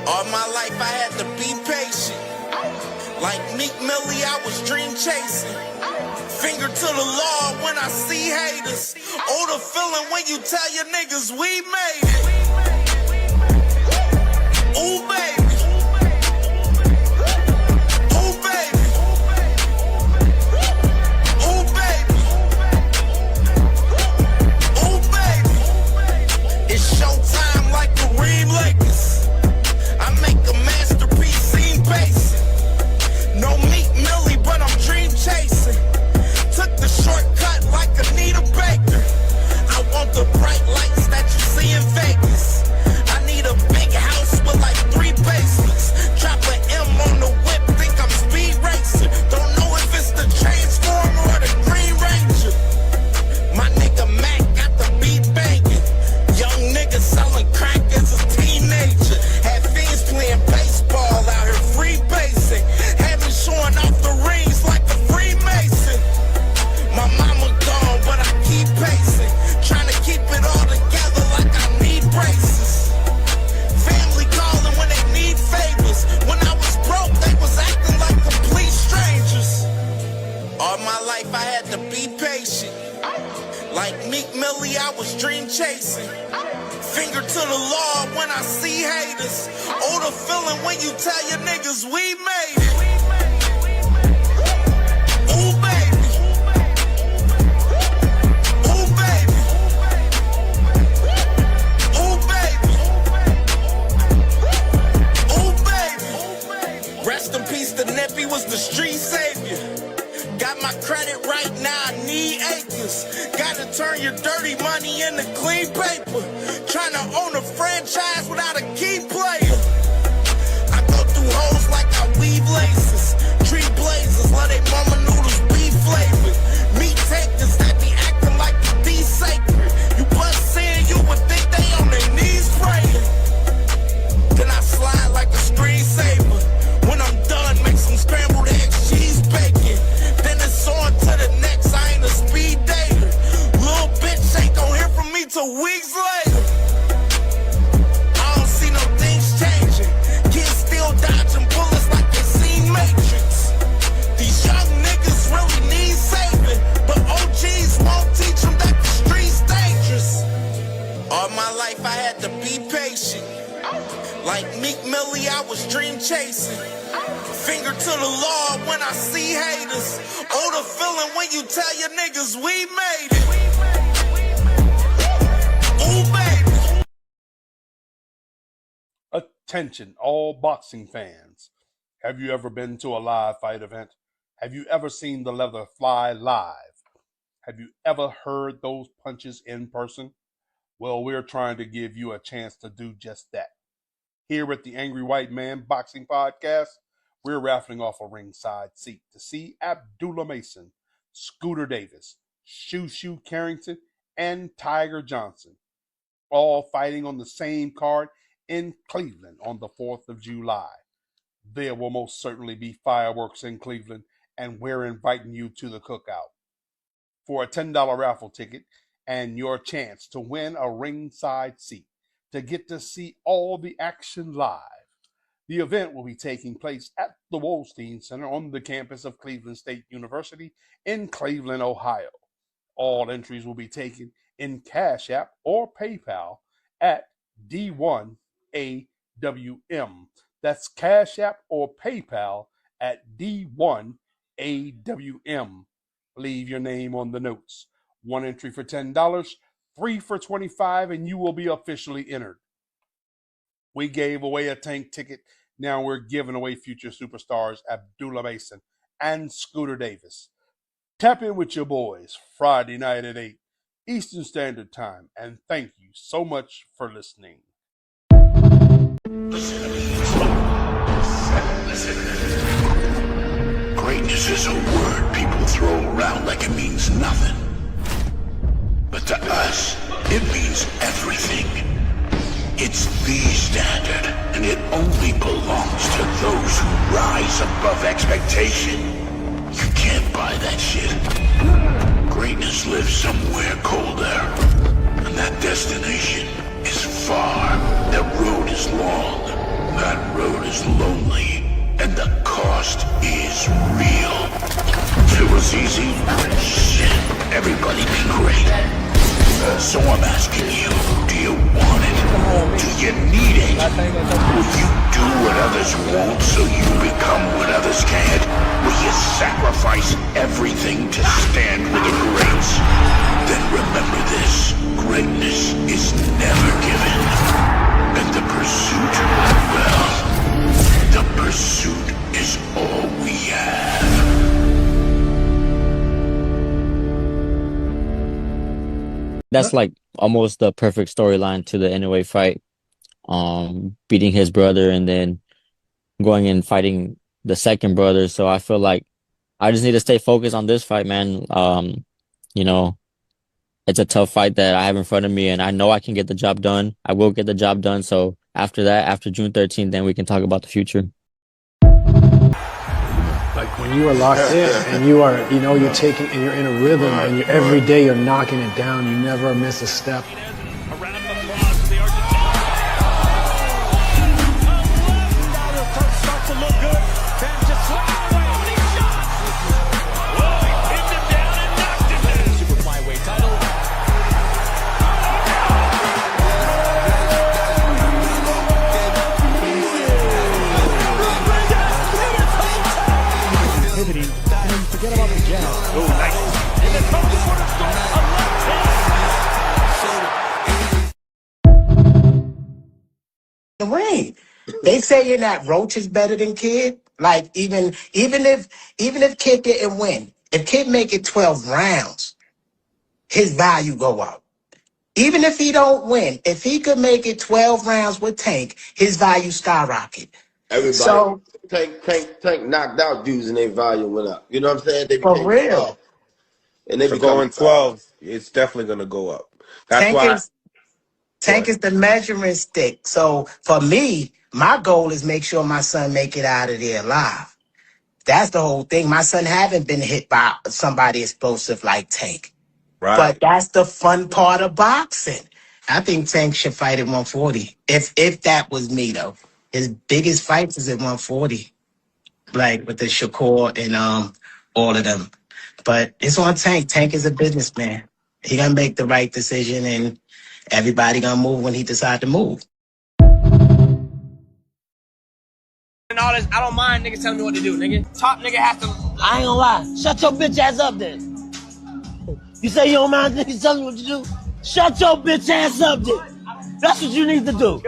All my life I had to be patient. Like Meek Millie, I was dream chasing. Finger to the law when I see haters. Oh, the feeling when you tell your niggas we made it. Ooh, baby. Ooh, baby. Ooh, baby. Ooh, baby. It's showtime like Kareem Lakers. I make a masterpiece, seem basic. No Meek Millie, but I'm dream chasing. Took the shortcut like Anita Baker. I want the bright lights that you see in Vegas. I need a big house with like 3 basements. Drop an M on the whip, think I'm speed racing. Don't know if it's the Transformer or the Green Ranger. My nigga Mac got the beat banging. Young nigga selling crack as a teenager. Had fiends playing baseball out here free basing. Had me showing off the rings like a Freemason. My mama gone, but I keep pacing. Trying to keep it all together like I need braces. Family calling when they need favors. When I was broke, they was acting like complete strangers. All my life I had to be patient. Like Meek Millie, I was dream chasing. Finger to the law when I see haters. Oh, the feeling when you tell your niggas we made it. Ooh, baby. Ooh, baby. Ooh, baby. Ooh, baby. Rest in peace, the Nippy was the street savior. Got my credit right now, I need acres. Gotta turn your dirty money into clean paper. Trying to own a franchise without a key player. I go through hoes like I weave laces. Tree blazers, let they mama noodles be flavored. Meat takers that be acting like the D sacred. You bust saying you would think they on their knees praying. Then I slide like a screensaver. When I'm done, make some scrambled eggs, cheese bacon. Then it's on to the next, I ain't a speed dater. Little bitch ain't gon' hear from me till weeks later. I don't see no things changing. Kids still dodging bullets like they seen Matrix. These young niggas really need saving, but OGs won't teach them that the street's dangerous. All my life I had to be patient. Like Meek Millie, I was dream chasing. Finger to the law when I see haters. Oh, the feeling when you tell your niggas we made it. Ooh, baby. Attention, all boxing fans. Have you ever been to a live fight event? Have you ever seen the leather fly live? Have you ever heard those punches in person? Well, we're trying to give you a chance to do just that. Here at the Angry White Man Boxing Podcast, we're raffling off a ringside seat to see Abdullah Mason, Scooter Davis, Shoo Carrington, and Tiger Johnson, all fighting on the same card in Cleveland on the 4th of July. There will most certainly be fireworks in Cleveland, and we're inviting you to the cookout. For a $10 raffle ticket and your chance to win a ringside seat to get to see all the action live, the event will be taking place at the Wolstein Center on the campus of Cleveland State University in Cleveland, Ohio. All entries will be taken in Cash App or PayPal at D1AWM. That's Cash App or PayPal at D1AWM. Leave your name on the notes. One entry for $10, 3 for $25, and you will be officially entered. We gave away a tank ticket. Now we're giving away future superstars Abdullah Mason and Scooter Davis. Tap in with your boys Friday night at 8 Eastern Standard Time, and thank you so much for listening. Listen. Greatness is a word people throw around like it means nothing. But to us, it means everything. It's the standard, and it only belongs to those who rise above expectation. You can't buy that shit. Greatness lives somewhere colder, and that destination is far. That road is long. That is lonely, and the cost is real. If it was easy, shit, everybody'd be great. So I'm asking you, do you want it? Do you need it? Will you do what others won't so you become what others can't? Will you sacrifice everything to stand with the greats? Then remember this, greatness is never given. And the pursuit, well, the pursuit is all we have. That's like almost the perfect storyline to the NOA fight. Beating his brother and then going and fighting the second brother. So I feel like I just need to stay focused on this fight, man. You know, it's a tough fight that I have in front of me, and I know I can get the job done. I will get the job done. So after that, after June 13th, then we can talk about the future. Like when you are locked in and you are, you know, you're taking and you're in a rhythm and you every day you're knocking it down. You never miss a step. A round of applause for the Argentine. Starts to look good. Camj just swung away. He shot. Whoa, he pinned him down and knocked him down. Super flyweight title. Pivoting and forget about the jab. Oh, nice. And the The ring. They saying that Roach is better than Kid. Like even if Kid didn't win, if Kid make it 12 rounds, his value go up. Even if he don't win, if he could make it 12 rounds with Tank, his value skyrocket. Everybody, So Tank knocked out dudes and their value went up. You know what I'm saying? They for became real, soft. And they So become going 12, it's definitely going to go up. That's Tank why. Tank is the measuring stick. So for me, my goal is make sure my son make it out of there alive. That's the whole thing. My son haven't been hit by somebody explosive like Tank. Right. But that's the fun part of boxing. I think Tank should fight at 140. If that was me though. His biggest fights is at 140. Like with the Shakur and all of them. But it's on Tank. Tank is a businessman. He gonna make the right decision and everybody gonna move when he decide to move. And all this, I don't mind niggas telling me what to do, nigga. Top nigga has to. I ain't gonna lie. Shut your bitch ass up then. You say you don't mind niggas telling you what to do? Shut your bitch ass up then. That's what you need to do.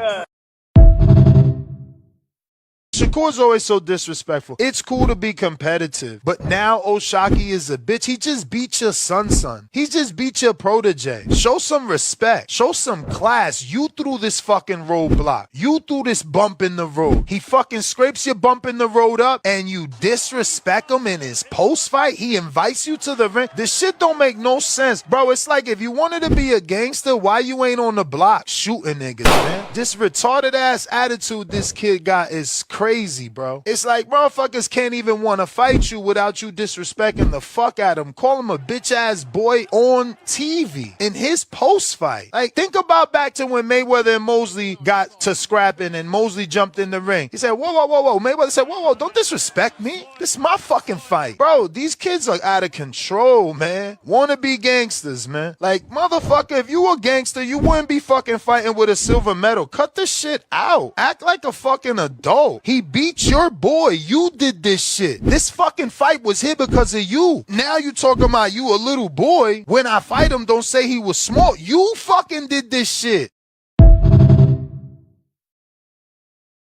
Shakur's always so disrespectful. It's cool to be competitive, but now Oshaki is a bitch. He just beat your son. He just beat your protege. Show some respect. Show some class. You threw this fucking roadblock. You threw this bump in the road. He fucking scrapes your bump in the road up and you disrespect him in his post fight. He invites you to the ring. This shit don't make no sense. Bro, it's like if you wanted to be a gangster, why you ain't on the block shooting niggas, man? This retarded ass attitude this kid got is crazy, bro. It's like motherfuckers can't even want to fight you without you disrespecting the fuck out of him. Call him a bitch ass boy on TV in his post fight. Like, think about back to when Mayweather and Mosley got to scrapping and Mosley jumped in the ring. He said, whoa. Mayweather said, whoa, don't disrespect me. This is my fucking fight. Bro, these kids are out of control, man. Wanna be gangsters, man. Like, motherfucker, if you were a gangster, you wouldn't be fucking fighting with a silver medal. Cut this shit out. Act like a fucking adult. He beat your boy. You did this shit. This fucking fight was here because of you. Now you talking about you a little boy. When I fight him, don't say he was small. You fucking did this shit.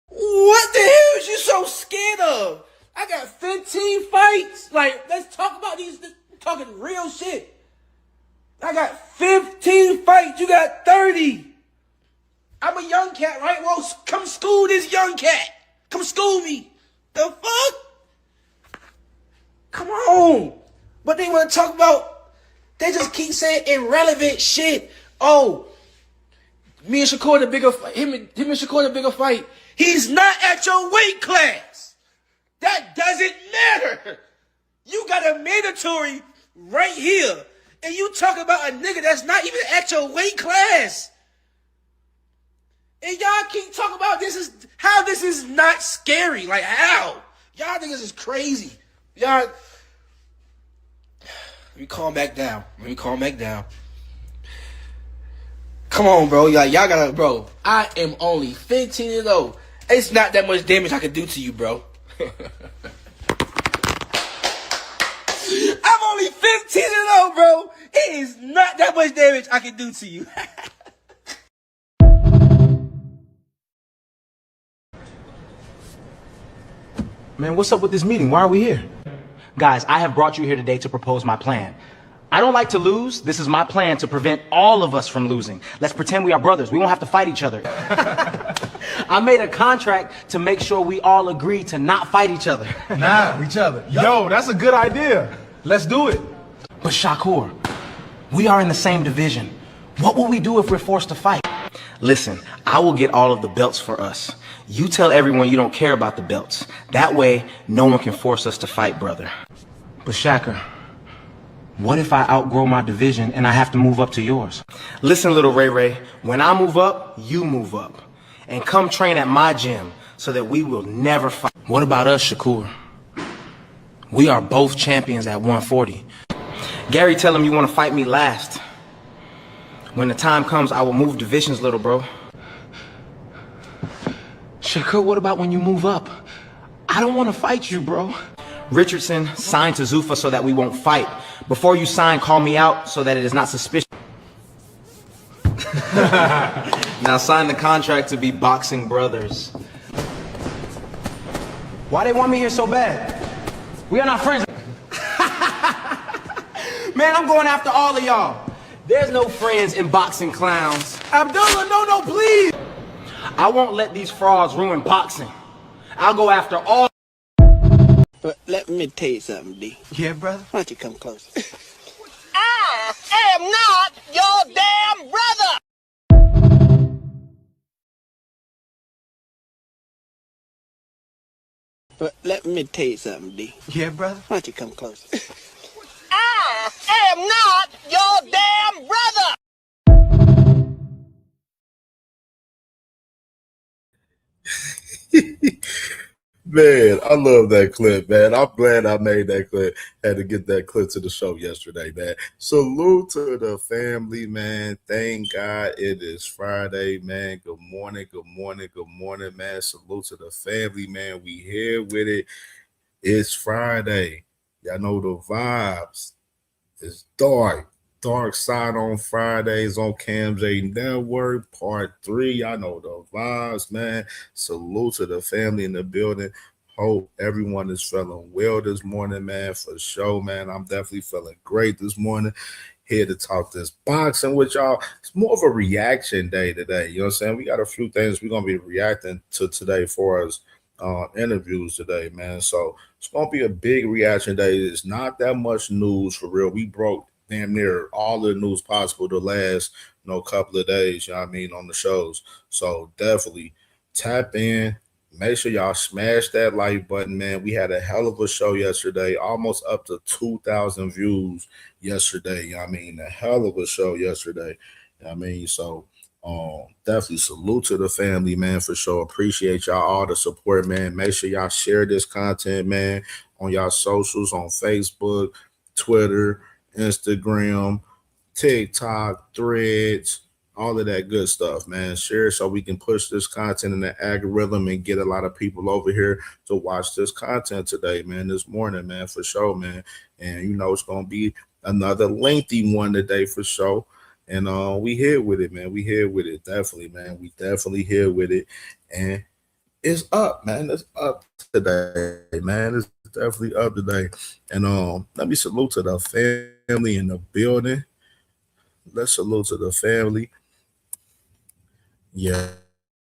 What the hell is you so scared of? I got 15 fights. Like, let's talk about these. Talking real shit. I got 15 fights. You got 30. I'm a young cat, right? Well, come school this young cat. Come school me. The fuck? Come on. But they want to talk about, they just keep saying irrelevant shit. Oh, me and Shakur the bigger fight. Him and Shakur the bigger fight. He's not at your weight class. That doesn't matter. You got a mandatory right here. And you talk about a nigga that's not even at your weight class. And y'all keep talking about this is not scary. Like how? Y'all niggas is crazy. Y'all. Let me calm back down. Come on, bro. Y'all gotta, bro. I am only 15 years old. It's not that much damage I can do to you, bro. I'm only 15 years old, bro. It is not that much damage I can do to you. Man, what's up with this meeting? Why are we here? Guys, I have brought you here today to propose my plan. I don't like to lose. This is my plan to prevent all of us from losing. Let's pretend we are brothers. We won't have to fight each other. I made a contract to make sure we all agree to not fight each other. Yo, that's a good idea. Let's do it. But Shakur, we are in the same division. What will we do if we're forced to fight? Listen, I will get all of the belts for us. You tell everyone you don't care about the belts. That way, no one can force us to fight, brother. But Shaka, what if I outgrow my division and I have to move up to yours? Listen, little Ray Ray, when I move up, you move up. And come train at my gym so that we will never fight. What about us, Shakur? We are both champions at 140. Gary, tell him you want to fight me last. When the time comes, I will move divisions, little bro. Shakur, what about when you move up? I don't want to fight you, bro. Richardson, sign to Zufa so that we won't fight. Before you sign, call me out so that it is not suspicious. Now sign the contract to be boxing brothers. Why they want me here so bad? We are not friends. Man, I'm going after all of y'all. There's no friends in boxing, clowns. Abdullah, no, please. I won't let these frauds ruin boxing. I'll go after all. But let me tell you something, D. Yeah, brother? Why don't you come closer? I am not your damn brother! But let me tell you something, D. Yeah, brother? Why don't you come closer? I am not your damn brother! Man, I love that clip, man. I'm glad I made that clip. Had to get that clip to the show yesterday, man. Salute to the family, man. Thank God it is Friday, man. Good morning, man. Salute to the family, man. We here with it. It's Friday. Y'all know the vibes. It's dark. Darkside on Fridays on CamJNetwork, part 3. Y'all know the vibes, man. Salute to the family in the building. Hope everyone is feeling well this morning, man, for sure, man. I'm definitely feeling great this morning. Here to talk this boxing with y'all. It's more of a reaction day today. You know what I'm saying? We got a few things we're going to be reacting to today for us. Interviews today, man. So it's going to be a big reaction day. It's not that much news for real. We broke damn near all the news possible the last couple of days, you know what I mean, on the shows. So definitely tap in. Make sure y'all smash that like button, man. We had a hell of a show yesterday, almost up to 2,000 views yesterday. You know what I mean? A hell of a show yesterday. You know what I mean? So definitely salute to the family, man, for sure. Appreciate y'all all the support, man. Make sure y'all share this content, man, on y'all socials, on Facebook, Twitter, Instagram, TikTok, Threads, all of that good stuff, man. Share so we can push this content in the algorithm and get a lot of people over here to watch this content today, man, this morning, man, for sure, man. And it's going to be another lengthy one today for sure. And we here with it, man. We here with it, definitely, man. We definitely here with it. And it's up, man. It's up today, man. It's definitely up today. And let me salute to the family in the building. Let's salute to the family. Yeah,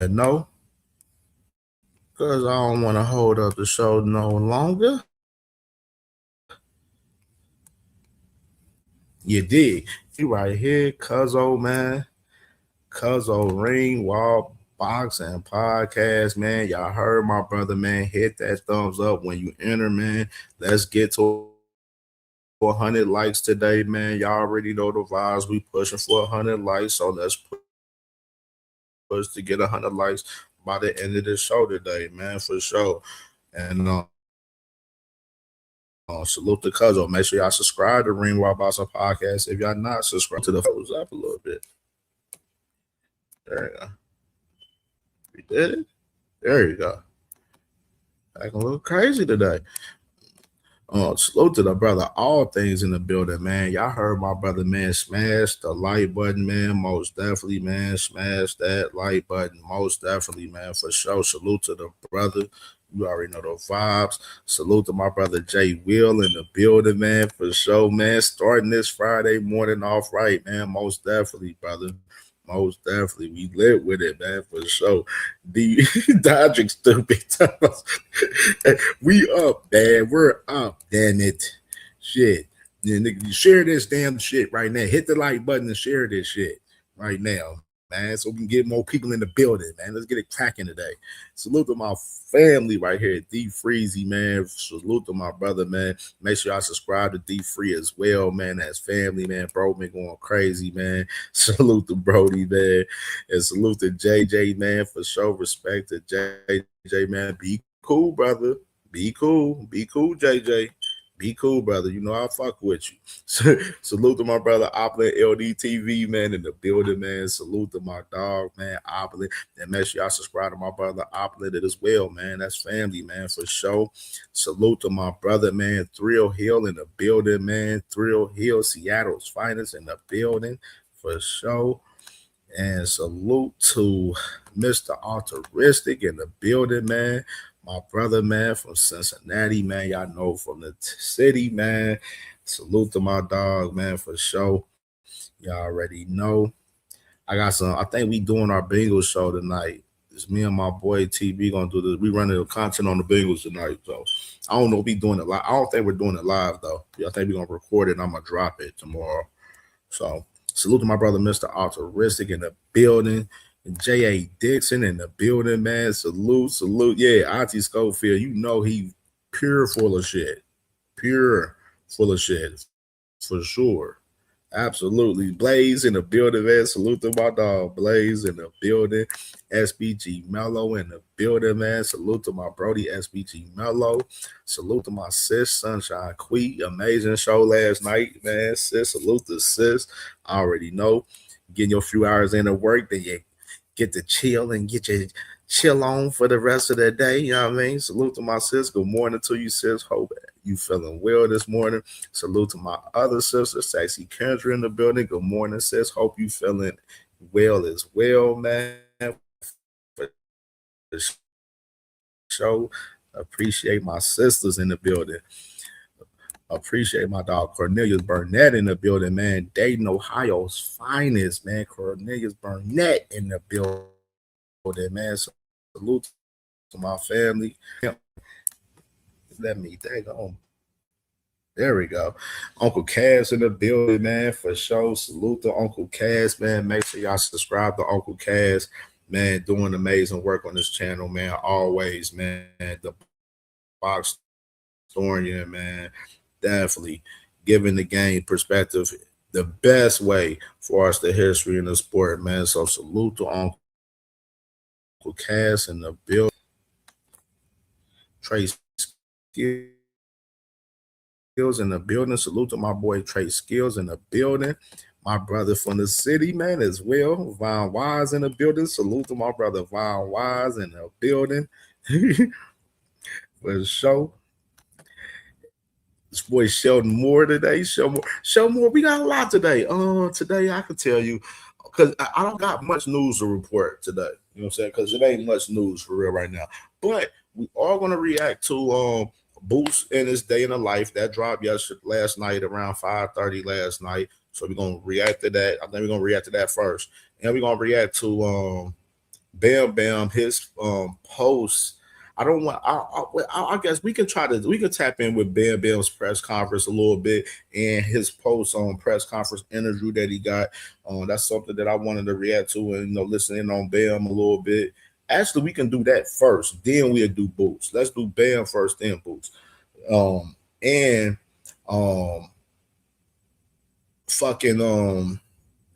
no, because I don't want to hold up the show no longer. You dig? You right here, Cuzzo, man. Cuzzo Ring Wall Boxing Podcast, man. Y'all heard my brother, man. Hit that thumbs up when you enter, man. Let's get to 100 likes today, man. Y'all already know the vibes. We pushing for 100 likes, so let's us to get 100 likes by the end of the show today, man, for sure. And salute to Cuzzo. Make sure y'all subscribe to Ring Walk Boxing Podcast. If y'all not subscribed to the photos up a little bit. There you go. We did it. There you go. Acting a little crazy today. Salute to the brother. All things in the building, man. Y'all heard my brother, man. Smash the like button, man. Most definitely, man. Smash that like button. Most definitely, man. For sure. Salute to the brother. You already know the vibes. Salute to my brother Jay Will in the building, man. For sure, man. Starting this Friday morning off right, man. Most definitely, brother. Most definitely. We lit with it, man, for sure. The Dodrick stupid. We up, man. We're up, damn it. Shit. Yeah, nigga, share this damn shit right now. Hit the like button and share this shit right now, man, so we can get more people in the building, man. Let's get it cracking today. Salute to my family right here at D Freezy, man. Salute to my brother, man. Make sure y'all subscribe to D Free as well, man. That's family, man. Bro been going crazy, man. Salute to Brody, man. And salute to JJ, man. For sure, respect to JJ, man. Be cool, brother. Be cool. Be cool, JJ. Be cool, brother. You know I'll fuck with you. Salute to my brother Opulent LDTV, man, in the building, man. Salute to my dog, man, Opulent. And make sure y'all subscribe to my brother Opulent as well, man. That's family, man, for sure. Salute to my brother, man, Thrill Hill in the building, man. Thrill Hill, Seattle's finest in the building, for sure. And salute to Mr. Altruistic in the building, man. My brother, man, from Cincinnati, man. Y'all know from the city, man. Salute to my dog, man, for sure. Y'all already know. I think we doing our Bengals show tonight. It's me and my boy TB gonna do this. We running the content on the Bengals tonight, so I don't know if we doing it live. I don't think we're doing it live though. I think we're gonna record it and I'm gonna drop it tomorrow. So salute to my brother, Mr. Altruistic in the building. J.A. Dixon in the building, man. Salute. Yeah, Auntie Schofield, you know he pure full of shit. Pure full of shit. For sure. Absolutely. Blaze in the building, man. Salute to my dog, Blaze in the building. SBG Mello in the building, man. Salute to my Brody, SBG Mello. Salute to my sis, Sunshine Queen. Amazing show last night, man. Sis, salute to sis. I already know. Getting your few hours in at work, then you get to chill and get your chill on for the rest of the day. You know what I mean? Salute to my sis. Good morning to you, sis. Hope you feeling well this morning. Salute to my other sister, Sexy Kendra in the building. Good morning, sis. Hope you feeling well as well, man. For the show. Appreciate my sisters in the building. Appreciate my dog Cornelius Burnett in the building, man. Dayton, Ohio's finest, man. Cornelius Burnett in the building, man. Salute to my family. Let me thank on. There we go. Uncle Cass in the building, man, for sure. Salute to Uncle Cass, man. Make sure y'all subscribe to Uncle Cass, man. Doing amazing work on this channel, man. Always, man. The box historian, man. Definitely giving the game perspective the best way for us, the history and the sport, man. So salute to Uncle Cass in the building. Trey Skills in the building. Salute to my boy Trey Skills in the building. My brother from the city, man, as well. Von Wise in the building. Salute to my brother Von Wise in the building. For sure. This boy Sheldon Moore today. Sheldon Moore, we got a lot today. Today I can tell you, because I don't got much news to report today. You know what I'm saying? Because it ain't much news for real right now. But we are going to react to Boost in his day in the life. That dropped last night around 5:30 last night. So we're going to react to that. I think we're going to react to that first. And we're going to react to Bam Bam, his post. I guess we can tap in with Bam Bam's press conference a little bit and his post on press conference interview that he got. That's something that I wanted to react to and listen in on Bam a little bit. Actually, we can do that first, then we'll do Boots. Let's do Bam first, then Boots.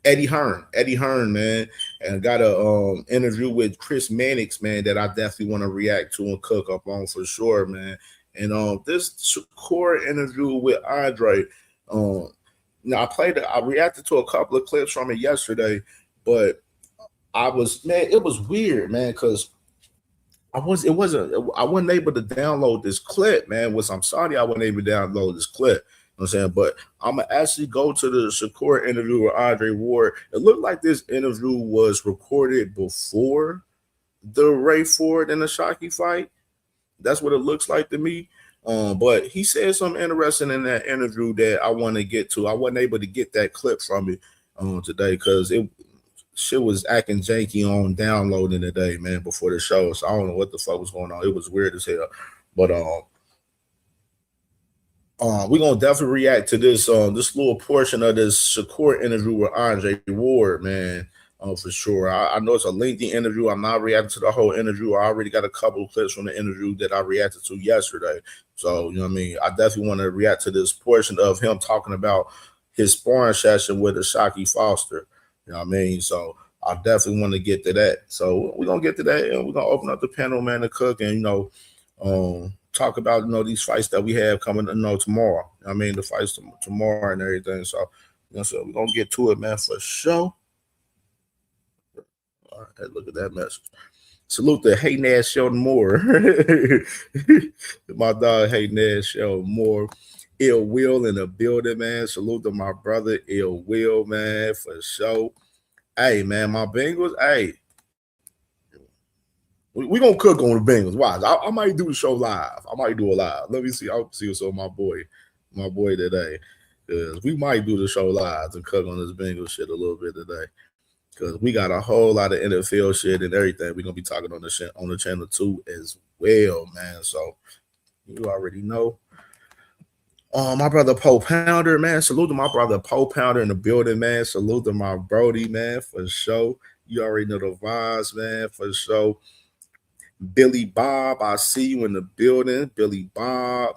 Eddie Hearn, man, and got a interview with Chris Mannix, man, that I definitely want to react to and cook up on for sure, man. And this Shakur interview with Andre, now I reacted to a couple of clips from it yesterday, but I wasn't weird, man, because I wasn't able to download this clip, man. I'm sorry I wasn't able to download this clip. You know what I'm saying? But I'm gonna actually go to the Shakur interview with Andre Ward. It looked like this interview was recorded before the Ray Ford and the Shockey fight. That's what it looks like to me. But he said something interesting in that interview that I want to get to. I wasn't able to get that clip from it today because shit was acting janky on downloading today, man, before the show. So I don't know what the fuck was going on. It was weird as hell. But we're gonna definitely react to this this little portion of this Shakur interview with Andre Ward, man. For sure. I know it's a lengthy interview. I'm not reacting to the whole interview. I already got a couple of clips from the interview that I reacted to yesterday. So, you know what I mean? I definitely want to react to this portion of him talking about his sparring session with Shockey Foster. You know what I mean? So I definitely want to get to that. So we're going to get to that, and we're going to open up the panel, man, to cook and, talk about, these fights that we have coming, tomorrow. You know what I mean? The fights tomorrow and everything. So, so we're going to get to it, man, for sure. All right, look at that message. Salute to Hey Nash Sheldon Moore. My dog Hey Nash Sheldon Moore. Ill Will in the building, man. Salute to my brother Ill Will, man, for sure. Hey, man, my Bengals, hey. We're going to cook on the Bengals. Watch. I might do the show live. I might do it live. Let me see. I'll see what's on my boy today. Because we might do the show live and cook on this Bengals shit a little bit today. Because we got a whole lot of NFL shit and everything we're going to be talking on the channel too as well, man. So you already know. My brother Poe Pounder, man. Salute to my brother Poe Pounder in the building, man. Salute to my Brody, man, for sure. You already know the vibes, man, for sure. Billy Bob, I see you in the building. Billy Bob.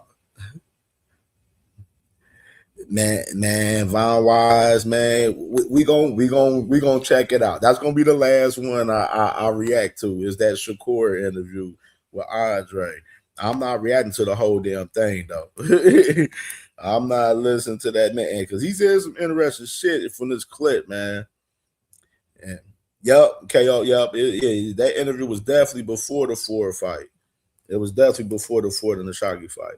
Man, Von Wise, man, we gonna check it out. That's gonna be the last one I react to is that Shakur interview with Andre. I'm not reacting to the whole damn thing though. I'm not listening to that man because he said some interesting shit from this clip, man. And KO, that interview was definitely before the Ford fight. It was definitely before the Ford and the Shockey fight.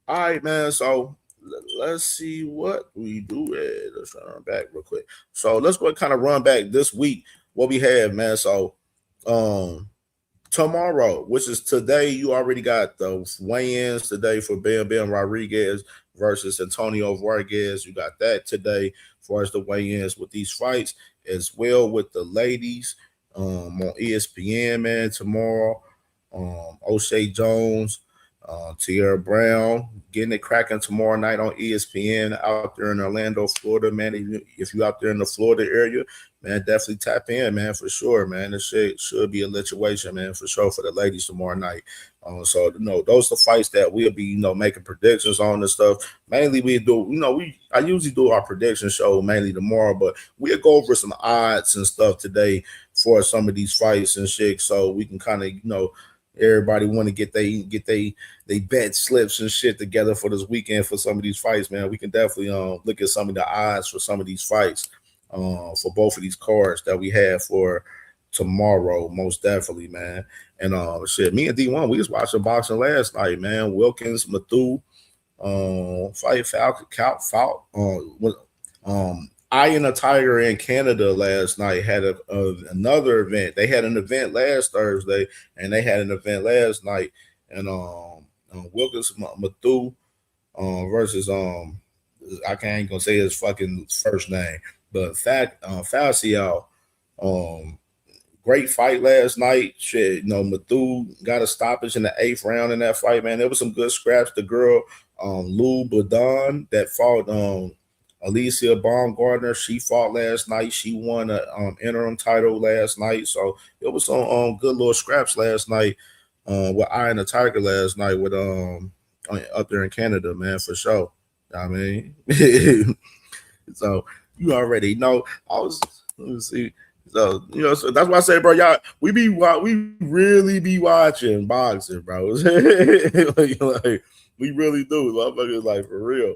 All right, man. So let's see what we do. Let's run back real quick. So let's go kind of run back this week what we have, man. So tomorrow, which is today, you already got the weigh-ins today for Bam Rodriguez versus Antonio Vargas. You got that today as far as the weigh-ins with these fights, as well with the ladies on ESPN, man, tomorrow. O'Shea Jones, Tierra Brown, getting it cracking tomorrow night on ESPN out there in Orlando, Florida, man. If you're out there in the Florida area, man, definitely tap in, man, for sure, man. This should be a situation, man, for sure, for the ladies tomorrow night. So, those are fights that we'll be, making predictions on and stuff. Mainly we do, I usually do our prediction show mainly tomorrow, but we'll go over some odds and stuff today for some of these fights and shit, so we can kind of, everybody want to get they bet slips and shit together for this weekend for some of these fights, man. We can definitely look at some of the odds for some of these fights for both of these cards that we have for tomorrow, most definitely, man. And shit, me and D1, we was watching boxing last night, man. Wilkins, Matthew, fight Falcon, Iron a Tiger in Canada last night had another event. They had an event last Thursday, and they had an event last night. And Wilkins Matthew versus I ain't gonna say his fucking first name, but Facial. Great fight last night. Shit, Matthew got a stoppage in the 8th round in that fight, man. There was some good scraps. The girl, Lou Badon, that fought Alicia Baumgardner, she fought last night. She won an interim title last night. So it was some good little scraps last night with Iron the Tiger last night with up there in Canada, man, for sure. I mean, so You already know. Let me see. So so that's why I say, bro, y'all, we really be watching boxing, bro. like, we really do, motherfuckers, like for real.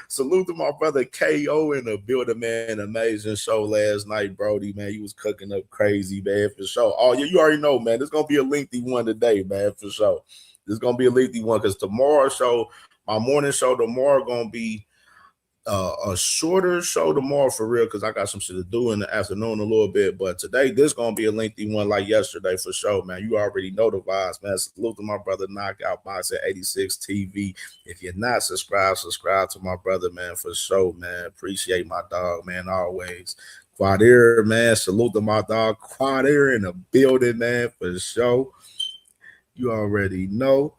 Salute to my brother KO in the building, man. Amazing show last night, Brody, man. He was cooking up crazy, man, for sure. Oh, yeah, you already know, man. It's gonna be a lengthy one today, man, for sure. This is gonna be a lengthy one because tomorrow's show, my morning show tomorrow, gonna be a shorter show tomorrow for real because I got some shit to do in the afternoon a little bit. But today, this gonna be a lengthy one like yesterday for sure, man. You already know the vibes, man. Salute to my brother Knockout Box at 86 TV. If you're not subscribed, subscribe to my brother, man, for sure, man. Appreciate my dog, man, always. Quadir, man. Salute to my dog Quadir in the building, man, for sure. You already know.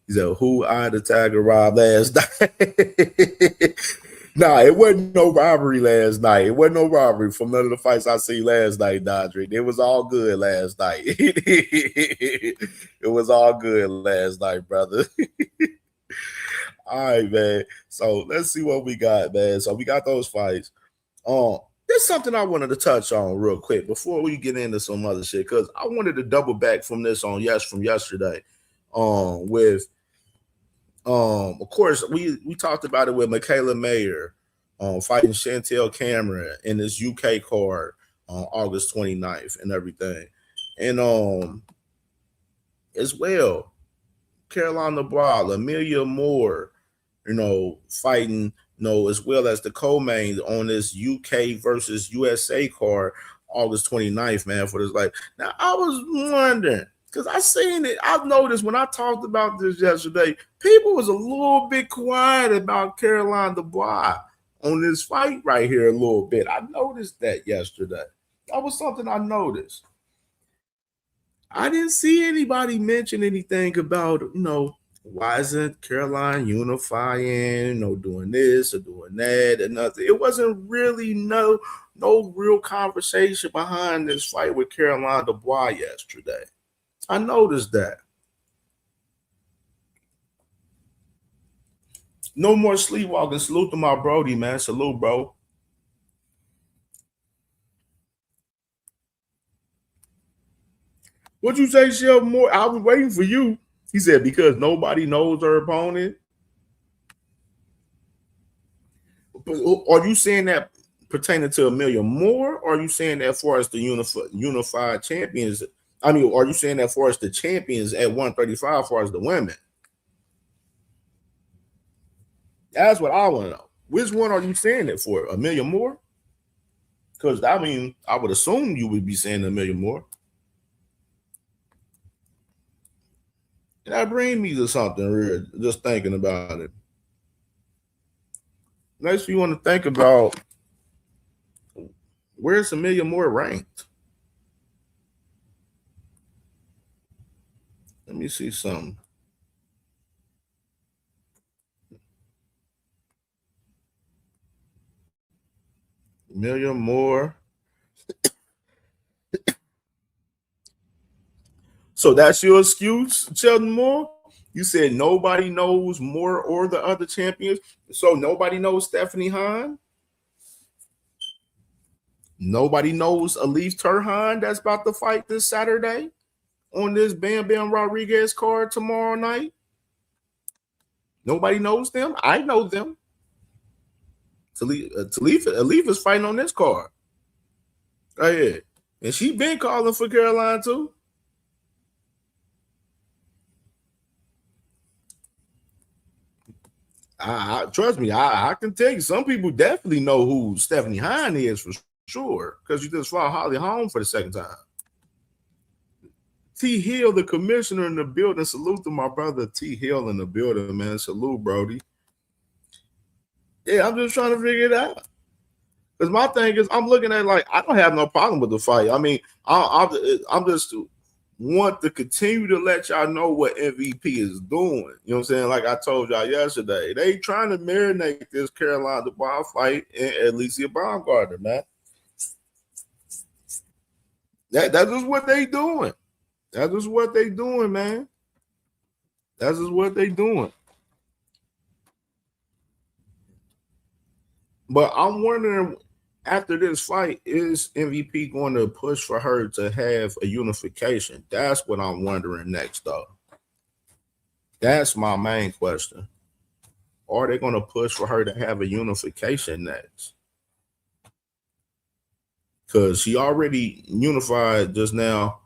He said, who eyed the Tiger Rob last night? Nah, it wasn't no robbery last night. It wasn't no robbery from none of the fights I see last night, Dodrick. It was all good last night. It was all good last night, brother. All right, man. So let's see what we got, man. So we got those fights. There's something I wanted to touch on real quick before we get into some other shit, because I wanted to double back from this from yesterday. Of course, we talked about it with Michaela Mayer fighting Chantel Cameron in this UK card on August 29th and everything. And as well, Caroline Dubois, Amelia Moore, fighting, as well as the co-main on this UK versus USA card August 29th, man, for this. Like, now I was wondering, because I seen it, I've noticed when I talked about this yesterday, people was a little bit quiet about Caroline Dubois on this fight right here a little bit. I noticed that yesterday. That was something I noticed. I didn't see anybody mention anything about, why isn't Caroline unifying, doing this or doing that and nothing. It wasn't really no real conversation behind this fight with Caroline Dubois yesterday. I noticed that. No more sleepwalking. Salute to my Brody, man. Salute, bro. What'd you say, Shell Moore? I was waiting for you. He said, because nobody knows her opponent. But are you saying that pertaining to Amelia Moore, or are you saying that for as the unified champions? I mean, are you saying that for us the champions at 135 for us the women? That's what I want to know. Which one are you saying it for? Amelia Moore? Because, I mean, I would assume you would be saying Amelia Moore. And that brings me to something real, just thinking about it. Next, you want to think about where's Amelia Moore ranked? Let me see something. Amelia Moore. So that's your excuse, Sheldon Moore? You said nobody knows Moore or the other champions. So nobody knows Stephanie Hahn? Nobody knows Elise Turhan that's about to fight this Saturday on this Bam Bam Rodriguez card tomorrow night? Nobody knows them? I know them. Talifa's fighting on this card. Oh, yeah. And she been calling for Caroline too. Trust me, I can tell you some people definitely know who Stephanie Hahn is for sure, because you just fought Holly Holm for the second time. T Hill, the commissioner in the building. Salute to my brother T Hill in the building, man. Salute, Brody. Yeah, I'm just trying to figure it out. Because my thing is, I'm looking at like, I don't have no problem with the fight. I mean, I'm just want to continue to let y'all know what MVP is doing. You know what I'm saying? Like I told y'all yesterday, they trying to marinate this Caroline Dubois fight and Alicia Baumgartner, man. That is what they doing. That is what they doing, man. That is what they doing. But I'm wondering, after this fight, is MVP going to push for her to have a unification? That's what I'm wondering next, though. That's my main question. Are they going to push for her to have a unification next? Because she already unified just now.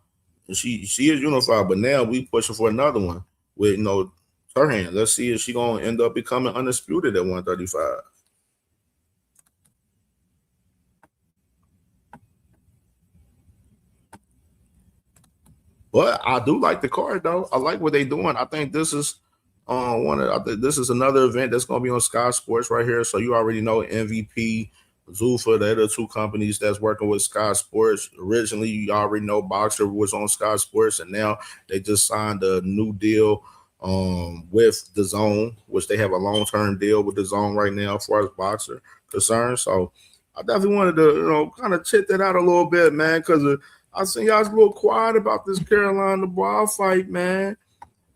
She is unified, but now we pushing for another one with her hand. Let's see if she gonna end up becoming undisputed at 135. But I do like the card though. I like what they doing. I think this is this is another event that's gonna be on Sky Sports right here. So you already know MVP, Zuffa, they're the two companies that's working with Sky Sports. Originally, you already know Boxer was on Sky Sports, and now they just signed a new deal with the Zone, which they have a long-term deal with the Zone right now as far as Boxer concerned. So I definitely wanted to, kind of check that out a little bit, man, because I seen y'all's a little quiet about this Carolina Ball fight, man.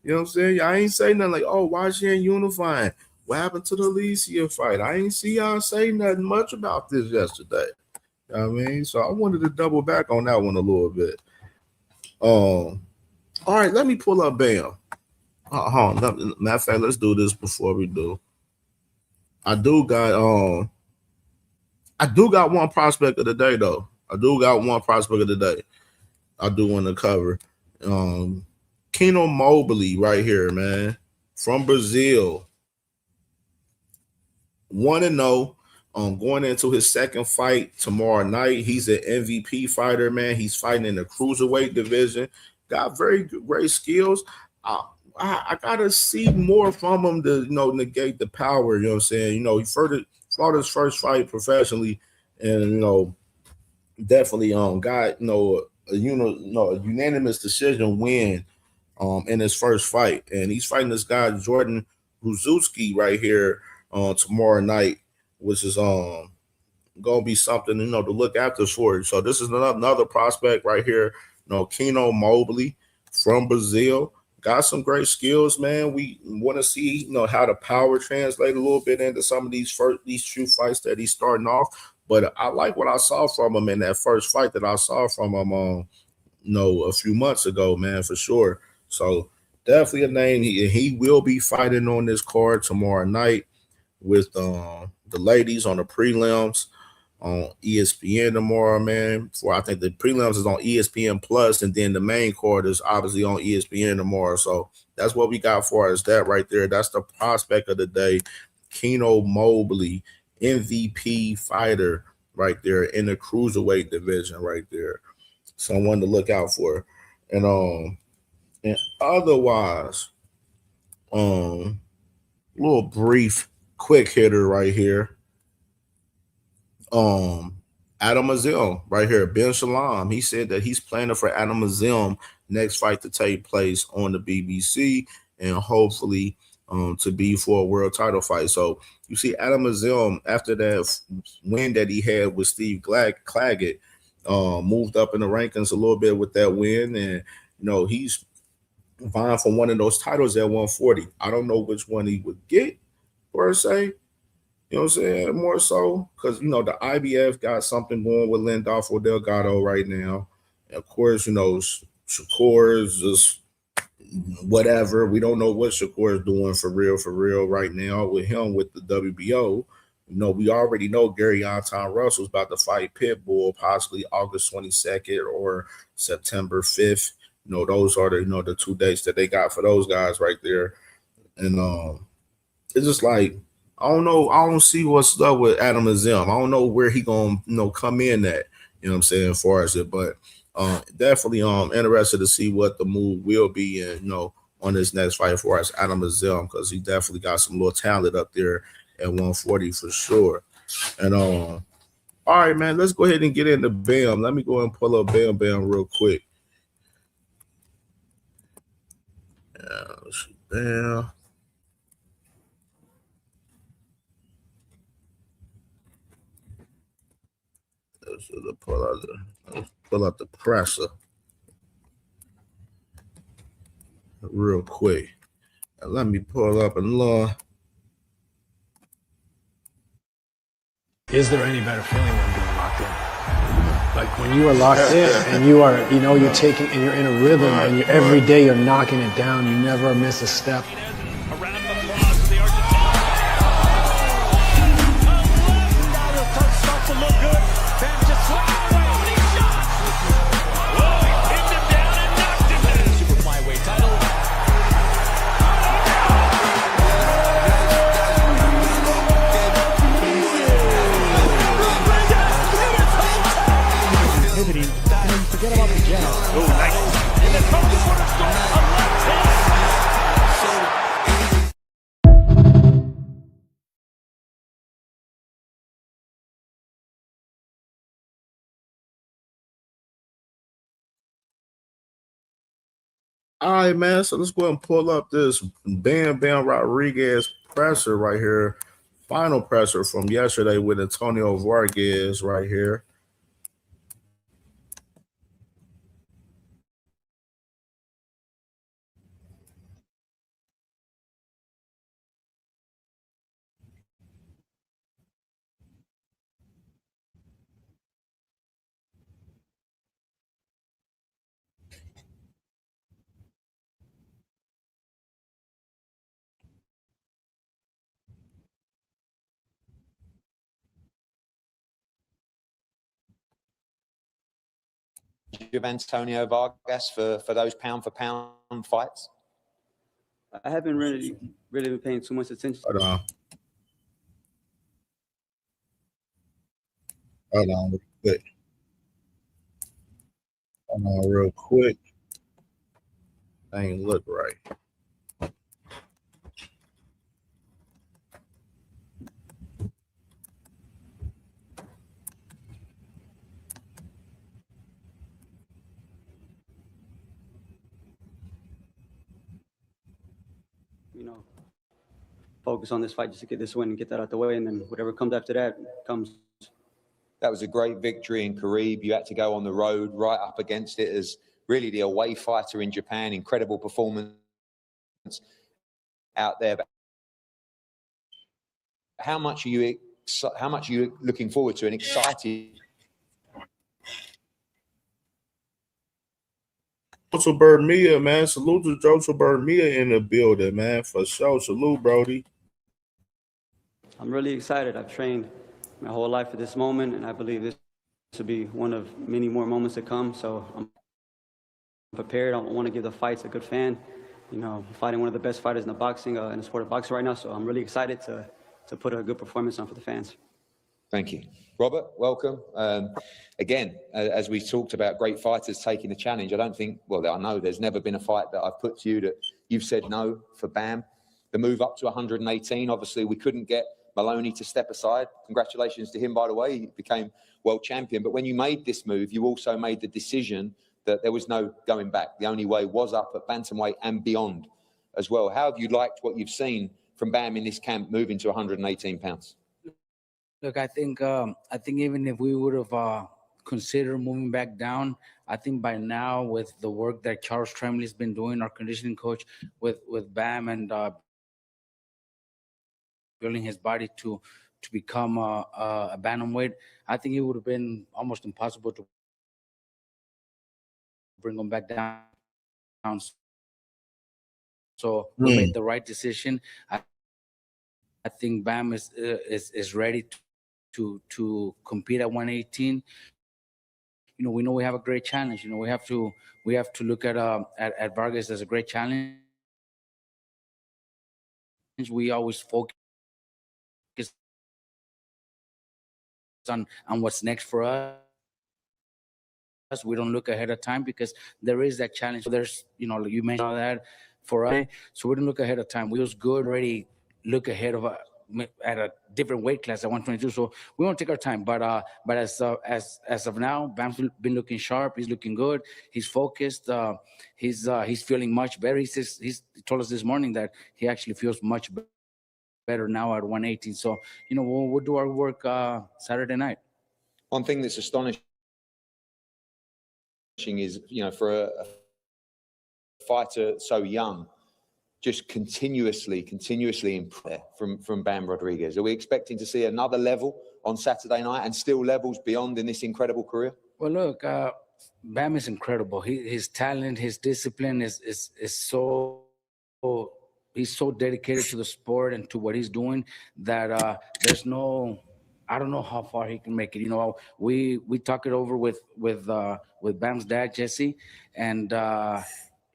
You know what I'm saying? I ain't say nothing like, oh, why she ain't unifying? What happened to the Alicia fight? I ain't see y'all say nothing much about this yesterday. You know what I mean? So I wanted to double back on that one a little bit. All right, let me pull up Bam. Hold on. Matter of fact, let's do this before we do. I do got one prospect of the day, though. I do want to cover. Keno Mobley right here, man, from Brazil. 1-0. Going into his second fight tomorrow night. He's an MVP fighter, man. He's fighting in the cruiserweight division. Got very great skills. I gotta see more from him to negate the power. You know what I'm saying? He fought his first fight professionally, and definitely got a unanimous decision win in his first fight, and he's fighting this guy Jordan Ruzewski right here tomorrow night, which is gonna be something to look after for. So this is another prospect right here. Keno Mobley from Brazil. Got some great skills, man. We want to see, how the power translate a little bit into some of these few fights that he's starting off. But I like what I saw from him in that first fight that I saw from him, a few months ago, man, for sure. So definitely a name. He will be fighting on this card tomorrow night with the ladies on the prelims on ESPN tomorrow, man. I think the prelims is on ESPN Plus, and then the main card is obviously on ESPN tomorrow. So that's what we got for us. That right there. That's the prospect of the day. Keno Mobley, MVP fighter right there in the cruiserweight division right there. Someone to look out for. And otherwise, little brief quick hitter right here. Adam Azim right here, Ben Shalom. He said that he's planning for Adam Azim next fight to take place on the BBC, and hopefully to be for a world title fight. So you see Adam Azim, after that win that he had with Steve Claggett, moved up in the rankings a little bit with that win, and he's vying for one of those titles at 140. I don't know which one he would get per se. You know what I'm saying? More so because, the IBF got something going with Lindolfo Delgado right now. And of course, Shakur is just whatever. We don't know what Shakur is doing for real right now with him with the WBO. We already know Gary Anton Russell's about to fight Pitbull possibly August 22nd or September 5th. Those are the 2 dates that they got for those guys right there. And it's just like, I don't know. I don't see what's up with Adam Azim. I don't know where he gonna come in at. You know what I'm saying, as far as it, but definitely interested to see what the move will be, and on this next fight for us, Adam Azim, because he definitely got some little talent up there at 140 for sure. And all right, man, let's go ahead and get into Bam. Let me go and pull up Bam real quick. Bam. Let's pull out the presser real quick. Let me pull up and look. Is there any better feeling than being locked in? Like when you are locked in and you are, you know, you're taking and you're in a rhythm and every day you're knocking it down. You never miss a step. Forget about the jab. Oh, nice. And the coach is going to start a All right, man. So let's go ahead and pull up this Bam Rodriguez presser right here. Final presser from yesterday with Antonio Vargas right here. Of Antonio Vargas for those pound for pound fights? I haven't really been paying too much attention. Hold on. Hold on real quick. Hold on real quick. Ain't look right. You know, focus on this fight just to get this win and get that out the way, and then whatever comes after that comes. That was a great victory in Carib. You had to go on the road right up against it as really the away fighter in Japan. Incredible performance out there. But how much are you looking forward to and excited? Joseph Bermia, man. Salute to Joseph Bermia in the building, man. For sure. Salute, Brody. I'm really excited. I've trained my whole life for this moment, and I believe this will be one of many more moments to come. So I'm prepared. I want to give the fights a good fan. You know, fighting one of the best fighters in the boxing, in the sport of boxing right now. So I'm really excited to put a good performance on for the fans. Thank you. Robert, welcome. Again, as we talked about great fighters taking the challenge, I don't think, well, I know there's never been a fight that I've put to you that you've said no for Bam. The move up to 118, obviously we couldn't get Maloney to step aside. Congratulations to him, by the way. He became world champion. But when you made this move, you also made the decision that there was no going back. The only way was up at bantamweight and beyond as well. How have you liked what you've seen from Bam in this camp moving to 118 pounds? Look, I think even if we would have considered moving back down, I think by now with the work that Charles Trembley's been doing, our conditioning coach, with Bam and building his body to become a bantamweight, I think it would have been almost impossible to bring him back down. So we made the right decision. I think Bam is ready to compete at 118. You know, we know we have a great challenge. You know, we have to look at Vargas as a great challenge. We always focus on what's next for us. We don't look ahead of time because there is that challenge. So there's, you know, you mentioned all that for us. So we don't look ahead of time. We was good already look ahead of at a different weight class at 122. So we won't take our time. But as of now, Bam's been looking sharp. He's looking good. He's focused. He's feeling much better. He told us this morning that he actually feels much better now at 118. So, you know, we'll do our work Saturday night. One thing that's astonishing is, you know, for a fighter so young, just continuously improve from Bam Rodriguez. Are we expecting to see another level on Saturday night and still levels beyond in this incredible career? Well, look, Bam is incredible. His talent, his discipline is so. He's so dedicated to the sport and to what he's doing that there's no. I don't know how far he can make it. You know, we talk it over with Bam's dad, Jesse, and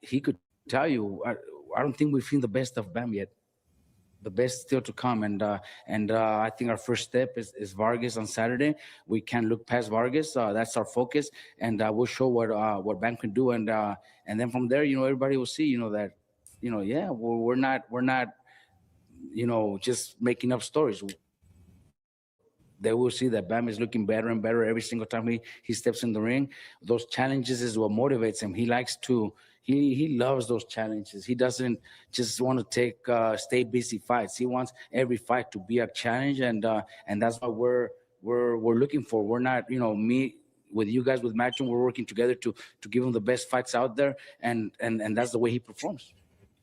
he could tell you. I don't think we've seen the best of Bam yet. The best still to come, and I think our first step is Vargas on Saturday. We can't look past Vargas. That's our focus, and we'll show what Bam can do, and then from there, you know, everybody will see, you know, that, you know, yeah, we're not, you know, just making up stories. They will see that Bam is looking better and better every single time he steps in the ring. Those challenges is what motivates him. He likes to, he loves those challenges. He doesn't just want to take stay busy fights. He wants every fight to be a challenge, and that's what we're looking for. We're not, you know, me with you guys with Matchroom, we're working together to give him the best fights out there, and that's the way he performs.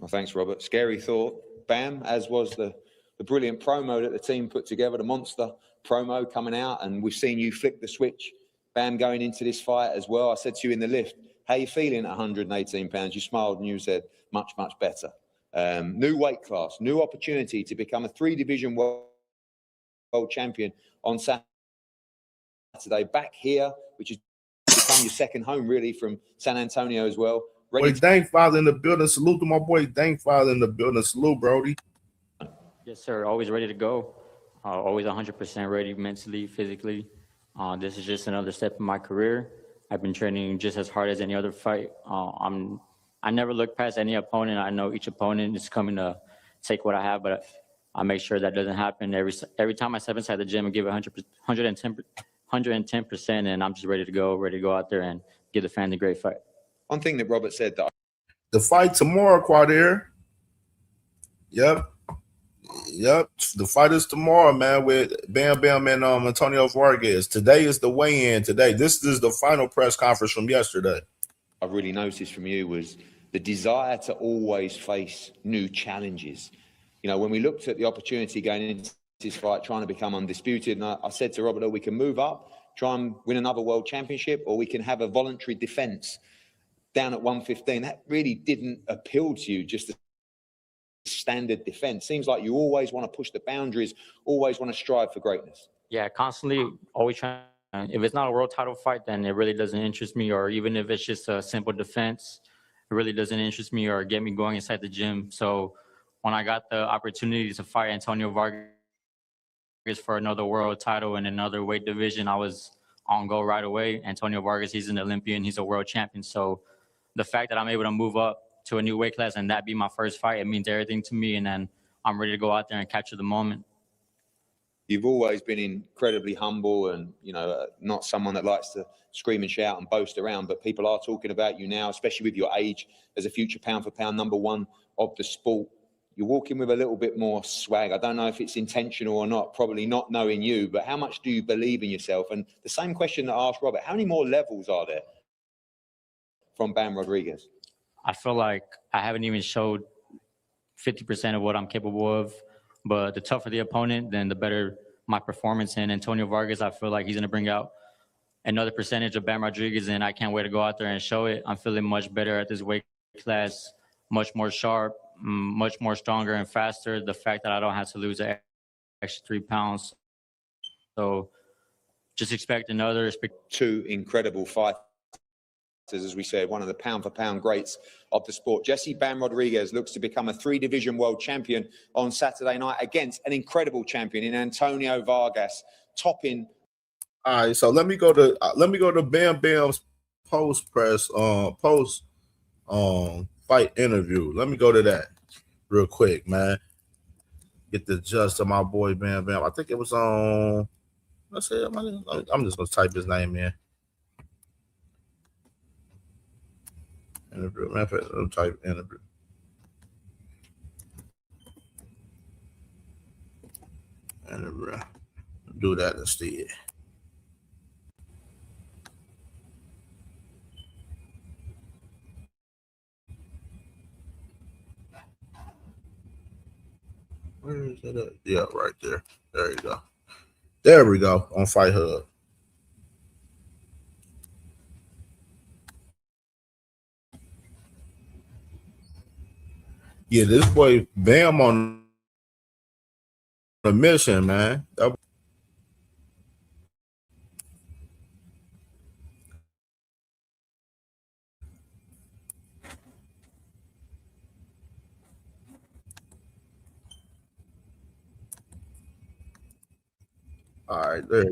Well, thanks, Robert. Scary thought, Bam, as was the brilliant promo that the team put together, the monster promo coming out, and we've seen you flick the switch, Bam, going into this fight as well. I said to you in the lift, how you feeling at 118 pounds? You smiled and you said, much, much better. New weight class, new opportunity to become a 3-division world champion on Saturday. Back here, which has become your second home, really, from San Antonio as well. Boy, Dank Father in the building. Salute to my boy Dank Father in the building. Salute, Brody. Yes, sir. Always ready to go. Always 100% ready mentally, physically. This is just another step in my career. I've been training just as hard as any other fight. I never look past any opponent. I know each opponent is coming to take what I have, but I make sure that doesn't happen. Every time I step inside the gym and give 110%, and I'm just ready to go out there and give the fans a great fight. One thing that Robert said that the fight tomorrow, Quadir. Yep. The fight is tomorrow, man, with Bam Bam and Antonio Vargas. Today is the weigh-in. This is the final press conference from yesterday. I've really noticed from you was the desire to always face new challenges. You know, when we looked at the opportunity going into this fight, trying to become undisputed, and I said to Robert, we can move up, try and win another world championship, or we can have a voluntary defense down at 115. That really didn't appeal to you, just the standard defense. Seems like you always want to push the boundaries, always want to strive for greatness. Yeah, constantly, always trying. If it's not a world title fight, then it really doesn't interest me, or even if it's just a simple defense, it really doesn't interest me or get me going inside the gym. So when I got the opportunity to fight Antonio Vargas for another world title in another weight division, I was on go right away. Antonio Vargas, he's an Olympian, he's a world champion. So the fact that I'm able to move up to a new weight class and that be my first fight, it means everything to me. And then I'm ready to go out there and capture the moment. You've always been incredibly humble and, you know, not someone that likes to scream and shout and boast around, but people are talking about you now, especially with your age as a future pound-for-pound #1 of the sport. You're walking with a little bit more swag. I don't know if it's intentional or not, probably not knowing you, but how much do you believe in yourself? And the same question that I asked Robert, how many more levels are there from Bam Rodriguez? I feel like I haven't even showed 50% of what I'm capable of, but the tougher the opponent, then the better my performance. And Antonio Vargas, I feel like he's going to bring out another percentage of Bam Rodriguez, and I can't wait to go out there and show it. I'm feeling much better at this weight class, much more sharp, much more stronger and faster. The fact that I don't have to lose an extra 3 pounds. So just expect another. Two incredible fighters, as we said, one of the pound-for-pound greats of the sport. Jesse Bam Rodriguez looks to become a 3-division world champion on Saturday night against an incredible champion in Antonio Vargas, topping. All right, so let me go to Bam Bam's post fight interview. Let me go to that real quick, man. Get the gist of my boy Bam Bam. I think it was on. Let's see. I'm just gonna type his name in. Interview. Matter of fact, I'll type interview. Interview. Do that instead. Where is it at? Yeah, right there. There you go. There we go on Fight Hub. Yeah, this boy Bam on a mission, man. All right, there.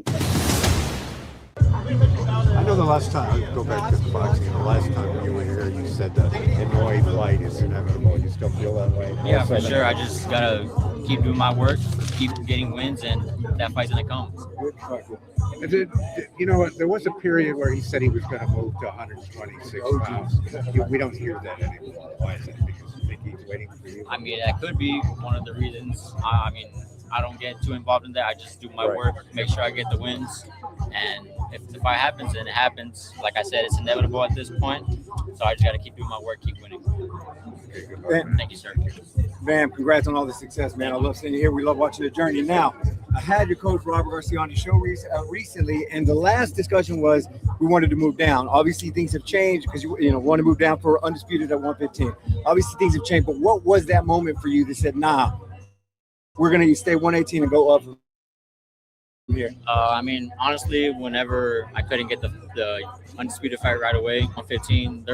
I know the last time, I'll go back to the boxing, the last time you were here, you said that Illinois flight is inevitable. You still feel that way? Yeah, for sure. I just got to keep doing my work, keep getting wins, and that fight's going to come. You know, there was a period where he said he was going to move to 126 pounds. We don't hear that anymore. Why is that? Because Mickey's waiting for you? I mean, that could be one of the reasons. I mean, I don't get too involved in that. I just do my work, make sure I get the wins. And if the fight happens, then it happens. Like I said, it's inevitable at this point. So I just got to keep doing my work, keep winning. Thank you, sir. Bam, congrats on all the success, man. I love seeing you here. We love watching the journey. Now, I had your coach, Robert Garcia, on the show recently, and the last discussion was we wanted to move down. Obviously, things have changed because you want to move down for undisputed at 115. Obviously, things have changed, but what was that moment for you that said, nah, we're going to stay 118 and go up from here? I mean, honestly, whenever I couldn't get the undisputed fight right away, 115,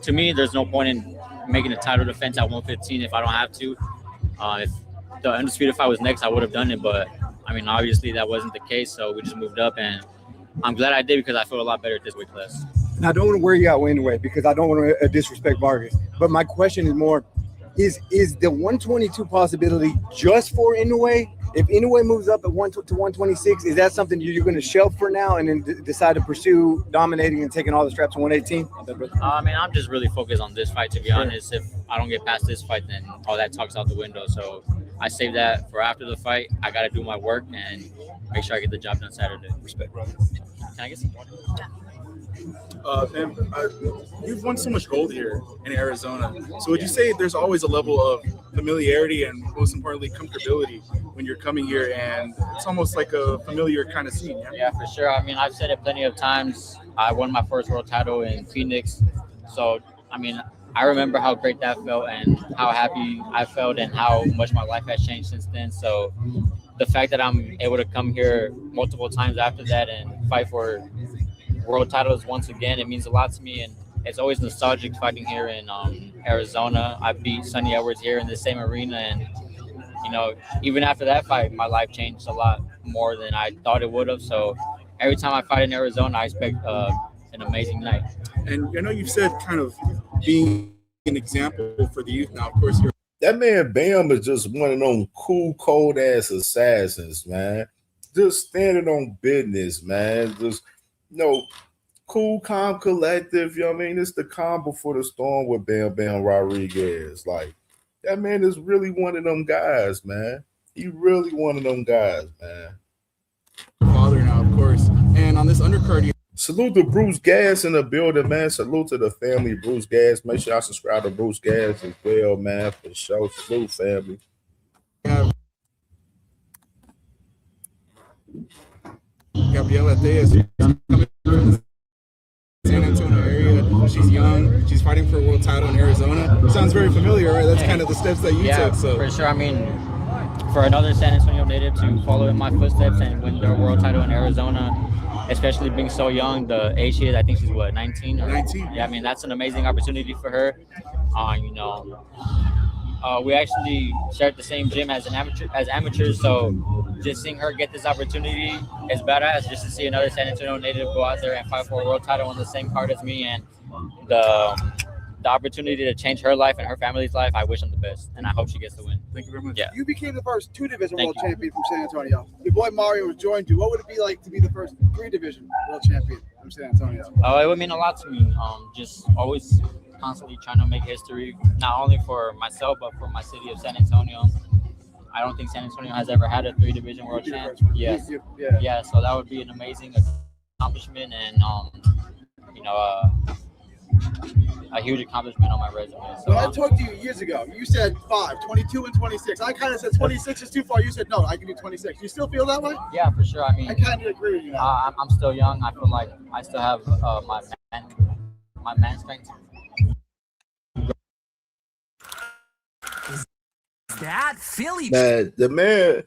to me, there's no point in making a title defense at 115 if I don't have to. If the undisputed fight was next, I would have done it, but I mean, obviously that wasn't the case, so we just moved up, and I'm glad I did because I feel a lot better at this weight class. And I don't want to wear you out anyway because I don't want to disrespect Vargas, but my question is more, is the 122 possibility just for Inoue? If Inoue moves up at 126, is that something you're going to shelf for now and then decide to pursue dominating and taking all the straps to 118? I mean, I'm just really focused on this fight, to be honest. If I don't get past this fight, then all that talk's out the window. So I save that for after the fight. I got to do my work and make sure I get the job done Saturday. Respect, brother. Can I get some water? You've won so much gold here in Arizona. So would you say there's always a level of familiarity and most importantly comfortability when you're coming here, and it's almost like a familiar kind of scene? Yeah, for sure. I mean, I've said it plenty of times. I won my first world title in Phoenix. So, I mean, I remember how great that felt and how happy I felt and how much my life has changed since then. So the fact that I'm able to come here multiple times after that and fight for world titles once again, it means a lot to me, and it's always nostalgic fighting here in Arizona. I beat Sonny Edwards here in the same arena, and you know, even after that fight, my life changed a lot more than I thought it would have. So every time I fight in Arizona, I expect an amazing night. And I know you've said kind of being an example for the youth now. Of course, that man Bam is just one of them cool, cold ass assassins, man. Just standing on business, man. Just cool, calm, collective. You know what I mean? It's the calm before the storm with Bam Rodriguez. Like, that man is really one of them guys, man. He really one of them guys, man. Father now, of course. And on this undercard, salute to Bruce Gas in the building, man. Salute to the family, Bruce Gas. Make sure y'all subscribe to Bruce Gas as well, man. For sure. Salute, family. Gabriela Diaz coming from the San Antonio area. She's young. She's fighting for a world title in Arizona. Sounds very familiar, right? That's kind of the steps that you took. So for sure. I mean, for another San Antonio native to follow in my footsteps and win their world title in Arizona, especially being so young, the age she is, I think she's what, 19? 19. Yeah, I mean, that's an amazing opportunity for her. We actually shared the same gym as amateurs, so just seeing her get this opportunity is badass. Just to see another San Antonio native go out there and fight for a world title on the same card as me, and the opportunity to change her life and her family's life, I wish them the best, and I hope she gets the win. Thank you very much. Yeah. You became the first 2-division world champion from San Antonio. Your boy Mario has joined you. What would it be like to be the first 3-division world champion from San Antonio? It would mean a lot to me. Just always constantly trying to make history, not only for myself, but for my city of San Antonio. I don't think San Antonio has ever had a 3-division world champ. Yes. Yeah, so that would be an amazing accomplishment, and a huge accomplishment on my resume. So When I talked to you years ago, you said 22 and 26. I kind of said 26 is too far. You said, no, I can do 26. You still feel that way? yeah, for sure. I mean, I kind of agree with you now. I'm still young. I feel like I still have my man strength. That Philly. Man, the man,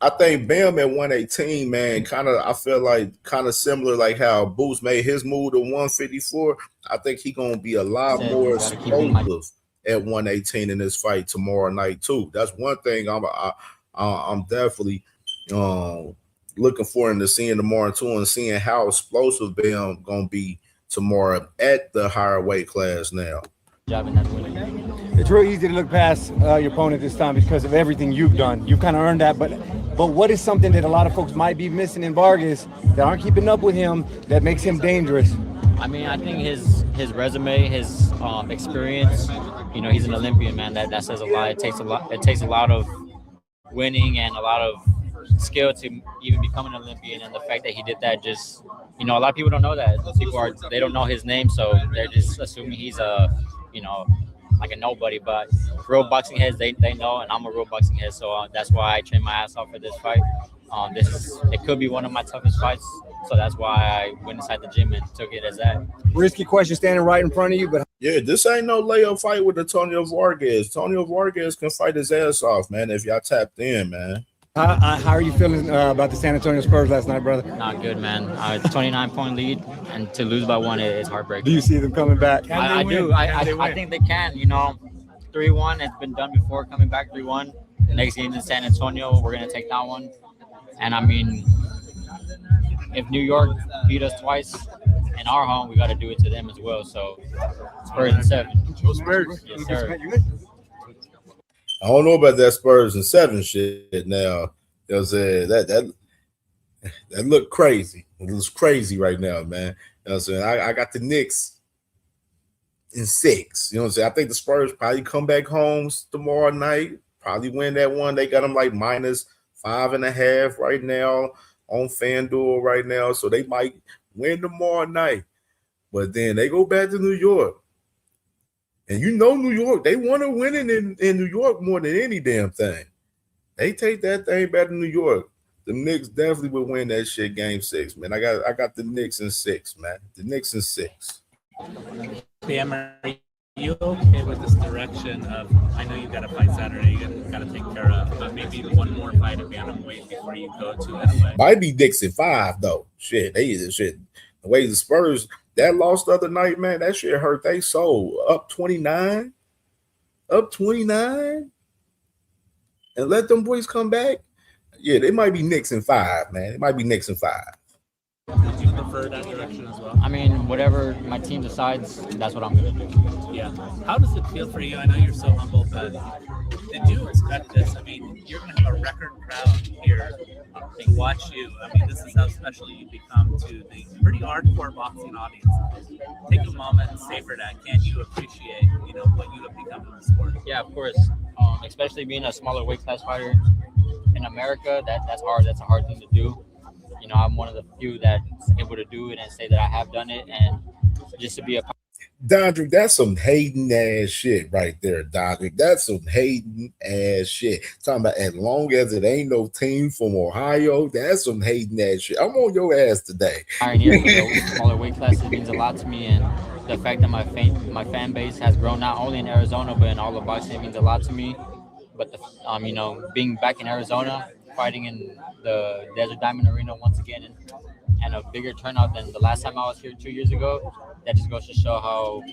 I think Bam at 118, man, I feel like kind of similar like how Boots made his move to 154. I think he gonna be a lot more explosive at 118 in this fight tomorrow night too. That's one thing I'm definitely looking forward to seeing tomorrow too, and seeing how explosive Bam gonna be tomorrow at the higher weight class now. It's real easy to look past your opponent this time because of everything you've done. You've kind of earned that, but what is something that a lot of folks might be missing in Vargas that aren't keeping up with him that makes him dangerous? I mean, I think his resume, his experience. You know, he's an Olympian, man. That says a lot. It takes a lot of winning and a lot of skill to even become an Olympian. And the fact that he did that, just, you know, a lot of people don't know that. They don't know his name, so they're just assuming he's like a nobody. But real boxing heads, they know, and I'm a real boxing head, so that's why I trained my ass off for this fight. It could be one of my toughest fights, so that's why I went inside the gym and took it as that. Risky question standing right in front of you, but yeah, this ain't no layup fight with Antonio Vargas. Antonio Vargas can fight his ass off, man, if y'all tapped in, man. How are you feeling about the San Antonio Spurs last night, brother? Not good, man. 29-point lead, and to lose by one is heartbreaking. Do you see them coming back? I do. I think they can. You know, 3-1. It's been done before. Coming back 3-1. Next game in San Antonio, we're gonna take that one. And I mean, if New York beat us twice in our home, we got to do it to them as well. So Spurs in 7. Go Spurs. Yes, sir. I don't know about that Spurs in 7 shit now. You know what I'm saying? That look crazy. It looks crazy right now, man. You know what I'm saying? I got the Knicks in 6. You know what I'm saying? I think the Spurs probably come back home tomorrow night, probably win that one. They got them like -5.5 right now on FanDuel right now. So they might win tomorrow night. But then they go back to New York. And you know New York, they want to win in New York more than any damn thing. They take that thing back to New York. The Knicks definitely would win that shit game 6, man. I got the Knicks in 6, man. The Knicks in 6. Bam, are you okay with this direction of, I know you've got a fight Saturday you got to take care of, but maybe one more fight at bantamweight before you go to LA? Might be Knicks in 5, though. Shit, the way the Spurs, that loss the other night, man, that shit hurt they soul. Up 29, and let them boys come back. Yeah, they might be Knicks in 5, man. It might be Knicks in 5. Would you prefer that direction as well? I mean, whatever my team decides, that's what I'm going to do. Yeah. How does it feel for you? I know you're so humble, but did you expect this? I mean, you're going to have a record crowd here to watch you. I mean, this is how special you become to the pretty hardcore boxing audience. Take a moment and savor that. Can you appreciate, what you have become in the sport? Yeah, of course. Especially being a smaller weight class fighter in America, that's hard. That's a hard thing to do. I'm one of the few that's able to do it and say that I have done it, and just to be a Dondrick, that's some hating ass shit right there, Dondrick. That's some hating ass shit. Talking about as long as it ain't no team from Ohio, that's some hating ass shit. I'm on your ass today. Smaller weight class, it means a lot to me, and the fact that my fan base has grown not only in Arizona but in all of boxing, it means a lot to me. But being back in Arizona, fighting in the Desert Diamond Arena once again, and a bigger turnout than the last time I was here 2 years ago, that just goes to show how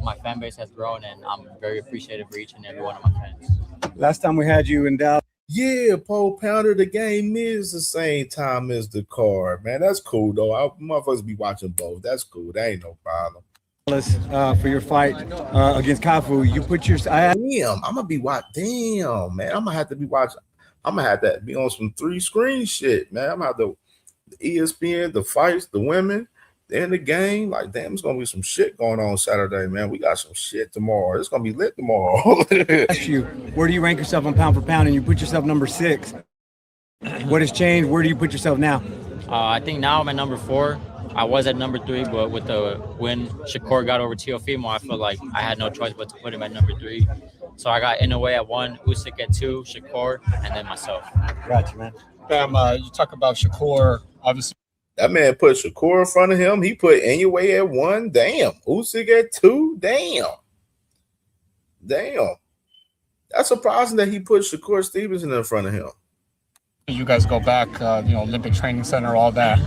my fan base has grown, and I'm very appreciative for each and every one of my fans. Last time we had you in Dallas. Yeah, Pole Pounder, the game is the same time as the card, man. That's cool, though. I motherfuckers be watching both. That's cool. That ain't no problem. For your fight against Kafu, you put your... Damn, I'm going to be watching. Damn, man. I'm going to have to be watching. I'm going to have to be on some 3-screen shit, man. I'm going to have the ESPN, the fights, the women, then the game. Like, damn, it's going to be some shit going on Saturday, man. We got some shit tomorrow. It's going to be lit tomorrow. Where do you rank yourself on pound for pound? And you put yourself number 6. What has changed? Where do you put yourself now? I think now I'm at number 4. I was at number 3, but with the when Shakur got over Teofimo, I felt like I had no choice but to put him at number 3. So I got Inoue at 1, Usyk at 2, Shakur, and then myself. Gotcha, man. You talk about Shakur, obviously. That man put Shakur in front of him. He put Inoue at 1. Damn. Usyk at 2. Damn. That's surprising that he put Shakur Stevenson in front of him. You guys go back, Olympic Training Center, all that.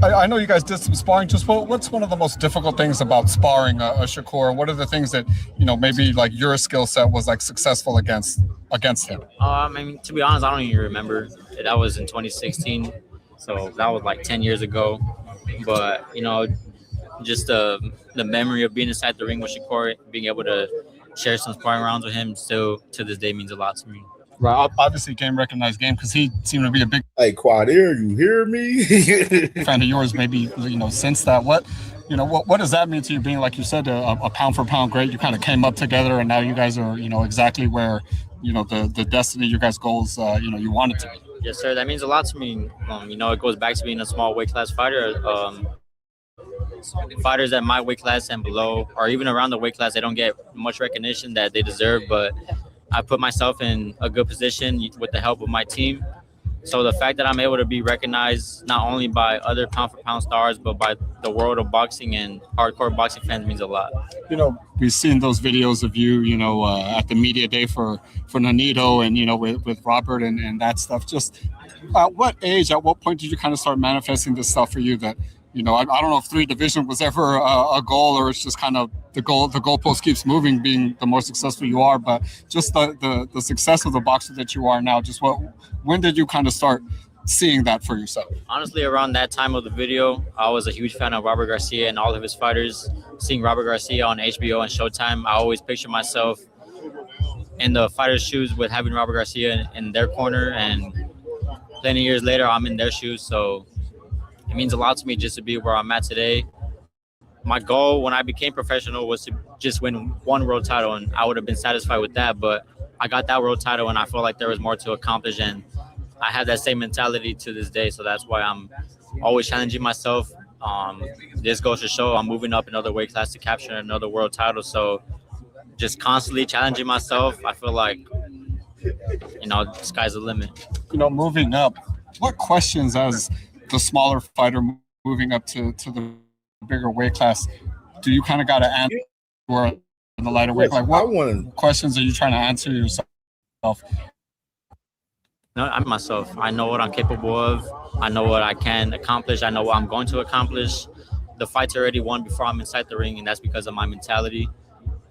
I know you guys did some sparring. Just what's one of the most difficult things about sparring a Shakur? What are the things that maybe like your skill set was like successful against him? I mean, to be honest, I don't even remember. That was in 2016, so that was like 10 years ago. But just the memory of being inside the ring with Shakur, being able to share some sparring rounds with him, still to this day means a lot to me. Right, obviously game recognized game because he seemed to be a big Quadir, you hear me? fan of yours. Maybe since that, what does that mean to you? Being like you said, a pound for pound great. You kind of came up together, and now you guys are exactly where the destiny, your guys' goals, you wanted to be. Yes, sir. That means a lot to me. It goes back to being a small weight class fighter. Fighters at my weight class and below, or even around the weight class, they don't get much recognition that they deserve, but I put myself in a good position with the help of my team. So the fact that I'm able to be recognized not only by other pound for pound stars, but by the world of boxing and hardcore boxing fans means a lot. We've seen those videos of you, at the media day for Nonito and, with Robert and that stuff. Just at what age, at what point did you kind of start manifesting this stuff for you that, I don't know if 3 division was ever a goal, or it's just kind of the goalpost keeps moving, being the more successful you are, but just the success of the boxer that you are now, just when did you kind of start seeing that for yourself? Honestly, around that time of the video, I was a huge fan of Robert Garcia and all of his fighters. Seeing Robert Garcia on HBO and Showtime, I always picture myself in the fighters' shoes with having Robert Garcia in their corner, and plenty of years later, I'm in their shoes, so it means a lot to me just to be where I'm at today. My goal when I became professional was to just win 1 world title, and I would have been satisfied with that. But I got that world title, and I feel like there was more to accomplish, and I have that same mentality to this day. So that's why I'm always challenging myself. This goes to show I'm moving up another weight class to capture another world title. So just constantly challenging myself. I feel like, the sky's the limit. Moving up, what questions as the smaller fighter moving up to the bigger weight class, do you kind of got to answer or in the lighter weight? Like, what questions are you trying to answer yourself? No, I'm myself. I know what I'm capable of. I know what I can accomplish. I know what I'm going to accomplish. The fight's already won before I'm inside the ring, and that's because of my mentality.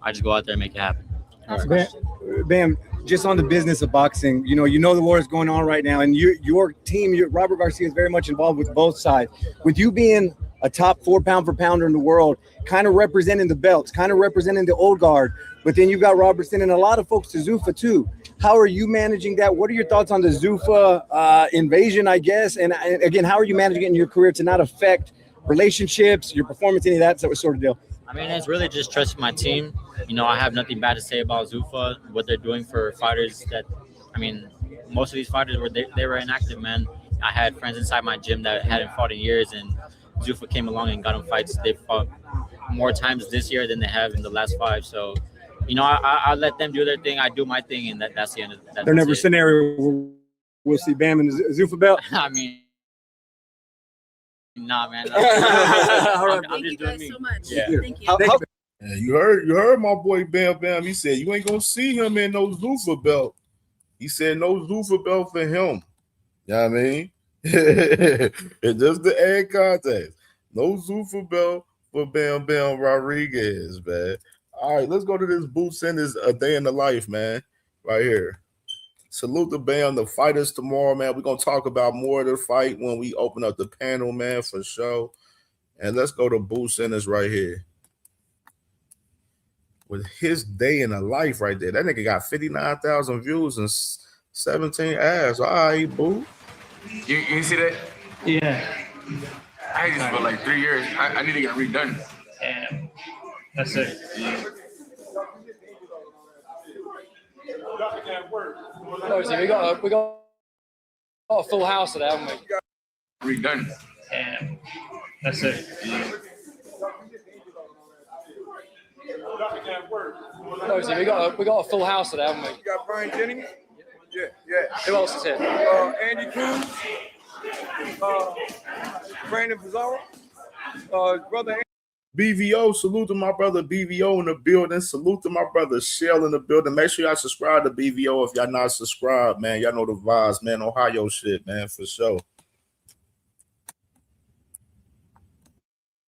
I just go out there and make it happen. Bam, just on the business of boxing, the war is going on right now, and your team, Robert Garcia, is very much involved with both sides. With you being a top 4 pound for pounder in the world, kind of representing the belts, kind of representing the old guard, but then you got Robertson and a lot of folks to Zuffa too. How are you managing that? What are your thoughts on the Zuffa invasion, I guess? And again, how are you managing it in your career to not affect relationships, your performance, any of that sort of deal? I mean, it's really just trusting my team. I have nothing bad to say about Zuffa, what they're doing for fighters most of these fighters they were inactive, man. I had friends inside my gym that hadn't fought in years, and Zuffa came along and got them fights. They fought more times this year than they have in the last 5. So, I let them do their thing. I do my thing, and that's the end of that. There's never a scenario where we'll see Bam in the Zuffa belt? I mean, nah, man. I'm just doing me. So much. Yeah. Thank you. Yeah, you heard my boy Bam Bam. He said you ain't gonna see him in no Zuffa belt. He said no Zuffa belt for him. You know what I mean? It's just the add context. No Zuffa belt for Bam Bam Rodriguez, man. All right, let's go to this Booth Sanders A Day in the Life, man. Right here. Salute to Bam, the fighters tomorrow, man. We're gonna talk about more of the fight when we open up the panel, man, for sure. And let's go to Booth Sanders right here. With his day in the life right there. That nigga got 59,000 views and 17 ads. All right, boo. You see that? Yeah. I had this for like 3 years. I need to get redone. Damn. That's it. Yeah. Obviously, we got a full house today, haven't we? Redone. And that's it. We got a full house today, haven't we? You got Brian Jennings? Yeah. Who else is here? Andy Cruz, Brandon Pizarro, brother. BVO, salute to my brother BVO in the building. Salute to my brother Shell in the building. Make sure y'all subscribe to BVO if y'all not subscribed, man. Y'all know the vibes, man. Ohio shit, man, for sure.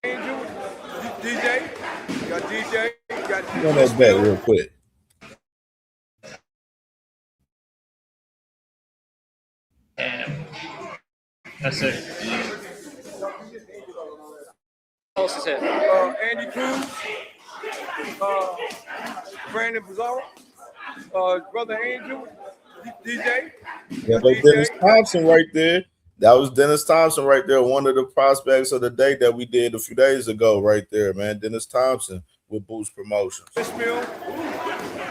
Angel, DJ, you got DJ, you got Run that back real quick. And that's it. Who else is here? Andy Cruz, Brandon Pizarro, brother Angel, DJ. Yeah, but Dennis Thompson right there. That was Dennis Thompson right there. One of the prospects of the day that we did a few days ago right there, man. Dennis Thompson with Boost Promotions. Fishmill,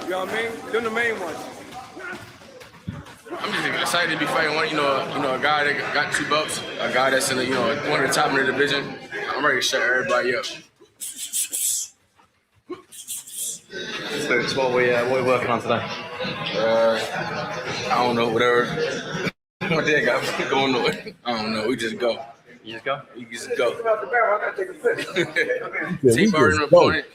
you know what I mean? They're the main ones. I'm just excited to be fighting one, a guy that got 2 belts, a guy that's in the, one of the top in the division. I'm ready to shut everybody up. What we working on today? I don't know, whatever. My dad got going on. I don't know. We just go. You just go? We just go. Team burden opponent.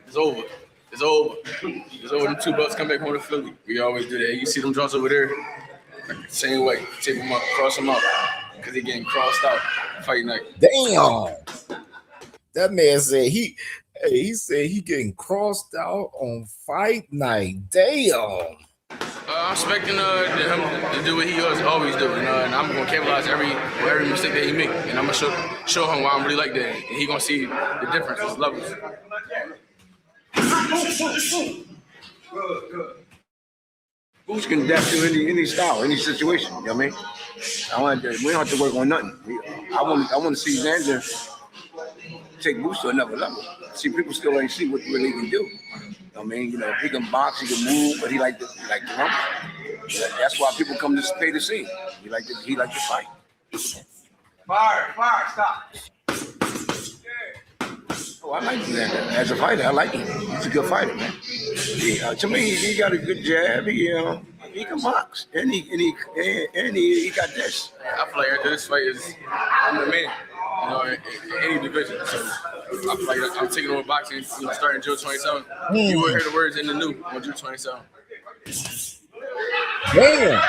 It's over. It's over. It's over. Them 2 belts come back home to Philly. We always do that. You see them joints over there? Same way. Take them up, cross them out. Because they're getting crossed out fight night. Damn. That man said he said he getting crossed out on fight night. Damn. I'm expecting him to do what he always do, and I'm gonna capitalize every mistake that he make, and I'm gonna show him why I'm really like that, and he gonna see the difference, his levels. Boost can adapt to any style, any situation. You know what I mean? We don't have to work on nothing. I want to see Xander take Boost to another level. See, people still ain't see what really he can do. I mean, he can box, he can move, but he like to rumble. That's why people come to pay to see. He like to fight. Fire, stop. Oh, I like Xander. As a fighter, I like him. He's a good fighter, man. To me, he got a good jab. He can box, and he got this. I feel like after this fight I'm the man, in any division. So I feel like I'm taking over boxing, starting June 27th. You will hear the words in the new on June 27th. Damn.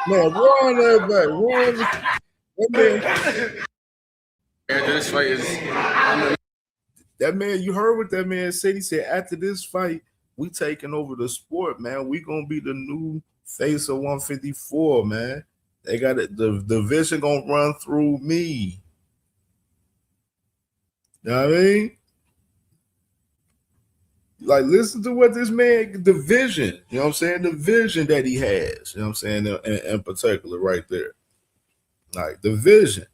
Man, run that back. After this fight that man, you heard what that man said. He said, after this fight, we taking over the sport, man. We gonna be the new face of 154, man. They got it. The division gonna run through me. You know what I mean? Like, listen to what this man, the vision, you know what I'm saying? The vision that he has, you know what I'm saying, in particular, right there. Like, the vision.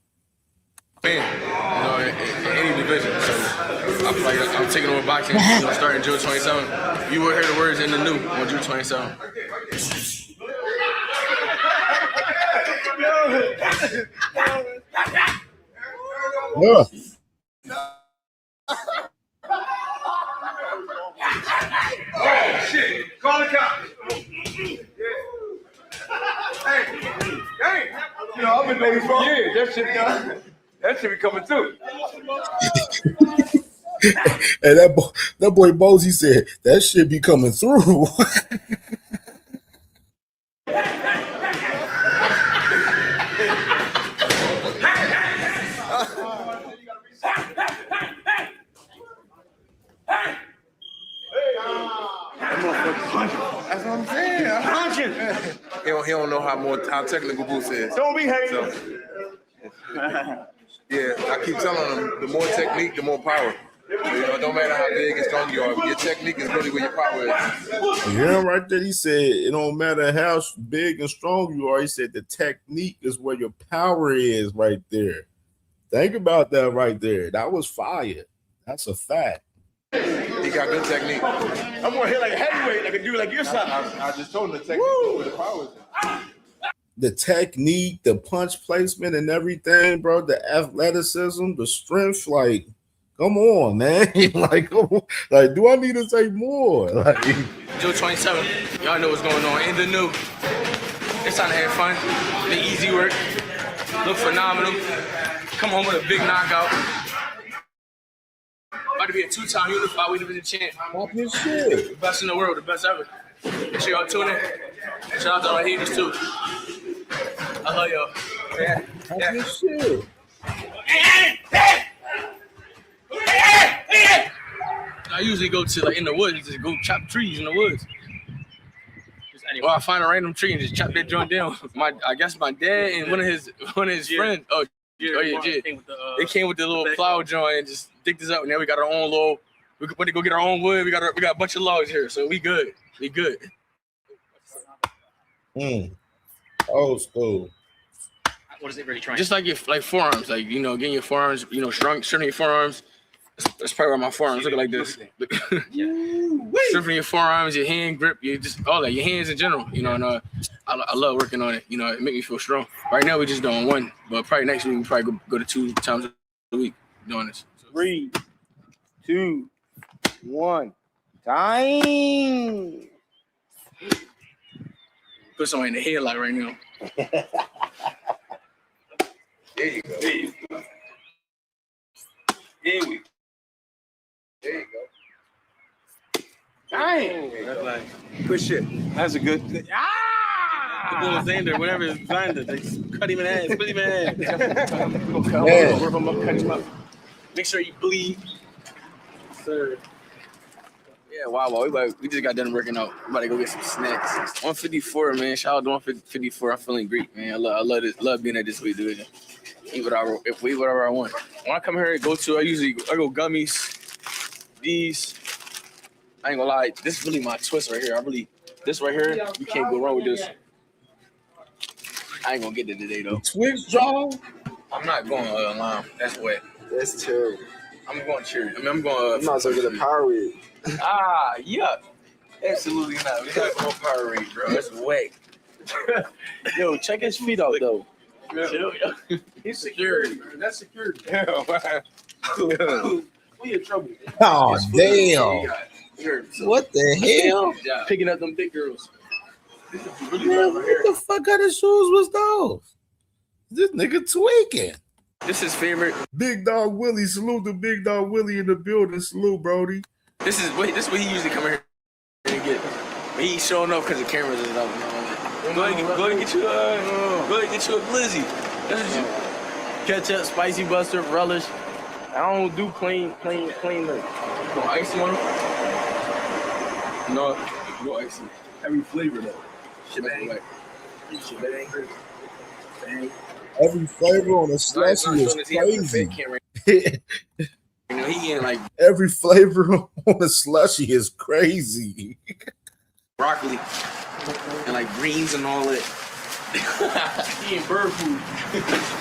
Man, in any division. So I feel like I'm taking over boxing, starting June 27th. You will hear the words in the new on June 27th. Yeah. Oh, shit. Call the cops. Hey. I've been doing this for years. That shit be coming through. And that boy Bozy said, that shit be coming through. That's what I'm saying. I'm punching. He don't know how technical Boost is. Don't be hating. So, yeah, I keep telling him, the more technique, the more power. It don't matter how big and strong you are. Your technique is really where your power is. Yeah, right there. He said it don't matter how big and strong you are. He said the technique is where your power is right there. Think about that right there. That was fire. That's a fact. He got good technique. I'm gonna hit like a heavyweight, like a dude like your size. I just told him the technique with the powers. The technique, the punch placement, and everything, bro. The athleticism, the strength, like, come on, man. Like, do I need to say more? Like, June 27th, y'all know what's going on. In the new, it's time to have fun. The easy work, look phenomenal. Come home with a big knockout. About to be a two-time unified weight division champ. The best in the world, the best ever. Make sure y'all tune in. Shout out to our haters too. I love y'all. Yeah. Shit. I usually go to like in the woods, just go chop trees in the woods. Well, I find a random tree and just chop that joint down. I guess my dad and one of his friends. Oh yeah. They came with the little plow joint and just dig this up. And now we got our own little. We went to go get our own wood. We got a bunch of logs here, so we good. We good. Old school. What is it really trying? Just like your forearms, like getting your forearms, strengthening your forearms. That's probably why my forearms look like this. Strengthening your forearms, your hand grip, just all that, your hands in general. And I love working on it. It make me feel strong. Right now we're just doing one, but probably next week we probably go to 2 times a week doing this. 3, 2, 1, time. Put somebody in the headlock right now. There you go. There you go. There we go. There you go. Dang. That's like good shit. That's a good thing. The little Xander, whatever is Xander, they just cut him in half, split him in half. We're gonna rip him up, cut him up. Make sure you bleed. Sir. Yeah, wow. We just got done working out. We about to go get some snacks. 154, man. Shout out to 154. I'm feeling great, man. I love this. Love being at this weight division. Eat whatever I want. When I come here, I go gummies. These. I ain't gonna lie. This is really my twist right here. This right here, you can't go wrong with this. I ain't gonna get it today though. Twix jaw? I'm not going lime. That's wet. That's terrible. I'm going cherry. I'm going. You might as well get a Powerade. Yuck. Absolutely not. We're not going Powerade, bro. That's wet. Yo, check his feet out though. Yeah. He's security. That's security. We in trouble. Oh, damn. What the hell? Picking up them big girls. Man, what the fuck kind of shoes was those? This nigga tweaking. This is favorite. Big Dog Willie. Salute to Big Dog Willie in the building. Salute, Brody. This is what he usually come here and get. But he showing up because the cameras is up. Go ahead and get you a glizzy. That's what you. Ketchup, spicy mustard, relish. I don't do plain milk. No icy on them? No icy. Every flavor though. Shebang. Every flavor on a slushy is crazy. He getting like every flavor on a slushy is crazy. Broccoli and like greens and all that. He ain't bird food.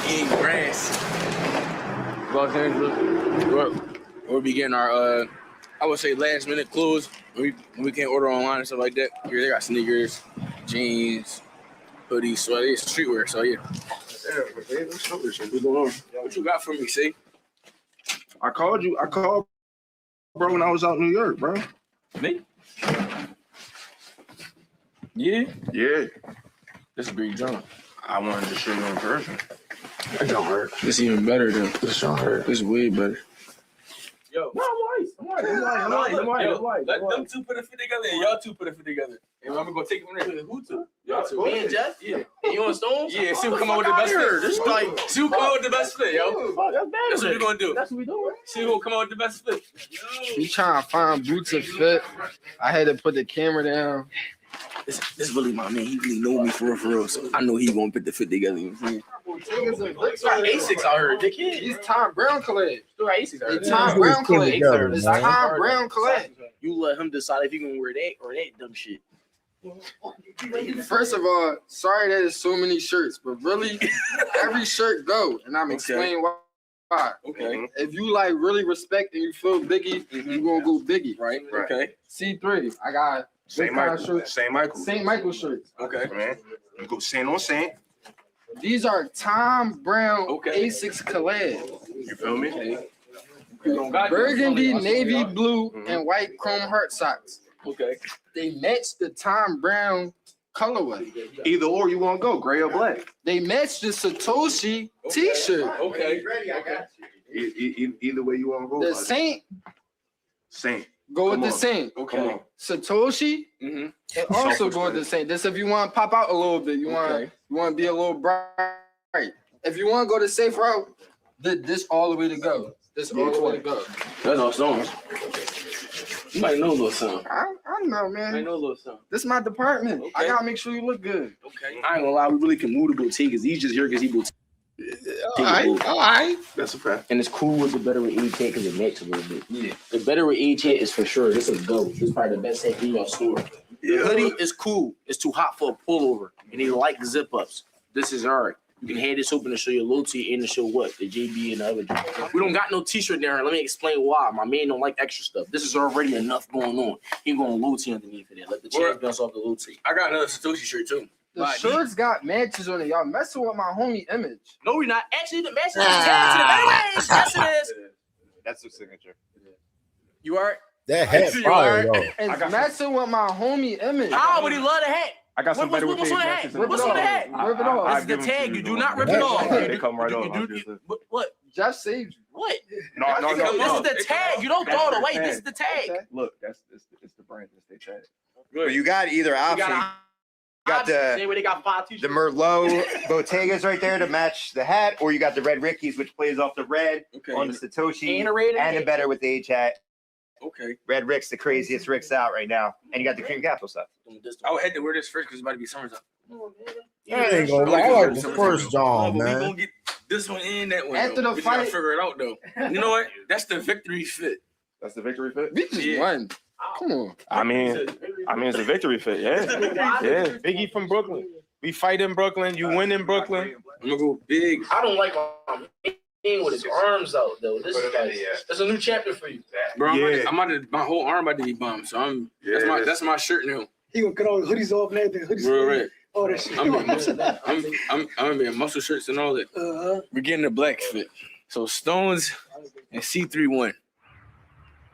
He ain't grass. Los Angeles. We'll be getting our I would say last minute clothes. We can't order online and stuff like that. Here they got sneakers, jeans, hoodies, so it's streetwear. So yeah. What you got for me, see? I called bro when I was out in New York, bro. Me? Yeah? Yeah. This is Big John. I wanted to show you in person. That don't hurt. This even better though. This don't hurt. This is way better. Yo. No, I'm white. Let them two put a fit together and y'all two put a fit together. And I'm gonna take them there. Who two? Y'all two. Me and Jeff? Yeah. And you on Stones? Yeah, see who come out with the best fit. This like see who come out with the best fit, yo. That's what we're gonna do. That's what we doing. See who come out with the best fit. We trying to find boots that fit. I had to put the camera down. This really my man. He really know me for real. So I know he gonna put the fit together. You know what I'm saying? It's got Asics out here, dickhead. It's Tom Brown collab. Still got Asics out here. It's Tom Brown collab. It's Tom Brown collab. You let him decide if he gonna wear that or that dumb shit. First of all, sorry that there's so many shirts, but really, every shirt go, and I'm explaining why Okay. If you like really respect and you feel Biggie, you gonna go Biggie. Right. Okay. C3, I got St. Michael. St. Michael shirts. Okay, man. You go Saint on Saint. These are Tom Brown A6 collab. You feel me? Burgundy, navy blue, and white chrome heart socks. Okay. They match the Tom Brown colorway. Either or you want to go, gray or black. They match the Satoshi t-shirt. Okay. Either way you want to go. The Saint. Go with the Saint. Okay. Satoshi. And also go with the Saint. This if you want to pop out a little bit. You want to be a little bright. If you want to go the safe route, this all the way to go. This all the way to go. That's all songs. You might know a little something. I know, man. I know a little something. This is my department. I gotta make sure you look good. Okay. I ain't gonna lie, we really can move the boutique because he's just here because he boutique. All right. That's a fact. And it's cool with the better with age hat because it matches a little bit. Yeah. The better with age hat is for sure. This is go. This is probably the best hat in your store. The hoodie is cool. It's too hot for a pullover. And they like zip ups. This is all right. You can have this open to show your loyalty and to show what? The JB and the other joint. We don't got no t-shirt there. Let me explain why. My man don't like extra stuff. This is already enough going on. He going loyalty underneath it. Let the chain bounce off the loyalty. I got another Satoshi shirt too. The shirts got matches on it. Y'all messing with my homie Image. No, we're not. Actually, the matches is tagged to the better ways. Yes, it is. That's the signature. You are? That hat fire, though. It's messing with my homie Image. Oh, but he love the hat. I got some better with what's on the hat? What's on the hat? Rip it off. This is the tag. You do not rip it off. They come right off. What? Just saved you. What? No. This is the tag. You don't throw it away. This is the tag. Look, it's the brand. It's their tag. But you got either option. You got Same way they got 5 t-shirts. the Merlot Bottegas right there to match the hat, or you got the Red Rickies, which plays off the red on the Satoshi and the better with the H hat. Okay. Red Rick's the craziest Rick's out right now. And you got the cream capsule stuff. I would had to wear this first because it's about to be summertime. I ain't gonna lie. I like the first John, We man. gonna get this one and that one. After though. the We just gotta fight- figure it out though. You know what? That's the victory fit. That's the victory fit. We just won. Come on. I mean, it's a victory fit. Yeah. Biggie from Brooklyn. We fight in Brooklyn. You win in Brooklyn. I'm gonna go big. I don't like my man with his arms out though. This is that's a new chapter for you. Bro, I'm about to, my whole arm about to be bummed. So that's my shirt now. He gonna cut all the hoodies off and everything. Hoodies. Right. All that shit. I'm gonna be in muscle shirts and all that. We're getting the black fit. So Stones and C3 won.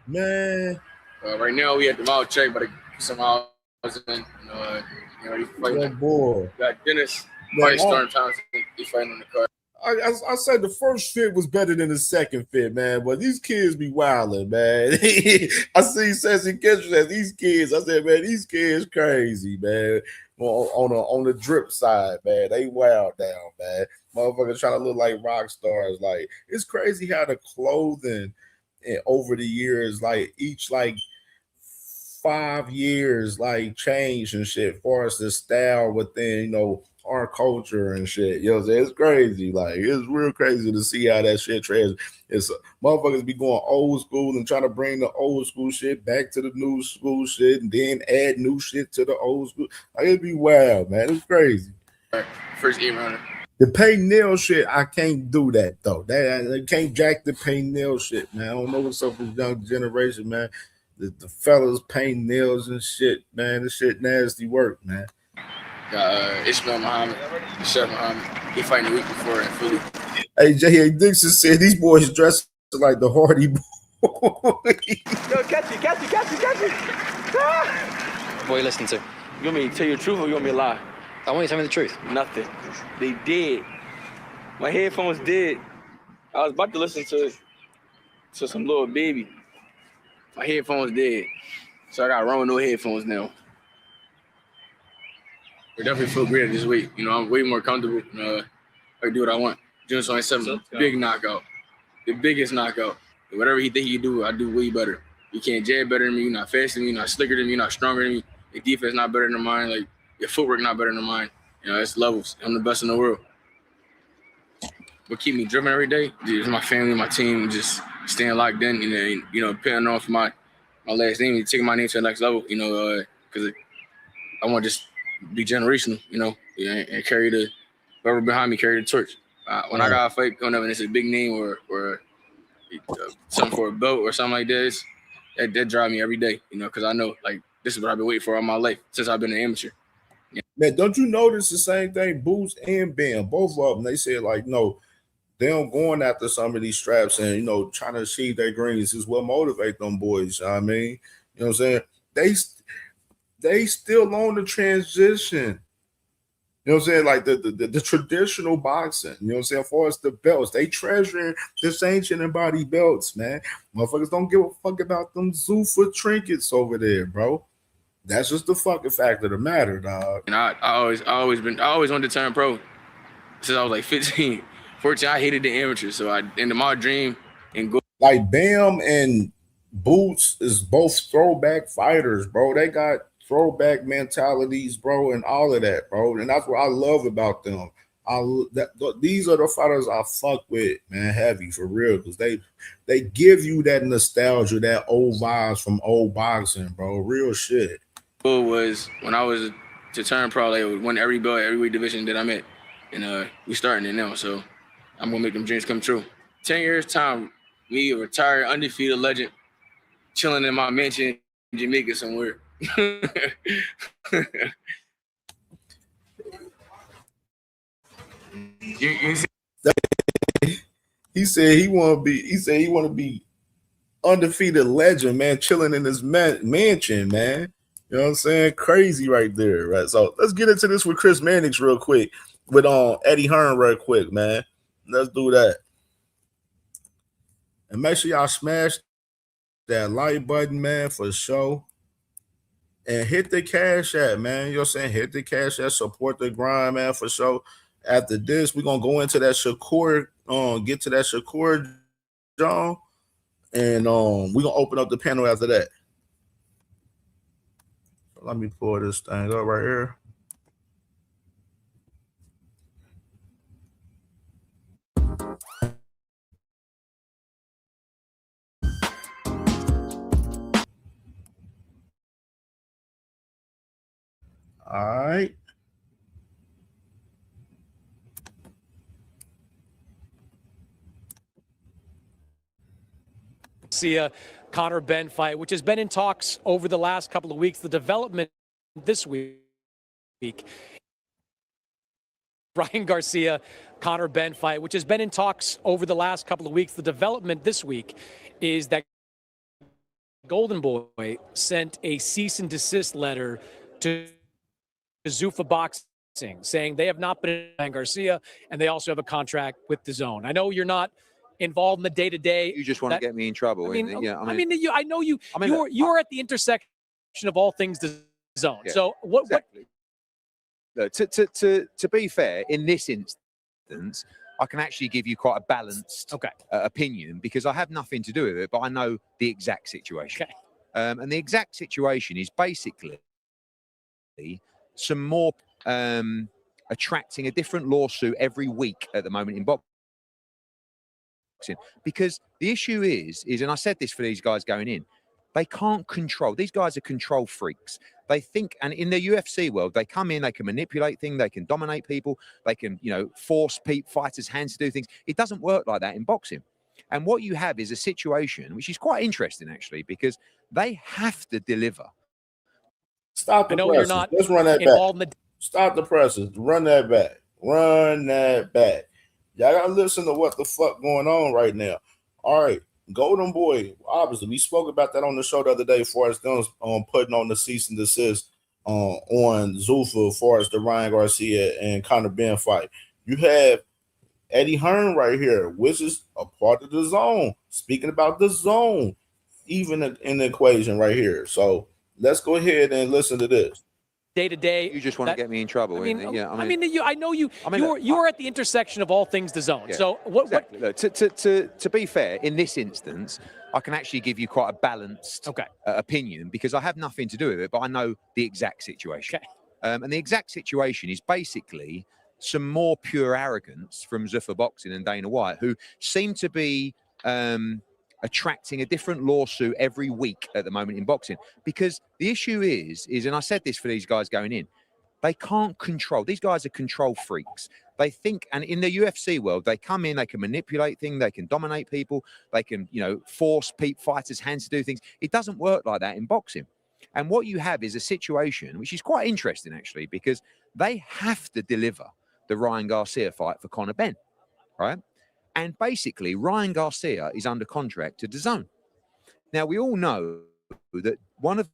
Man. Right now we at the mouth check, but somehow he's fighting. That boy. Got Dennis, Yeah, Mike Storm Thompson. He's fighting on the card. I said the first fit was better than the second fit, man. But these kids be wilding, man. I see Sassy Kendrick as these kids. I said, man, these kids crazy, man. On the drip side, man. They wild down, man. Motherfuckers trying to look like rock stars. Like, it's crazy how the clothing over the years, like each 5 years, like changed and shit, as far as the style within, our culture and shit. You know what I'm saying? It's crazy. Like, it's real crazy to see how that shit trans. It's motherfuckers be going old school and trying to bring the old school shit back to the new school shit and then add new shit to the old school. Like, it'd be wild, man. It's crazy. All right, first 8 rounder. The pay nail shit, I can't do that though. They can't jack the pay nail shit, man. I don't know what's up with the young generation, man. The fellas paint nails and shit, man. This shit nasty work, man. Ishmael Muhammad, Chef Muhammad. He fighting the week before in Philly. Hey, J.A. Dixon said these boys dress like the Hardy Boys. Yo, catch it. What are you listening to? You want me to tell you the truth or you want me to lie? I want you to tell me the truth. Nothing. They did. My headphones did. I was about to listen to some little baby. My headphones dead. So I got to run with no headphones now. I definitely feel great this week. I'm way more comfortable. I can do what I want. June 27th, big knockout. The biggest knockout. Whatever he think he do, I do way better. You can't jab better than me. You're not faster than me. You're not slicker than me. You're not stronger than me. Your defense not better than mine. Like, your footwork not better than mine. It's levels. I'm the best in the world. What keep me driven every day is my family, my team, just staying locked in, and paying off my last name, taking my name to the next level, because I want to just be generational, and carry whoever behind me, carry the torch. When I got a fight going up and it's a big name or something for a belt or something like this, that drive me every day, you know, because I know like this is what I've been waiting for all my life since I've been an amateur. Yeah. Man, don't you notice the same thing? Boost and Bam, both of them, they said like, no, them going after some of these straps and, you know, trying to achieve their greens is what motivate them boys. You know what I mean? You know what I'm saying? They still on the transition. You know what I'm saying? Like the traditional boxing, you know what I'm saying? As far as the belts, they treasuring this ancient and body belts, man. Motherfuckers don't give a fuck about them Zuffa trinkets over there, bro. That's just the fucking fact of the matter, dog. And I always wanted to turn pro since I was like 15. 14, I hated the amateurs, so into my dream and go. Like Bam and Boots is both throwback fighters, bro. They got throwback mentalities, bro, and all of that, bro. And that's what I love about them. These are the fighters I fuck with, man, heavy for real, because they give you that nostalgia, that old vibes from old boxing, bro. Real shit. Goal was when I was to turn pro, like, I would win every belt, every weight division that I'm in, and we starting it now, so I'm gonna make them dreams come true. 10 years time, me a retired undefeated legend, chilling in my mansion in Jamaica somewhere. He said he want to be undefeated legend, man, chilling in his mansion, man. You know what I'm saying? Crazy right there, right? So let's get into this with Chris Mannix real quick, with Eddie Hearn real quick, man. Let's do that. And make sure y'all smash that like button, man, for sure. And hit the Cash App, man. You know what I'm saying? Hit the Cash App, support the grind, man, for sure. After this, we're gonna go into that Shakur, get to that Shakur John, and we're gonna open up the panel after that. Let me pull this thing up right here. All right. Garcia Conor Ben fight, which has been in talks over the last couple of weeks. The development this week, Ryan Garcia Conor Ben fight, which has been in talks over the last couple of weeks. The development this week is that Golden Boy sent a cease and desist letter to Zuffa Boxing, saying they have not been in Ryan Garcia, and they also have a contract with DAZN. I know you're not involved in the day-to-day. You just want to get me in trouble. I mean, I know you're at the intersection of all things DAZN. Yeah, so what? Exactly. Look, to be fair, in this instance, I can actually give you quite a balanced opinion because I have nothing to do with it, but I know the exact situation. Okay. And the exact situation is basically some more attracting a different lawsuit every week at the moment in boxing. Because the issue is, and I said this for these guys going in, they can't control. These guys are control freaks. They think, and in the UFC world, they come in, they can manipulate things, they can dominate people, they can, force fighters' hands to do things. It doesn't work like that in boxing. And what you have is a situation which is quite interesting, actually, because they have to deliver. Stop the presses. Let's run that back. Stop the presses. Run that back. Run that back. Y'all gotta listen to what the fuck going on right now. All right, Golden Boy. Obviously, we spoke about that on the show the other day. For us, putting on the cease and desist on Zuffa, for us the Ryan Garcia and Conor Ben fight. You have Eddie Hearn right here, which is a part of DAZN. Speaking about DAZN, even in the equation right here. So let's go ahead and listen to this. Day-to-day. You just want to get me in trouble. I know you're at the intersection of all things DAZN. Yeah, so what? Exactly. Look, to be fair, in this instance, I can actually give you quite a balanced opinion because I have nothing to do with it, but I know the exact situation. And the exact situation is basically some more pure arrogance from Zuffa Boxing and Dana White, who seem to be attracting a different lawsuit every week at the moment in boxing. Because the issue is, and I said this for these guys going in, They can't control. These guys are control freaks. They think, and in the UFC world, they come in, they can manipulate things, they can dominate people, they can, force fighters' hands to do things. It doesn't work like that in boxing. And what you have is a situation which is quite interesting, actually, because they have to deliver the Ryan Garcia fight for Conor Benn, right? And basically, Ryan Garcia is under contract to DAZN. Now, we all know that one of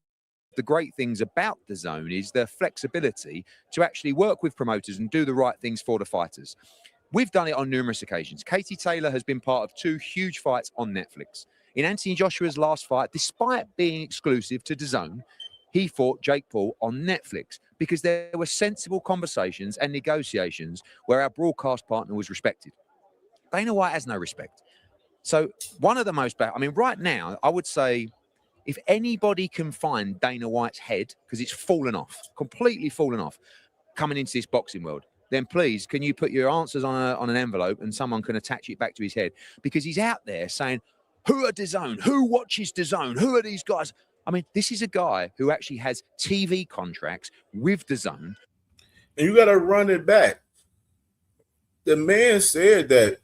the great things about DAZN is their flexibility to actually work with promoters and do the right things for the fighters. We've done it on numerous occasions. Katie Taylor has been part of 2 huge fights on Netflix. In Anthony Joshua's last fight, despite being exclusive to DAZN, he fought Jake Paul on Netflix because there were sensible conversations and negotiations where our broadcast partner was respected. Dana White has no respect. So one of the most bad, right now, I would say if anybody can find Dana White's head, because it's fallen off, completely fallen off, coming into this boxing world, then please, can you put your answers on an envelope and someone can attach it back to his head? Because he's out there saying, who are DAZN? Who watches DAZN? Who are these guys? This is a guy who actually has TV contracts with DAZN. And you got to run it back. The man said that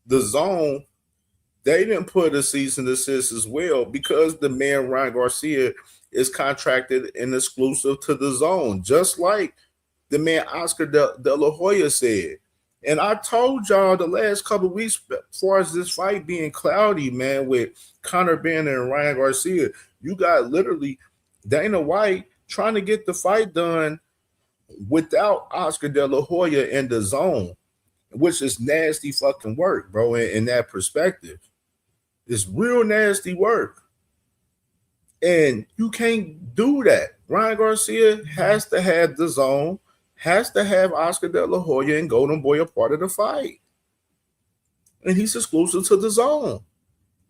DAZN, they didn't put a cease and desist as well because the man Ryan Garcia is contracted and exclusive to DAZN, just like the man Oscar De La Hoya said. And I told y'all the last couple of weeks, as far as this fight being cloudy, man, with Conor Benn and Ryan Garcia, you got literally Dana White trying to get the fight done without Oscar De La Hoya in DAZN, which is nasty fucking work, bro, in that perspective. It's real nasty work. And you can't do that. Ryan Garcia has to have DAZN, has to have Oscar De La Hoya and Golden Boy a part of the fight. And he's exclusive to DAZN.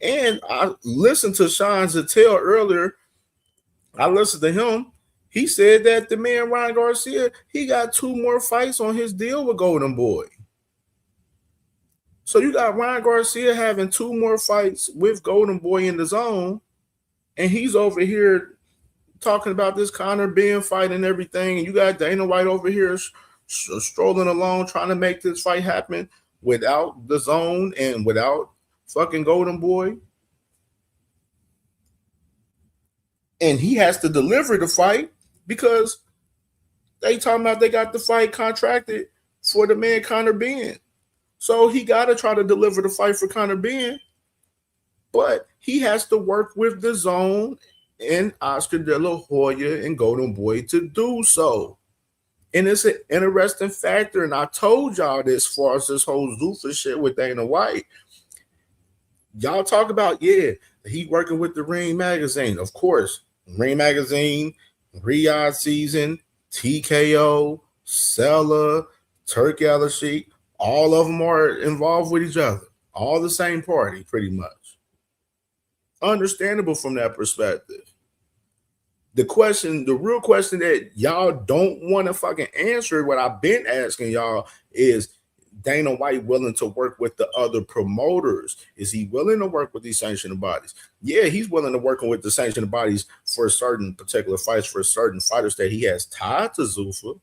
And I listened to Sean Zettel earlier. I listened to him. He said that the man Ryan Garcia, he got 2 more fights on his deal with Golden Boy. So you got Ryan Garcia having 2 more fights with Golden Boy in DAZN, and he's over here talking about this Conor Benn fight and everything, and you got Dana White over here strolling along trying to make this fight happen without DAZN and without fucking Golden Boy. And he has to deliver the fight because they talking about they got the fight contracted for the man Conor Benn. So he got to try to deliver the fight for Conor Benn, but he has to work with DAZN and Oscar De La Hoya and Golden Boy to do so. And it's an interesting factor, and I told y'all this as far as this whole Zuffa shit with Dana White. Y'all talk about, he working with the Ring Magazine. Of course, Ring Magazine, Riyadh Season, TKO, Sella, Turkey Al-Sheikh, all of them are involved with each other. All the same party, pretty much. Understandable from that perspective. The real question that y'all don't want to fucking answer, what I've been asking y'all, is Dana White willing to work with the other promoters? Is he willing to work with these sanctioning bodies? Yeah, he's willing to work with the sanctioning bodies for certain particular fights for certain fighters that he has tied to Zuffa.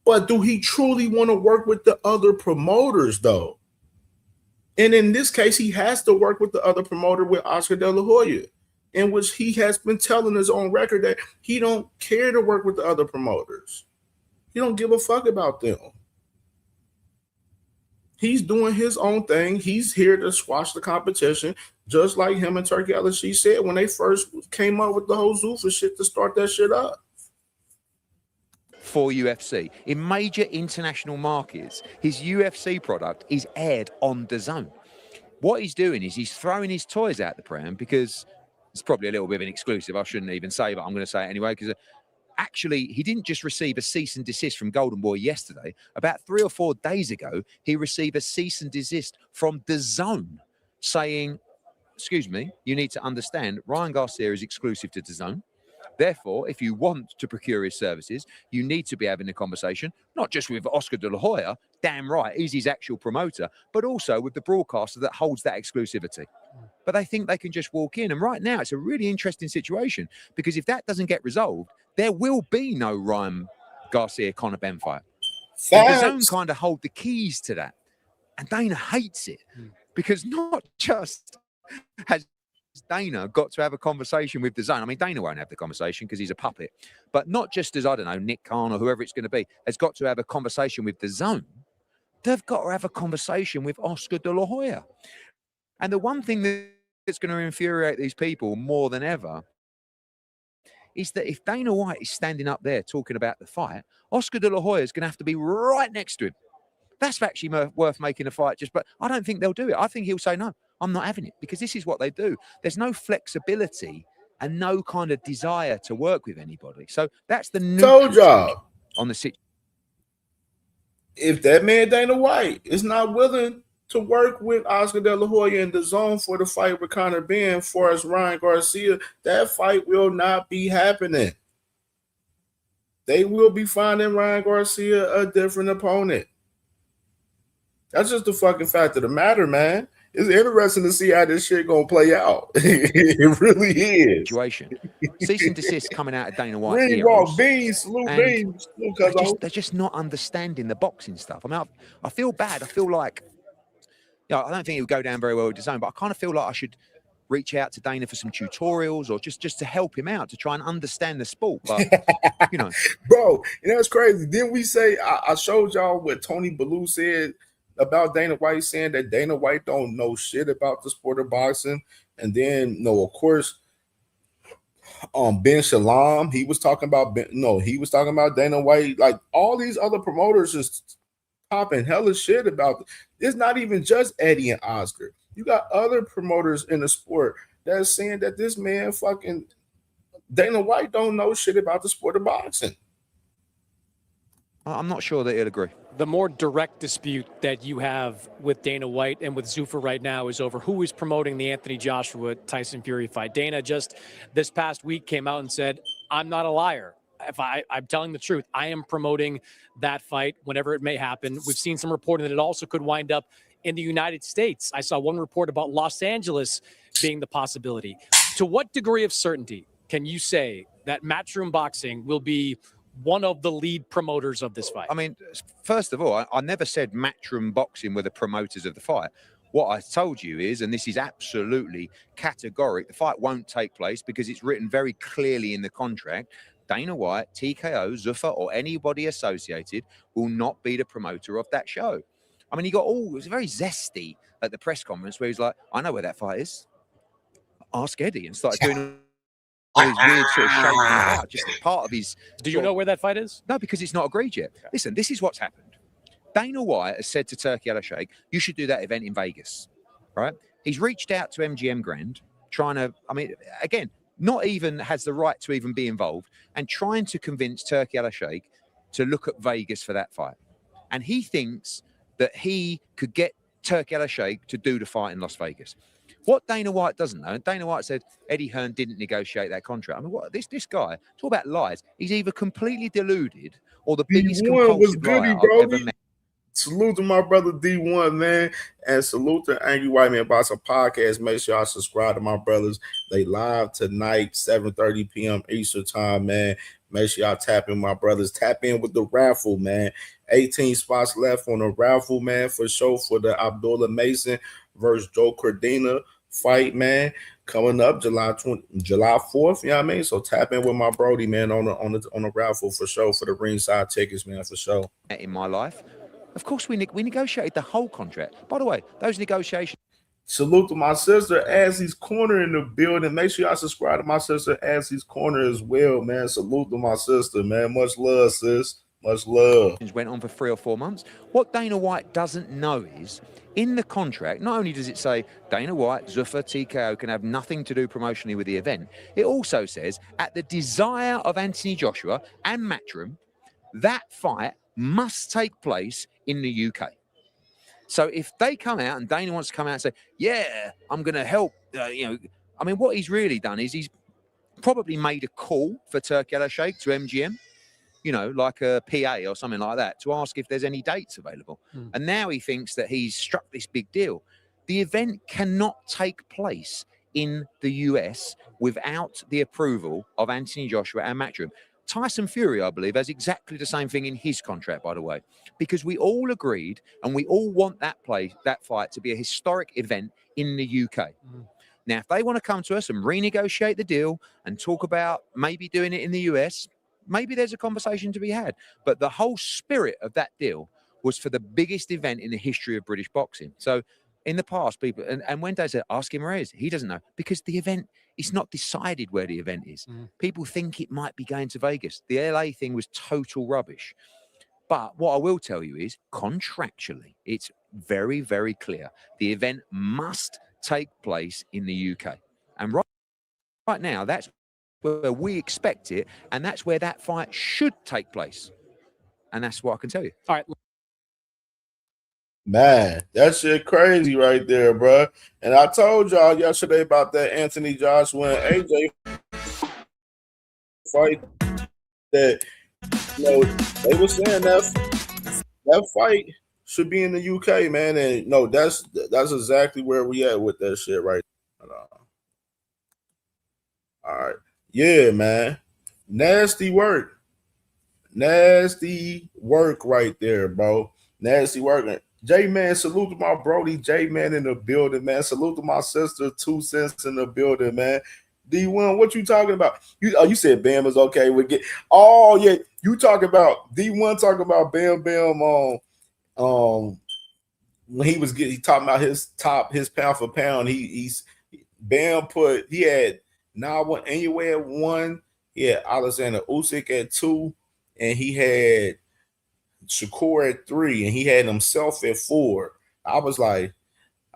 But do he truly want to work with the other promoters, though? And in this case, he has to work with the other promoter, with Oscar De La Hoya, in which he has been telling his own record that he don't care to work with the other promoters. He don't give a fuck about them. He's doing his own thing. He's here to squash the competition, just like him and Turkey Al-Sheikh said when they first came up with the whole Zuffa shit to start that shit up. For UFC. In major international markets, his UFC product is aired on DAZN. What he's doing is he's throwing his toys out the pram because it's probably a little bit of an exclusive. I shouldn't even say, but I'm going to say it anyway, because actually, he didn't just receive a cease and desist from Golden Boy yesterday. About 3 or 4 days ago, he received a cease and desist from DAZN saying, excuse me, you need to understand, Ryan Garcia is exclusive to DAZN. Therefore, if you want to procure his services, you need to be having a conversation, not just with Oscar De La Hoya, damn right, he's his actual promoter, but also with the broadcaster that holds that exclusivity. But they think they can just walk in. And right now, it's a really interesting situation because if that doesn't get resolved, there will be no Ryan Garcia-Conor Benn fight. And the zone kind of hold the keys to that. And Dana hates it because not just has Dana got to have a conversation with the zone. I mean, Dana won't have the conversation because he's a puppet. But not just as, I don't know, Nick Khan or whoever it's going to be, has got to have a conversation with the zone. They've got to have a conversation with Oscar De La Hoya. And the one thing that's going to infuriate these people more than ever is that if Dana White is standing up there talking about the fight, Oscar De La Hoya is going to have to be right next to him. That's actually worth making a fight but I don't think they'll do it. I think he'll say, no, I'm not having it because this is what they do. There's no flexibility and no kind of desire to work with anybody. So that's the told y'all on the situation. If that man Dana White is not willing to work with Oscar De La Hoya in the zone for the fight with Conor Benn, for as Ryan Garcia, that fight will not be happening. They will be finding Ryan Garcia a different opponent. That's just the fucking fact of the matter, man. It's interesting to see how this shit gonna play out. It really is. Situation. Cease and desist coming out of Dana White's Green ears. Walk, Beans, salute Beans. They're just not understanding the boxing stuff. I mean, I feel bad. I feel like, I don't think it would go down very well with the zone, but I kind of feel like I should reach out to Dana for some tutorials or just to help him out to try and understand the sport. But, Bro, and that's crazy. Didn't we say, I showed y'all what Tony Bellew said about Dana White, saying that Dana White don't know shit about the sport of boxing. And then, of course, Ben Shalom, he was talking about Dana White. Like, all these other promoters just popping hella shit about it. It's not even just Eddie and Oscar. You got other promoters in the sport that's saying that this man fucking Dana White don't know shit about the sport of boxing. I'm not sure that he'll agree. The more direct dispute that you have with Dana White and with Zuffa right now is over who is promoting the Anthony Joshua Tyson Fury fight. Dana just this past week came out and said, I'm not a liar. I'm telling the truth. I am promoting that fight whenever it may happen. We've seen some reporting that it also could wind up in the United States. I saw one report about Los Angeles being the possibility. To what degree of certainty can you say that Matchroom Boxing will be one of the lead promoters of this fight? I mean, first of all, I never said Matchroom Boxing were the promoters of the fight. What I told you is, and this is absolutely categoric, the fight won't take place because it's written very clearly in the contract. Dana White, TKO, Zuffa, or anybody associated will not be the promoter of that show. I mean, it was very zesty at the press conference where he's like, I know where that fight is. Ask Eddie, and started doing all these weird sort of shaking about, just part of his... Do you know where that fight is? No, because it's not agreed yet. Okay. Listen, this is what's happened. Dana White has said to Turki Al-Sheikh, you should do that event in Vegas, right? He's reached out to MGM Grand, trying to, I mean, again, not even has the right to even be involved, and trying to convince Turki Al-Sheikh to look at Vegas for that fight. And he thinks that he could get Turki Al-Sheikh to do the fight in Las Vegas. What Dana White doesn't know, and Dana White said Eddie Hearn didn't negotiate that contract. I mean, what this guy, talk about lies. He's either completely deluded or the biggest compulsive liar I've ever met. Salute to my brother D1, man, and salute to Angry White Man Boxing Podcast. Make sure y'all subscribe to my brothers. They live tonight, 7:30 p.m. Eastern time, man. Make sure y'all tap in, my brothers. Tap in with the raffle, man. 18 spots left on the raffle, man, for sure, for the Abdullah Mason versus Joe Cordina fight, man, coming up July 4th. You know what I mean? So tap in with my Brody, man, on the raffle for sure, for the ringside tickets, man, for sure. In my life, of course, we negotiated the whole contract. By the way, those negotiations. Salute to my sister Azzy's Corner in the building. Make sure y'all subscribe to my sister Azzy's Corner as well, man. Salute to my sister, man. Much love, sis. Much love. Went on for 3 or 4 months. What Dana White doesn't know is, in the contract, not only does it say Dana White, Zuffa, TKO can have nothing to do promotionally with the event, it also says, at the desire of Anthony Joshua and Matchroom, that fight must take place in the UK. So if they come out and Dana wants to come out and say, yeah, I'm going to help, I mean, what he's really done is he's probably made a call for Turki Al-Sheikh to MGM, like a PA or something like that, to ask if there's any dates available. And now he thinks that he's struck this big deal. The event cannot take place in the US without the approval of Anthony Joshua and Matchroom. Tyson Fury, I believe, has exactly the same thing in his contract, by the way, because we all agreed and we all want that fight to be a historic event in the UK. Now, if they want to come to us and renegotiate the deal and talk about maybe doing it in the US, maybe there's a conversation to be had. But the whole spirit of that deal was for the biggest event in the history of British boxing. So in the past, people, and when they said, ask him where he is, he doesn't know, because the event, it's not decided where the event is. People think it might be going to Vegas. The LA thing was total rubbish. But what I will tell you is, contractually, it's very, very clear. The event must take place in the UK. And right now, that's where we expect it, and that's where that fight should take place. And that's what I can tell you. All right. Man, that shit crazy right there, bro. And I told y'all yesterday about that Anthony Joshua and AJ fight that, you know, they were saying that fight should be in the UK, man. And no, that's exactly where we at with that shit right now. All right. Yeah, man. Nasty work. Nasty work right there, bro. Nasty work. J-Man, salute to my Brody. J-Man in the building, man. Salute to my sister, 2 cents in the building, man. D1, what you talking about? You said Bam is okay with get. Oh, yeah. You talking about D1 talking about Bam when he was he talking about his pound for pound. Bam he had Nawa anyway at 1. He had Alexander Usyk at 2, and he had Shakur at 3, and he had himself at 4. I was like,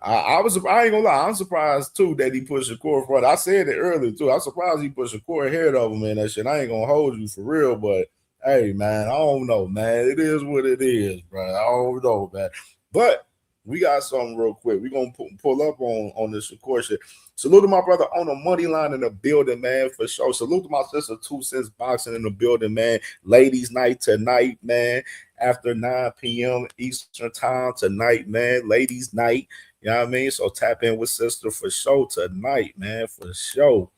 I ain't gonna lie, I'm surprised too that he put Shakur front. I said it earlier too. I'm surprised he put Shakur ahead of him in that shit. I ain't gonna hold you for real, but hey, man, I don't know, man. It is what it is, bro. I don't know, man. But we got something real quick. We're gonna pull up on this Shakur shit. Salute to my brother on the money line in the building, man, for sure. Salute to my sister 2 cents boxing in the building, man. Ladies' night tonight, man. After 9 p.m. Eastern time tonight, man. Ladies' night. You know what I mean? So tap in with sister for sure tonight, man, for sure.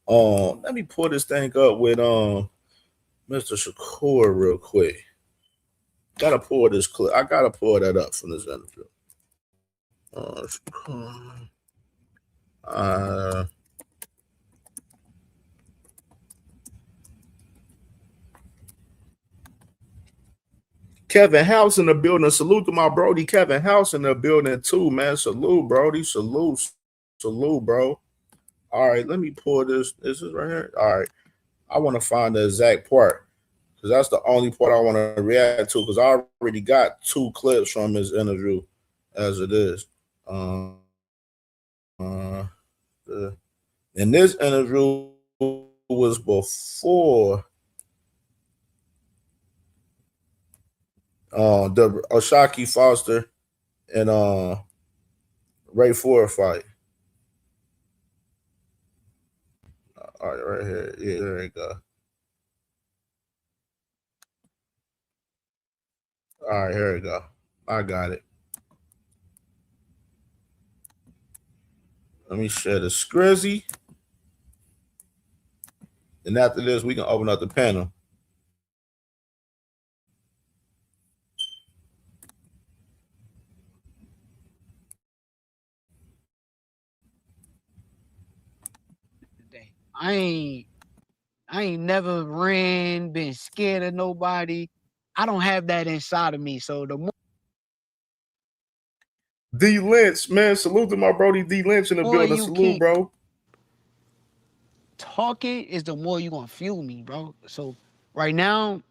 Let me pull this thing up with Mr. Shakur real quick. Gotta pull this clip. I gotta pull that up from this interview. Kevin House in the building. Salute to my Brody. Kevin House in the building too, man. Salute, Brody. Salute, bro. All right, let me pull this. This is right here. All right. I want to find the exact part because that's the only part I want to react to because I already got 2 clips from his interview as it is. And this interview was before the Oshaki Foster and Ray Ford fight. All right, right here. Yeah, there you go. All right, here we go. I got it. Let me share the Scrizzy. And after this, we can open up the panel. I ain't never ran, been scared of nobody. I don't have that inside of me. So the more D Lynch, man, salute to my Brody D Lynch in the building. Salute, bro. talking is the more you gonna fuel me, bro. So right now,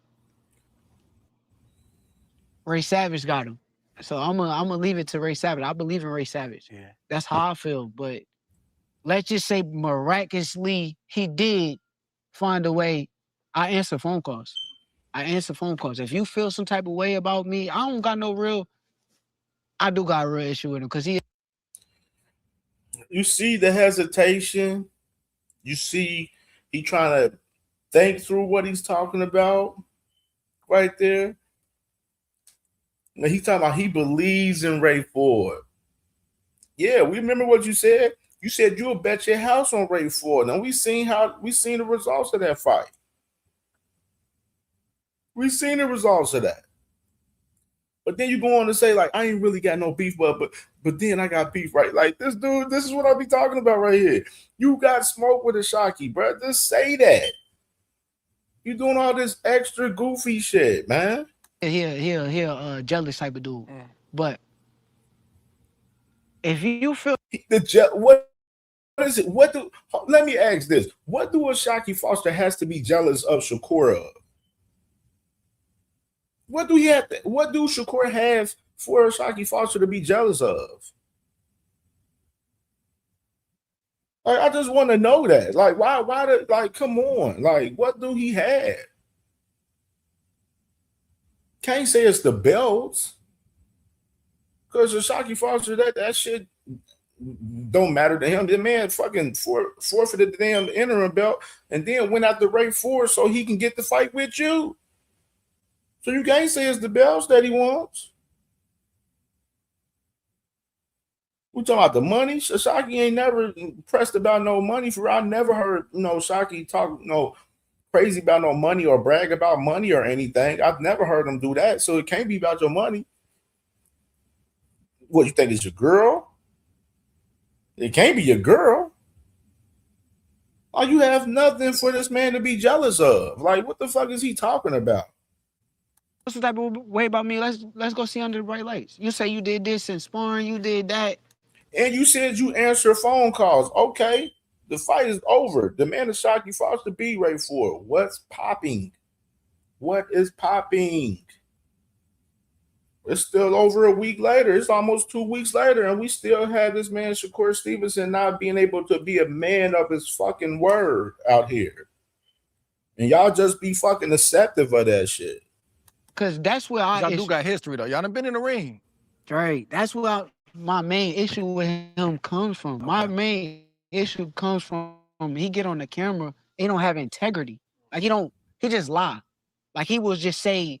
Ray Savage got him. So I'm gonna leave it to Ray Savage. I believe in Ray Savage. Yeah. That's how I feel. But let's just say miraculously he did find a way. I answer phone calls. If you feel some type of way about me, I do got a real issue with him because You see the hesitation. You see he trying to think through what he's talking about right there. And he's talking about he believes in Ray Ford. Yeah, we remember what you said. You said you'll bet your house on Ray Ford. And we seen the results of that fight. We seen the results of that. But then you go on to say, like, I ain't really got no beef, but then I got beef, right? Like, this dude, this is what I be talking about right here. You got smoke with a Shocky, bro. Just say that. You doing all this extra goofy shit, man. He a jealous type of dude. But if you feel what is it? Let me ask this. What do a Shocky Foster has to be jealous of Shakur of? What do Shakur have for Shocky Foster to be jealous of? Like, I just want to know that. Like, come on. Like, what do he have? Can't say it's the belts. Because the Shocky Foster, that shit don't matter to him. The man fucking forfeited the damn interim belt and then went out to Ray Ford so he can get the fight with you. So you can't say it's the belts that he wants. We talking about the money. Shocky ain't never pressed about no money. I never heard Shocky talk crazy about no money or brag about money or anything. I've never heard him do that. So it can't be about your money. What, you think it's your girl? It can't be your girl. Like, you have nothing for this man to be jealous of. Like, what the fuck is he talking about? what's the type of way about me? Let's go see under the bright lights. You say you did this in sparring, you did that. And you said you answer phone calls. Okay, the fight is over. The man is Shocky Foster B Ray Ford. What's popping? What is popping? It's still over a week later. It's almost 2 weeks later, and we still have this man Shakur Stevenson not being able to be a man of his fucking word out here. And y'all just be fucking acceptive of that shit. Cause that's where y'all do got history though. Y'all done been in the ring. Right. That's where my main issue with him comes from. Okay. My main issue comes from he get on the camera, he don't have integrity. Like he just lie. Like he will just say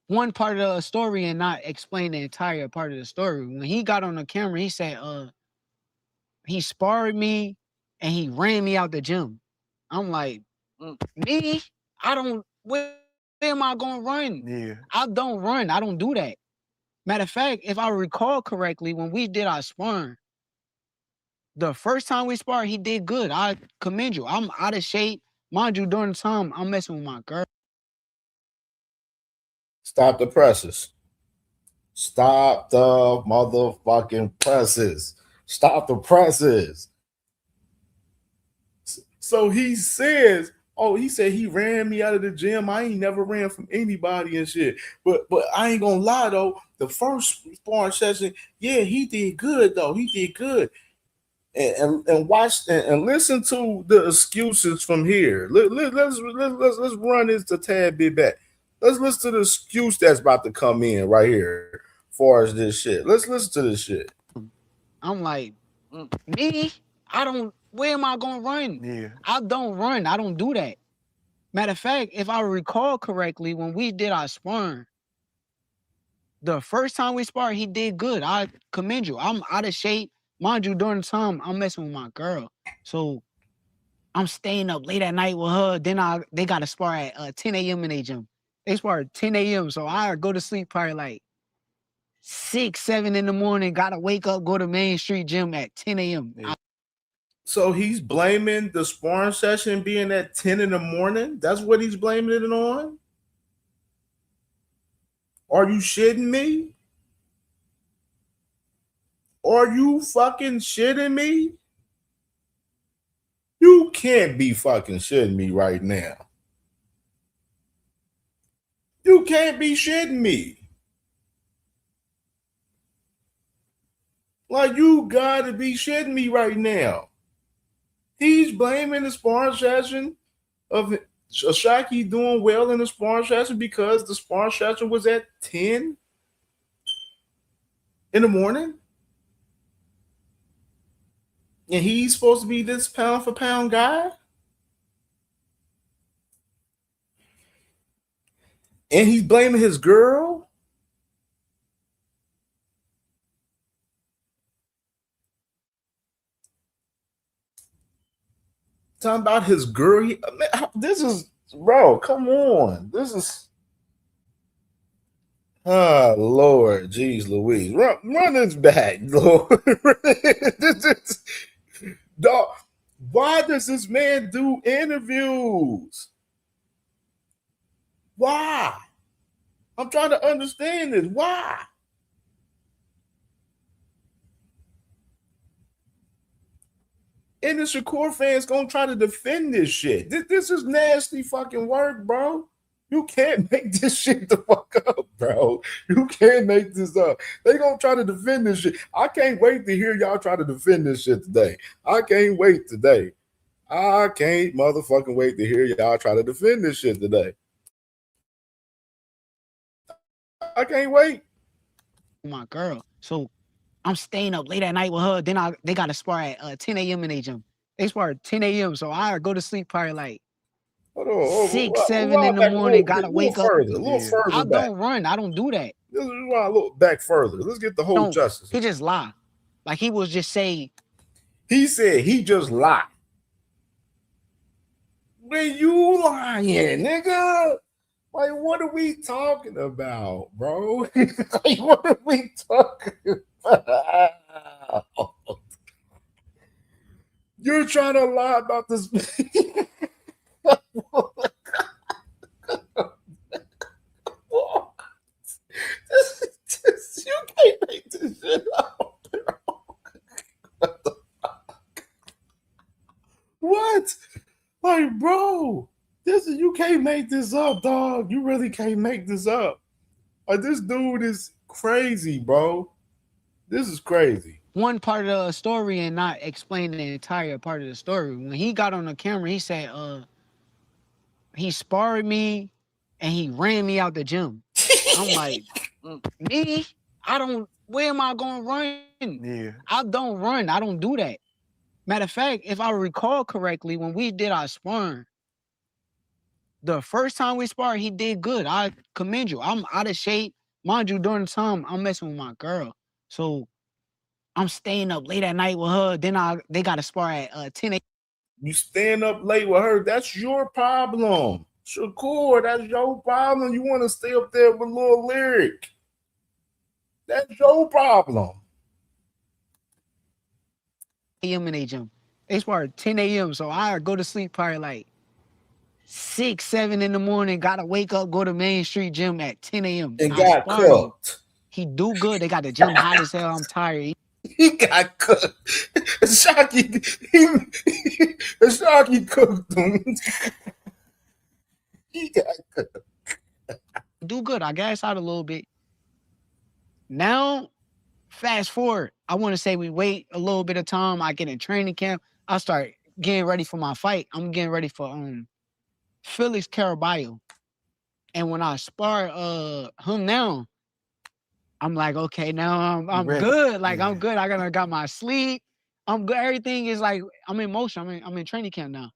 one part of the story and not explain the entire part of the story. When he got on the camera, he said, he sparred me and he ran me out the gym. I'm like, me? Where am I gonna run? Yeah. I don't run. I don't do that. Matter of fact, if I recall correctly, when we did our sparring, the first time we sparred, he did good. I commend you. I'm out of shape. Mind you, during the time, I'm messing with my girl. Stop the presses. Stop the motherfucking presses. Stop the presses. So he says, he said he ran me out of the gym. I ain't never ran from anybody and shit. But I ain't gonna lie though. The first sparring session, yeah, he did good though. He did good. And watch and listen to the excuses from here. Let's run this a tad bit back. Let's listen to the excuse that's about to come in right here as far as this shit. Let's listen to this shit. I'm like, me? Where am I gonna run? Yeah. I don't run. I don't do that. Matter of fact, if I recall correctly, when we did our sparring, the first time we sparred, he did good. I commend you. I'm out of shape. Mind you, during the time, I'm messing with my girl. So I'm staying up late at night with her. Then they got to spar at 10 a.m. in their gym. They spar at 10 a.m. So I go to sleep probably like 6, 7 in the morning. Got to wake up, go to Main Street Gym at 10 a.m. Yeah. So he's blaming the sparring session being at 10 in the morning? That's what he's blaming it on? Are you shitting me? Are you fucking shitting me? You can't be fucking shitting me right now. You can't be shitting me. Like, you gotta be shitting me right now. He's blaming the sparring session of Shocky doing well in the sparring session because the sparring session was at 10 in the morning. And he's supposed to be this pound for pound guy. And he's blaming his girl. talking about his girl. This is, bro, come on. This is, oh, Lord, geez, Louise. Run this back, Lord. Dog, why does this man do interviews? Why? I'm trying to understand this. Why? And the Shakur fans gonna try to defend this shit. This is nasty fucking work, bro. You can't make this shit the fuck up, bro. You can't make this up. They gonna try to defend this shit. I can't wait to hear y'all try to defend this shit today. I can't wait today. I can't motherfucking wait to hear y'all try to defend this shit today. I can't wait. My girl. So I'm staying up late at night with her. Then they got to spar at 10 a.m. in their gym. They spar at 10 a.m. So I go to sleep probably like 6, 7 in the morning. Gotta wake up. A little further I back. don't run. I don't do that. This is why I look back further. Let's get the whole justice. He just lie. Like he was just say. He said he just lied. Man, you lying, nigga. Like, what are we talking about, bro? Like, what are we talking about? You're trying to lie about this. You can't make this shit up, bro. What? Like, bro, you can't make this up, dog. You really can't make this up. Like, this dude is crazy, bro. This is crazy. One part of the story and not explain the entire part of the story. When he got on the camera, he said, he sparred me and he ran me out the gym. I'm like, me? Where am I going to run? Yeah. I don't run. I don't do that. Matter of fact, if I recall correctly, when we did our sparring, the first time we sparred, he did good. I commend you. I'm out of shape. Mind you, during the time, I'm messing with my girl. So I'm staying up late at night with her. Then they got to spar at 10 a.m. You staying up late with her, that's your problem. Shakur, that's your problem. You want to stay up there with Lil Lyric. That's your problem. a.m. in their gym. They spar at 10 a.m. So I go to sleep probably like 6, 7 in the morning. Gotta wake up, go to Main Street Gym at 10 a.m. And got cooked. He do good. They got the gym hot as hell. I'm tired. He got cooked. Shocky cooked him. He got cooked. Do good. I gas out a little bit. Now, fast forward. I want to say we wait a little bit of time. I get in training camp. I start getting ready for my fight. I'm getting ready for Felix Caraballo. And when I spar him now, I'm like, okay, now I'm good. Like, I'm good. I got my sleep. I'm good. Everything is like, I'm in motion. I'm in training camp now.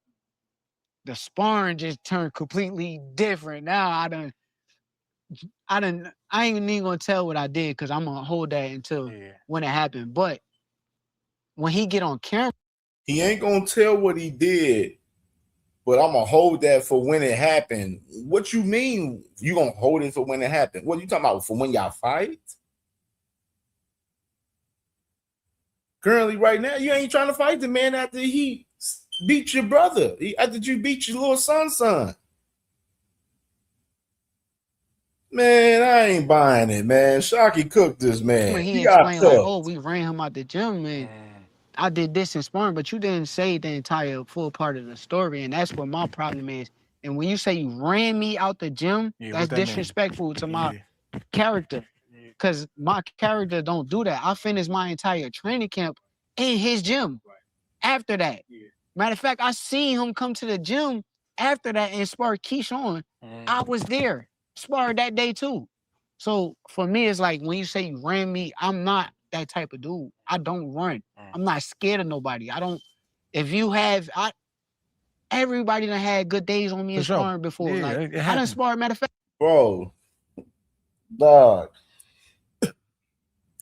The sparring just turned completely different. Now I ain't even gonna tell what I did because I'm gonna hold that until when it happened. But when he get on camera, he ain't gonna tell what he did, but I'm gonna hold that for when it happened. What you mean you gonna hold it for when it happened? What you talking about, for when y'all fight? Currently, right now, you ain't trying to fight the man after he beat your brother. After you beat your little son. Man, I ain't buying it, man. Shocky cooked this man. when he got explained like, cooked. oh, we ran him out the gym and I did this in sparring, but you didn't say the entire full part of the story, and that's what my problem is. And when you say you ran me out the gym, Yeah, that's what that mean? disrespectful to my character. Because my character don't do that. I finished my entire training camp in his gym after that. Matter of fact, I seen him come to the gym after that and spar Keyshawn. I was there, sparred that day too. So for me, it's like when you say you ran me, I'm not that type of dude. I don't run. I'm not scared of nobody. I don't. If you have, everybody done had good days on me in sparring before. Yeah, like it I done happens. sparred. Matter of fact, Bro, dog.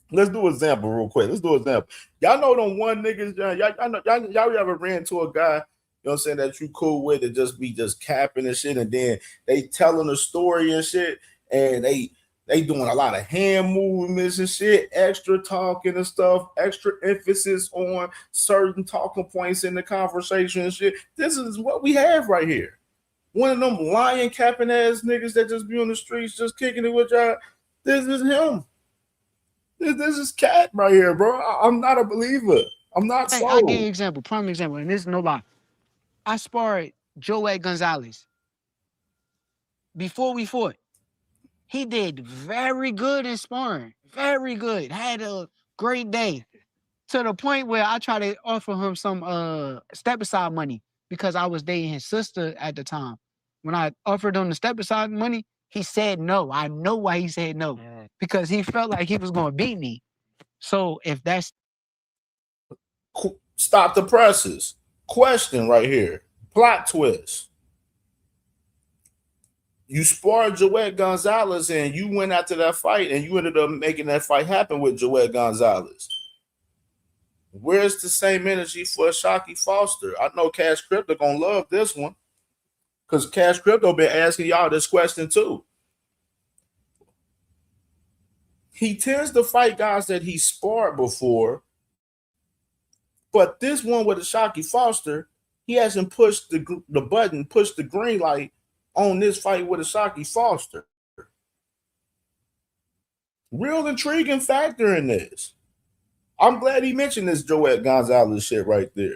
Let's do an example real quick. Y'all know them one niggas. Y'all ever ran to a guy know what I'm saying, that you cool with, to just be just capping and shit, and then they telling a story and shit, and they doing a lot of hand movements and shit, extra talking and stuff, extra emphasis on certain talking points in the conversation and shit. This is what we have right here. One of them lion capping ass niggas that just be on the streets just kicking it with y'all. This is him. This is Cat right here, bro. I'm not a believer. I'm not Hey, sold. I'll give you an example, prime example, and this is no lie. I sparred Joey Gonzalez. Before we fought, he did very good in sparring. Very good. Had a great day. To the point where I tried to offer him some step aside money because I was dating his sister at the time. When I offered him the step aside money, he said no. I know why he said no. Because he felt like he was going to beat me. So if that's... Stop the presses. Question right here. Plot twist. You sparred Joey Gonzalez and you went after that fight and you ended up making that fight happen with Joey Gonzalez. Where's the same energy for Shockey Foster? I know Cash Crypto gonna love this one because Cash Crypto been asking y'all this question too. He tends to fight guys that he sparred before, but this one with the Shockey Foster, he hasn't pushed the button, pushed the green light on this fight with a Shockey Foster. Real intriguing factor in this. I'm glad he mentioned this Joey Gonzalez shit right there.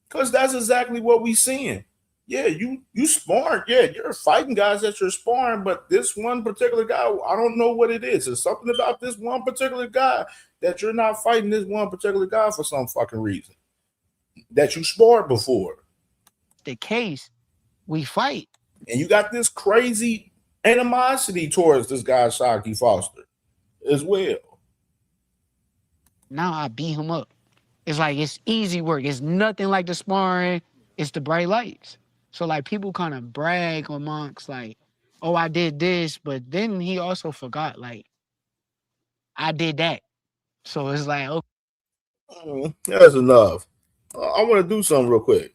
Because that's exactly what we seeing. Yeah, you sparring. Yeah, you're fighting guys that you're sparring, but this one particular guy, I don't know what it is. There's something about this one particular guy that you're not fighting this one particular guy for some fucking reason that you sparred before. The case, we fight. And you got this crazy animosity towards this guy, Shockey Foster, as well. Now I beat him up. It's like, it's easy work. It's nothing like the sparring. It's the bright lights. So like people kind of brag amongst like, oh, I did this, but then he also forgot like, I did that. So it's like, okay. That's enough. I want to do something real quick.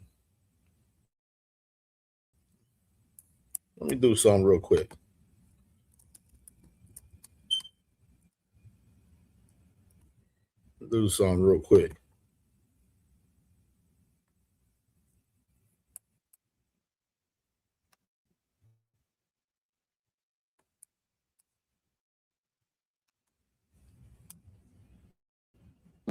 Let me do something real quick. Do something real quick.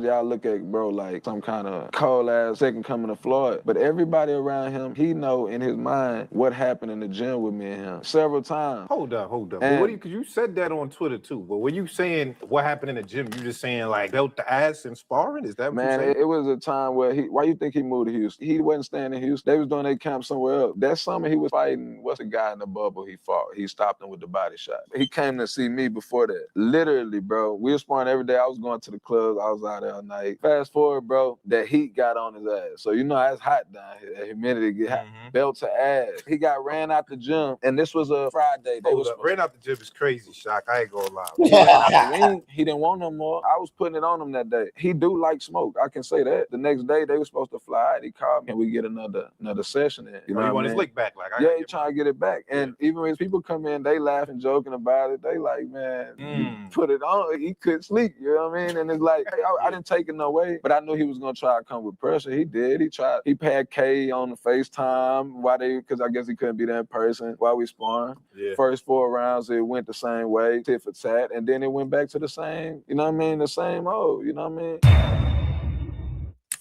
Y'all look at bro like some kind of cold ass second coming of Floyd, but everybody around him, he know in his mind what happened in the gym with me and him several times. Hold up. And- But what do you? Because you said that on Twitter too. But when you saying what happened in the gym, you just saying like belt the ass and sparring? Is that what Man, you saying? it was a time where why you think he moved to Houston? He wasn't staying in Houston. They was doing their camp somewhere else. That summer he was fighting, what's the guy in the bubble he fought? He stopped him with the body shot. He came to see me before that. Literally, bro. We were sparring every day. I was going to the clubs. I was out there all night. Fast forward, bro, that heat got on his ass. So you know it's hot down here. That humidity get hot. Belt to ass. He got ran out the gym, and this was a Friday. They Hold was up. Ran out the gym is crazy, Shock. I ain't gonna lie. he ran out the ring. He didn't want no more. I was putting it on him that day. He do like smoke. I can say that. The next day they were supposed to fly out. He called me and we get another session in. You know he what want I his mean? lick back. Like, Yeah, he trying to get it back. And even when people come in, they laughing, joking about it. They like, man, you put it on. He couldn't sleep. You know what I mean? And it's like, hey, I didn't take it no way, but I knew he was gonna try to come with pressure. He did. He tried. He had K on the FaceTime because I guess he couldn't be there in person while we sparring. Yeah. First 4 rounds, it went the same way, tit for tat, and then it went back to the same, you know what I mean? The same old, you know what I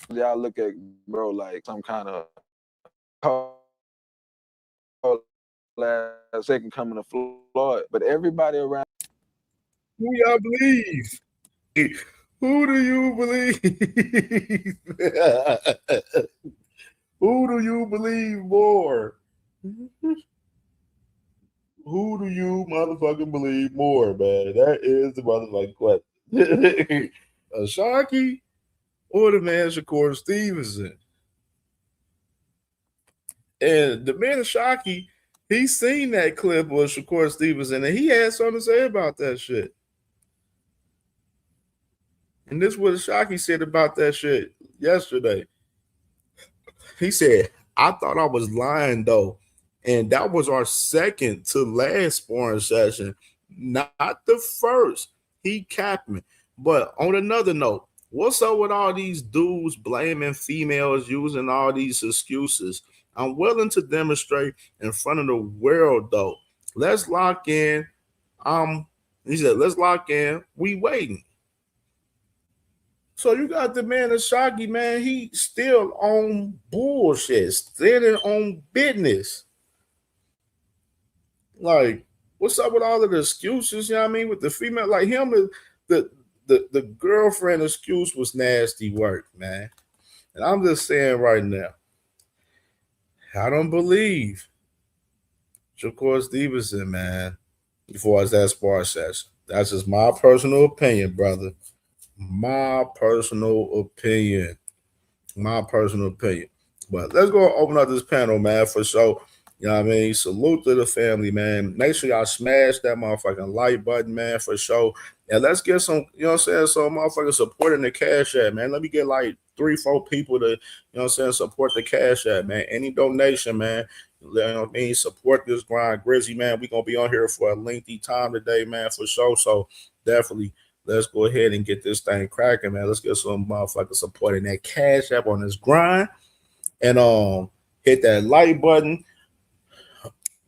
mean? Y'all look at bro like some kind of cold last second coming to Floyd, but everybody around. Who y'all believe? Who do you believe? Who do you believe more? Who do you motherfucking believe more, man? That is the motherfucking question. Shockey or the man Shakur Stevenson? And the man Shockey, he's seen that clip of Shakur Stevenson, and he had something to say about that shit. And this is what Shockey said about that shit yesterday. He said, I thought I was lying though. And that was our second to last sparring session, not the first. He capped me. But on another note, what's up with all these dudes blaming females, using all these excuses? I'm willing to demonstrate in front of the world though. Let's lock in. He said, let's lock in. We waiting. So you got the man of Shocky, man. He still on bullshit, standing on business. Like, what's up with all of the excuses? You know what I mean? With the female, like him, the girlfriend excuse was nasty work, man. And I'm just saying right now, I don't believe Shakur Stevenson, man, before it's that spar session. That's just my personal opinion, brother. My personal opinion. But let's go open up this panel, man, for sure. You know what I mean? Salute to the family, man. Make sure y'all smash that motherfucking like button, man, for sure. And let's get some, you know what I'm saying, some motherfuckers supporting the Cash App, man. Let me get like 3-4 people to, you know what I'm saying, support the Cash App, man. Any donation, man. You know what I mean? Support this grind. Grizzly, man, we're going to be on here for a lengthy time today, man, for sure. So definitely let's go ahead and get this thing cracking, man. Let's get some motherfuckers supporting that Cash App on this grind. And hit that like button.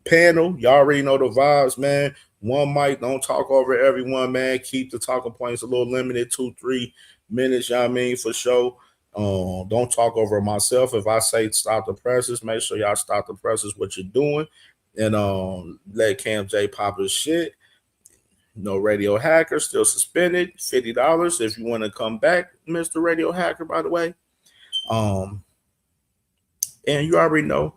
Panel, y'all already know the vibes, man. One mic, don't talk over everyone, man. Keep the talking points a little limited, 2-3 minutes, you know what I mean, for sure. Don't talk over myself. If I say stop the presses, make sure y'all stop the presses, what you're doing. And let CamJ pop his shit. No Radio Hacker, still suspended. $50 if you want to come back, Mr. Radio Hacker, by the way. And you already know.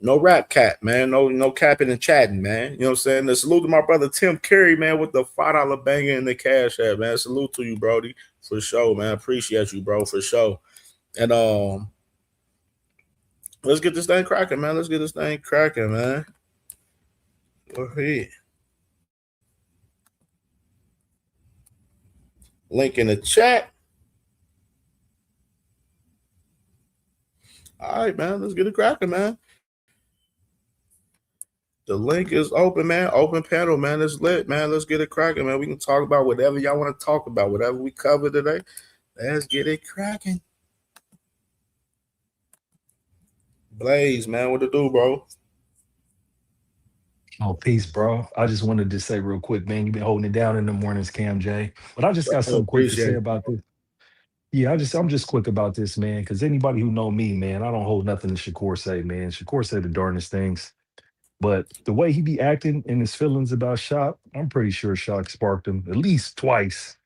No rap cap, man. No capping and chatting, man. You know what I'm saying? And salute to my brother Tim Carey, man, with the $5 banger in the Cash App, man. Salute to you, Brody, for sure, man. Appreciate you, bro, for sure. And let's get this thing cracking, man. Go ahead. Link in the chat. All right, man. Let's get it cracking, man. The link is open, man. Open panel, man. It's lit, man. Let's get it cracking, man. We can talk about whatever y'all want to talk about, whatever we cover today. Let's get it cracking. Blaze, man, what to do, bro? Oh, peace, bro. I just wanted to say real quick, man, you've been holding it down in the mornings, CamJ. But I just got something quick to say about this. Yeah, I'm just quick about this, man, because anybody who know me, man, I don't hold nothing to Shakur say, man. Shakur said the darnest things. But the way he be acting in his feelings about Shock, I'm pretty sure Shock sparked him at least twice.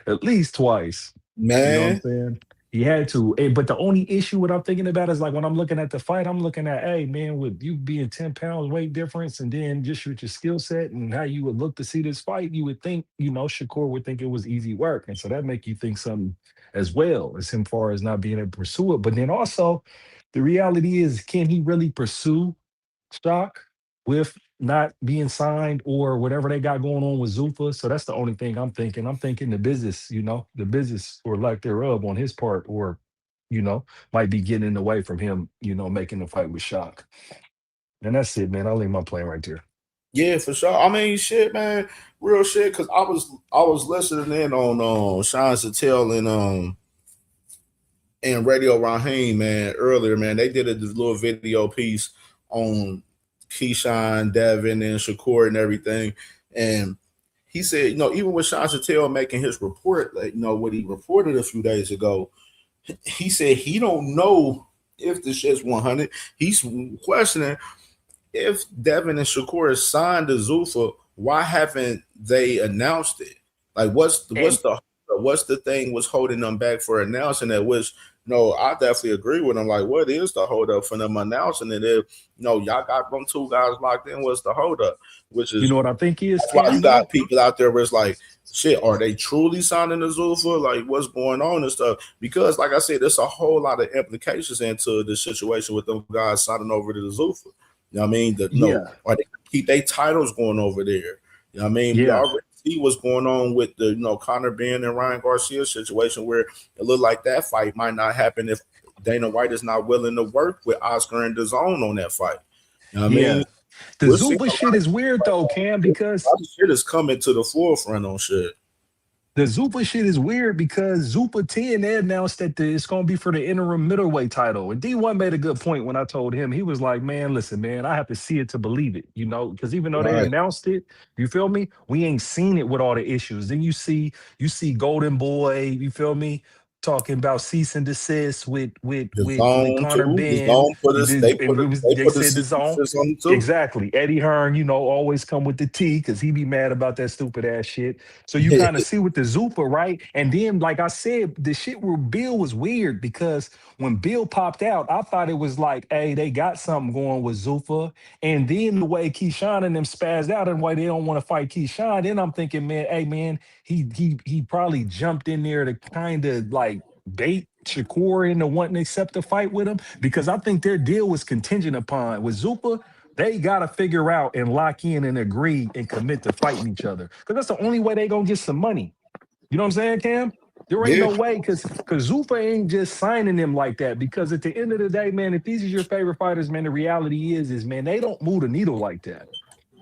At least twice. Man. You know what I'm saying? He had to. But the only issue what I'm thinking about is like when I'm looking at the fight, I'm looking at, hey, man, with you being 10 pounds weight difference and then just with your skill set and how you would look to see this fight, you would think, you know, Shakur would think it was easy work. And so that make you think something as well as him far as not being able to pursue it. But then also the reality is, can he really pursue Shock with not being signed or whatever they got going on with Zuffa? So that's the only thing I'm thinking. I'm thinking the business, you know, the business or lack thereof on his part, or, you know, might be getting in the way from him, you know, making the fight with Shock. And that's it, man. I'll leave my plane right there. Yeah, for sure. I mean, shit, man, real shit. Cause I was listening in on Sean Sattel and Radio Raheem, man, earlier, man. They did this little video piece on Keyshawn, Devin, and Shakur and everything. And he said, you know, even with Sean Sattel making his report, like, you know, what he reported a few days ago, he said he don't know if the shit's 100. He's questioning if Devin and Shakur signed to Zuffa, why haven't they announced it? Like, what's the thing was holding them back for announcing that? Which, no, I definitely agree with them. Like, what is the holdup for them announcing it? If, you know, y'all got them 2 guys locked in, what's the holdup? Which is, you know what I think is, that's why you got people out there where it's like, shit, are they truly signing to Zuffa? Like, what's going on and stuff? Because, like I said, there's a whole lot of implications into the situation with them guys signing over to the Zuffa. You know what I mean? Or they keep their titles going over there. You know what I mean? Yeah. We already see what's going on with the, you know, Conor Ben and Ryan Garcia situation, where it looked like that fight might not happen if Dana White is not willing to work with Oscar and DAZN on that fight. You know what I Yeah. mean? The We're seeing Zupa shit is weird though, Cam, because a lot of shit is coming to the forefront on shit. the Zupa shit is weird because Zupa 10, they announced that it's going to be for the interim middleweight title. And D1 made a good point when I told him. He was like, man, listen, man, I have to see it to believe it, you know, because even though they Right. announced it, you feel me? We ain't seen it with all the issues. Then you see Golden Boy, you feel me? Talking about cease and desist with DAZN Connor too. Ben. DAZN put us. They put They the said the zone. cease on too. Exactly. Eddie Hearn, you know, always come with the T because he be mad about that stupid ass shit. So you kind of see with the Zupa, right? And then, like I said, the shit with Bill was weird because when Bill popped out, I thought it was like, hey, they got something going with Zupa. And then the way Keyshawn and them spazzed out and why they don't want to fight Keyshawn, then I'm thinking, man, hey man, he probably jumped in there to kind of like bait Shakur into wanting to accept the fight with him because I think their deal was contingent upon with Zupa. They got to figure out and lock in and agree and commit to fighting each other because that's the only way they gonna get some money. You know what I'm saying, Cam? There ain't Yeah. no way because Zupa ain't just signing them like that because at the end of the day, man, if these are your favorite fighters, man, the reality is man, they don't move the needle like that.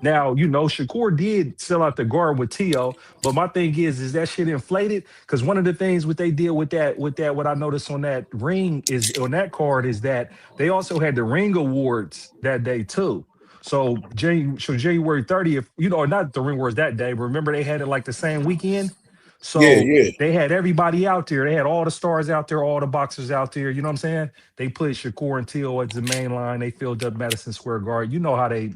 Now, you know, Shakur did sell out the guard with Tio, but my thing is that shit inflated? Because one of the things what they did with that, what I noticed on that ring is on that card is that they also had the ring awards that day too. So January 30th, you know, or not the ring awards that day, but remember they had it like the same weekend. So Yeah. they had everybody out there. They had all the stars out there, all the boxers out there. You know what I'm saying? They put Shakur and Teal as the main line. They filled up Madison Square Garden. You know how they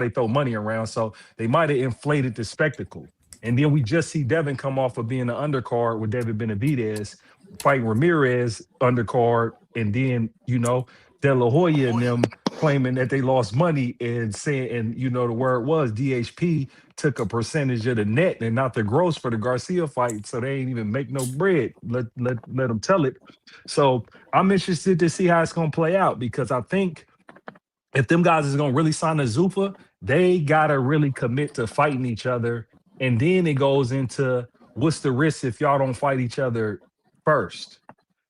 throw money around. So they might have inflated the spectacle. And then we just see Devin come off of being the undercard with David Benavidez fighting Ramirez undercard, and then you know De La Hoya and them claiming that they lost money and saying, and you know the word was DHP took a percentage of the net and not the gross for the Garcia fight, so they ain't even make no bread. Let them tell it. So I'm interested to see how it's gonna play out because I think if them guys is gonna really sign a Zupa, they gotta really commit to fighting each other, and then it goes into what's the risk if y'all don't fight each other first.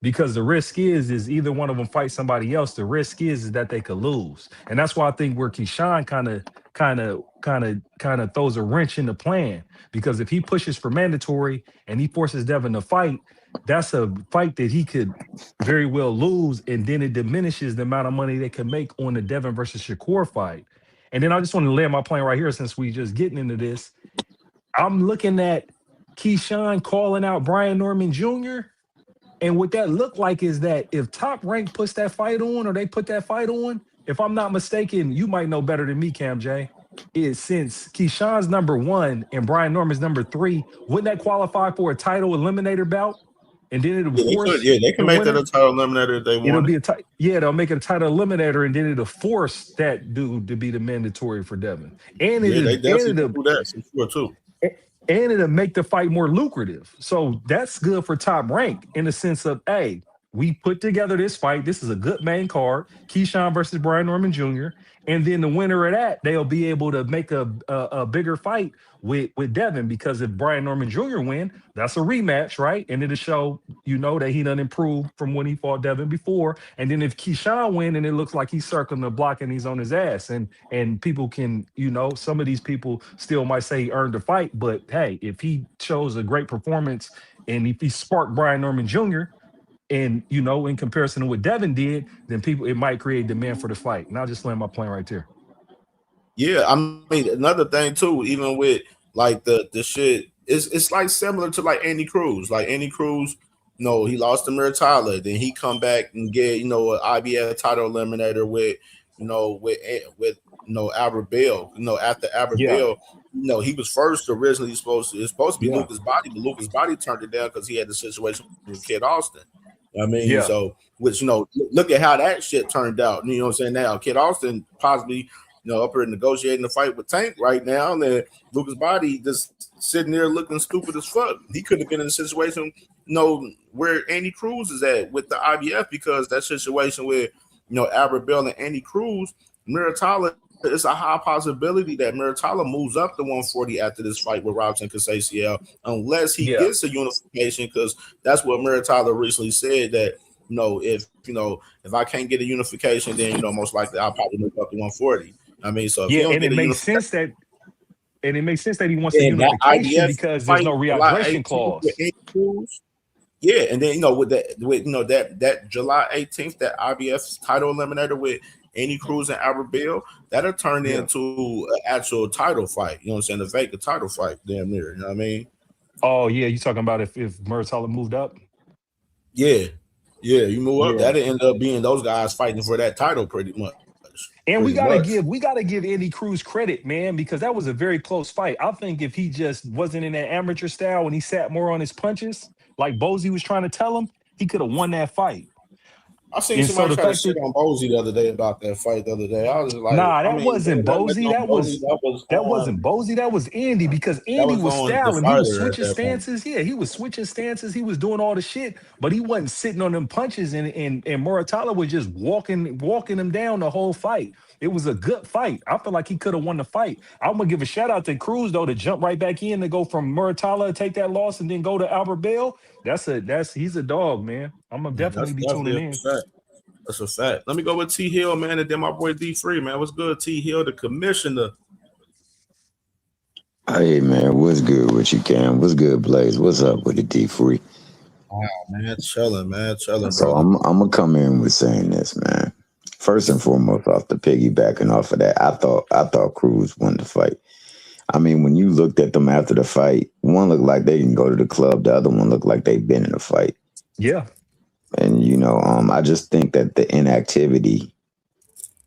Because the risk is either one of them fight somebody else. The risk is that they could lose, and that's why I think where Keyshawn kind of throws a wrench in the plan. Because if he pushes for mandatory and he forces Devin to fight, that's a fight that he could very well lose, and then it diminishes the amount of money they can make on the Devin versus Shakur fight. And then I just want to land my plane right here since we just getting into this. I'm looking at Keyshawn calling out Brian Norman Jr. And what that looked like is that if Top Rank puts that fight on or they put that fight on, if I'm not mistaken, you might know better than me, CamJ, is since Keyshawn's number 1 and Brian Norman's number 3, wouldn't that qualify for a title eliminator bout? And then it'll force they can the make that winner? a title eliminator if they want. It'll be they'll make it a title eliminator, and then it'll force that dude to be the mandatory for Devin. And They definitely do that for sure too. And it'll make the fight more lucrative. So that's good for Top Rank in the sense of, hey, we put together this fight. This is a good main card. Keyshawn versus Brian Norman Jr. And then the winner of that, they'll be able to make a bigger fight with Devin, because if Brian Norman Jr. win, that's a rematch, right? And it'll show, you know, that he done improved from when he fought Devin before. And then if Keyshawn win, and it looks like he's circling the block and he's on his ass, and people can, you know, some of these people still might say he earned the fight, but hey, if he shows a great performance and if he sparked Brian Norman Jr., and you know, in comparison to what Devin did, then it might create demand for the fight. And I'll just land my plane right there. Yeah, I mean another thing too, even with like the shit, it's like similar to like Andy Cruz. Like Andy Cruz, you know, he lost to Muratalla, then he come back and get, you know, an IBF title eliminator with Albert Bell. You know, after Albert Bell, you know, he was first originally supposed to be Lucas Body, but Lucas Body turned it down because he had the situation with Kid Austin. I mean, so which, you know, look at how that shit turned out. You know what I'm saying? Now Kid Austin possibly, you know, up here negotiating the fight with Tank right now, and then Lucas Body just sitting there looking stupid as fuck. He could have been in a situation, you know, where Andy Cruz is at with the IBF, because that situation with, you know, Albert Bell and Andy Cruz, Muratalla, it's a high possibility that Muratalla moves up to 140 after this fight with Robson Casaciel, unless he gets a unification, because that's what Muratalla recently said, that, if I can't get a unification, then most likely I'll probably move up to 140. I mean, so if Yeah, you don't and get it a makes unification, sense that he wants the and that unification IBF because there's fight no July rehydration 18th with clause. Andy Cruz. Yeah, and then that July 18th, that IBF title eliminator with Andy Cruz and Albert Bill, that'll turn into an actual title fight. You know what I'm saying? The Vega title fight, damn near. You know what I mean? Oh yeah, you talking about if Muratalla moved up? Yeah, you move up, Yeah. that'll end up being those guys fighting for that title pretty much. And we Pretty gotta give Andy Cruz credit, man, because that was a very close fight. I think if he just wasn't in that amateur style and he sat more on his punches, like Bozy was trying to tell him, he could have won that fight. I seen And so somebody the try to fact shit that on Bozy the other day about that fight the other day. I was just like, nah, I that mean, wasn't Bozy. that was That wasn't Bozy. That was Andy because that Andy was was on the styling. He was fighter at switching that point. stances. Yeah, he was switching stances. He was doing all the shit, but he wasn't sitting on them punches. And Muratalla was just walking him down the whole fight. It was a good fight. I feel like he could have won the fight. I'm gonna give a shout out to Cruz though to jump right back in to go from Muratalla, take that loss, and then go to Albert Bell. He's a dog, man. I'm gonna definitely be tuning in. That's a fact. Let me go with T Hill, man, and then my boy D Free, man. What's good, T Hill, the commissioner? Hey man, what's good with you, Cam? What's good, Blaze? What's up with the D Free? Oh man, chilling, So brother. I'm gonna come in with saying this, man. First and foremost, off the piggybacking off of that, I thought Cruz won the fight. I mean, when you looked at them after the fight, one looked like they didn't go to the club, the other one looked like they'd been in a fight. Yeah. And I just think that the inactivity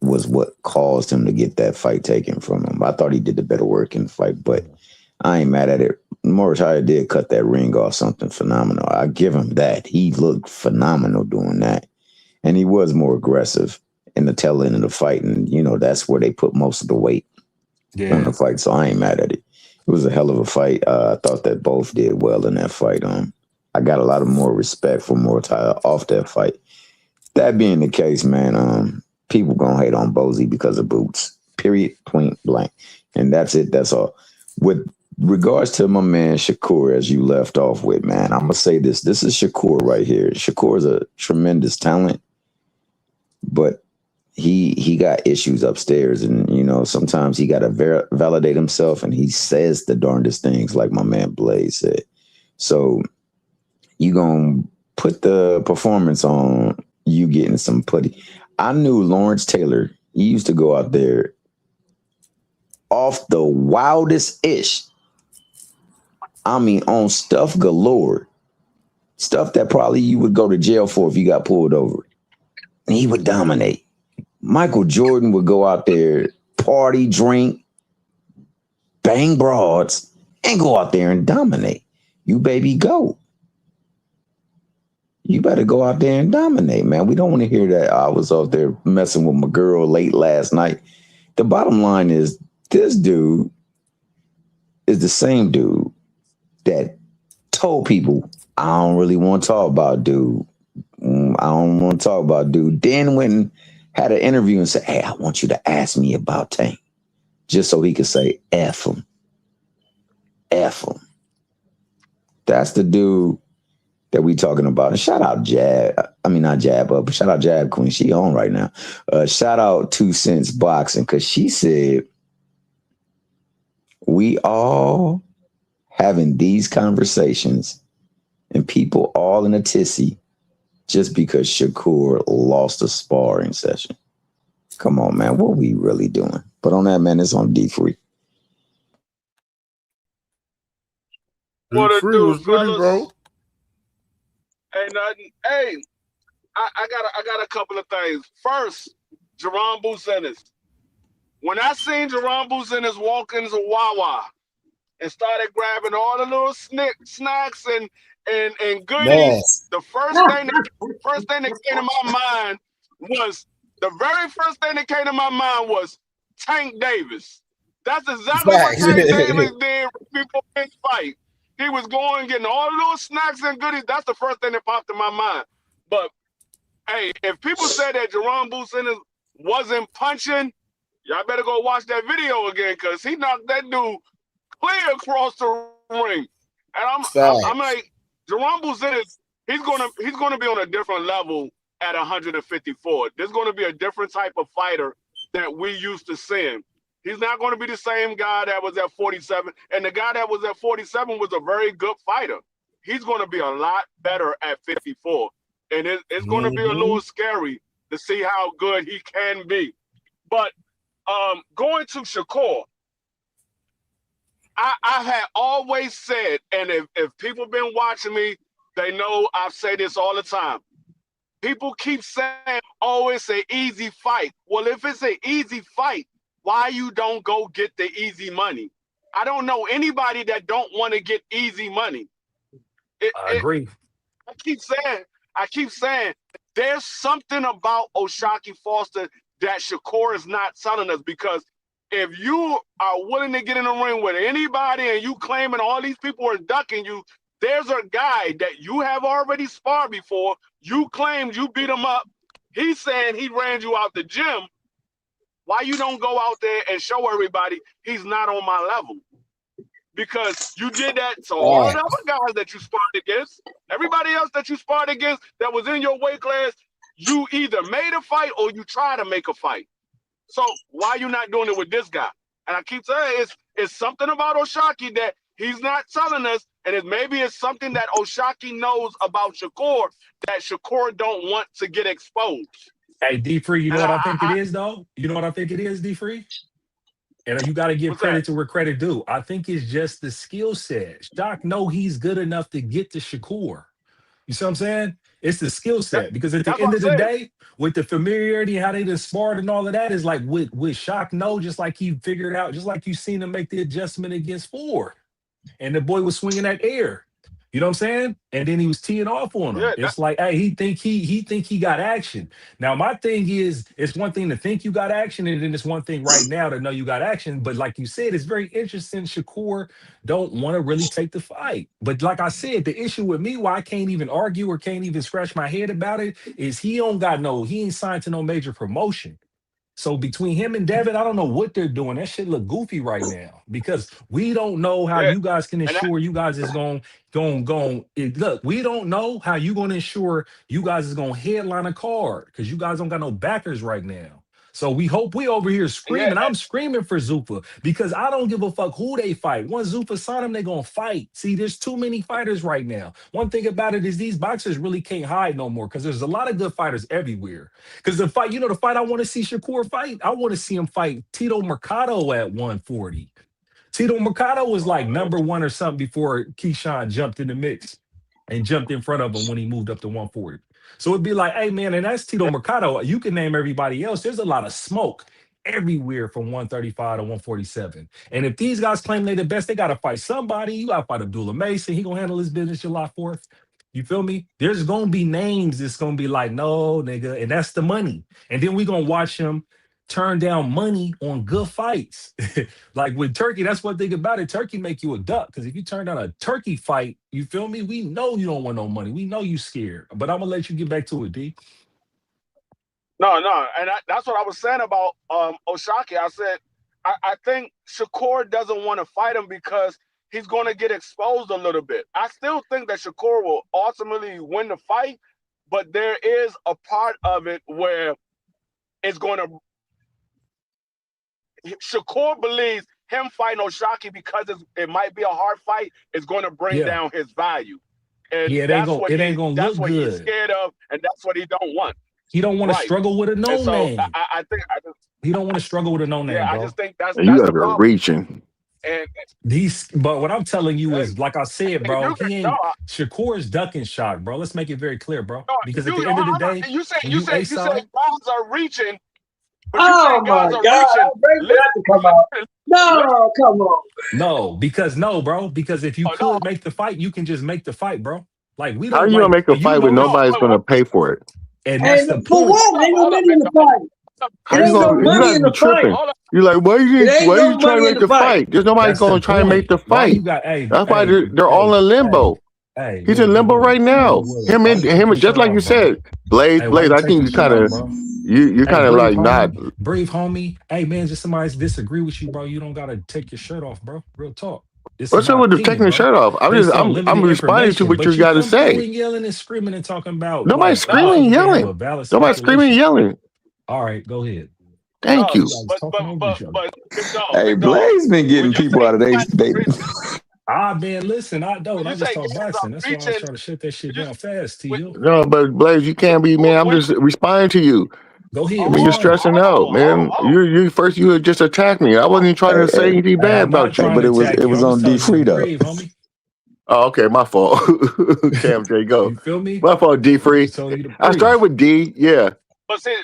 was what caused him to get that fight taken from him. I thought he did the better work in the fight, but I ain't mad at it. Moritai did cut that ring off something phenomenal. I give him that. He looked phenomenal doing that. And he was more aggressive in the tail end of the fight. And, that's where they put most of the weight on the fight. So I ain't mad at it. It was a hell of a fight. I thought that both did well in that fight. I got a lot of more respect for Moritai off that fight. That being the case, man, people gonna hate on Bozy because of boots. Period. Point blank. And that's it. That's all. With regards to my man Shakur, as you left off with, man, I'm gonna say this. This is Shakur right here. Shakur is a tremendous talent, but he got issues upstairs, and sometimes he got to validate himself, and he says the darndest things, like my man Blaze said. So you gonna put the performance on you getting some putty. I knew Lawrence Taylor. He used to go out there off the wildest ish. I mean, on stuff galore. Stuff that probably you would go to jail for if you got pulled over. And he would dominate. Michael Jordan would go out there, party, drink, bang broads, and go out there and dominate. You baby go. You better go out there and dominate, man. We don't want to hear that I was out there messing with my girl late last night. The bottom line is this dude is the same dude that told people, I don't really want to talk about dude. I don't want to talk about dude. Then went and had an interview and said, hey, I want you to ask me about Tank. Just so he could say, F him. F him. That's the dude that we talking about. And shout out Jab. I mean, not Jab up, but shout out Jab Queen. She on right now. Shout out 2 Cents Boxing, because she said, we all having these conversations and people all in a tizzy just because Shakur lost a sparring session. Come on, man. What we really doing? But on that, man, it's on D3. What it do, was goody, bro? Ain't nothing. Hey, I got a couple of things. First, Jerome Bucenis. When I seen Jerome Bucenis walk into Wawa and started grabbing all the little snacks and goodies, Yes. the first thing that came to my mind was Tank Davis. That's exactly what Tank Davis did before his fight. He was going getting all the little snacks and goodies. That's the first thing that popped in my mind. But hey, if people say that Jerome Bucenis wasn't punching, y'all better go watch that video again, because he knocked that dude clear across the ring. And I'm like, Jerome Bucenis he's gonna be on a different level at 154. There's gonna be a different type of fighter that we used to seeing. He's not going to be the same guy that was at 47. And the guy that was at 47 was a very good fighter. He's going to be a lot better at 54. And it's going to be a little scary to see how good he can be. But going to Shakur, I had always said, and if people been watching me, they know I say this all the time. People keep saying, oh, it's an easy fight. Well, if it's an easy fight, why you don't go get the easy money? I don't know anybody that don't want to get easy money. I agree. I keep saying there's something about O'Shaquie Foster that Shakur is not telling us, because if you are willing to get in the ring with anybody and you claiming all these people are ducking you, there's a guy that you have already sparred before. You claimed you beat him up. He's saying he ran you out the gym. Why you don't go out there and show everybody he's not on my level? Because you did that to all the other guys that you sparred against. Everybody else that you sparred against that was in your weight class, you either made a fight or you try to make a fight. So why you not doing it with this guy? And I keep saying it's something about O'Shaquie that he's not telling us, and maybe it's something that O'Shaquie knows about Shakur that Shakur don't want to get exposed. Hey, D-Free, you know what I think it is, though? You know what I think it is, D-Free? And you got to give credit to where credit due. I think it's just the skill set. Shock know he's good enough to get to Shakur. You see what I'm saying? It's the skill set. Because at the end of the day, with the familiarity, how they just sparred and all of that, is like with Shock know, just like he figured out, just like you seen him make the adjustment against Ford. And the boy was swinging that air. You know what I'm saying? And then he was teeing off on him. It's like, hey, he think he got action. Now, my thing is, it's one thing to think you got action, and then it's one thing right now to know you got action. But like you said, it's very interesting. Shakur don't want to really take the fight. But like I said, the issue with me, why I can't even argue or can't even scratch my head about it, is he ain't signed to no major promotion. So between him and Devin, I don't know what they're doing. That shit look goofy right now, because we don't know how you guys can ensure you guys is going. Look, we don't know how you going to ensure you guys is going to headline a card, because you guys don't got no backers right now. So we hope we over here screaming. I'm screaming for Zuffa, because I don't give a fuck who they fight. Once Zuffa sign them, they're going to fight. See, there's too many fighters right now. One thing about it is these boxers really can't hide no more, because there's a lot of good fighters everywhere. Because the fight I want to see Shakur fight, I want to see him fight Tito Mercado at 140. Tito Mercado was like number one or something before Keyshawn jumped in the mix and jumped in front of him when he moved up to 140. So it'd be like, hey, man, and that's Tito Mercado. You can name everybody else. There's a lot of smoke everywhere from 135 to 147. And if these guys claim they're the best, they got to fight somebody. You got to fight Abdullah Mason. He going to handle his business July 4th. You feel me? There's going to be names that's going to be like, no, nigga, and that's the money. And then we going to watch him turn down money on good fights. Like with Turkey, that's one thing about it. Turkey make you a duck, because if you turn down a Turkey fight, you feel me? We know you don't want no money. We know you scared. But I'm gonna let you get back to it, D. No, and that's what I was saying about O'Shaquie. I said I think Shakur doesn't want to fight him because he's going to get exposed a little bit. I still think that Shakur will ultimately win the fight, but there is a part of it where it's going to. Shakur believes him fighting O'Shaquie, because it might be a hard fight, is going to bring down his value. And that's what he's scared of, and that's what he don't want. He don't want to struggle with a no-name. I think he don't want to struggle with a no-name, yeah, bro. I just think that's you the guys are problem. reaching. And but what I'm telling you is, like I said, bro, Shakur's ducking Shock, bro. Let's make it very clear, bro. Because at the end of the day, you say guys are reaching. But oh my God! No, come on. No, because if you could make the fight, you can just make the fight, bro. Like we don't. How are you gonna make a fight when nobody's gonna pay for it? And that's the for point. what? Ain't no money in the fight. How you gonna? You gotta be tripping. You're like, why are you trying to make the fight? There's nobody gonna try and make the fight. That's why they're all in limbo. He's in limbo right now. Him, just like you said, Blaze. I think you kind of. You're kind of like not brave, homie. Hey man, just somebody disagree with you, bro. You don't gotta take your shirt off, bro. Real talk. This is What's up my with the opinion, taking the bro. shirt off? Based on I'm limited responding to information. what But you you got to say. comfortable in yelling and screaming and talking about Nobody's like how screaming and you can have a yelling. valid Nobody's screaming and speculation. yelling. All right, go ahead. Thank you. You guys talking over each other. Hey, Blaze been getting people out of they Man, listen, I don't. I just talk boxing. That's why I was trying to shut that shit down fast, T.O. No, but Blaze, you can't be, man. I'm just responding to you. Go ahead. When you're stressing out, man. You had just attacked me. I wasn't even trying to say anything bad I'm not about you. trying but to it was attack you. I was on telling D you the Free though. grave, homie. Oh, okay, my fault. CamJ, go. You feel me? My fault, D Free. I started with D, yeah. But see,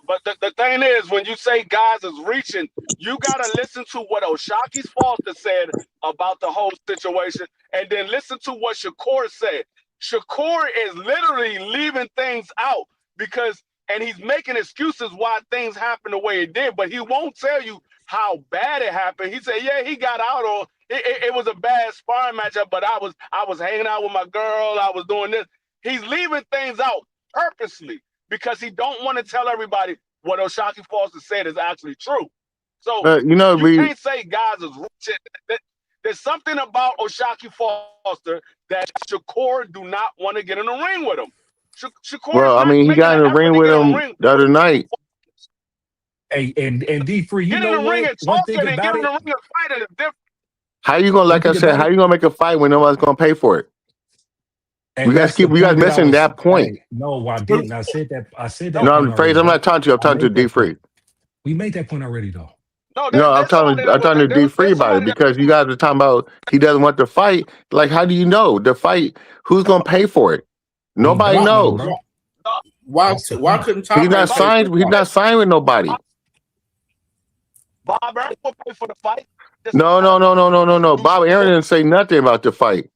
but the thing is, when you say guys is reaching, you gotta listen to what Oshaki's Foster said about the whole situation, and then listen to what Shakur said. Shakur is literally leaving things out and he's making excuses why things happened the way it did, but he won't tell you how bad it happened. He said, yeah, he got out on it was a bad sparring matchup, but I was hanging out with my girl, I was doing this. He's leaving things out purposely because he don't want to tell everybody what Oshaki Foster said is actually true. So you can't say guys is rich. There's something about Oshaki Foster that Shakur do not want to get in the ring with him. Shakur Well, I mean, he got in the ring with him the other night. Hey, and D Free, you get know in the ring what? and One talking thing and about get in the it. ring and fighting is different. How you gonna, like I said, how you gonna make a fight when nobody's gonna pay for it? And You guys missing that point. Hey, no, I didn't. I said that. No, I'm afraid I'm not talking to you. I'm talking to D Free. We made that point already, though. No, I'm talking to D Free about it because you guys are talking about he doesn't want to fight. Like, how do you know the fight? Who's gonna pay for it? Nobody knows. Why couldn't Top He's not signed? He's not signed with nobody. Bob Aaron will pay for the fight. No. Bob Aaron didn't say nothing about the fight.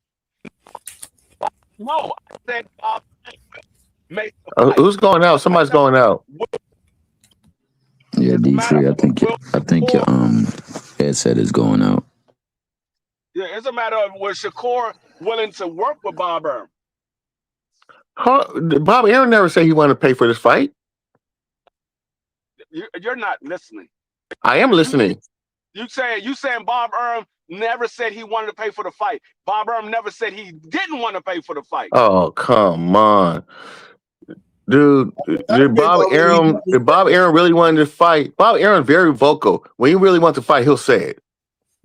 No, I said Bob Who's going out? Somebody's going out. Yeah, D Free. I think your headset is going out. Yeah, it's a matter of was Shakur willing to work with Bob Aaron? Bob Aaron never said he wanted to pay for this fight. You're not listening. I am listening. You saying Bob Aaron never said he wanted to pay for the fight. Bob Aaron never said he didn't want to pay for the fight. Oh, come on. Dude, did Bob Aaron really wanted to fight? Bob Aaron's very vocal. When he really wants to fight, he'll say it.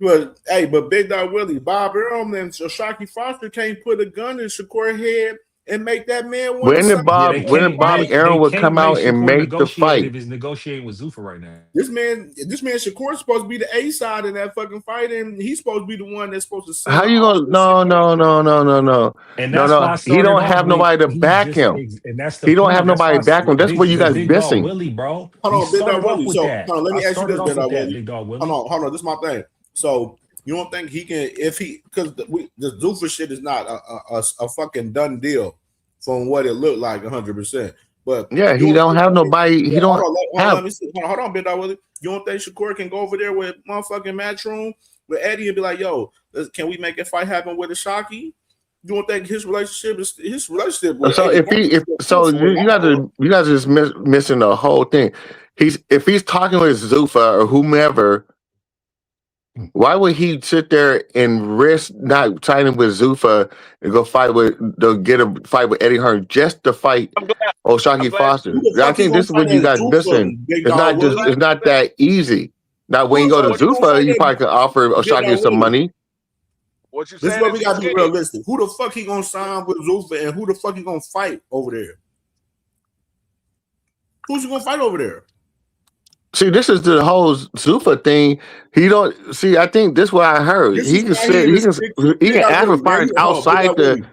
But Big Dog Willie, Bob Aaron and Oshaki Foster can't put a gun in Shakur's head and make that man want When did Bob Aaron would come out and make the fight? If he's negotiating with Zuffa right now. This man Shakur's supposed to be the A side in that fucking fight, and he's supposed to be the one that's supposed to say. How you gonna? No. And that's why He don't have nobody to back him. He don't have nobody to back him. That's what you guys missing. Willie, bro. Hold on, Big Dog Willie. So hold on, let me ask you this, Big Dog Willie. Hold on. This is my thing. So you don't think he can, because the Zuffa shit is not a fucking done deal from what it looked like 100%. But yeah, he don't have nobody. He don't have. Hold on, Big Dog Willie. You don't think Shakur can go over there with motherfucking Matchroom with Eddie and be like, "Yo, can we make a fight happen with Ashaki?" You don't think his relationship with so Eddie, you guys are just missing the whole thing. If he's talking with Zuffa or whomever, why would he sit there and risk not signing with Zuffa and go get a fight with Eddie Hearn just to fight Oshaki Foster? I think this is what you guys missing. It's not that easy. Now, when you go to Zuffa, you probably could offer Oshaki some money. This is what we got to be realistic. Who the fuck he gonna sign with Zuffa, and who the fuck he gonna fight over there? Who's he gonna fight over there? See, this is the whole Zuffa thing. He don't see. I think this is what I heard. He can ask for fights outside the.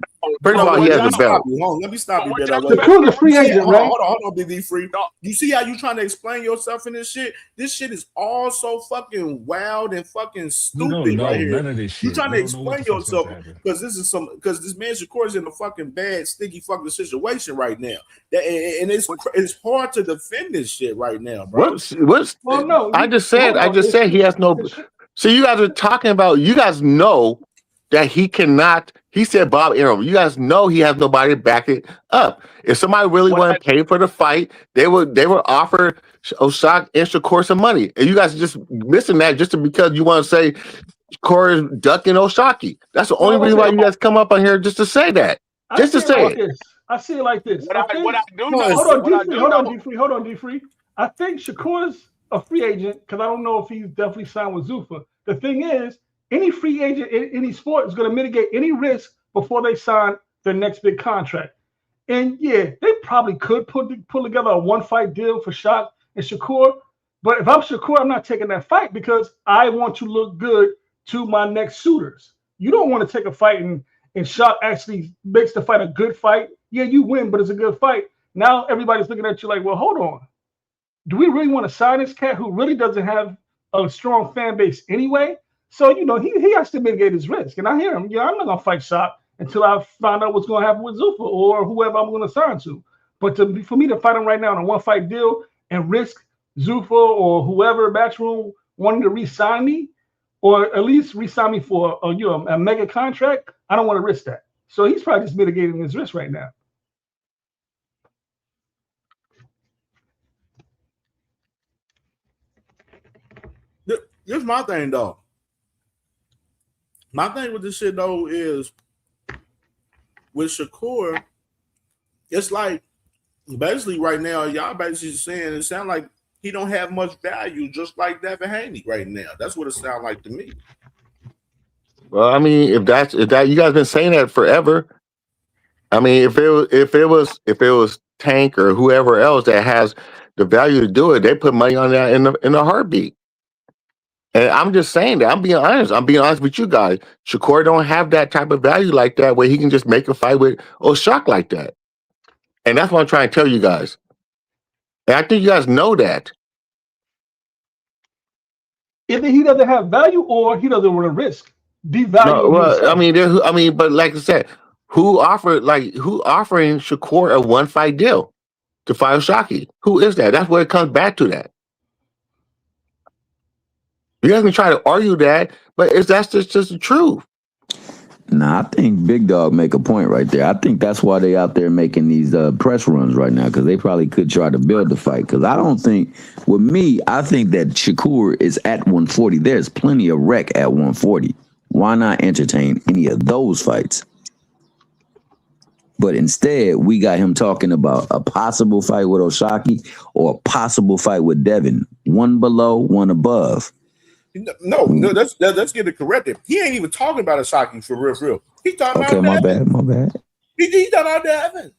First of all, he has the belt. Let me stop you. The free agent, right? Hold on, BD Free. You see how you trying to explain yourself in this shit? This shit is all so fucking wild and fucking stupid right here. None of this shit. You trying to explain yourself because this man Shakur is in a fucking bad, sticky fucking situation right now. And it's hard to defend this shit right now, bro. Well, no, I just said he has no. So you guys are talking about. You guys know that he cannot. He said Bob Aaron. You guys know he has nobody to back it up. If somebody really want to pay for the fight, they would offer Oshak and Shakur some money. And you guys are just missing that just because you want to say Corey's ducking Oshaki. That's the only reason why you guys come up on here just to say that. Just to say it. I see it like this. What I do know, Hold on, D-Free. I think Shakur's a free agent because I don't know if he's definitely signed with Zuffa. The thing is, any free agent in any sport is going to mitigate any risk before they sign their next big contract. And yeah, they probably could pull together a one-fight deal for Shaq and Shakur. But if I'm Shakur, I'm not taking that fight because I want to look good to my next suitors. You don't want to take a fight and Shaq actually makes the fight a good fight. Yeah, you win, but it's a good fight. Now everybody's looking at you like, well, hold on. Do we really want to sign this cat who really doesn't have a strong fan base anyway? So, he has to mitigate his risk. And I hear him, I'm not going to fight Shaq until I find out what's going to happen with Zuffa or whoever I'm going to sign to. But for me to fight him right now on a one-fight deal and risk Zuffa or whoever Matchroom wanting to re-sign me, or at least re-sign me for a mega contract, I don't want to risk that. So he's probably just mitigating his risk right now. Here's my thing, though. My thing with this shit, though, is with Shakur, it's like basically right now, y'all basically saying it sounds like he don't have much value, just like Devin Haney right now. That's what it sounds like to me. Well, I mean, if that you guys been saying that forever. I mean, if it was Tank or whoever else that has the value to do it, they put money on that in a heartbeat. And I'm just saying that. I'm being honest. I'm being honest with you guys. Shakur don't have that type of value like that where he can just make a fight with O'Shaq like that. And that's what I'm trying to tell you guys. And I think you guys know that. Either he doesn't have value or he doesn't want to risk devaluing No, well, himself. I mean, but like I said, who offering Shakur a one-fight deal to fight O'Shaki? Who is that? That's where it comes back to that. You guys can try to argue that, but that's just the truth. Nah, I think Big Dog make a point right there. I think that's why they out there making these press runs right now, because they probably could try to build the fight. Because I don't think, with me, I think that Shakur is at 140. There's plenty of wreck at 140. Why not entertain any of those fights? But instead, we got him talking about a possible fight with O'Shaki or a possible fight with Devin. One below, one above. No, let's get it corrected. He ain't even talking about O'Shaki for real. He talking about Devin. My bad. He talking about Devin.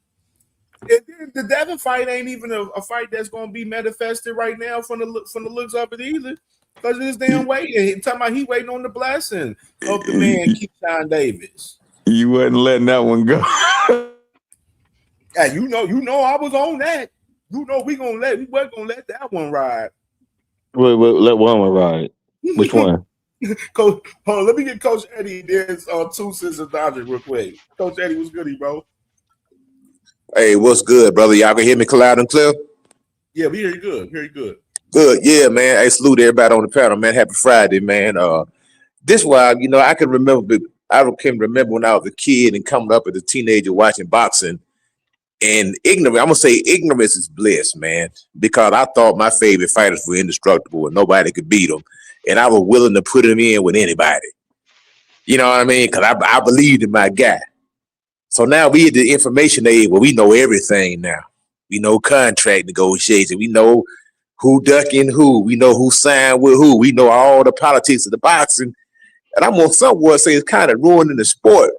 The Devin fight ain't even a fight that's gonna be manifested right now from the looks of it either. Because of this damn waiting. He talking about he waiting on the blessing of the man Keyshawn Davis. You wasn't letting that one go. Yeah, you know I was on that. We wasn't gonna let that one ride. Wait, let one ride. Which one? Coach, hold on, let me get Coach Eddie there's 2 cents of Dodger real quick. Coach Eddie, what's goody, bro? Hey, what's good, brother? Y'all can hear me loud and clear? Yeah, we hear you good. Good, yeah, man. Hey, salute everybody on the panel, man. Happy Friday, man. This why, I can remember when I was a kid and coming up as a teenager watching boxing. And ignorance, I'm gonna say ignorance is bliss, man, because I thought my favorite fighters were indestructible and nobody could beat them, and I was willing to put them in with anybody. You know what I mean? Because I believed in my guy. So now we at the information age where we know everything now. We know contract negotiation. We know who ducking who. We know who signed with who. We know all the politics of the boxing. And I'm gonna somewhat say it's kind of ruining the sport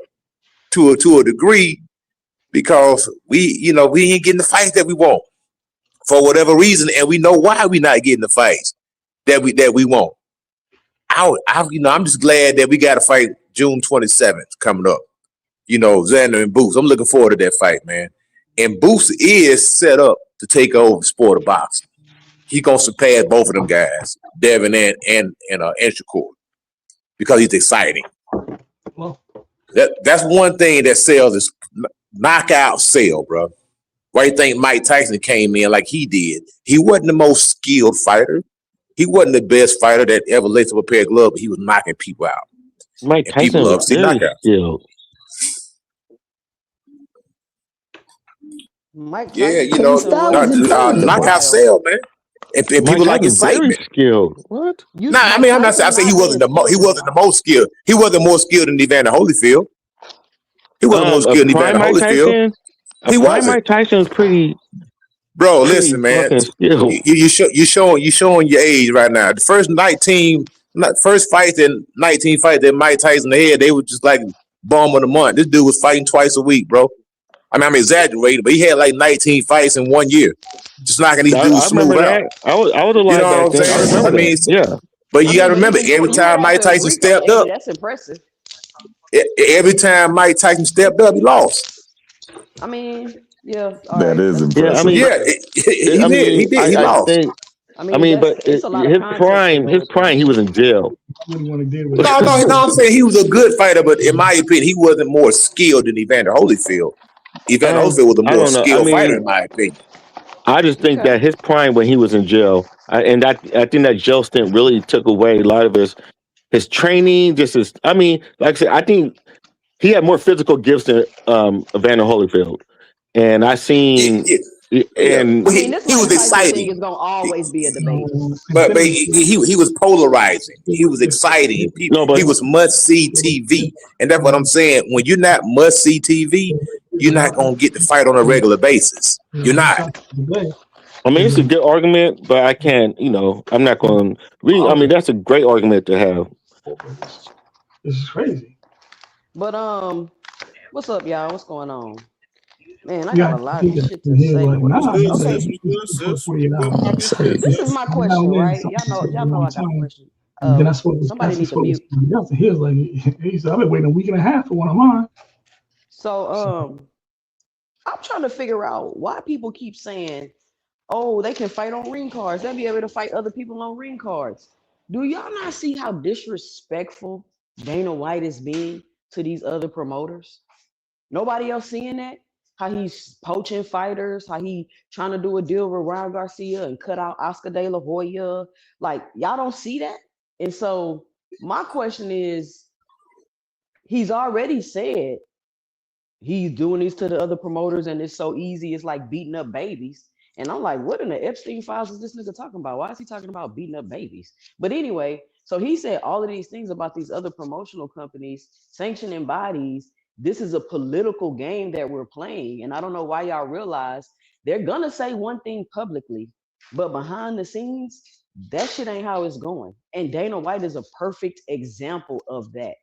to a degree. Because we ain't getting the fights that we want for whatever reason, and we know why we not getting the fights that we want. I'm just glad that we got a fight June 27th coming up. Xander and Boots. I'm looking forward to that fight, man. And Boots is set up to take over the sport of boxing. He gonna surpass both of them guys, Devin and Shakur, because he's exciting. That's one thing that sells is knockout sale, bro. Why you think Mike Tyson came in like he did? He wasn't the most skilled fighter. He wasn't the best fighter that ever laced up a pair of gloves, but he was knocking people out. Mike And Tyson people love was to see very knockouts. skilled. Mike Yeah, Tyson knockout sale, man. and people like Tyson's very excitement. skilled. What? Nah, I mean, I'm not saying. I say he wasn't the most skilled. He wasn't more skilled than Evander Holyfield. He wasn't more A skilled than prime Evander Mike Holyfield. Tyson. A He prime wasn't. Mike Tyson was pretty. Bro, pretty listen, man. fucking skilled. You showing your age right now. The first first fight that 19 fight that Mike Tyson had, they were just like bomb of the month. This dude was fighting twice a week, bro. I mean, I'm exaggerating, but he had like 19 fights in 1 year, just knocking these dudes I remember smooth out. that. I was You alive know back what I'm then. I saying? remember I mean, that. Yeah. but you got to but remember, every time Mike Tyson stepped up, that's impressive. every time Mike Tyson stepped up, he lost. I mean, yeah, all That right. is That's impressive. I mean, Yeah, he did. He I lost. think. I mean, But it's a lot of his context to go with prime, he was in jail. I wouldn't want to deal with No, I'm saying he was a good fighter, but in my opinion, he wasn't more skilled than Evander Holyfield. Evander Holyfield was a I more don't know. I skilled fighter, mean, in my opinion. I just think that his prime when he was in jail, I think that jail stint really took away a lot of his training. Just his, I mean, like I said, I think he had more physical gifts than Evander Holyfield, and I seen and Well, he was exciting. It's gonna always be a debate. But he was polarizing. He was exciting. He was must see TV, and that's what I'm saying. When you're not must see TV, you're not gonna get the fight on a regular basis. You're not. I mean, it's a good argument, but I can't. I'm not going. I mean, that's a great argument to have. This is crazy. But what's up, y'all? What's going on? Man, I Yeah, got a lot I of think shit to that's say. like, nah, Okay, this this is my question, right? Y'all know I got a question. Then I spoke to Somebody needs to mute. He was like, he said, I've been waiting a week and a half for one of mine. So I'm trying to figure out why people keep saying, oh, they can fight on ring cards. They'll be able to fight other people on ring cards. Do y'all not see how disrespectful Dana White is being to these other promoters? Nobody else seeing that? How he's poaching fighters, how he trying to do a deal with Ryan Garcia and cut out Oscar De La Hoya. Like, y'all don't see that? And so my question is, he's already said he's doing this to the other promoters and it's so easy, it's like beating up babies. And I'm like, what in the Epstein files is this nigga talking about? Why is he talking about beating up babies? But anyway, so he said all of these things about these other promotional companies, sanctioning bodies. This is a political game that we're playing. And I don't know why y'all realize they're gonna say one thing publicly, but behind the scenes, that shit ain't how it's going. And Dana White is a perfect example of that.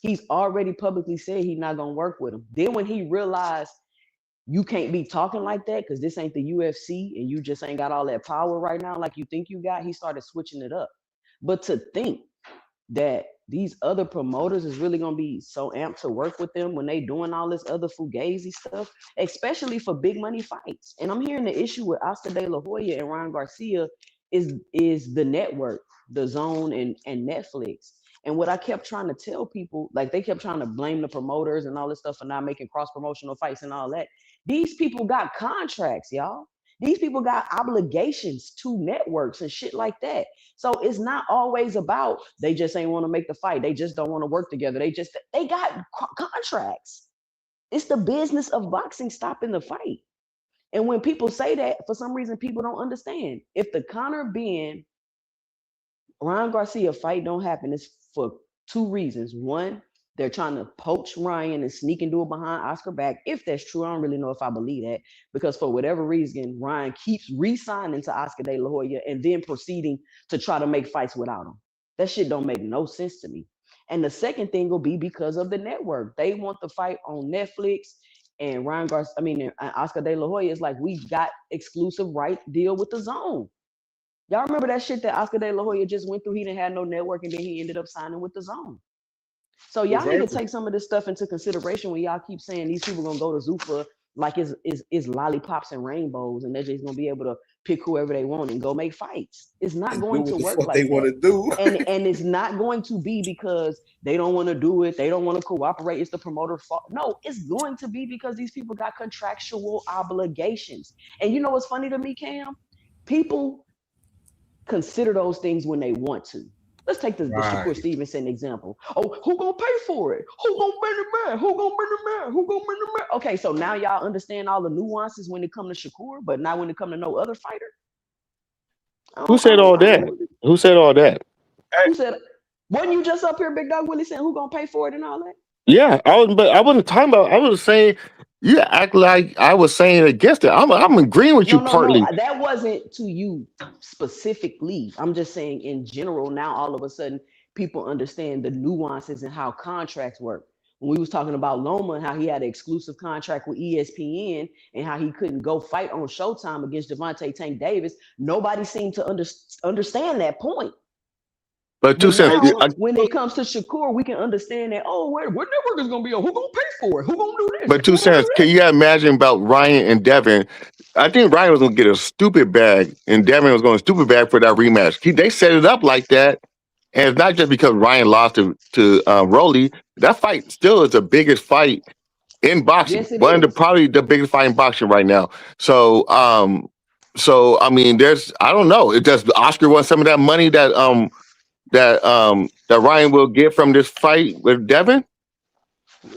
He's already publicly said he's not gonna work with him. Then when he realized you can't be talking like that because this ain't the UFC and you just ain't got all that power right now like you think you got, he started switching it up. But to think that these other promoters is really gonna be so amped to work with them when they doing all this other fugazi stuff, especially for big money fights. And I'm hearing the issue with Oscar De La Hoya and Ryan Garcia is the network, the Zone and Netflix. And what I kept trying to tell people, like they kept trying to blame the promoters and all this stuff for not making cross-promotional fights and all that. These people got contracts, y'all. These people got obligations to networks and shit like that. So it's not always about they just ain't want to make the fight. They just don't want to work together. They got contracts. It's the business of boxing stopping the fight. And when people say that, for some reason, people don't understand. If the Conor Ben Ryan Garcia fight don't happen, it's for two reasons. One, they're trying to poach Ryan and sneak and do it behind Oscar back. If that's true, I don't really know if I believe that, because for whatever reason, Ryan keeps re-signing to Oscar De La Hoya and then proceeding to try to make fights without him. That shit don't make no sense to me. And the second thing will be because of the network. They want the fight on Netflix, and Oscar De La Hoya is like, we got exclusive right deal with the Zone. Y'all remember that shit that Oscar De La Hoya just went through? He didn't have no network, and then he ended up signing with the Zone. So y'all need to take some of this stuff into consideration when y'all keep saying these people gonna go to Zuffa like it's lollipops and rainbows, and they're just gonna be able to pick whoever they want and go make fights. It's not going to work like they that. want to do. and it's not going to be because they don't want to do it, they don't want to cooperate, it's the promoter's fault. No, it's going to be because these people got contractual obligations. And you know what's funny to me, Cam? People consider those things when they want to. Let's take the Shakur Stevenson example. Oh, who gonna pay for it? Who gonna bring the man? Who gonna bring the man? Who gonna bring the man? Okay, so now y'all understand all the nuances when it comes to Shakur, but not when it comes to no other fighter. Who said all that? Who said all that? Who said? Wasn't you just up here, Big Dog Willie, saying who gonna pay for it and all that? Yeah, but I wasn't talking about. I was saying you act like I was saying against it. I'm agreeing with you partly. No. That wasn't to you specifically. I'm just saying in general. Now all of a sudden, people understand the nuances and how contracts work. When we was talking about Loma and how he had an exclusive contract with ESPN and how he couldn't go fight on Showtime against Devontae Tank Davis, nobody seemed to understand that point. But when it comes to Shakur, we can understand that. Oh, what network is gonna be on? Who gonna pay for it? Who gonna do this? But 2 cents. Can you imagine about Ryan and Devin? I think Ryan was gonna get a stupid bag, and Devin was going to stupid bag for that rematch. They set it up like that, and it's not just because Ryan lost to Rolly. That fight still is the biggest fight in boxing. Yes, probably the biggest fight in boxing right now. So, I mean, I don't know. Does Oscar want some of that money that Ryan will get from this fight with Devin?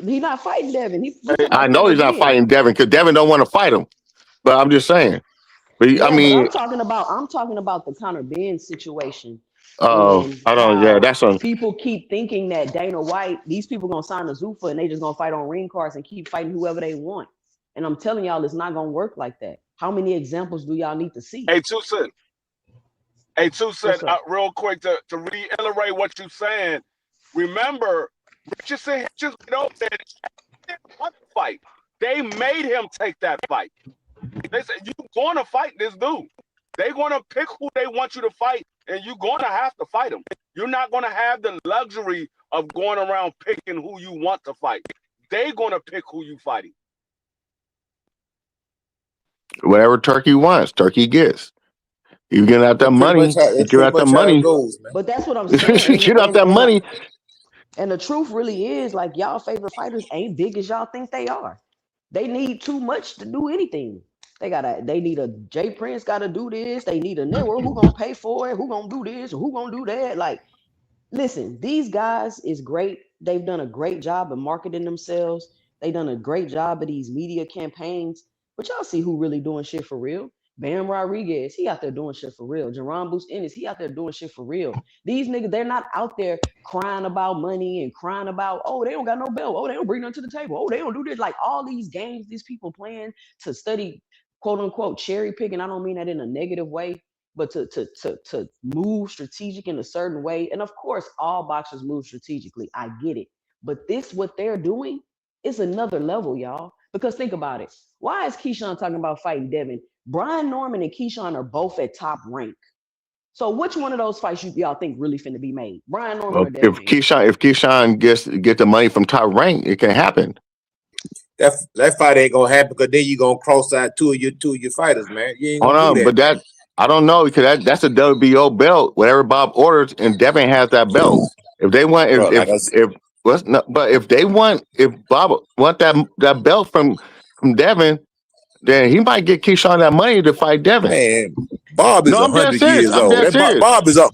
He's not fighting Devin. I know he's not fighting Devin because Devin don't want to fight him. But I'm just saying. But yeah, I mean, I'm talking about the Conor Ben situation. That's on. People keep thinking that Dana White, these people gonna sign a Zuffa and they just gonna fight on ring cards and keep fighting whoever they want. And I'm telling y'all, it's not gonna work like that. How many examples do y'all need to see? Hey, Two Cent, real quick to reiterate what you're saying. Remember, Richardson just said fight. They made him take that fight. They said you're going to fight this dude. They're going to pick who they want you to fight, and you're going to have to fight him. You're not going to have the luxury of going around picking who you want to fight. They're going to pick who you fighting. Whatever Turkey wants, Turkey gets. You get out that money. You get out that money. But that's what I'm saying. Get out that money. And the truth really is, like, y'all favorite fighters ain't big as y'all think they are. They need too much to do anything. They need a Jay Prince gotta do this. They need a network. Who gonna pay for it? Who gonna do this? Or who gonna do that? Like, listen, these guys is great. They've done a great job of marketing themselves. They've done a great job of these media campaigns. But y'all see who really doing shit for real. Bam Rodriguez, he out there doing shit for real. Jerron Boost Ennis, he out there doing shit for real. These niggas, they're not out there crying about money and crying about, oh, they don't got no belt. Oh, they don't bring nothing to the table. Oh, they don't do this. Like all these games these people playing to study, quote unquote, cherry picking. I don't mean that in a negative way, but to move strategic in a certain way. And of course, all boxers move strategically. I get it. But what they're doing is another level, y'all. Because think about it. Why is Keyshawn talking about fighting Devin? Brian Norman and Keyshawn are both at top rank. So which one of those fights y'all think really finna be made? Brian Norman or Devin? If Keyshawn get the money from top rank, it can happen. That fight ain't gonna happen because then you gonna cross out two of your fighters, man. You ain't Hold on, but that I don't know because that's a WBO belt. Whatever Bob orders, and Devin has that belt. If they want, if Bob want that belt from Devin, then he might get Keyshawn that money to fight Devin. Man, Bob is 100 years old.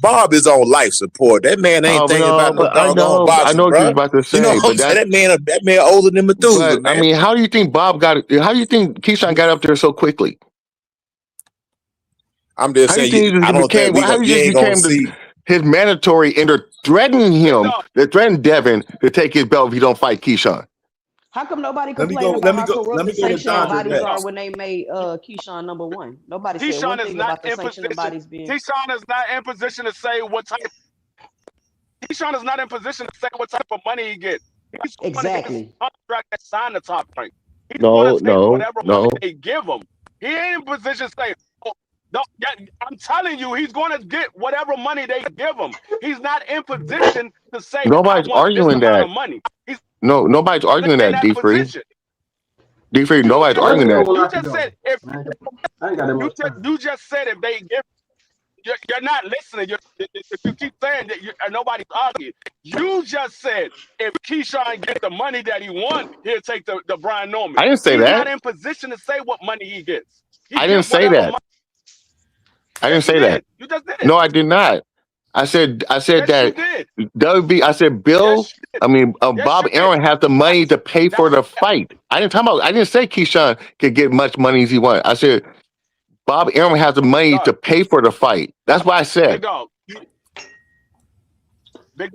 Bob is on life support. That man ain't thinking about no doggone boxing. I know what you're about to say. You know what I'm saying? That man older than Methuselah. I mean, how do you think Keyshawn got up there so quickly? I'm just saying. I don't think you ain't gonna see his mandatory and they're threatening him. They're threatening Devin to take his belt if he don't fight Keyshawn. How come nobody complained about how corrupt the sanctioning bodies are when they made Keyshawn number one? Nobody said one thing about the sanctioning bodies being. Keyshawn is not in position to say what type. Keyshawn is not in position to say what type of money he gets. He's exactly contract that signed the top rank. He's whatever money they give him. He ain't in position to say. No, I'm telling you, he's going to get whatever money they give him. He's not in position to say. Nobody's arguing that. Money. Nobody's arguing that, D3. D3, nobody's arguing that. You just said you just said if they give, you're not listening. If you keep saying that, nobody's arguing. You just said if Keyshawn get the money that he wants, he'll take the Brian Norman. I didn't say that. He's not in position to say what money he gets. I didn't say that. I didn't say that. You just did. No, I did not. I said yes, that WB. I said Bill. Bob Aaron has the money to pay for the fight. I didn't say Keyshawn could get much money as he wanted. I said Bob Arum has the money to pay for the fight. That's why I Big said. dog.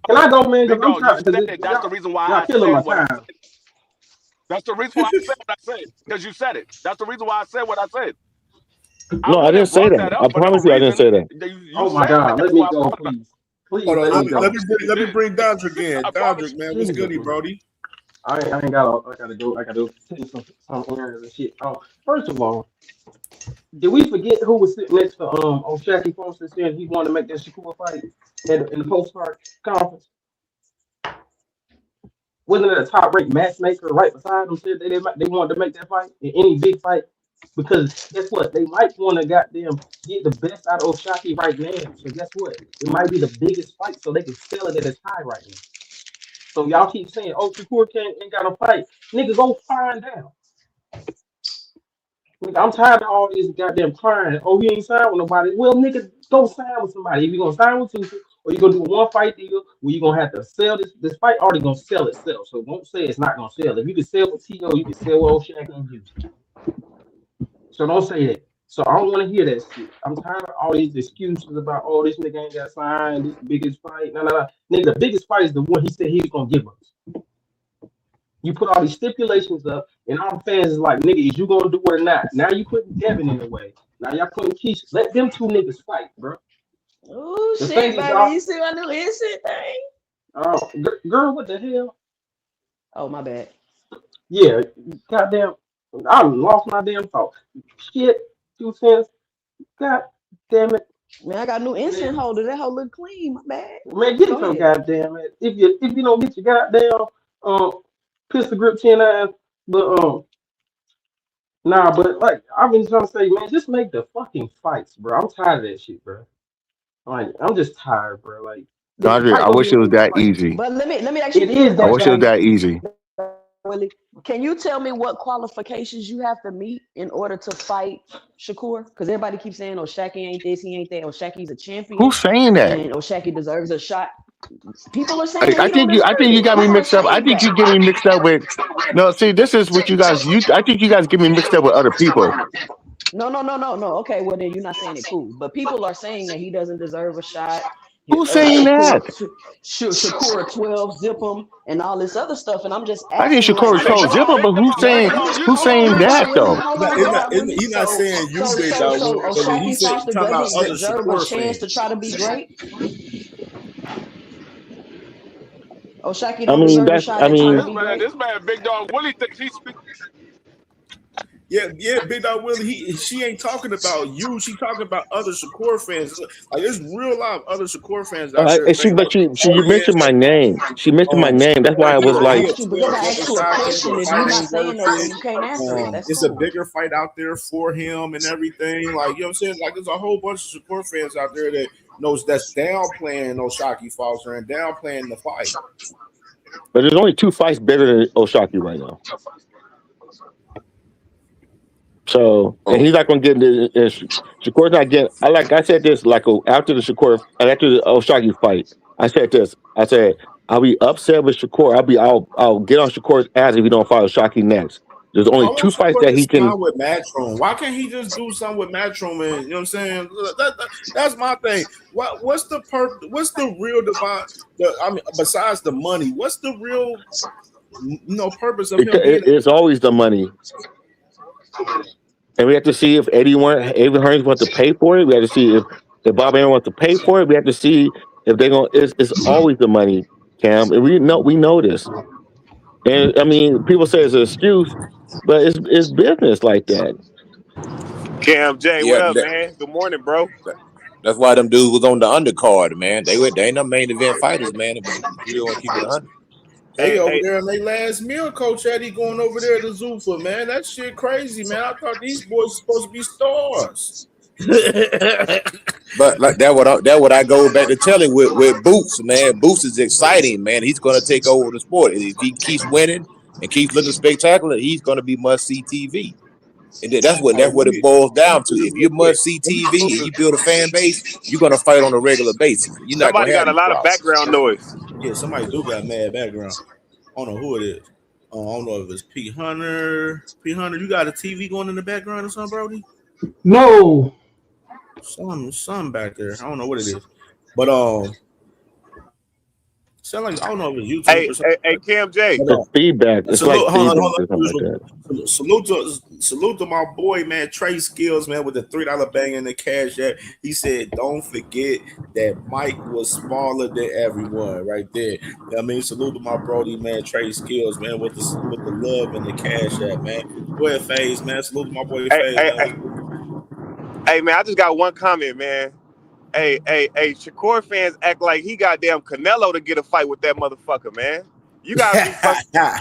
Can I go, man? Big Because I'm dog, you trying. said Because it. That's the reason why y'all I killing said my what I time. said. That's the reason why I said what I said. Because you said it. That's the reason why I said what I said. No, I didn't say that. I promise you, I didn't say that. Oh my God, let me go, please. Please Hold on, let me go. let me bring Dodrick in. Dodrick, man, what's goody, Brody? I ain't got. I gotta go. I gotta take some errands and shit. First of all, did we forget who was sitting next to Shaqy Foster saying he wanted to make that Shakur fight in the post-fight conference? Wasn't it a top-ranked matchmaker right beside him said they wanted to make that fight in any big fight? Because guess what? They might want to goddamn get the best out of O'Shaquie right now. So guess what? It might be the biggest fight, so they can sell it at a high right now. So y'all keep saying, "Oh, Shakur ain't got no fight." Nigga, go find out. Nigga, I'm tired of all this goddamn crying. Oh, he ain't signed with nobody. Well, nigga, go sign with somebody. If you gonna sign with Tuka, or you gonna do a one fight deal where you gonna have to sell this fight already gonna sell itself. So don't say it's not gonna sell. If you can sell with T.O., you can sell with O'Shaq and Houston. So don't say that. So I don't want to hear that shit. I'm tired of all these excuses about, oh, this nigga ain't got signed, this the biggest fight. No. Nigga, the biggest fight is the one he said he was gonna give us. You put all these stipulations up, and all the fans is like, nigga, is you gonna do it or not? Now you putting Devin in the way. Now y'all putting Keisha. Let them two niggas fight, bro. Oh The shit, thing is, baby! You see my new instant thing? Oh, girl, what the hell? Oh, my bad. Yeah, goddamn, I lost my damn thought. Shit, 2 cents. God damn it. Man, I got a new instant holder. That hoe look clean. My bad. Man, get Go your ahead. goddamn it. If you don't get your goddamn pistol grip 10 ass, but nah, but like I've been trying to say, man, just make the fucking fights, bro. I'm tired of that shit, bro. Like I'm just tired, bro. Like the Andre, fight I gonna be wish a it was huge that fight. easy. But let me ask you It this is I that wish it was guy. that easy. Willie. Can you tell me what qualifications you have to meet in order to fight Shakur? Because everybody keeps saying, "Oh, Shaqy ain't this, he ain't that. Oh, Shaqy's a champion, Who's saying that? and oh, Shaqy deserves a shot." People are saying that I he don't think deserve you it. got me People are mixed up. I saying think that. you get me mixed up with. No, see, this is what you guys. I think you guys get me mixed up with other people. No. Okay, well then you're not saying it cool. But people are saying that he doesn't deserve a shot. Who's saying that? Shakur 12 zip him and all this other stuff. And I'm just I think asking, like, Shakur is Big told dog, zipper, big but dog, big dog. You who's hold on, saying Big Dog that Willie. though? Hold on, Big Dog Willie. He's not saying you, Big Dog. So Willie. He O'Shaquie said Foster talking about doesn't other deserve a Shakur chance to fans. try to be great. O'Shaquie I don't mean, deserve a that's. shot I at trying to mean, be great. This man, Big Dog Willie thinks he's speaking. Yeah, Big Dog Willie. She ain't talking about you. She talking about other Shakur fans. Like, there's real lot of other Shakur fans out there she, think like, but she, oh you yeah, mentioned my name. She mentioned my name. That's why like I was I like, asked you because I asked you a question. If you're fight not ain't saying worth that, then it. you can't answer it. That's It's a cool. bigger fight out there for him and everything. Like, you know what I'm saying? Like, there's a whole bunch of Shakur fans out there that knows that's downplaying O'Shaquie Foster and downplaying the fight. but there's only 2 fights better than O'Shaquie right now. So, and he's not going to get Shakur's not getting. I said this after the O'Shaquie fight. I said this. I said I'll be upset with Shakur. I'll get on Shakur's ass if he don't fight O'Shaquie next. There's I only want 2 fights Shakur that to he can. sign with Matchroom. Why can't he just do something with Matchroom? And you know what I'm saying? That's my thing. What's the purpose? What's the real divide? I mean, besides the money, what's the real purpose of him being? It's always the money. And we have to see if Eddie Hearns wants to pay for it. We have to see if Bob Arum wants to pay for it. We have to see if they're going. It's always the money, Cam. And we know this. And I mean, people say it's an excuse, but it's business like that. CamJ, Yeah, what up, man? Good morning, bro. that's why them dudes was on the undercard, man. They ain't no main event fighters, man. If you don't want to keep it 100. They over Hey, there in their last meal, Coach Eddie going over there to Zuffa, man. That shit crazy, man. I thought these boys were supposed to be stars. But like that what I go back to telling with Boots, man. Boots is exciting, man. He's gonna take over the sport. If he keeps winning and keeps looking spectacular, he's gonna be must see TV. And that's what it boils down to. If you must see TV and you build a fan base, you're gonna fight on a regular basis. You're not somebody gonna have got a these lot of problems. background noise. Yeah, somebody do got mad background. I don't know who it is. I don't know if it's P Hunter. P Hunter, you got a TV going in the background or something, Brody? No. Some back there. I don't know what it is. But sound like I don't know if it's YouTube Hey, or something. hey, CamJ. But, It's feedback. It's like salute, feedback hold or something on. like that. Salute to my boy, man, Trey Skills, man, with the $3 bang in the cash app. He said, "Don't forget that Mike was smaller than everyone." Right there. I mean, salute to my brody, man, Trey Skills, man, with the love and the cash app, man. Go ahead, FaZe, man. Salute to my boy FaZe, man. Hey, man, I just got one comment, man. Hey, Shakur fans act like he goddamn Canelo to get a fight with that motherfucker, man. You gotta be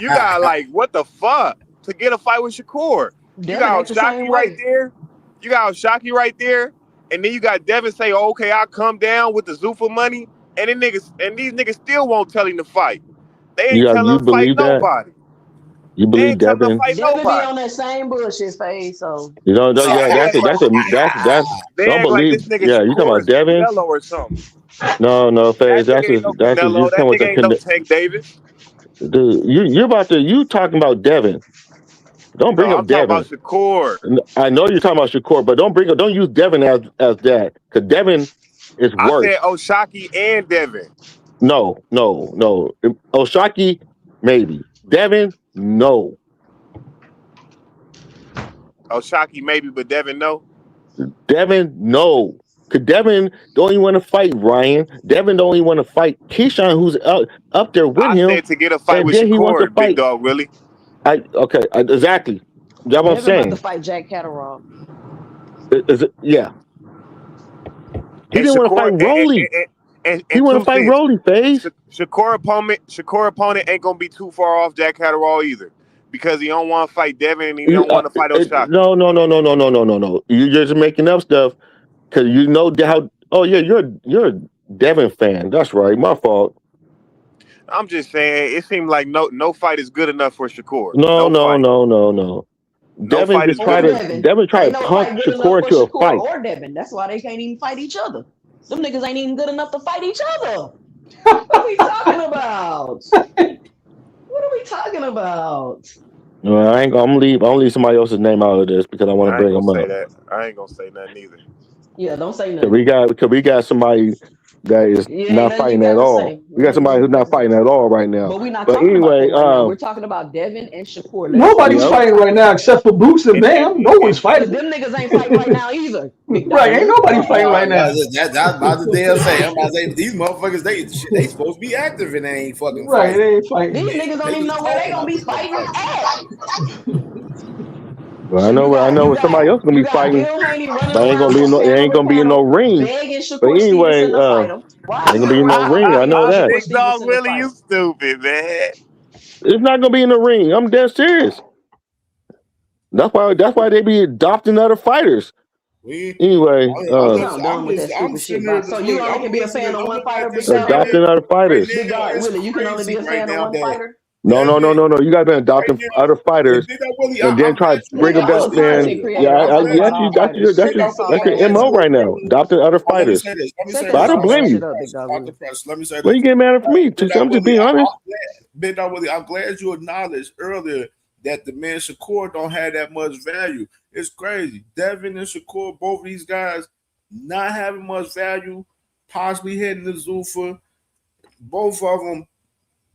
you gotta like, what the fuck? To get a fight with Shakur. You got Shocky right there. You got Shocky right there. And then you got Devin say, oh, okay, I'll come down with the Zuffa money. And then these niggas still won't tell him to fight. They ain't telling him to fight nobody. You believe Devin? Devin be on that same bullshit phase, so You know, yeah, that's they don't act like this believe. nigga Yeah, you talking Shakur about is Devin? Canelo or something. No, FaZe. That nigga ain't no Canelo. That nigga ain't no Tank Davis. Dude, you talking about Devin? Don't bring No, up I'm talking Devin. about Shakur. I know you're talking about Shakur, but don't use Devin as that, because Devin is I worse. said Oshaki and Devin. No. Oshaki, maybe. Devin, no. Oshaki maybe, but Devin no. Devin, no. Because Devin don't even want to fight Ryan. Devin don't even want to fight Keyshawn, who's up there with him. I said to get a fight and with then he wants to Shakur, fight. Big Dog Willie. Exactly. That's what I'm Devin about saying. to fight Jack Catterall. Yeah. He didn't want to fight Rolly. He want to fight Rolly, FaZe. Shakur opponent ain't gonna be too far off Jack Catterall either, because he don't want to fight Devin and he don't want to fight Oshaki. No. You're just making up stuff because you know how. Oh yeah, you're a Devin fan. That's right. My fault. I'm just saying, it seemed like no fight is good enough for Shakur. No. Devin fight just is tried good. to pump Shakur into a fight. Or Devin. That's why they can't even fight each other. Them niggas ain't even good enough to fight each other. What are we talking about? What are we talking about? No, I'm gonna leave somebody else's name out of this because I want to bring them up. I ain't gonna say nothing either. Yeah, don't say nothing. We got somebody that is not fighting at all. We got somebody who's not fighting at all right now. But we're not talking about that right now. We're talking about Devin and Shakur. Nobody's fighting right now except for Boots and Bam. No one's fighting. Them niggas ain't fighting right now either. Right, ain't nobody fighting right now. That's about the damn say. I'm about to say these motherfuckers, they supposed to be active and they ain't fucking fighting. They ain't fighting. These niggas don't even know where they gonna be fighting at. Well, I know what somebody else gonna be fighting. But ain't gonna be in no ring. But anyway, ain't gonna be in no ring. I know that. Big Dog Willie, you stupid, man. It's not gonna be in the ring. I'm dead serious. That's why they be adopting other fighters. Anyway, I'm sitting there. So you only can be a fan of one fighter. Adopting other fighters. Big Dog Willie, you can only be a fan of one fighter. No. You guys been adopting other fighters and then try to bring them back. That's your MO right now. Adopting other fighters. But I don't blame you. Let me say Why you getting mad at me? I'm just being honest. Big Dog Willie, I'm glad you acknowledged earlier that the man Shakur don't have that much value. It's crazy. Devin and Shakur, both of these guys not having much value, possibly hitting the Zuffa. Both of them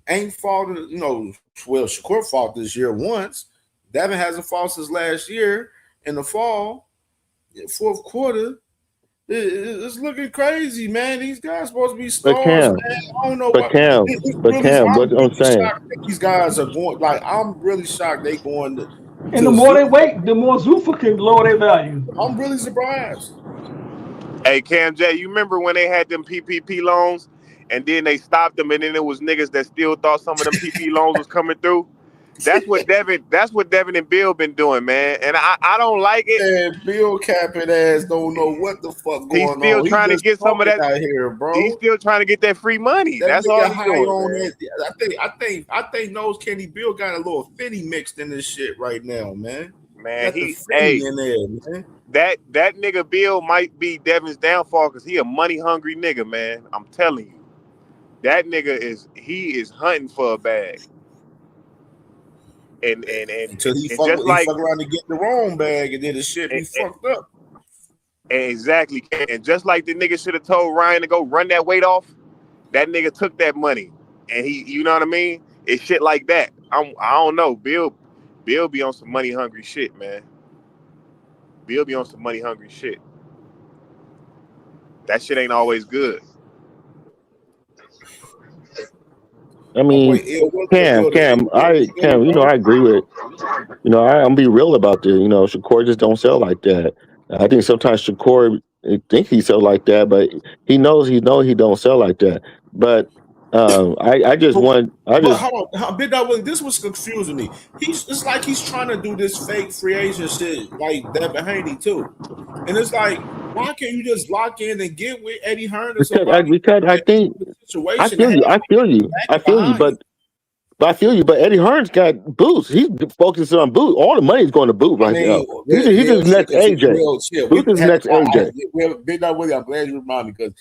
ain't fought, well, Shakur fought this year once. Devin hasn't fought since last year in the fall, fourth quarter. It's looking crazy, man. These guys supposed to be stars, man. I don't know what. Cam, what I'm saying. These guys are going, like, I'm really shocked they going to. And the more they wait, the more Zuffa can lower their value. I'm really surprised. Hey, CamJ, you remember when they had them PPP loans and then they stopped them and then it was niggas that still thought some of them PPP loans was coming through? That's what Devin and Bill been doing, man. And I don't like it. Man, Bill capping ass don't know what the fuck going on. He's still trying to get some of that out here, bro. He's still trying to get that free money. That's all he's doing. I think Nose Candy Bill got a little Finny mixed in this shit right now, man. Man, in there, man. That nigga Bill might be Devin's downfall because he a money hungry nigga, man. I'm telling you. That nigga is hunting for a bag. And until he and fuck just like fuck around and get the wrong bag and then the shit be fucked up. Exactly. And just like the nigga should have told Ryan to go run that weight off, that nigga took that money. And he, you know what I mean? It's shit like that. I don't know. Bill be on some money hungry shit, man. Bill be on some money hungry shit. That shit ain't always good. I mean, Cam, you know, I agree with. You know, I'm be real about this. You know, Shakur just don't sell like that. I think sometimes Shakur think he sell like that, but he knows he don't sell like that. But I just want But hold on, Big Dog Willie, this was confusing me. It's like he's trying to do this fake free agent shit like Devin Haney too. And it's like, why can't you just lock in and get with Eddie Hearn or somebody? because I think I feel you, but Eddie Hearn's got Boots. He's focusing on Boots. All the money's going to Boots right now. He's his next AJ. Boots is next AJ. Big Dog Willie, I'm glad you reminded me because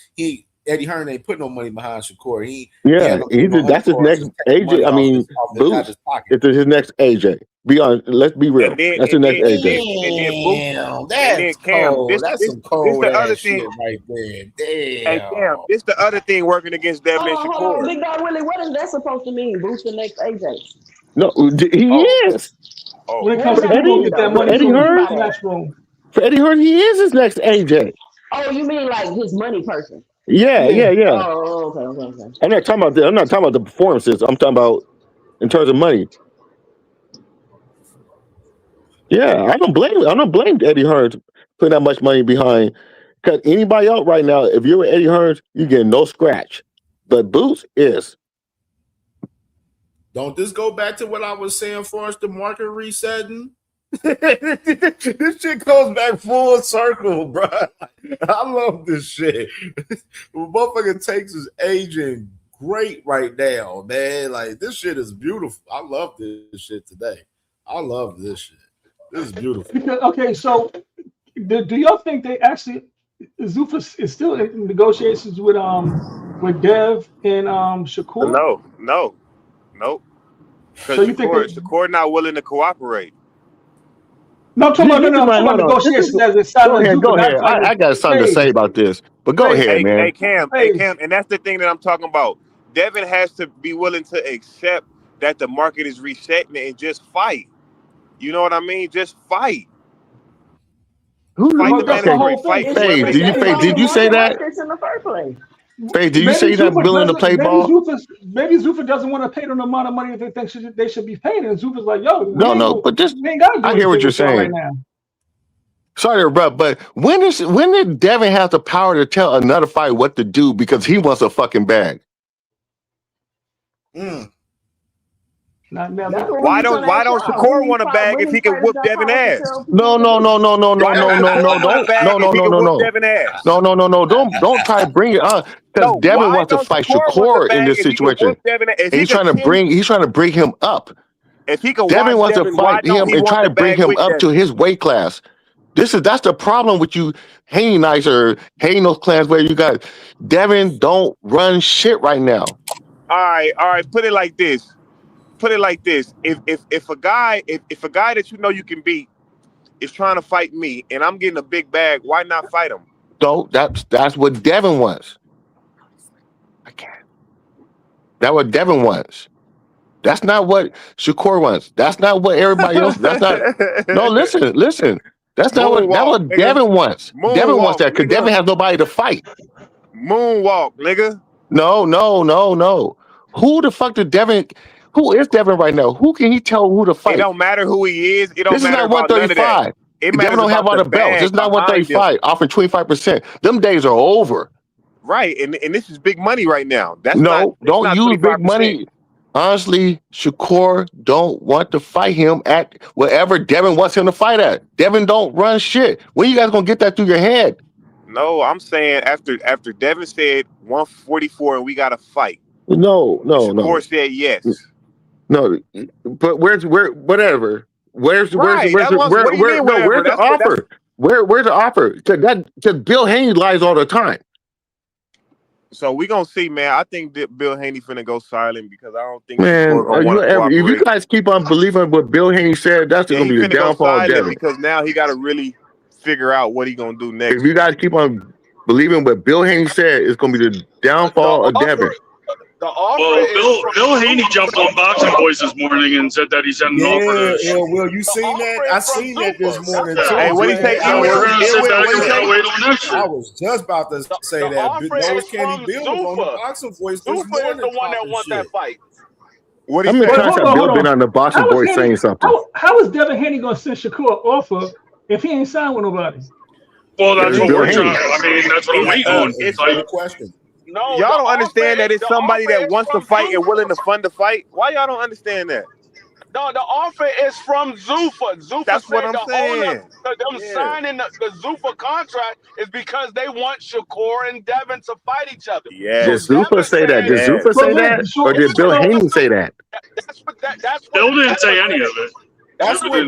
Eddie Hearn ain't put no money behind Shakur. That's his next AJ. I mean, Boots. It's his next AJ. Let's be real. That's his next AJ. That's cold. That's some cold ass shit right there. Damn. Hey, Cam, this the other thing working against Devin and Hold Shakur. on, Big Dog Willie, what is that supposed to mean? Boost the next AJ. No, he is. When it comes to people get that money, Eddie Hearn, for Eddie Hearn, he is his next AJ. Oh, you mean like his money person? Yeah. Oh, okay. I'm not talking about the performances. I'm talking about in terms of money. Yeah, I don't blame Eddie Hearns putting that much money behind. Because anybody else right now, if you're Eddie Hearns, you get no scratch. But Boots is. Don't this go back to what I was saying for us, the market resetting? This shit goes back full circle, bro. I love this shit. Motherfucker takes his aging great right now, man. Like, this shit is beautiful. I love this shit today. I love this shit. This is beautiful. Okay, so do y'all think they actually Zufus is still in negotiations with Dev and Shakur? No. Because So you think Shakur not willing to cooperate. No, I'm talking about negotiations as a side of Go ahead. I got something to say about this. But go ahead, man. Hey, Cam, and that's the thing that I'm talking about. Devin has to be willing to accept that the market is resetting and just fight. You know what I mean? Just fight. Fight the mandatory fight. Did you say that? In the first place. Faye, did you say that willing to play ball? Maybe Zufus doesn't want to pay them the amount of money that they think they should be paying. And Zufus like, yo, but I hear what you're saying. Right now. Sorry to interrupt, but when did Devin have the power to tell another fight what to do because he wants a fucking bag? Why don't Shakur want a bag if he can whoop Devin ass? No. Don't try to bring it on because Devin wants to fight Shakur in this situation. He's trying to bring him up. If he can, Devin wants to fight him and try to bring him up to his weight class. That's the problem with you hating nice or hating those clans where you got Devin don't run shit right now. All right. Put it like this. If a guy that you know you can beat is trying to fight me and I'm getting a big bag, why not fight him? So that's what Devin wants. I can't. That's what Devin wants. That's not what Shakur wants. That's not what everybody else. That's not. No, listen. That's not what Devin wants. Devin wants that because Devin has nobody to fight. Moonwalk, nigga. No. Who the fuck did Devin? Who is Devin right now? Who can he tell who to fight? It don't matter who he is. It don't this matter is not about none of that. Devin don't have all the belts. It's not 135. Offering 25%. Them days are over. Right, and this is big money right now. Don't use big money. Honestly, Shakur don't want to fight him at whatever Devin wants him to fight at. Devin don't run shit. When you guys gonna get that through your head? No, I'm saying after Devin said 144 and we got to fight. No. Shakur said yes. No, but where's the offer? Where's the offer? Because Bill Haney lies all the time. So we gonna see, man. I think that Bill Haney finna go silent because I don't think. Man, if you guys keep on believing what Bill Haney said, that's gonna be the downfall of Devin. Because now he got to really figure out what he gonna do next. If you guys keep on believing what Bill Haney said, it's gonna be the downfall of Devin. Bill Haney jumped on Boxing Boys this morning and said that he sent an offer to. Yeah, Will, you seen that? I seen that this morning too. Hey, what do you think? I was just about to say that. Those Candy Bill was on the Boxing Voice this morning. The one that won that fight. What How many times have Bill been on the Boxing Boys saying something? How is Devin Haney gonna send Shakur an offer if he ain't signed with nobody? Well, that's what we're trying. I mean, that's what I'm waiting on. It's a question. No, y'all don't understand that it's somebody that wants to fight and willing to fund the fight. Why y'all don't understand that? No, the offer is from Zuffa. Zuffa That's said what I'm the saying. them signing the Zuffa contract is because they want Shakur and Devin to fight each other. Yeah. Did Zuffa say that? Did Zuffa say that? Or did Bill Haney say that? Bill didn't say any of it.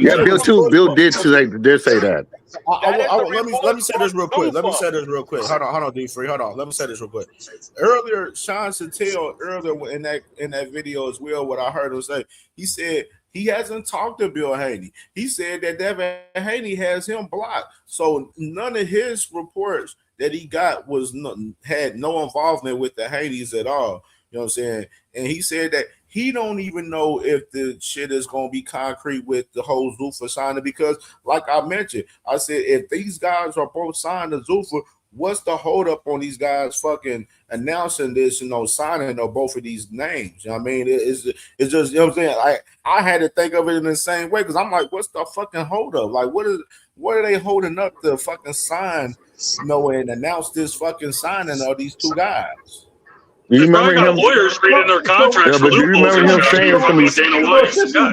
Yeah, Bill too. Bill did say that. Let me say this real quick. Hold on, D3. Hold on. Let me say this real quick. Earlier, Sean Sattel in that video as well. What I heard him say, he said he hasn't talked to Bill Haney. He said that Devin Haney has him blocked. So none of his reports that he got had no involvement with the Haneys at all. You know what I'm saying? And he said that he don't even know if the shit is going to be concrete with the whole Zuffa signing because, like I mentioned, I said if these guys are both signed to Zuffa, what's the hold up on these guys fucking announcing this, signing of both of these names? You know what I mean? It's just, you know what I'm saying? I had to think of it in the same way because I'm like, what's the fucking hold up? Like, what are they holding up to fucking sign, and announce this fucking signing of these two guys? You remember him? Lawyers reading their contracts. Yeah, but you remember him saying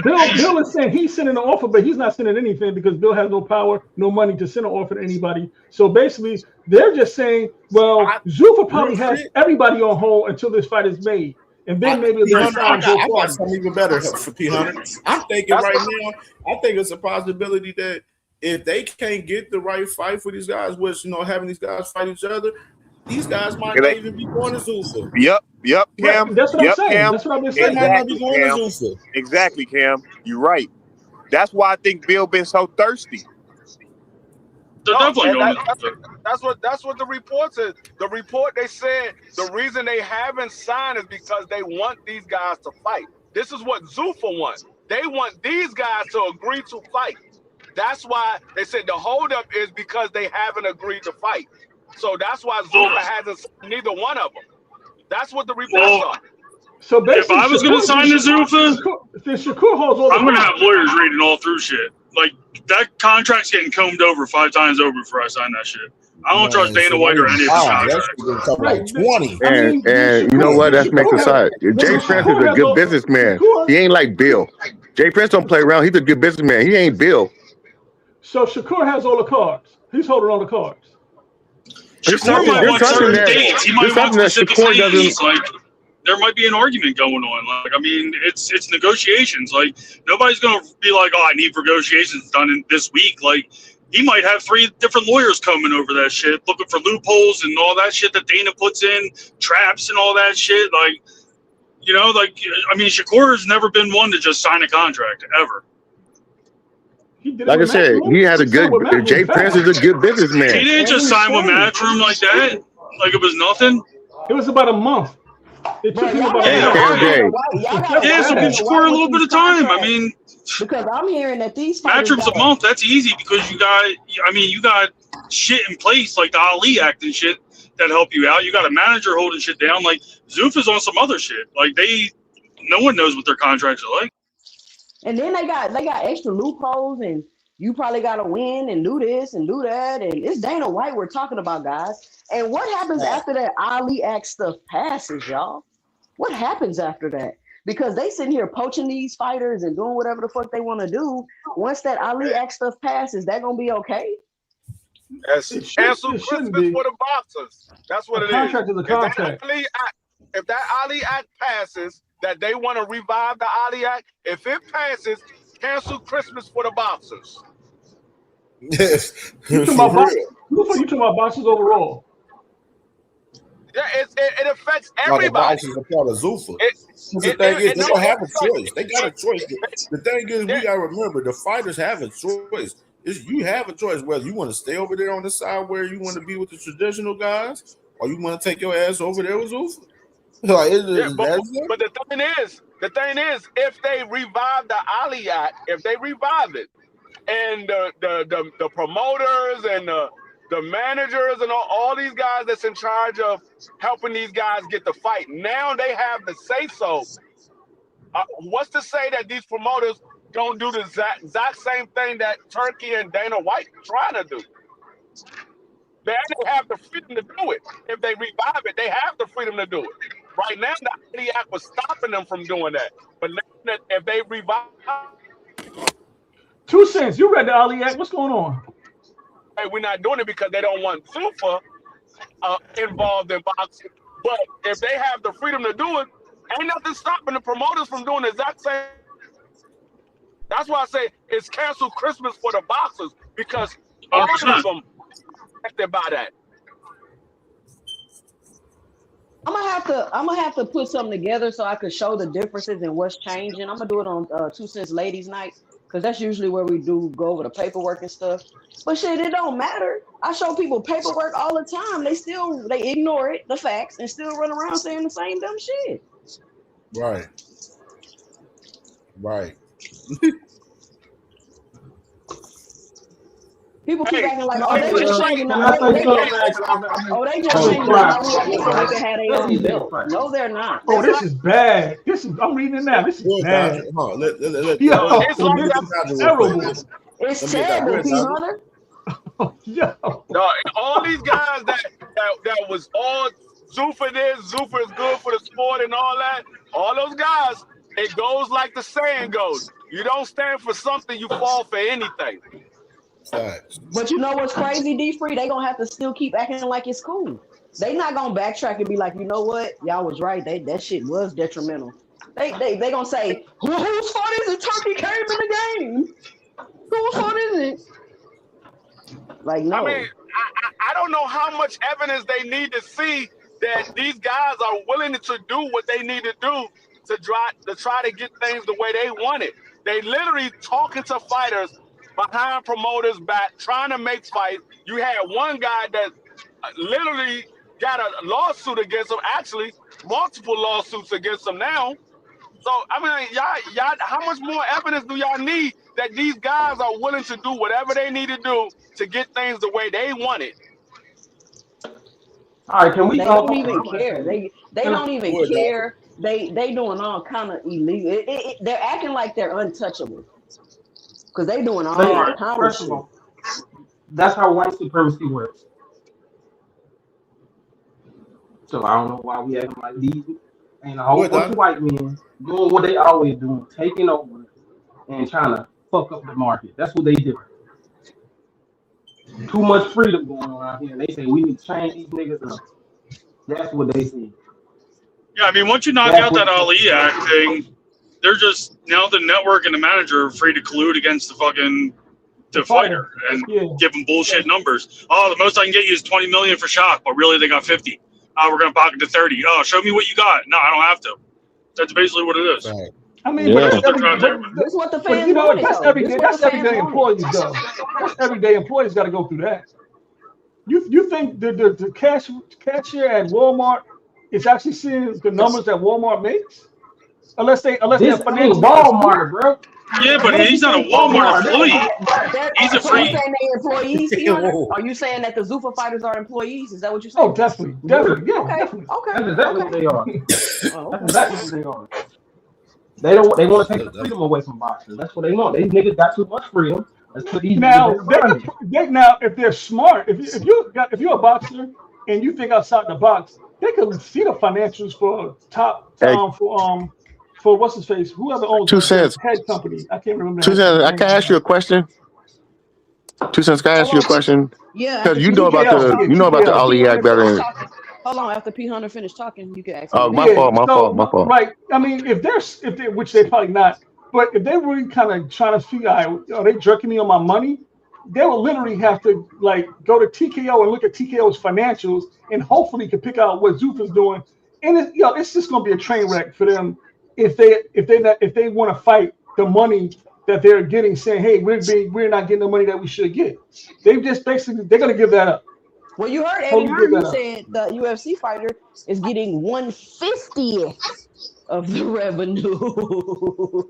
Bill is saying he's sending an offer, but he's not sending anything because Bill has no power, no money to send an offer to anybody. So basically, they're just saying, well, Zuffa probably has everybody on hold until this fight is made. And then maybe I got something even better for P100. I'm thinking right now, I think it's a possibility that if they can't get the right fight for these guys, which, having these guys fight each other, these guys might not even be going to Zuffa. Yep, Cam. That's what I'm saying. Cam. That's what I've been saying. They might not be going to Zuffa. Exactly, Cam. You're right. That's why I think Bill been so thirsty. That's what the report said. The report, they said the reason they haven't signed is because they want these guys to fight. This is what Zuffa wants. They want these guys to agree to fight. That's why they said the holdup is because they haven't agreed to fight. So that's why Zuffa hasn't signed neither one of them. That's what the reports are. So if I was going to sign the Zuffa, I'm going to have lawyers reading all through shit. Like, that contract's getting combed over 5 times over before I sign that shit. I don't trust Dana White or any of his contracts. Like 20. And you know what? That's makes a side. Jay Prince is a good businessman. He ain't like Bill. Jay Prince don't play around. He's a good businessman. He ain't Bill. So Shakur has all the cards. He's holding all the cards. Shakur might want certain dates. He might want specific dates. Like, there might be an argument going on. Like, I mean, it's negotiations. Like, nobody's gonna be like, "Oh, I need negotiations done in this week." Like, he might have 3 different lawyers coming over that shit, looking for loopholes and all that shit that Dana puts in, traps and all that shit. Like, I mean, Shakur has never been one to just sign a contract ever. Like I said, he had a good. Jay Prince is a good businessman. He didn't just sign with Matchroom like that. Like it was nothing. It was about a month. It took him about a month. Yeah, so give Shakur a little bit of time. I mean, because I'm hearing that these Matchroom's a month. That's easy because you got shit in place like the Ali Act and shit that help you out. You got a manager holding shit down. Like Zuffa's on some other shit. Like no one knows what their contracts are like. And then they got extra loopholes, and you probably got to win and do this and do that. And it's Dana White we're talking about, guys. And what happens after that Ali Act stuff passes, y'all? What happens after that? Because they sitting here poaching these fighters and doing whatever the fuck they want to do. Once that Ali Act stuff passes, that gonna be okay? Cancel Christmas for the boxers. That's what it is. Contract is a contract. If that Ali Act passes, that they want to revive the Ali Act, if it passes, cancel Christmas for the boxers. You talking about boxers overall? Yeah, it affects everybody. The boxers are part of Zuffa. The thing is, they don't have a choice. They got a choice. The thing is, we got to remember, the fighters have a choice. you have a choice whether you want to stay over there on the side where you want to be with the traditional guys, or you want to take your ass over there with Zuffa. Like, Yeah, but the thing is, if they revive the Aliyah, if they revive it, and the promoters and the managers and all these guys that's in charge of helping these guys get the fight, now they have the say so. What's to say that these promoters don't do the exact same thing that Turkey and Dana White trying to do? They have the freedom to do it. If they revive it, they have the freedom to do it. Right now, the Ali Act was stopping them from doing that. But now, if they revive, 2 cents. You read the Ali Act. What's going on? hey, we're not doing it because they don't want Zuffa involved in boxing. But if they have the freedom to do it, ain't nothing stopping the promoters from doing the exact same. That's why I say it's canceled Christmas for the boxers, because all of them are affected by that. I'm gonna have to put something together so I could show the differences and what's changing. I'm gonna do it on 2 Cents Ladies Night, because that's usually where we go over the paperwork and stuff. But shit, it don't matter. I show people paperwork all the time. They ignore it, the facts, and still run around saying the same dumb shit. Right. People keep acting like, they just changing so they can have their own bill. No, they're not. Oh, this is bad. I'm reading it now. This is bad. It's terrible. It's terrible, P-Hunter. Yo. No, all these guys that was all Zuffa this, Zuffa is good for the sport and all that, all those guys, it goes like the saying goes. You don't stand for something, you fall for anything. But you know what's crazy, D-Free? They gonna have to still keep acting like it's cool. They not gonna backtrack and be like, you know what? Y'all was right. That shit was detrimental. They gonna say, whose fault is it? Turkey came in the game. Whose fault is it? Like, no. I mean, I don't know how much evidence they need to see that these guys are willing to do what they need to do to try to get things the way they want it. They literally talking to fighters behind promoters' back, trying to make fights. You had one guy that literally got a lawsuit against him, actually multiple lawsuits against him now. So, I mean, y'all, how much more evidence do y'all need that these guys are willing to do whatever they need to do to get things the way they want it? All right, can we? They don't even care. They don't even care. They doing all kind of illegal. They're acting like they're untouchable because they doing all kind of First shit. of all, that's how white supremacy works. So I don't know why we acting like these and a whole bunch of white men doing what they always doing, taking over and trying to fuck up the market. That's what they do. Too much freedom going on out here. And they say we need to change these niggas up. That's what they say. Yeah, I mean, once you knock out that Ali Act thing, they're just now the network and the manager are free to collude against the fighter and give them bullshit numbers. Oh, the most I can get you is 20 million for shock, but really they got 50. Oh, we're gonna pocket to 30. Oh, show me what you got. No, I don't have to. That's basically what it is. Right. I mean, but that's what the fans want. That's everyday. That's That's everyday employees though. That's everyday employees got to go through that. You think the cashier at Walmart is actually seeing the numbers that Walmart makes? Unless they have financial Walmart, bro. Yeah, but he's not a Walmart employee. He's a free. Are you saying they employees? Are you saying that the Zuffa fighters are employees? Is that what you're saying? Oh, definitely. Yeah, okay. definitely. Okay. That's exactly what they are. That's exactly what they are. They want to take the freedom away from boxers. That's what they want. These niggas got too much freedom. Let's put these now, if they're smart, if you're a boxer and you think outside the box, they could see the financials for for what's his face, whoever owns 2 Cents head company. I can't remember. 2 Cents. I can ask you a question. 2 Cents. Can I ask you a question? Yeah. Because you know about the Ali Act better than. Hold on, after P-Hunter finished talking, you can ask. Oh, my fault. Right. I mean, if they, which they probably not, but if they really kind of trying to figure out, are they jerking me on my money? They will literally have to like go to TKO and look at TKO's financials, and hopefully can pick out what Zuffa's doing. And it's just gonna be a train wreck for them if they want to fight the money that they're getting, saying, "Hey, we're not getting the money that we should get." They've just basically they're gonna give that up. Well, you heard Eddie Totally give Hearn. He that up. said the UFC fighter is getting 1/50th of the revenue.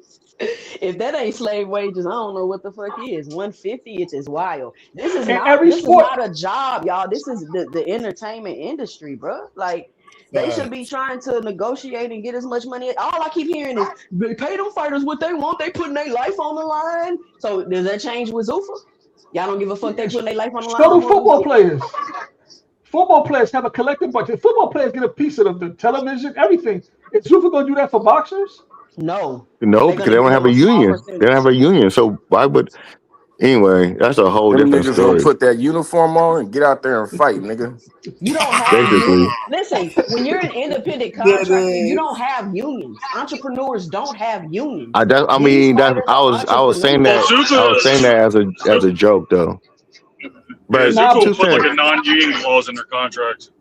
If that ain't slave wages, I don't know what the fuck is. 1/50th is wild. This is In not every this is sport, not a job, y'all. This is the entertainment industry, bro. Like they should be trying to negotiate and get as much money. All I keep hearing is they pay them fighters what they want. They putting their life on the line. So does that change with Zuffa? Y'all don't give a fuck. They putting their life on the line. so do football players. Football players have a collective budget. Football players get a piece of the television, everything. Is Zuffa gonna do that for boxers? No. No, because they don't have a union. They don't have a union. So why would? Anyway, that's a whole Them different niggas gonna story. put that uniform on and get out there and fight, nigga. You don't have Basically. unions. Listen, when you're an independent contractor, you don't have unions. Entrepreneurs don't have unions. I was saying that as a joke though. But Zuko will put like a non-union clause in their contract.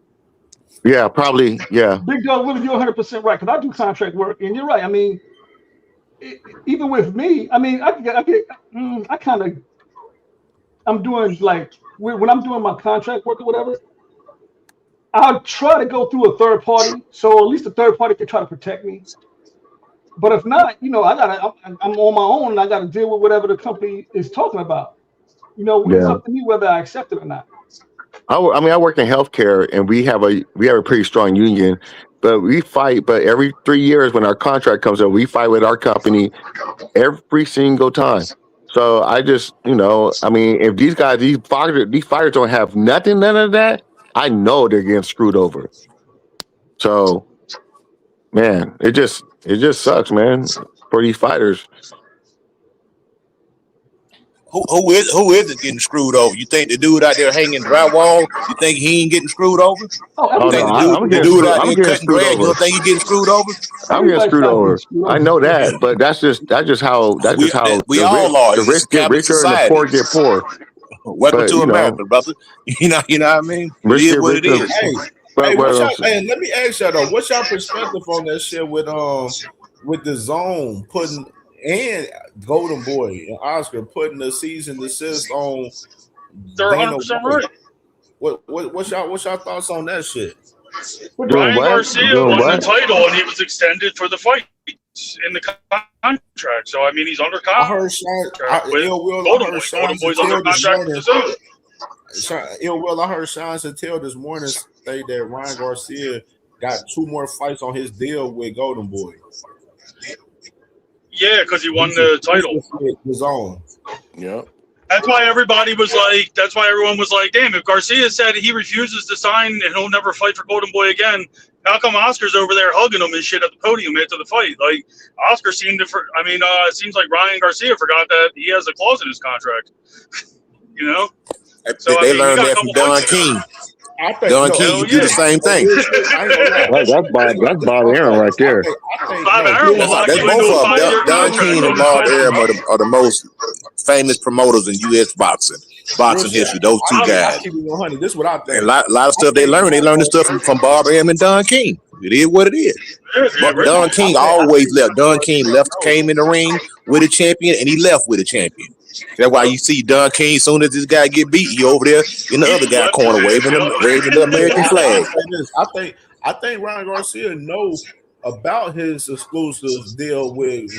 Yeah, probably. Yeah. Big dog, Willie, you're 100% right, because I do contract work, and you're right. I mean, even with me, I mean, I'm doing like when I'm doing my contract work or whatever, I'll try to go through a third party, so at least the third party can try to protect me. But if not, I'm on my own, and I gotta deal with whatever the company is talking about. It's up to me whether I accept it or not. I work in healthcare, and we have a pretty strong union, but we fight. But every 3 years, when our contract comes up, we fight with our company every single time. So I just, if these fighters don't have none of that, I know they're getting screwed over. So, man, it just sucks, man, for these fighters. Who is it getting screwed over? You think the dude out there hanging drywall? You think he ain't getting screwed over? Oh, think no, the dude out there cutting grass? You don't think he getting screwed over? I'm getting screwed over. I know that, but that's just how we all are. The rich get richer and the poor get poor. Welcome to America, brother. You know what I mean? It is what it is. Let me ask y'all though, what's y'all perspective on that shit with the zone putting and Golden Boy and Oscar putting the cease and desist on? They're 100% right. What's y'all thoughts on that shit? Ryan Garcia won the title and he was extended for the fight in the contract. So I mean, he's under contract. I heard Golden Boy's under contract. I heard Sean Sattel this morning say that Ryan Garcia got 2 more fights on his deal with Golden Boy. Yeah, because he won the title. His own. Yep. That's why everybody was like, that's why everyone was like, damn, if Garcia said he refuses to sign and he'll never fight for Golden Boy again, how come Oscar's over there hugging him and shit at the podium after the fight? Like, Oscar seemed to, it seems like Ryan Garcia forgot that he has a clause in his contract. So, they learned that from Don King. Don King, you do the same thing. That's Bob Arum right there. That's both of them. Don King and Bob Arum are the most famous promoters in U.S. boxing history. Those two guys. This is what I think. And a lot of stuff they learned the stuff from Bob Arum and Don King. It is what it is. But Don King always left. Don King came in the ring with a champion, and he left with a champion. That's why you see Don King, as soon as this guy get beat, he over there in the other guy corner waving the American flag. I think Ryan Garcia knows about his exclusive deal with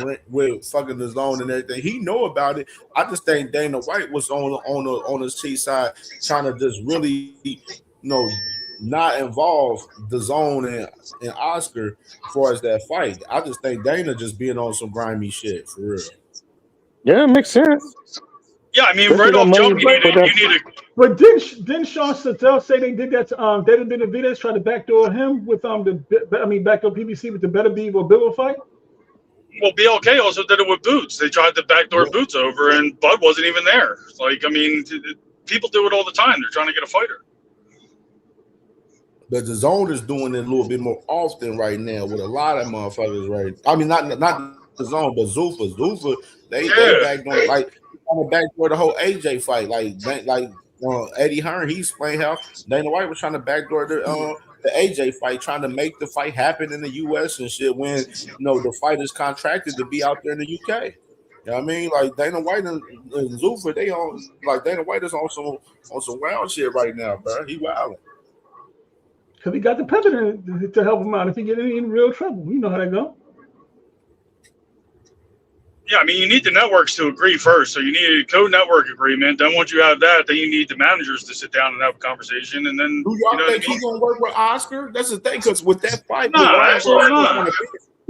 fucking the zone and everything. He know about it. I just think Dana White was on his cheat side trying to just really, not involve the zone and Oscar as far as that fight. I just think Dana just being on some grimy shit for real. Yeah, it makes sense. Yeah, I mean, right off jump, you need to. But didn't Sean Sattel say they did that? They did Benavidez try to backdoor him with backdoor PBC with the Better Be or Bill fight. Well, BLK also did it with Boots. They tried to backdoor Boots over, and Bud wasn't even there. Like, I mean, people do it all the time. They're trying to get a fighter. But the zone is doing it a little bit more often right now with a lot of motherfuckers. Right? I mean, not the zone, but Zuffa. They backdoor on the backdoor the whole AJ fight. Like Eddie Hearn, he explained how Dana White was trying to backdoor the AJ fight, trying to make the fight happen in the US and shit when the fight is contracted to be out there in the UK. You know what I mean? Like Dana White and Zuffa, they on like Dana White is on some wild shit right now, bro. He wilding. Because he got the president to help him out if he get in real trouble. You know how that go. Yeah, I mean, you need the networks to agree first. So you need a co-network agreement. Then once you have that, then you need the managers to sit down and have a conversation. And then do y'all think he's gonna work with Oscar? That's the thing, because with that fight, absolutely not.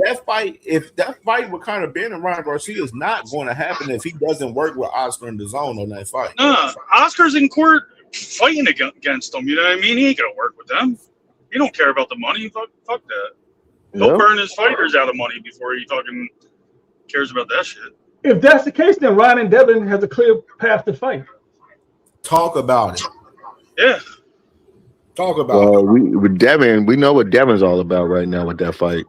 That fight, if that fight with Conor Benn and Ryan Garcia is not going to happen if he doesn't work with Oscar in the zone on that fight. No, Oscar's in court fighting against them. You know what I mean? He ain't gonna work with them. He don't care about the money. Fuck that. He'll burn his fighters out of money before he fucking cares about that shit. If that's the case, then Ryan and Devin has a clear path to fight. Talk about it. Yeah. Talk about it. With Devin, we know what Devin's all about right now with that fight.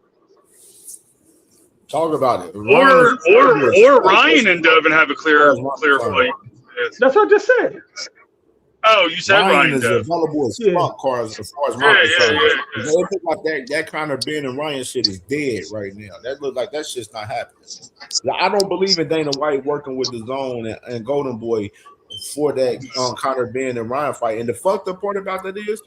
Talk about it. Or Ryan and Devin have a clear fight. That's what I just said. Oh, you said Ryan is Devin. available as fuck, cars as far as my concern. It look like that Conor Benn and Ryan shit is dead right now. That look like that shit's not happening. I don't believe in Dana White working with the Zone and Golden Boy for that Conor Benn and Ryan fight. And the fucked up part about that is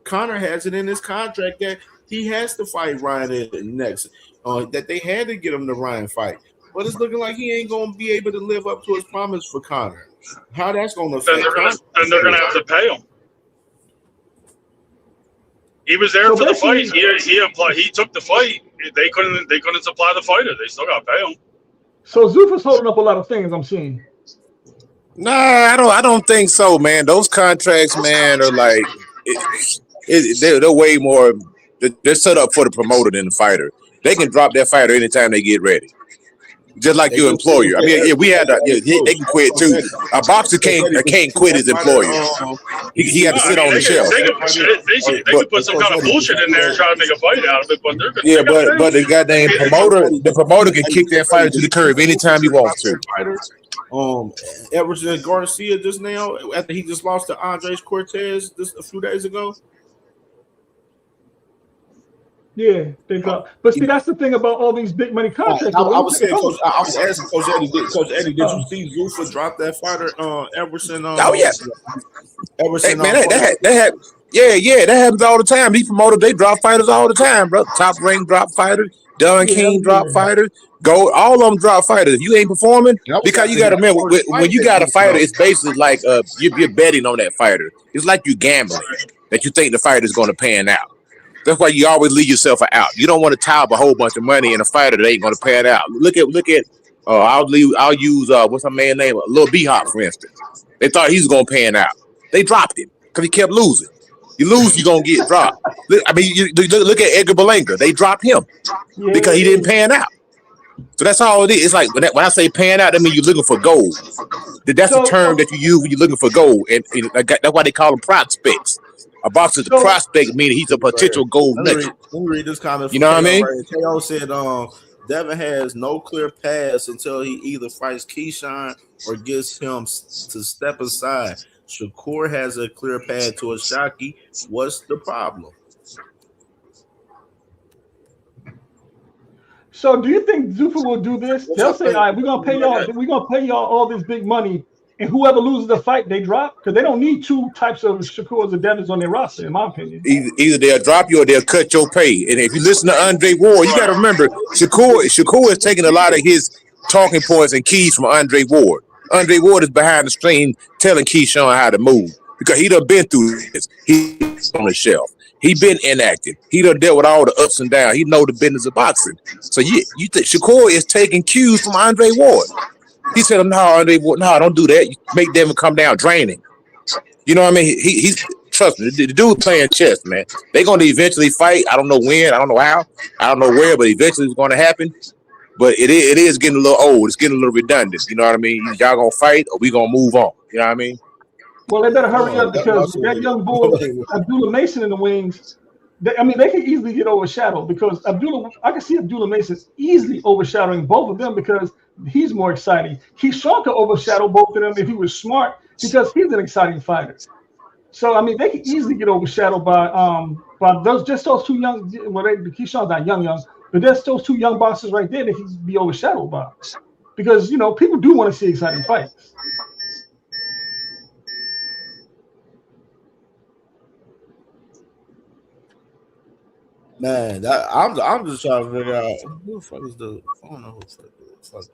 Conor has it in his contract that he has to fight Ryan next. That they had to get him the Ryan fight. But it's looking like he ain't gonna be able to live up to his promise for Conor. How that's gonna affect? Then they're gonna have to pay him. He was there for the fight. He took the fight. They couldn't supply the fighter. They still got to pay him. So Zuffa's holding up a lot of things. I'm seeing. Nah, I don't think so, man. Those contracts, man, are like they're way more. They're set up for the promoter than the fighter. They can drop their fighter anytime they get ready. Just like your employer. I mean, we had they can quit too. A boxer can't quit his employer. He had to sit on the shelf. They could put some kind of bullshit in there and try to make a fight out of it, but they're yeah, but the goddamn promoter can kick that fighter to the curb anytime he wants to. Everson Garcia just now after he just lost to Andres Cortez a few days ago. Yeah, they got. But see, that's the thing about all these big money contracts. I was saying, I was asking Coach Eddie, did you see Zuffa drop that fighter, Everson? Oh yeah, Everson. Hey, man, that happens all the time. These promoters, they drop fighters all the time, bro. Top rank drop fighters, Don King drop fighters, Gold, all of them drop fighters. If you ain't performing, because you got to remember, when you got a fighter, it's basically like you're betting on that fighter. It's like you gambling that you think the fighter is going to pan out. That's why you always leave yourself out. You don't want to tie up a whole bunch of money in a fighter that ain't going to pan out. Look at. I'll use what's her man's name? Lil B-Hop, for instance. They thought he was going to pan out. They dropped him because he kept losing. You lose, you're going to get dropped. I mean, you look at Edgar Berlanga. They dropped him because he didn't pan out. So that's all it is. It's like when I say pan out, that means you're looking for gold. That's the term that you use when you're looking for gold, and that's why they call them prospects. A boxer's a prospect, meaning he's a potential gold nugget. Let me read this comment. You know what I mean? Right. KO said, Devin has no clear pass until he either fights Keyshawn or gets him to step aside. Shakur has a clear path to Ashaki. What's the problem? So, do you think Zuffa will do this? They'll say, "All right, we're gonna pay y'all all this big money, and whoever loses the fight, they drop because they don't need two types of Shakurs or Devins on their roster, in my opinion." Either they'll drop you or they'll cut your pay. And if you listen to Andre Ward, you got to remember Shakur is taking a lot of his talking points and keys from Andre Ward. Andre Ward is behind the screen telling Keyshawn how to move because he done been through this. He's on the shelf. He been inactive. He done dealt with all the ups and downs. He know the business of boxing. So you think Shakur is taking cues from Andre Ward? He said, "No, Andre Ward, no, don't do that. You make Devin come down draining." You know what I mean? He's trust me. The dude playing chess, man. They're going to eventually fight. I don't know when. I don't know how. I don't know where, but eventually it's going to happen. But it is getting a little old. It's getting a little redundant. You know what I mean? Y'all gonna fight or we gonna move on. You know what I mean? Well, they better hurry up because that young bull, Abdullah Mason in the wings, they can easily get overshadowed because I can see Abdullah Mason easily overshadowing both of them because he's more exciting. Keyshawn could overshadow both of them if he was smart because he's an exciting fighter. So, they can easily get overshadowed by those two young, Keyshawn's not young, but there's those two young boxers right there that he can be overshadowed by because people do want to see exciting fights. Man, I'm just trying to figure out who the fuck is the. I don't know who the fuck.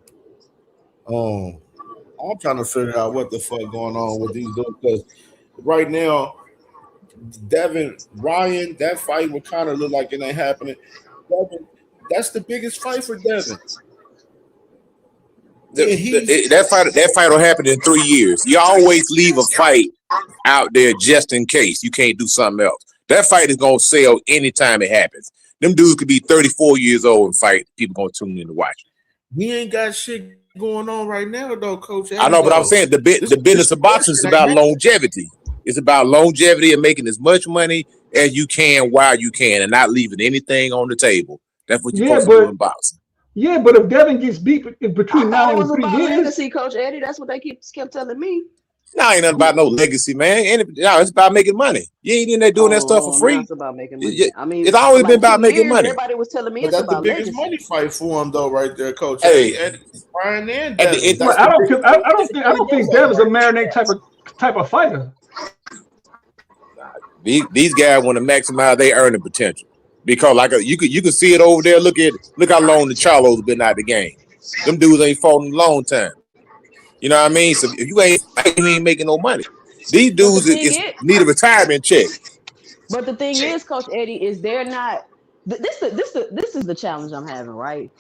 I'm trying to figure out what the fuck going on with these dudes because right now, Ryan, that fight would kind of look like it ain't happening. Devin, that's the biggest fight for Devin. That fight will happen in 3 years. You always leave a fight out there just in case you can't do something else. That fight is gonna sell anytime it happens. Them dudes could be 34 years old and fight. People gonna tune in to watch. We ain't got shit going on right now, though, Coach. I know, but I'm saying the business of boxing is about longevity. It's about longevity and making as much money as you can while you can, and not leaving anything on the table. That's what you're supposed to do in boxing. Yeah, but if Devin gets beat between now and 3 years, legacy, Coach Eddie. That's what they kept telling me. No, ain't nothing about no legacy, man. No, it's about making money. You ain't in there doing that stuff for free. It's about making money. I mean, it's always been about making money. Everybody was telling me but it's that's about the biggest legacy. money fight for him, though, right there, Coach. Hey, Brian and I don't think Devin's a marinate type of fighter. These guys want to maximize their earning potential because, like, you could see it over there. Look how long the Charlos been out of the game. Them dudes ain't fought in a long time. You know what I mean? So if you ain't making no money, these dudes need a retirement check. But the thing is, Coach Eddie, is they're not. This is the challenge I'm having, right?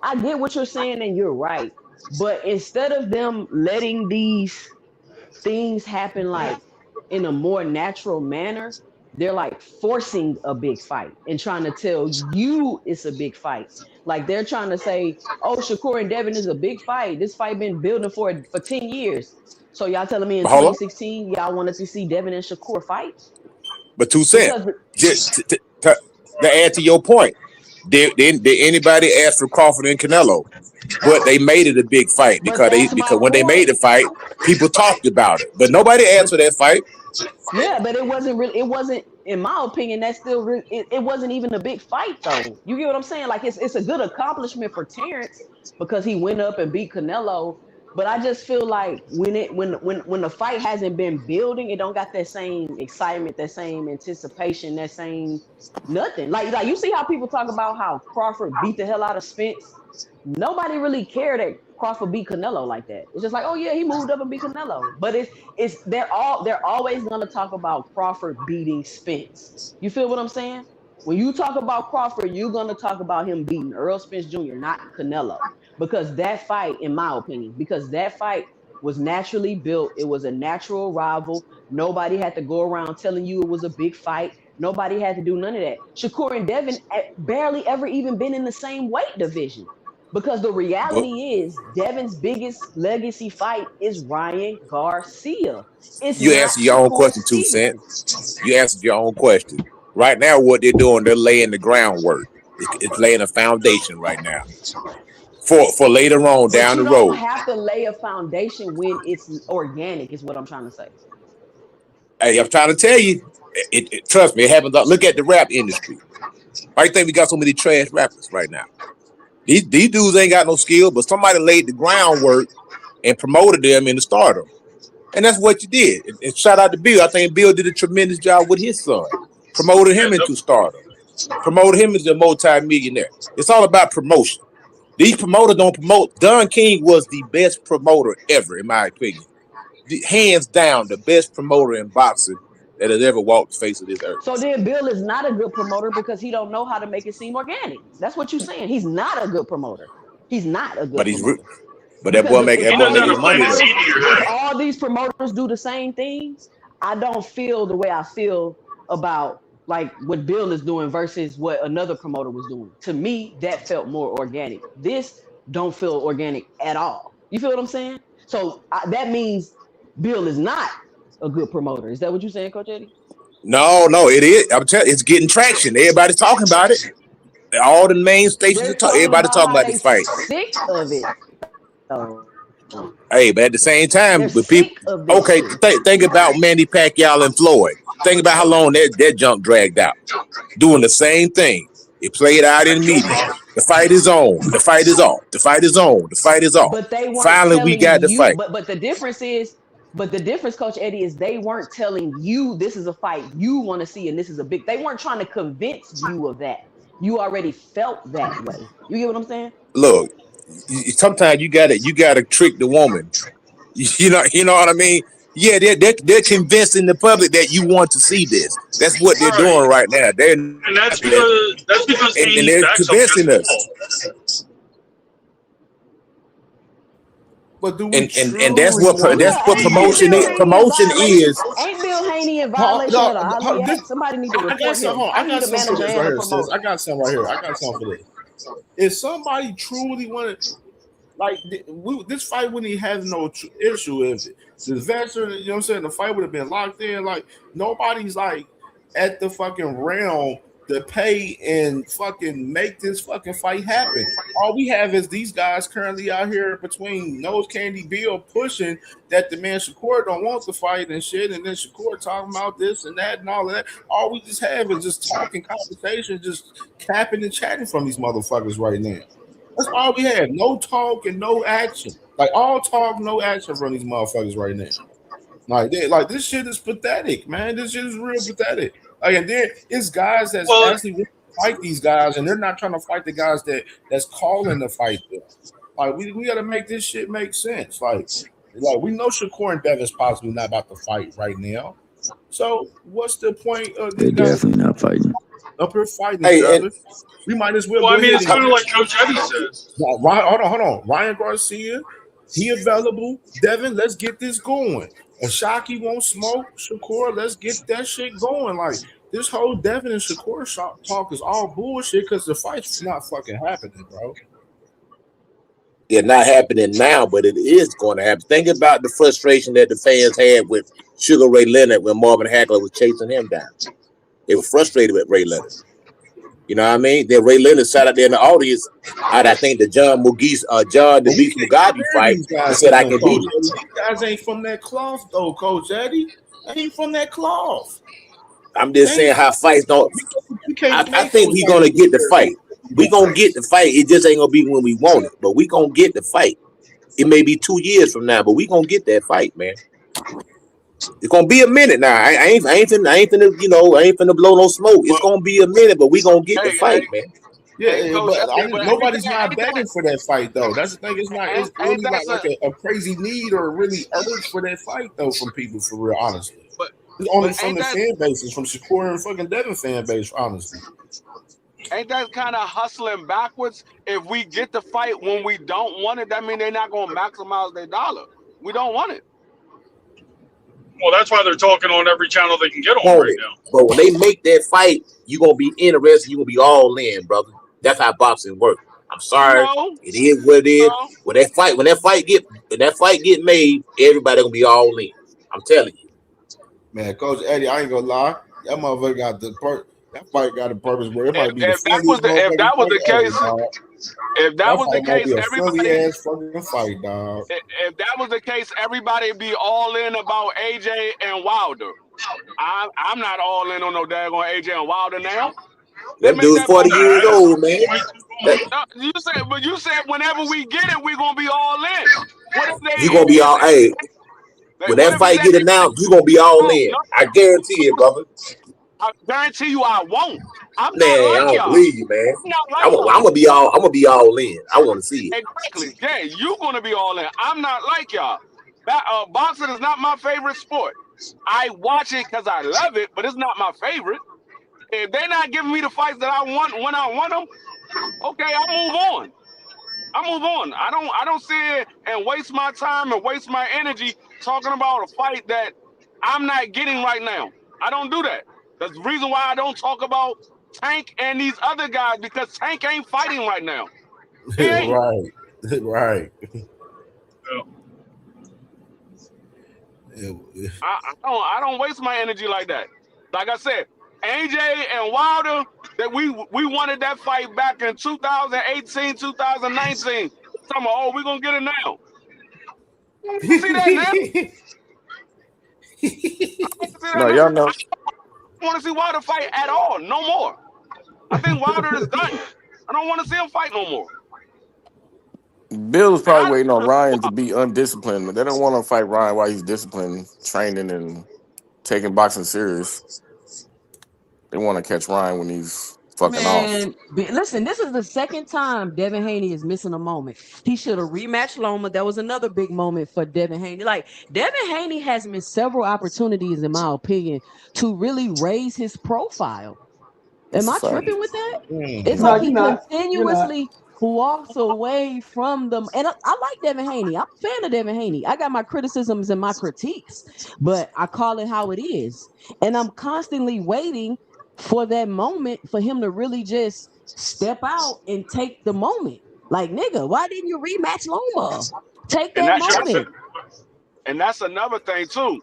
I get what you're saying, and you're right. But instead of them letting these things happen like in a more natural manner, they're like forcing a big fight and trying to tell you it's a big fight. Like they're trying to say, "Oh, Shakur and Devin is a big fight. This fight been building for 10 years." So y'all telling me in 2016 y'all wanted to see Devin and Shakur fight? But 2 cents, just to add to your point, did anybody ask for Crawford and Canelo? But they made it a big fight because when they made the fight, people talked about it. But nobody asked for that fight. Yeah, but it wasn't really. It wasn't, in my opinion, that's still. It wasn't even a big fight, though. You get what I'm saying? Like it's a good accomplishment for Terrence because he went up and beat Canelo. But I just feel like when the fight hasn't been building, it don't got that same excitement, that same anticipation, that same nothing. Like you see how people talk about how Crawford beat the hell out of Spence. Nobody really cared that Crawford beat Canelo like that. It's just like, oh yeah, he moved up and beat Canelo. But they're always gonna talk about Crawford beating Spence. You feel what I'm saying? When you talk about Crawford, you're gonna talk about him beating Earl Spence Jr., not Canelo. Because that fight, in my opinion, was naturally built. It was a natural rival. Nobody had to go around telling you it was a big fight. Nobody had to do none of that. Shakur and Devin barely ever even been in the same weight division. Because the reality is, Devin's biggest legacy fight is Ryan Garcia. You answered your own question, 2 cents. You answered your own question. Right now, what they're doing, they're laying the groundwork. It's laying a foundation right now for later on down the road. You don't have to lay a foundation when it's organic, is what I'm trying to say. Hey, I'm trying to tell you, trust me, it happens. Look at the rap industry. Why do you think we got so many trash rappers right now? These dudes ain't got no skill, but somebody laid the groundwork and promoted them into stardom. And that's what you did. And shout out to Bill. I think Bill did a tremendous job with his son. Promoted him into stardom. Promoted him as a multi-millionaire. It's all about promotion. These promoters don't promote. Don King was the best promoter ever, in my opinion. Hands down, the best promoter in boxing that has ever walked the face of this earth. So then Bill is not a good promoter because he don't know how to make it seem organic. That's what you're saying. He's not a good promoter. He's not a good promoter. But that boy making money. If all these promoters do the same thing, I don't feel the way I feel about like what Bill is doing versus what another promoter was doing. To me, that felt more organic. This don't feel organic at all. You feel what I'm saying? So that means Bill is not a good promoter. Is that what you're saying, Coach Eddie? No, it is. I'm telling you, it's getting traction. Everybody's talking about it. All the main stations are talking. Everybody's talking about this fight. Sick of it. Hey, but at the same time, with people, okay, think about Manny Pacquiao and Floyd. Think about how long that junk dragged out, doing the same thing. It played out in media. The fight is on. The fight is off. The fight is on. The fight is off. But they weren't Finally, we telling got the you. fight. But the difference is, Coach Eddie, is they weren't telling you this is a fight you want to see and this is a big. They weren't trying to convince you of that. You already felt that way. You get what I'm saying? Look, sometimes you gotta trick the woman. You know what I mean? Yeah, they're convincing the public that you want to see this. That's what they're doing right now. And that's because and they're convincing us. But do we and that's what promotion is. Promotion is. Ain't Bill Haney in violation of the Ali Act? Somebody need to report him. I got something for this right here, sis. promoter. I got something right here. I got something for this. If somebody truly wanted, like, this fight wouldn't even have no issue if the veteran, you know what I'm saying, the fight would have been locked in. Like, nobody's like at the fucking realm to pay and fucking make this fucking fight happen. All we have is these guys currently out here between Nose Candy Bill pushing that the man Shakur don't want to fight and shit, and then Shakur talking about this and that and all of that. All we just have is just talking conversation, just capping and chatting from these motherfuckers right now. That's all we have. No talk and no action. Like, all talk, no action from these motherfuckers right now. Like this shit is pathetic, man. This shit is real pathetic. Like, and then it's guys that's actually really fight these guys, and they're not trying to fight the guys that's calling the fight them. Like, we got to make this shit make sense. Like we know Shakur and Devin's possibly not about to fight right now. So what's the point of They're definitely not fighting. Up here fighting each other? We might as well. Well, I mean, it's kind of like Coach Eddie says. Hold on. Ryan Garcia, he available. Devin, let's get this going. Ashaki won't smoke. Shakur, let's get that shit going. Like, this whole Devin and Shakur talk is all bullshit because the fight's not fucking happening, bro. It's not happening now, but it is going to happen. Think about the frustration that the fans had with Sugar Ray Leonard when Marvin Hagler was chasing him down. They were frustrated with Ray Leonard. You know what I mean? Then Ray Leonard sat out there in the audience at, I think, the John the Beast Mugabe fight and said, I can beat it. These guys ain't from that cloth, though, Coach Eddie. They ain't from that cloth. I'm just saying how fights don't. I think we're going to get the fight. We're going to get the fight. It just ain't going to be when we want it, but we're going to get the fight. It may be 2 years from now, but we're going to get that fight, man. It's gonna be a minute now. I ain't finna blow no smoke. It's gonna be a minute, but we gonna get the fight, man. Yeah, but nobody's not begging for that fight, though. That's the thing. It's not. It's really not like a crazy need or really urge for that fight, though, from people, for real, honestly. It's only from the fan bases, from Shakur and fucking Devin fan base, honestly. Ain't that kind of hustling backwards? If we get the fight when we don't want it, that means they're not gonna maximize their dollar. We don't want it. Well, that's why they're talking on every channel they can get on right now. But when they make that fight, you're gonna be interested. You're gonna be all in, brother. That's how boxing works. I'm sorry, it is what it is. When that fight get made, everybody gonna be all in. I'm telling you, man. Coach Eddie, I ain't gonna lie. That motherfucker got that fight got a purpose. Where it might be if that was the case, everybody ass fucking fight, dog. If that was the case, everybody would be all in about AJ and Wilder. I'm not all in on no daggone AJ and Wilder now. That dude's 40 years old, man. You said whenever we get it, we're gonna be all in. You gonna be all hey. When that fight get announced, you gonna be all in. I guarantee it, brother. I guarantee you, I won't. I don't believe you, man. I'm gonna be all in. I want to see it. Exactly. Yeah, you gonna be all in. I'm not like y'all. Boxing is not my favorite sport. I watch it because I love it, but it's not my favorite. If they're not giving me the fights that I want when I want them, okay, I move on. I don't sit and waste my time and waste my energy talking about a fight that I'm not getting right now. I don't do that. That's the reason why I don't talk about Tank and these other guys, because Tank ain't fighting right now. Right. I don't waste my energy like that. Like I said, AJ and Wilder, that we wanted that fight back in 2018, 2019. Talking about, we're gonna get it now. You see that now? No, y'all know. I don't want to see Wilder fight at all. No more. I think Wilder is done. I don't want to see him fight no more. Bill was probably waiting on Ryan to be undisciplined. They don't want to fight Ryan while he's disciplined, training, and taking boxing serious. They want to catch Ryan when he's fucking off. Man, listen, this is the second time Devin Haney is missing a moment. He should have rematched Loma. That was another big moment for Devin Haney. Like, Devin Haney has missed several opportunities, in my opinion, to really raise his profile. Am I tripping with that? It's No, like he you're not. continuously walks away from them. And I like Devin Haney. I'm a fan of Devin Haney. I got my criticisms and my critiques, but I call it how it is. And I'm constantly waiting for that moment for him to really just step out and take the moment. Like, nigga, why didn't you rematch Loma? Take that moment. And that's another thing too.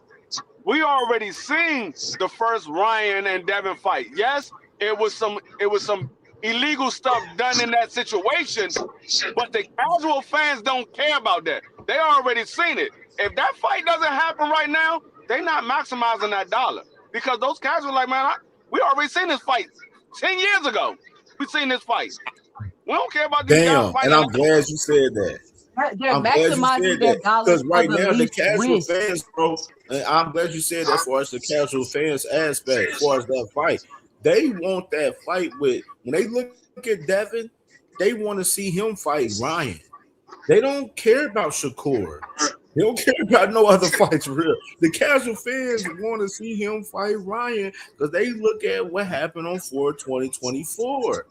We already seen the first Ryan and Devin fight. Yes, it was some illegal stuff done in that situation, but the casual fans don't care about that. They already seen it. If that fight doesn't happen right now, they're not maximizing that dollar because those casuals like, man, we already seen this fight 10 years ago. We seen this fight. We don't care about these guys fighting. And I'm glad you said that. They're maximizing their dollars because right for the now the least casual risk. fans, bro. And I'm glad you said that for us, the casual fans aspect, for us that fight. They want that fight with when they look at Devin, they want to see him fight Ryan. They don't care about Shakur. They don't care about no other fights real. The casual fans want to see him fight Ryan because they look at what happened on 4/20/24.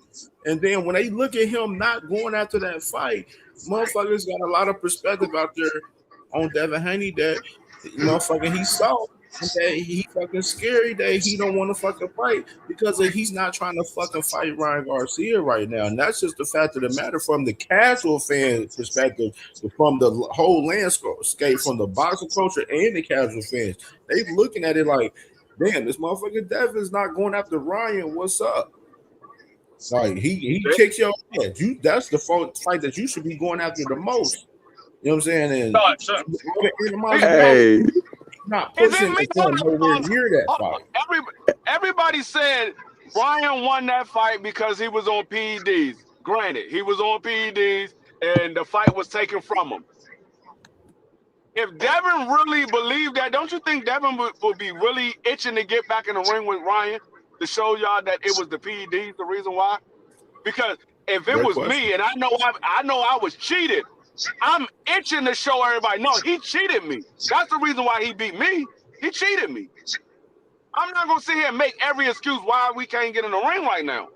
And then when they look at him not going after that fight, motherfuckers got a lot of perspective out there on Devin Haney that motherfucking he saw that he fucking scary that he don't want to fucking fight because he's not trying to fucking fight Ryan Garcia right now. And that's just the fact of the matter from the casual fan perspective, from the whole landscape, from the boxing culture and the casual fans. They looking at it like, damn, this motherfucking Devin's not going after Ryan. What's up? Like he kicks your ass. That's the fight that you should be going after the most. You know what I'm saying? And Hey. Not pushing nowhere near that fight. Everybody said Ryan won that fight because he was on PEDs. Granted, he was on PEDs and the fight was taken from him. If Devin really believed that, don't you think Devin would be really itching to get back in the ring with Ryan to show y'all that it was the PEDs the reason why? Because if it was me and I know I was cheated, I'm itching to show everybody, no, he cheated me. That's the reason why he beat me. He cheated me. I'm not going to sit here and make every excuse why we can't get in the ring right now.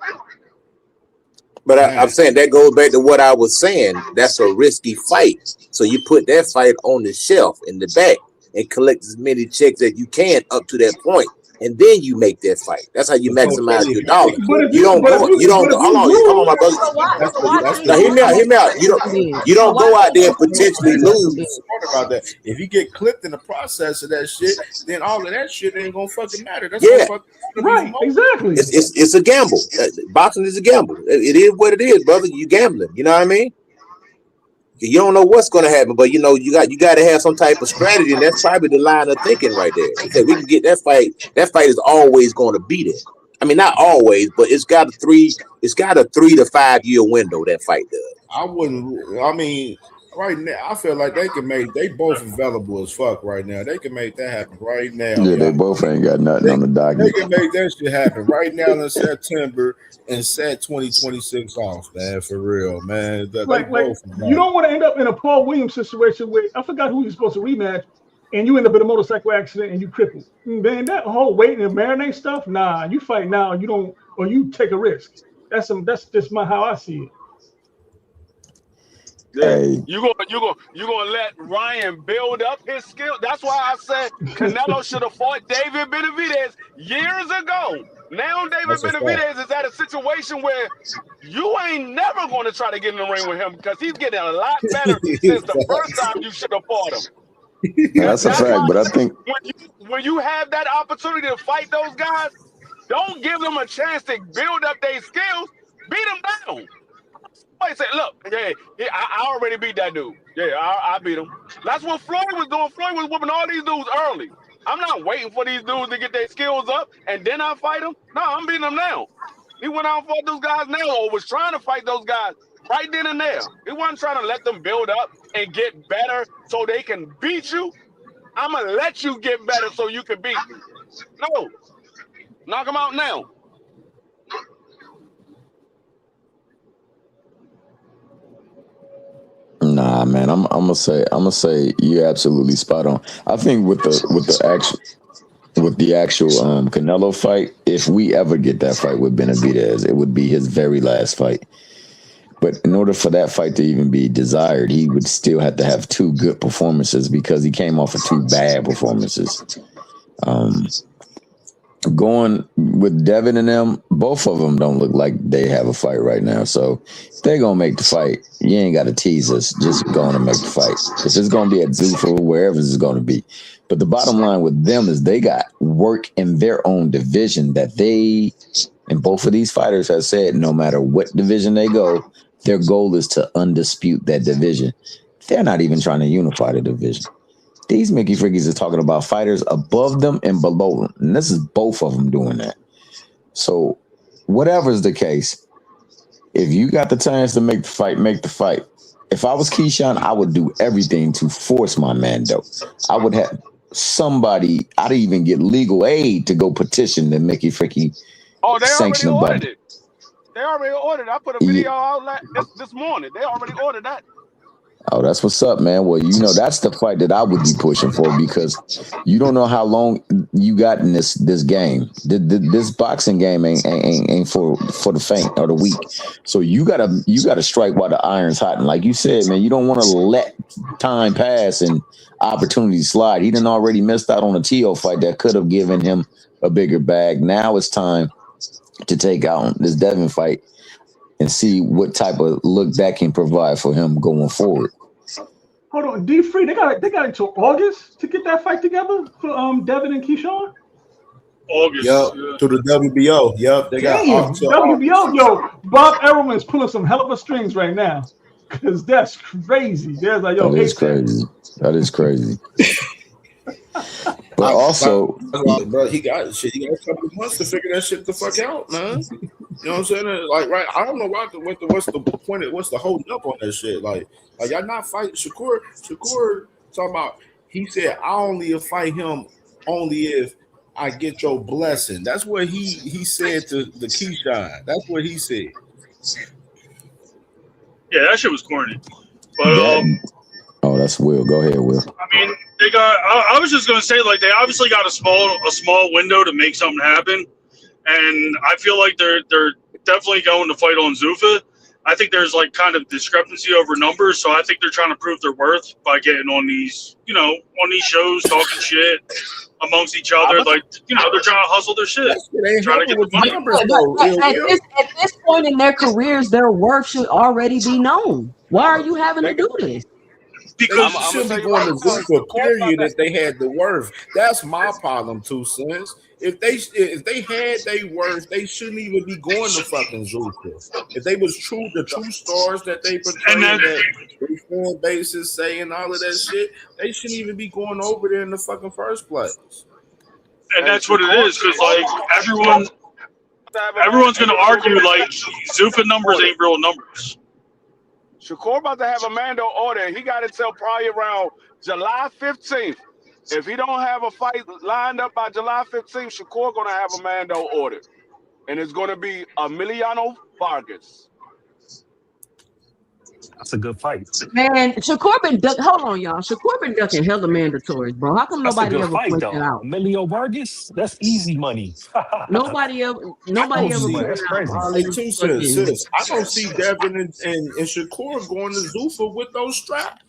But I'm saying that goes back to what I was saying. That's a risky fight. So you put that fight on the shelf in the back and collect as many checks as you can up to that point. And then you make that fight. That's how you maximize your dollar. You don't go. Hold on, my brother. Now, hear me out. You don't go out there and potentially lose. About that. If you get clipped in the process of that shit, then all of that shit ain't gonna fucking matter. That's right, exactly. It's a gamble. Boxing is a gamble. It is what it is, brother. You gambling. You know what I mean? You don't know what's going to happen, but you got to have some type of strategy, and that's probably the line of thinking right there. Because we can get that fight. That fight is always going to be there. I mean, not always, but it's got a 3 to 5 year window. That fight does. I mean, right now, I feel like they both available as fuck right now. They can make that happen right now. Yeah, they both ain't got nothing on the docket. They can make that shit happen right now in September and set 2026 off, man, for real, man. You don't want to end up in a Paul Williams situation where I forgot who you're supposed to rematch, and you end up in a motorcycle accident and you crippled. Man, that whole waiting and marinate stuff, nah. You fight now, you don't, or you take a risk. That's just how I see it. Hey. You gonna let Ryan build up his skill? That's why I said Canelo should have fought David Benavidez years ago. Now David Benavidez is at a situation where you ain't never going to try to get in the ring with him because he's getting a lot better since the first time you should have fought him. That's a fact, but I think when you have that opportunity to fight those guys, don't give them a chance to build up their skills. Beat them down. Somebody say, look, I already beat that dude. Yeah, I beat him. That's what Floyd was doing. Floyd was whooping all these dudes early. I'm not waiting for these dudes to get their skills up and then I fight them. No, I'm beating them now. He went out and fought those guys now, or was trying to fight those guys right then and there. He wasn't trying to let them build up and get better so they can beat you. I'm going to let you get better so you can beat me. No. Knock him out now. Nah, man, I'm gonna say you're absolutely spot on. I think with the actual Canelo fight, if we ever get that fight with Benavidez, it would be his very last fight. But in order for that fight to even be desired, he would still have to have 2 good performances because he came off of 2 bad performances. Going with Devin and them, both of them don't look like they have a fight right now. So if they're going to make the fight, you ain't got to tease us. Just going to make the fight. If it's going to be at Zuffa, wherever it's going to be. But the bottom line with them is they got work in their own division that they, and both of these fighters have said, no matter what division they go, their goal is to undispute that division. They're not even trying to unify the division. These Mickey Frickies are talking about fighters above them and below them. And this is both of them doing that. So whatever's the case, if you got the chance to make the fight, make the fight. If I was Keyshawn, I would do everything to force my Mando. I would have somebody, I'd even get legal aid to go petition the Mickey Fricky sanction ordered it. They already ordered it. I put a video out this morning. They already ordered that. Oh, that's what's up, man. Well, you know, that's the fight that I would be pushing for because you don't know how long you got in this game. This boxing game ain't for the faint or the weak. So you gotta strike while the iron's hot. And like you said, man, you don't want to let time pass and opportunities slide. He done already missed out on a T.O. fight that could have given him a bigger bag. Now it's time to take out this Devin fight and see what type of look that can provide for him going forward. Hold on, D-Free, they got until August to get that fight together for Devin and Keyshawn? August. Yep, to the WBO. Yep, they got WBO. Yo, Bob Errolman's pulling some hell of a strings right now. Cause that's crazy. There's like, yo, that is crazy. That is crazy. But also, bro, he got shit. He got a couple of months to figure that shit the fuck out, man. You know what I'm saying? Like, right? I don't know what's the point. What's the holding up on that shit? Like y'all not fighting Shakur. Shakur talking about. He said, "I only fight him only if I get your blessing." That's what he said to the Keyshawn. That's what he said. Yeah, that shit was corny. But oh, that's Will. Go ahead, Will. I mean, they got. I was just gonna say, like, they obviously got a small window to make something happen, and I feel like they're definitely going to fight on Zuffa. I think there's like kind of discrepancy over numbers, so I think they're trying to prove their worth by getting on these, on these shows, talking shit amongst each other. Like, they're trying to hustle their shit, trying to get the money. At this point in their careers, their worth should already be known. Why are you having to do this? Because it should be going to Zuffa, period, if they had the worth. That's my problem, 2 cents. If they had their worth, they shouldn't even be going to fucking Zuffa. If they was the true stars that they portray, that their fan bases saying all of that shit, they shouldn't even be going over there in the fucking first place. And that's what it is, because like everyone's gonna argue like Zuffa numbers ain't real numbers. Shakur about to have a Mando order. He got until probably around July 15th. If he don't have a fight lined up by July 15th, Shakur gonna have a Mando order, and it's gonna be Emiliano Vargas. That's a good fight. Man, Shakur been hold on, y'all. Shakur been ducking hella mandatories, bro. How come That's nobody a good ever fight, pointed though. out? Emilio Vargas, that's easy money. Nobody ever pointed That's out crazy. all Hey, these 2 fucking- cents. I don't see Devin and Shakur going to Zuffa with those straps.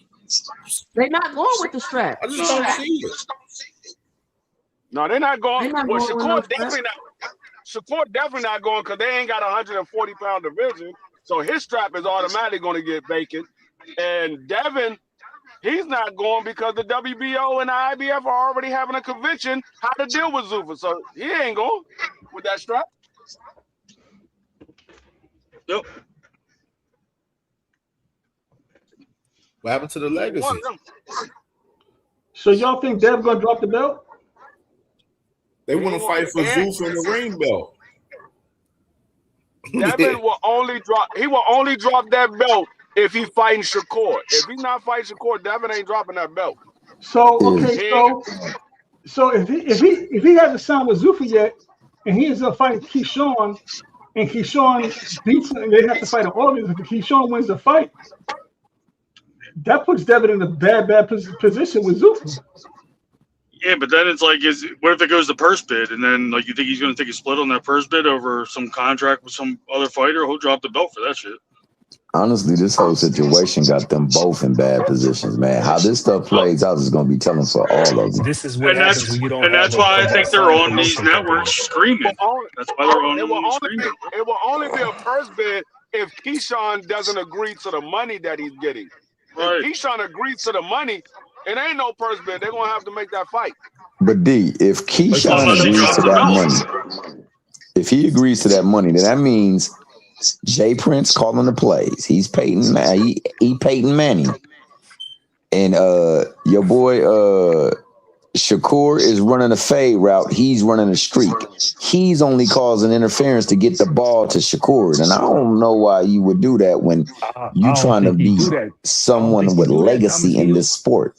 They not going with the strap. I just don't see it. No, they're not going. They not Well, going with no Shakur definitely not. Shakur definitely not going because they ain't got a 140-pound division. So his strap is automatically going to get vacant. And Devin, he's not going because the WBO and the IBF are already having a convention how to deal with Zuffa. So he ain't going with that strap. Nope. What happened to the legacy? So y'all think Dev's gonna drop the belt? They want to fight for Zuffa and the ring belt. Devin will only drop. He will only drop that belt if he fighting Shakur. If he's not fighting Shakur, Devin ain't dropping that belt. So okay, so if he hasn't signed with Zuffa yet, and he ends up fighting Keyshawn, and Keyshawn beats him, and they have to fight in August. If Keyshawn wins the fight, that puts Devin in a bad position with Zuffa. Yeah, but then it's like, what if it goes to purse bid, and then like you think he's going to take a split on that purse bid over some contract with some other fighter? He'll drop the belt for that shit. Honestly, this whole situation got them both in bad positions, man. How this stuff plays out is going to be telling for all of them. This is what happens when you don't. And that's why I think they're on these networks screaming. That's why they're on screaming. It will only be a purse bid if Keyshawn doesn't agree to the money that he's getting. Right. If Keyshawn agrees to the money, it ain't no purse bid. They're gonna have to make that fight. But D, if Keyshawn agrees to that money, if he agrees to that money, then that means Jay Prince calling the plays. He's Peyton Manning. And your boy Shakur is running a fade route. He's running a streak. He's only causing interference to get the ball to Shakur. And I don't know why you would do that when you're trying to be someone with legacy in this sport.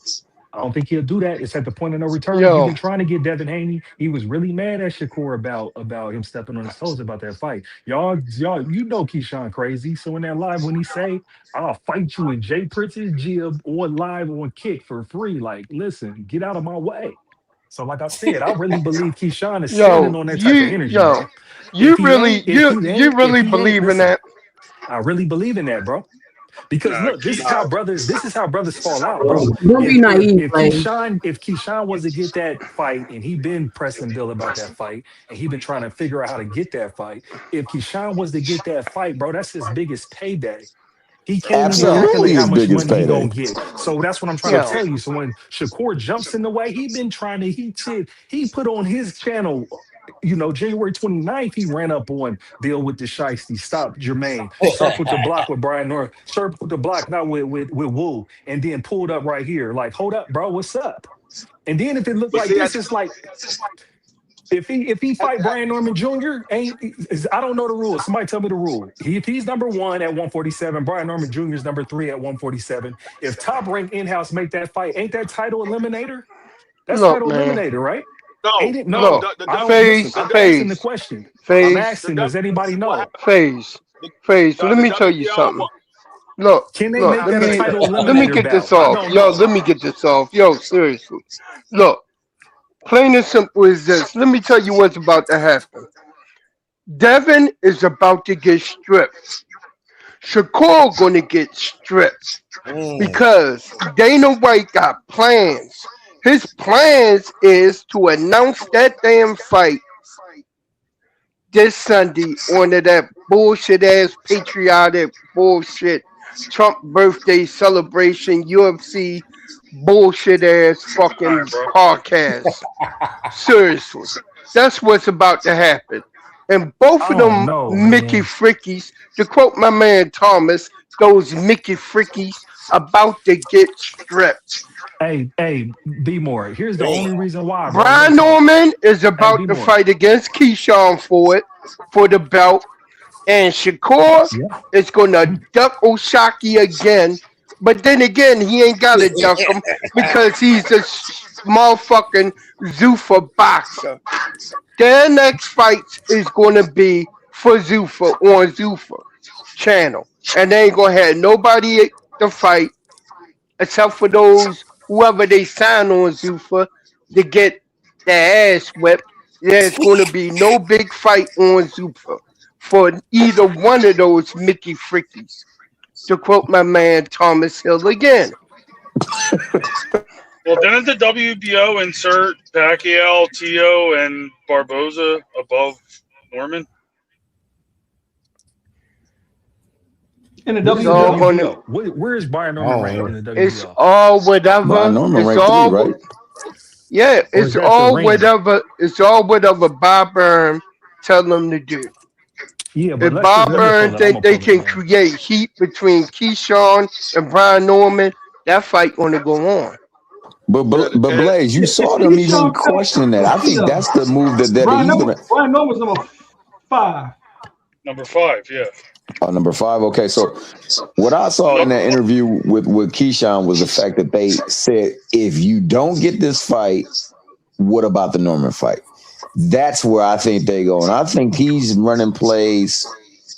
I don't think he'll do that. It's at the point of no return. He's been trying to get Devin Haney. He was really mad at Shakur about him stepping on his toes about that fight. Y'all, you know Keyshawn crazy. So in that live, when he say, "I'll fight you in Jay Prince's gym on live on Kick for free," like, listen, get out of my way. So like I said, I really believe Keyshawn is standing on that type of energy. Man. You really believe in that? I really believe in that, bro. Because look, this is how brothers fall out, bro. Don't be naive, if Keyshawn was to get that fight, and he been pressing Bill about that fight, and he been trying to figure out how to get that fight. If Keyshawn was to get that fight, bro, that's his biggest payday. He can't even calculate how much money he gonna get. So that's what I'm trying to tell you. So when Shakur jumps in the way, he put on his channel. You know, January 29th, he ran up on Bill with the shiesty, stopped Jermaine, circled the block with Brian North, circled the block now with Wu, and then pulled up right here. Like, hold up, bro, what's up? And then if it looked like this, it's like if he fight Brian Norman Jr., I don't know the rules. Somebody tell me the rule. If he's number 1 at 147, Brian Norman Jr. is number 3 at 147. If Top Rank in-house make that fight, ain't that title eliminator? That's title eliminator, right? No. I'm asking the question. I'm asking, does anybody know? Phase. So let me tell you something. Look, let me get this off. Yo, let me get this off. Yo, seriously. Look, plain and simple is this. Let me tell you what's about to happen. Devin is about to get stripped. Shakur gonna get stripped because Dana White got plans. His plans is to announce that damn fight this Sunday on that bullshit ass patriotic bullshit Trump birthday celebration UFC bullshit ass fucking podcast. Seriously, that's what's about to happen. And both of them Mickey Frickies, to quote my man Thomas, those Mickey Frickies about to get stripped. Hey, B More. Here's the only reason why. Brian Norman is about to fight against Keyshawn for the belt, and Shakur is gonna duck Oshaki again. But then again, he ain't gotta duck him because he's a motherfucking Zuffa boxer. Their next fight is gonna be for Zuffa on Zuffa channel, and they ain't gonna have nobody to fight except for those whoever they sign on Zuffa to get their ass whipped. There's going to be no big fight on Zuffa for either one of those Mickey Frickies. To quote my man Thomas Hill again. Well, didn't the WBO insert Pacquiao, Tio, and Barboza above Norman? In the WBO, where is Brian Norman ranked in the WBO? It's all whatever. It's all right. Yeah, it's all whatever. It's all whatever Bob Byrne tell them to do. Yeah, but if Bob Byrne think they can create heat between Keyshawn and Brian Norman, that fight gonna go on. But Blaze, you saw them even question that. I think that's the move that Brian Norman's number 5. Number 5, yeah. Oh, number 5. Okay, so what I saw in that interview with Keyshawn was the fact that they said, if you don't get this fight, what about the Norman fight? That's where I think they go. And I think he's running plays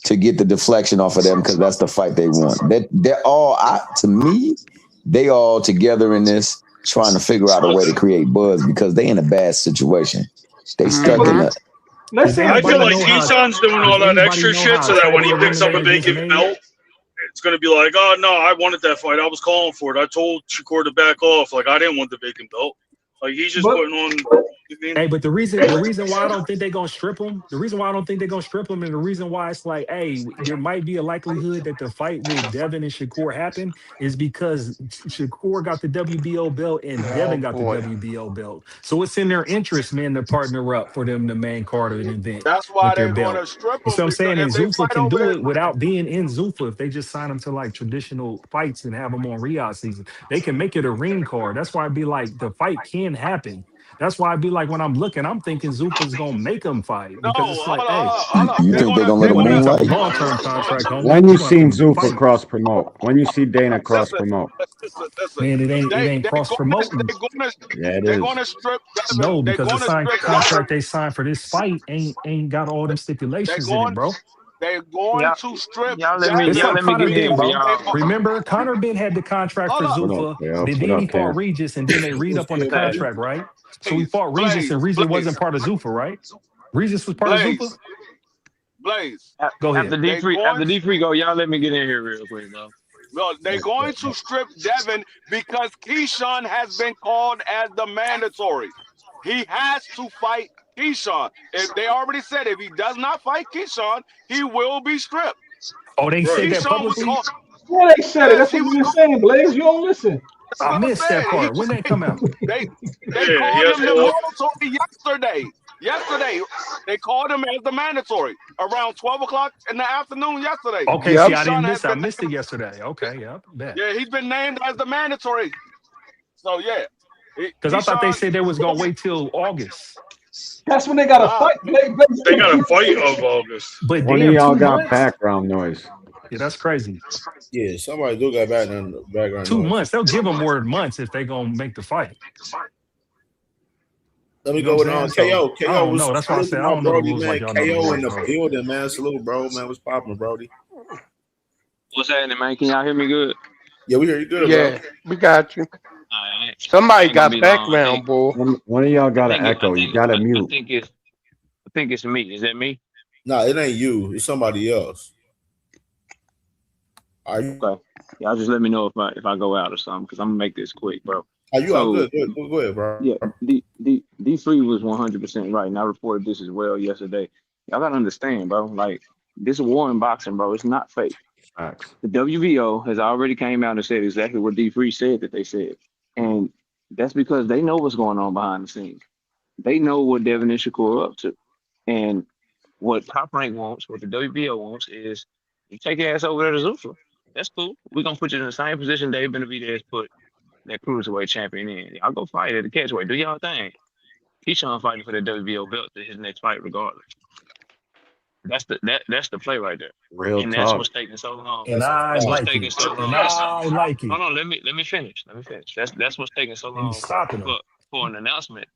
to get the deflection off of them because that's the fight they want. They're all, to me, they all together in this trying to figure out a way to create buzz because they in a bad situation. They stuck in a... I feel like Keyshawn's doing all that extra shit so that when he picks up a vacant belt, it's going to be like, oh, no, I wanted that fight. I was calling for it. I told Shakur to back off. Like, I didn't want the vacant belt. Like, he's just putting on... Hey, but the reason why I don't think they're gonna strip him, and the reason why it's like, hey, there might be a likelihood that the fight with Devin and Shakur happen is because Shakur got the WBO belt and Devin got the WBO belt. So it's in their interest, man, to partner up for them the main card of an event. That's why with their they're going to belt. strip You him. see what I'm saying? And If they Zuffa fight can over do it, it without being in Zuffa. If they just sign him to like traditional fights and have him on Riyadh season, they can make it a ring card. That's why I'd be like, the fight can happen. That's why I'd be like, when I'm looking, I'm thinking Zuffa's gonna make him fight because it's like, hey, You think they're going to let him moonlight? long-term contract, homie. When you seen Zuffa Zuffa cross promote? When you see Dana cross promote? Man, it ain't cross promoting. Yeah, it they're is. going to strip Devin. No, They're because going the to strip contract they signed for this fight ain't got all them stipulations in it, bro. They're going to strip It's like Conor Ben, bro. Devin. Remember, Conor Ben had the contract for Zuffa, then he fought Regis, and then they read up on the contract, right? So he fought Regis, and Regis wasn't part of Zuffa, right? Regis was part of Zuffa? Blaze. Go ahead. After D3 go, y'all let me get in here real quick, bro. No, they're going to strip Devin because Keyshawn has been called as the mandatory. He has to fight Keyshawn. If they already said if he does not fight Keyshawn, he will be stripped. Oh, they said that publicly? Yeah, they said it. That's what you're saying, Blaze. You don't listen. I missed that part. When that come out? They called him the mandatory yesterday. They called him as the mandatory around 12 o'clock in the afternoon yesterday. Okay, see, I didn't miss it. I missed it yesterday. Okay, yep. Yeah, he's been named as the mandatory. So, yeah. Because I thought they said they was going to wait till August. That's when they got to fight. They got to fight of August. But One of y'all got background noise. Yeah, that's crazy. Yeah, somebody do got background 2 noise. months. They'll give them more months if they going to make the fight. Let me go with KO. KO was that's what I said. I don't know the Brody, rules man. like y'all know the KO rules, in the bro. building, man. Salute, bro, man. What's popping, Brody? What's happening, man? Can y'all hear me good? Yeah, we hear you good, Yeah, bro. we got you. Right. Somebody Ain't gonna got be background, long. boy. One of y'all got an echo. You got to mute. I think it's me. Is that me? No, it ain't you. It's somebody else. Are you? Okay. Y'all just let me know if I go out or something because I'm gonna make this quick, bro. Are you all good? Go ahead, bro. Yeah, D3 was 100% right, and I reported this as well yesterday. Y'all gotta understand, bro. Like, this war in boxing, bro, it's not fake. The WBO has already came out and said exactly what D3 said that they said, and that's because they know what's going on behind the scenes. They know what Devin and Shakur are up to, and what Top Rank wants, what the WBO wants, is you take your ass over there to Zuffa. That's cool. We're gonna put you in the same position Dave Benavidez put that cruiserweight champion in. Y'all go fight at the catchweight. Do y'all thing. Keyshawn fighting for the WBO belt to his next fight, regardless. That's the play right there. Real and talk. that's what's taking so long. And I that's what's like taking it. so long. And I like it. Hold on, let me finish. That's what's taking so long stopping them. for an announcement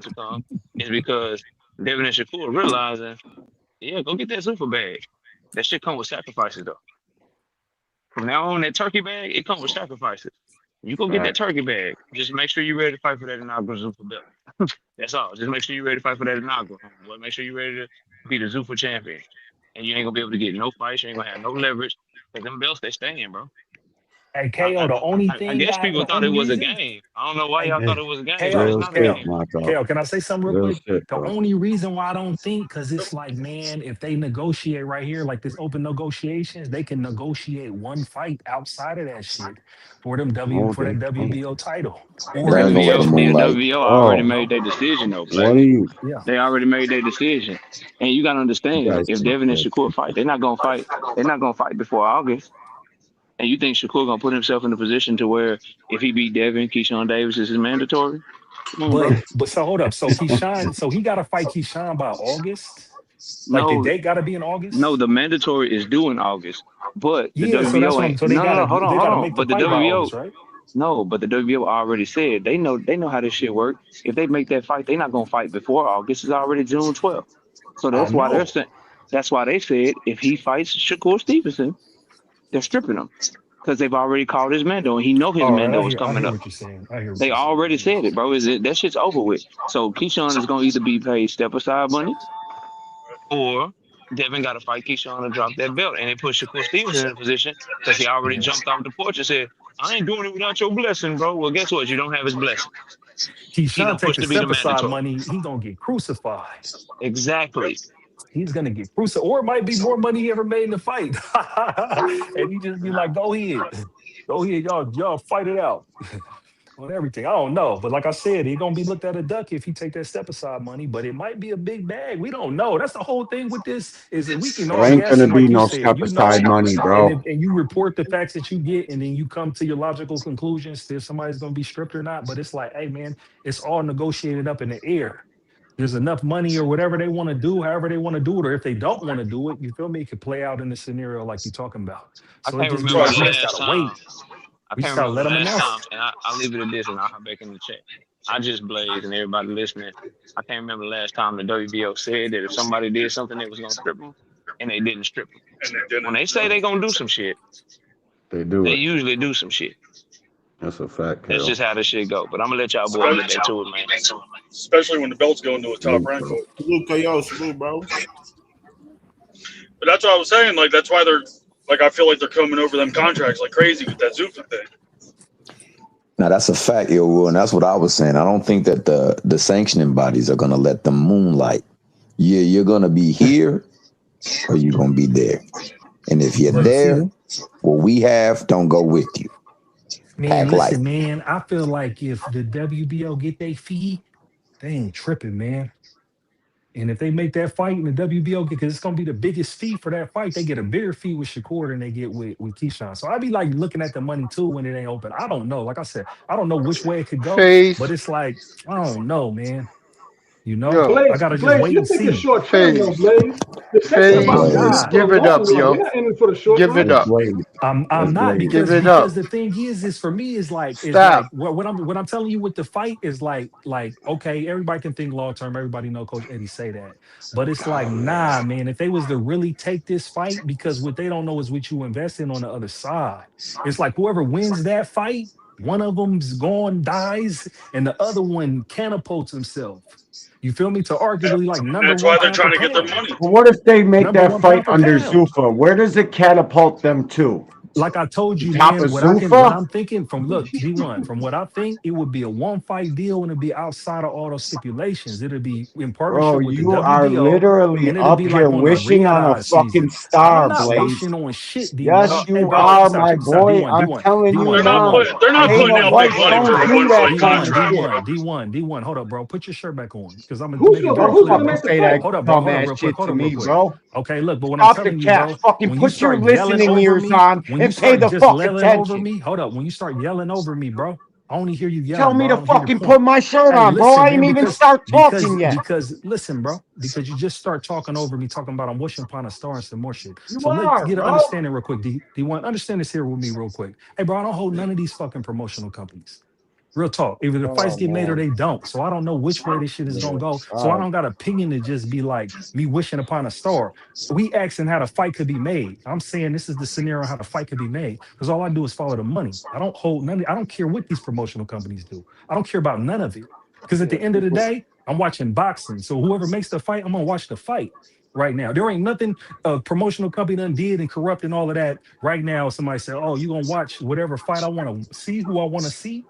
to come is because Devin and Shakur realizing, yeah, go get that Zuffa bag. That shit come with sacrifices though. From now on, that turkey bag, it comes with sacrifices. You go get that turkey bag. Just make sure you're ready to fight for that inaugural Zuffa belt. That's all. Just make sure you're ready to fight for that inaugural. But make sure you're ready to be the Zuffa champion. And you ain't gonna be able to get no fights. You ain't gonna have no leverage. Because them belts, they staying, bro. Hey, KO, the only thing I guess people thought it was a reason, game. I don't know why y'all thought it was a game. KO, It's not a game. KO, can I say something real Real quick? shit, The bro. only reason why I don't think, because it's like, man, if they negotiate right here, like this open negotiations, they can negotiate one fight outside of that shit for them for that WBO title. Or They ain't gonna let them moonlight. WBO already made their decision, though. What are you? They already made their decision, and you gotta understand, guys if suck, Devin and bro. Shakur fight, they're not gonna fight. They're not gonna fight before August. And you think Shakur gonna put himself in a position to where if he beat Devin, Keyshawn Davis is mandatory? Come on, bro. But so hold up. So Keyshawn, so he got to fight Keyshawn by August. Like the No, date got to be in August. no, the mandatory is due in August, but the Yeah, so that's WBO what I'm. ain't. So they No, gotta hold they gotta on. make the But the fight by WBO, August, right? no, but the WBO already said they know how this shit work. If they make that fight, they're not gonna fight before August. It's already June 12th. So I that's don't why they're know. saying. That's why they said if he fights Shakur Stevenson, they're stripping him because they've already called his Mando and he know his All right, Mando is I coming hear up. what you're saying. I hear what They you're saying. already said it, bro. Is it that shit's over with? So Keyshawn is gonna either be paid step aside money or Devin got to fight Keyshawn to drop that belt, and they put Shakur Stevenson in a position because he already Yeah. jumped off the porch and said, "I ain't doing it without your blessing, bro." Well, guess what? You don't have his blessing. He Keyshawn done take pushed the to be the step aside mandatory. money. He gonna get crucified. Exactly. He's gonna get crucified, or it might be more money he ever made in the fight, and he just be like, "Go ahead, go ahead, y'all fight it out." On everything. I don't know. But like I said, he's gonna be looked at a duck if he take that step aside money, but it might be a big bag. We don't know. That's the whole thing with this, is that we can There all ain't guess. gonna And be like you no said, step aside money, and bro. you report the facts that you get, and then you come to your logical conclusions if somebody's gonna be stripped or not. But it's like, hey man, it's all negotiated up in the air. There's enough money or whatever they want to do, however they want to do it, or if they don't want to do it, you feel me? It could play out in the scenario like you're talking about. I So it can't just be remember like, the we just last gotta time. wait. I We can't just gotta remember let the them last announce time, it. and I'll leave it at this, and I'll hop back in the chat. I just blazed, and everybody listening. I can't remember the last time the WBO said that if somebody did something, they was gonna strip them, and they didn't strip them. And they didn't. When they say they gonna do some shit, They do they it. usually do some shit. That's a fact, That's Kel. just how this shit go. But I'm gonna let y'all boys get back to it, man. Especially when the belts go into a top Salute, rank. bro. Salute, KO, salute, bro. But that's what I was saying. Like that's why they're like I feel like they're coming over them contracts like crazy with that Zuffa thing. Now that's a fact, yo, and that's what I was saying. I don't think that the sanctioning bodies are gonna let them moonlight. Yeah, you're gonna be here or you're gonna be there. And if you're But see, there, what we have don't go with you. man, Pack light. listen, man. I feel like if the WBO get their fee, they ain't tripping, man. And if they make that fight in the WBO, because it's gonna be the biggest fee for that fight, they get a bigger fee with Shakur than they get with Keyshawn. So I'd be like looking at the money too when it ain't open. I don't know. Like I said, I don't know which way it could go, but Phase. it's like I don't know, man. Yo. I gotta just wait Blaze, and you're thinking see. short term though, Phase. Blaze. The sanctioning I'm bodies Phase. are aiming not. for the Give it long up, run. They're yo. not aiming for the short Give it run. That's up. Blade. I'm That's not Blade. Give because it up. the thing is for me is like Stop. what I'm telling you with the fight is like okay, everybody can think long term, everybody know Coach Eddie say that, but it's like nah, man, if they was to really take this fight, because what they don't know is what you invest in on the other side. It's like whoever wins that fight, one of them's gone, dies, and the other one catapults himself. You feel me? To arguably like And number that's why one they're pound for trying to get their pound. money. But what if they make Number that one fight pound for under pound. Zuffa? Where does it catapult them to? Like I told The you, top man, of what Zuffa? I'm thinking from look, D1, from what I think, it would be a one fight deal and it'd be outside of all those stipulations. It'd be in Bro, partnership with the you are WBO literally and it'd up be like here on the wishing on a Riyadh fucking season. I'm star, not Blaze. wishing on shit, Yes, D1. Hey, you bro, check are, this out. my Check this out. boy. D1, I'm D1, telling you D1, They're not now. D1. putting they're not Hey, putting Dana out D1, big White money don't for a do one that fight kind of D1, contract, shit. bro. D1, D1, D1. Hold up, bro. Put your shirt back on because I'm gonna Who's make it gonna Don't very who's clear, gonna fucking make bro. the say that fight? Hold up, bro. Hold up, dumbass real quick. shit Hold to up, real me, quick. bro. Okay, look, but what I'm Stop the telling you, cap. bro, Fucking when you put your start yelling listening over ears me, on when you and pay start the just fuck yelling over attention. me, hold up. When you start yelling over me, bro, I only hear you Tell yelling, me bro. I to don't hear your fucking put point. my shirt Hey, on, bro. listen, I man, ain't even start talking yet. because listen, bro, because you just start talking over me, talking about I'm wishing upon a star and some more shit. You So let's are, get an bro. understanding real quick. D1, understand this here with me real quick. Hey, bro, I don't hold none of these fucking promotional companies. Real talk. Either the fights Oh, get made or man. they don't. So I don't know which way this shit is gonna Yeah. go. So All I right. don't got opinion to just be like me wishing upon a star. We asking how the fight could be made. I'm saying this is the scenario how the fight could be made. Because all I do is follow the money. I don't hold none. I don't care what these promotional companies do. I don't care about none of it. Because at Yeah, the end of the people. day, I'm watching boxing. So whoever makes the fight, I'm gonna watch the fight right now. There ain't nothing a promotional company done did and corrupt and all of that. Right now, somebody said, "Oh, you gonna watch whatever fight I want to see, who I want to see."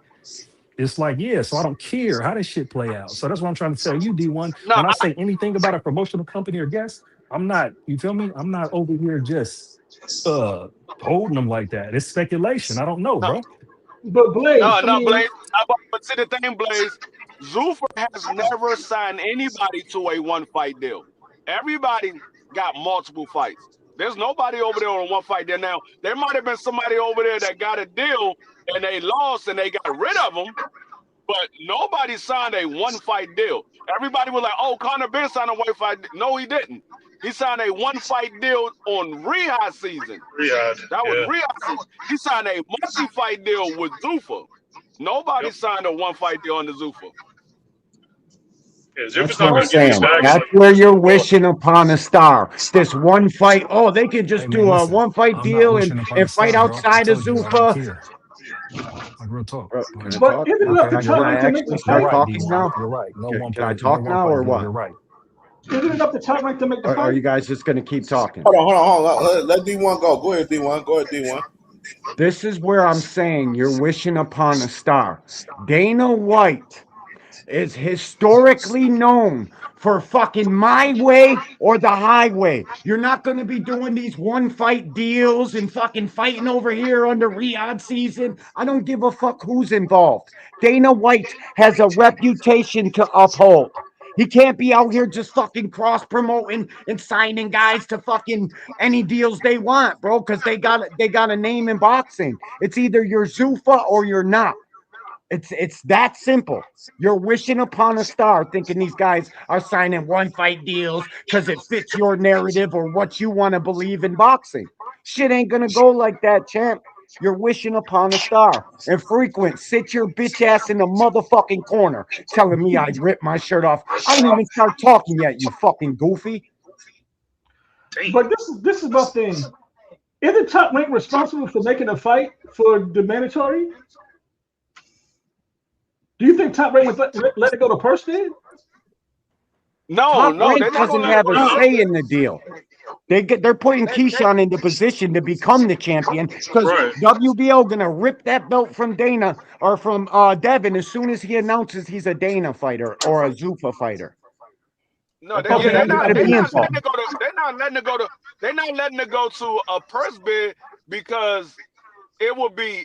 It's like, yeah, so I don't care how this shit play out. So that's what I'm trying to tell you, D1. No, When I say anything about a promotional company or guest, I'm not, you feel me? I'm not over here just holding them like that. It's speculation. I don't know, no, bro. But Blaze, I no, mean, Blaze. But see the thing, Blaze, Zuffer has never signed anybody to a one fight deal. Everybody got multiple fights. There's nobody over there on one fight deal. Now, there might have been somebody over there that got a deal and they lost and they got rid of them, but nobody signed a one fight deal. Everybody was like, oh, Conor Ben signed a one fight. No, he didn't. He signed a one-fight deal on Riyadh season. That was Riyadh season. He signed a multi-fight deal with Zuffa. Nobody signed a one-fight deal under Zuffa. Yeah, That's Zuffa's what not I'm going to give you saying. back. That's where you're wishing upon a star. This one fight. Oh, they could just do a one fight I'm not deal wishing upon a and fight star, bro. I outside of told you I don't Zuffa. care. Like real talk. Can I But talk? isn't it up to Okay, You're Top can I Rank right. to make the actually You're start fight? right, talking D1. now? You're right. No one Can I fight. No talk one now fight or deal. what? You're right. Isn't it up to Top Rank to make the Are fight? you guys just going to keep talking? Hold on. Let D1 go. Go ahead, D1. Go ahead, D1. This is where I'm saying you're wishing upon a star. Dana White is historically known for fucking my way or the highway. You're not going to be doing these one fight deals and fucking fighting over here under Riyadh season. I don't give a fuck who's involved. Dana White has a reputation to uphold. He can't be out here just fucking cross promoting and signing guys to fucking any deals they want, bro, because they got a name in boxing. It's either you're Zuffa or you're not. It's that simple. You're wishing upon a star, thinking these guys are signing one fight deals because it fits your narrative or what you want to believe in boxing. Shit ain't gonna go like that, champ. You're wishing upon a star. And Frequent, sit your bitch ass in the motherfucking corner, telling me I ripped my shirt off. I didn't even start talking yet, you fucking goofy. But this is my thing. Isn't Top Rank responsible for making a fight for the mandatory? Do you think Top Rank would let it go to purse bid? Top Rank they're not doesn't gonna let have it a go. say in the deal. They're putting Keyshawn into position to become the champion because WBO gonna rip that belt from Dana or from Devin as soon as he announces he's a Dana fighter or a Zuffa fighter. No, They're not letting it go to. They're not letting it go to a purse bid because it will be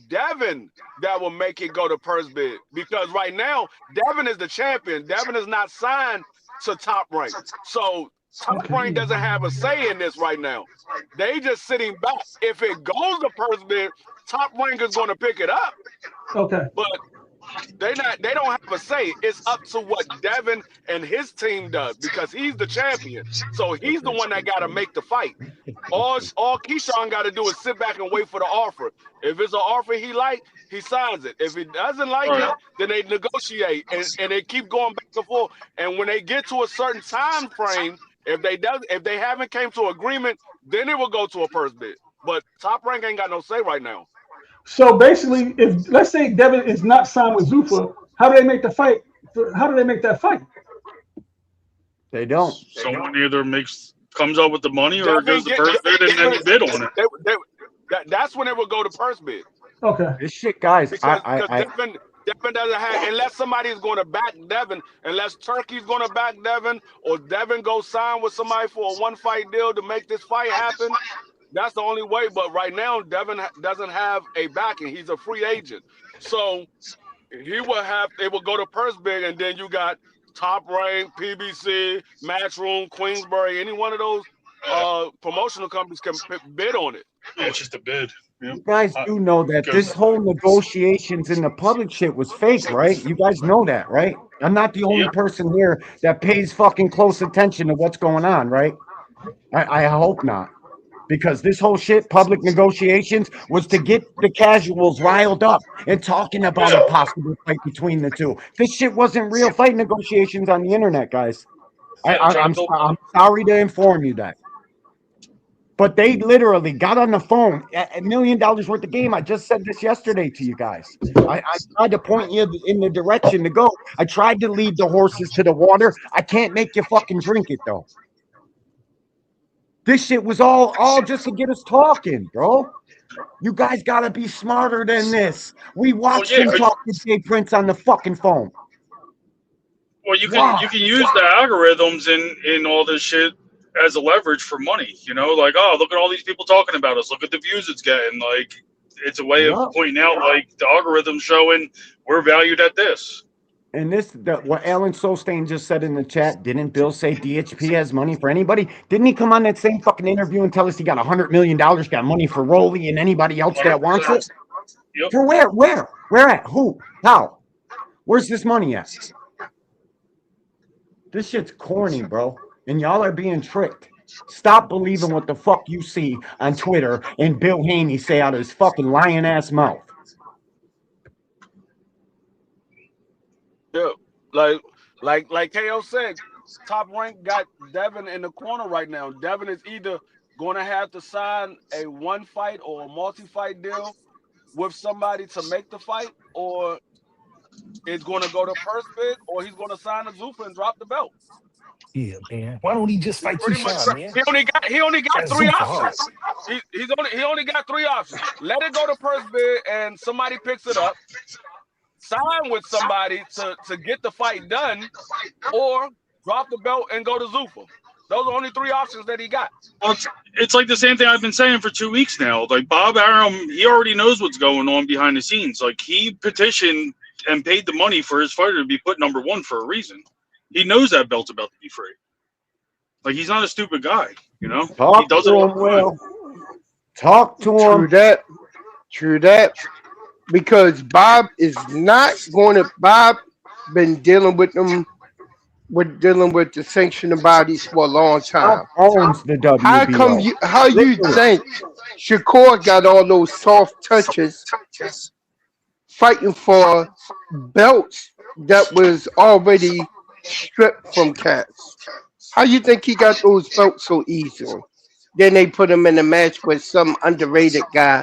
Devin that will make it go to purse bid because right now Devin is the champion. Devin is not signed to Top Rank, so Top Rank doesn't have a say in this right now. They just sitting back. If it goes to purse bid, Top Rank is going to pick it up. Okay. But they don't have a say. It's up to what Devin and his team does because he's the champion. So he's the one that got to make the fight. All Keyshawn got to do is sit back and wait for the offer. If it's an offer he like, he signs it. If he doesn't like it, then they negotiate and they keep going back and forth. And when they get to a certain time frame, if they haven't came to agreement, then it will go to a purse bid. But Top Rank ain't got no say right now. So basically, if let's say Devin is not signed with Zuffa, how do they make the fight? How do they make that fight? They don't. Someone either comes up with the money or goes to purse bid and then you bid on it. That's when it will go to purse bid. Okay. This shit, guys. Because Devin doesn't have, unless somebody is going to back Devin, unless Turkey's going to back Devin, or Devin goes sign with somebody for a one fight deal to make this fight happen. That's the only way. But right now, Devin doesn't have a backing. He's a free agent. So it will go to purse bid, and then you got Top Rank, PBC, Matchroom, Queensbury, any one of those promotional companies can bid on it. Yeah, it's just a bid. Yeah. You guys do know that this whole negotiations in the public shit was fake, right? You guys know that, right? I'm not the only person here that pays fucking close attention to what's going on, right? I hope not. Because this whole shit, public negotiations, was to get the casuals riled up and talking about a possible fight between the two. This shit wasn't real fight negotiations on the internet, guys. I'm sorry to inform you that. But they literally got on the phone at $1 million worth of game. I just said this yesterday to you guys. I tried to point you in the direction to go. I tried to lead the horses to the water. I can't make you fucking drink it, though. This shit was all just to get us talking, bro. You guys got to be smarter than this. We watched him talk to Jay Prince on the fucking phone. Well, you can use the algorithms in all this shit as a leverage for money, like, oh, look at all these people talking about us. Look at the views it's getting. Like, it's a way of pointing out, like, the algorithm showing we're valued at this. And what Alan Solstein just said in the chat, didn't Bill say DHP has money for anybody? Didn't he come on that same fucking interview and tell us he got $100 million, got money for Rolly and anybody else that wants it? Yep. For where? Where at? Who? How? Where's this money at? This shit's corny, bro. And y'all are being tricked. Stop believing what the fuck you see on Twitter and Bill Haney say out of his fucking lion ass mouth. Yeah, like KO said, Top Rank got Devin in the corner right now. Devin is either going to have to sign a one fight or a multi-fight deal with somebody to make the fight, or it's going to go to purse bid, or he's going to sign a Zuffa and drop the belt. Yeah, man. Why don't he just fight Pretty much, Keyshawn, man? he only got That three Zuffa options. hard. He only got three options. Let it go to purse bid and somebody picks it up. Sign with somebody to get the fight done, or drop the belt and go to Zuffa. Those are only three options that he got. Well, it's like the same thing I've been saying for 2 weeks now. Like Bob Arum, he already knows what's going on behind the scenes. Like he petitioned and paid the money for his fighter to be put number one for a reason. He knows that belt's about to be free. Like he's not a stupid guy, you know. He does it all the time. Talk to him. True that. Because Bob is not going to. Bob been dealing with them. Dealing with the sanctioning bodies for a long time. Owns the WBO. How come you? How you think Shakur got all those soft touches, fighting for belts that was already stripped from cats? How you think he got those belts so easily? Then they put him in a match with some underrated guy,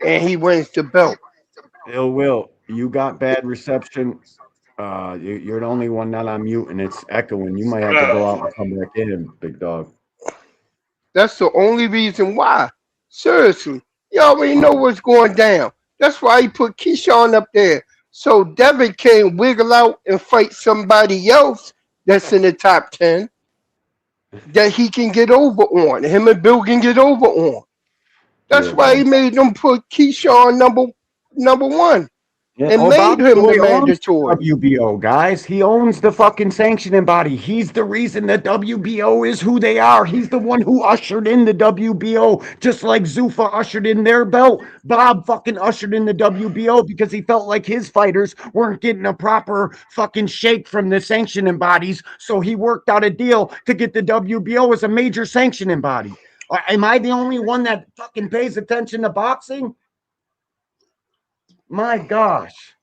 and he wins the belt. Ill Will, you got bad reception. You're the only one not on mute, and it's echoing. You might have to go out and come back in, big dog. That's the only reason why. Seriously, you already know what's going down. That's why he put Keyshawn up there, so Devin can wiggle out and fight somebody else that's in the top 10 that he can get over on. Him and Bill can get over on. That's why he made them put Keyshawn number one. Yeah, And made him the owns mandatory. WBO, guys. He owns the fucking sanctioning body. He's the reason the WBO is who they are. He's the one who ushered in the WBO, just like Zuffa ushered in their belt. Bob fucking ushered in the WBO because he felt like his fighters weren't getting a proper fucking shake from the sanctioning bodies. So he worked out a deal to get the WBO as a major sanctioning body. Am I the only one that fucking pays attention to boxing? My gosh,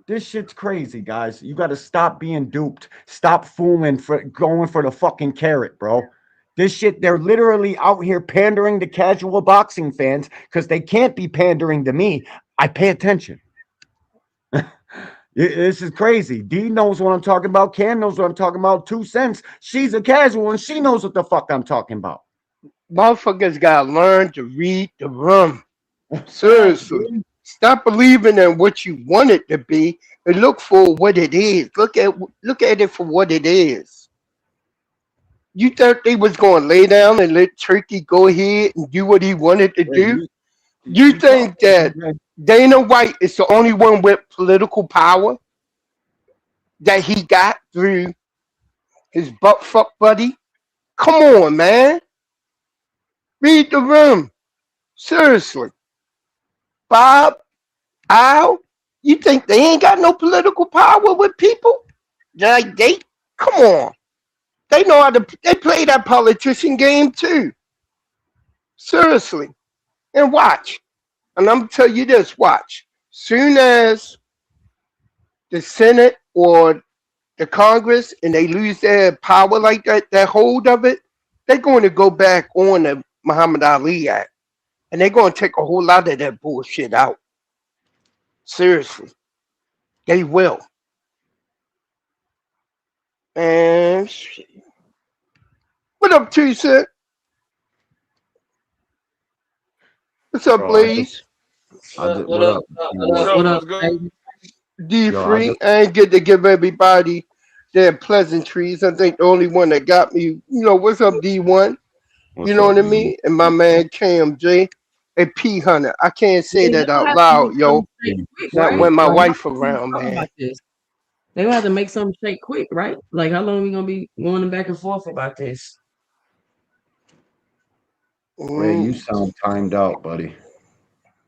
this shit's crazy, guys. You got to stop being duped. Stop fooling for going for the fucking carrot, bro. This shit, they're literally out here pandering to casual boxing fans because they can't be pandering to me. I pay attention. This is crazy. D knows what I'm talking about. Cam knows what I'm talking about. 2 cents. She's a casual and she knows what the fuck I'm talking about. Motherfuckers gotta learn to read the room. Seriously. Stop believing in what you want it to be and look for what it is. Look at it for what it is. You thought they was going to lay down and let Turkey go ahead and do what he wanted to do? You think that Dana White is the only one with political power that he got through his butt fuck buddy? Come on, man. Read the room. Seriously. Bob, Al, you think they ain't got no political power with people? Like come on. They know how to, they play that politician game too. Seriously. And watch. And I'm gonna tell you this, watch. Soon as the Senate or the Congress and they lose their power like that hold of it, they're going to go back on the Muhammad Ali Act. And they're going to take a whole lot of that bullshit out. Seriously. They will. And what up, T-Set? What's up, Blaze? What up? What up? D-Free, I ain't get to give everybody their pleasantries. I think the only one that got me, what's up, D1? You know what I mean? And my man CamJ. A P Hunter. I can't say that out loud, yo. Not when my wife around, man. They gonna have to make something shake quick, right? Like how long are we gonna be going back and forth about this? Ray, you sound timed out, buddy.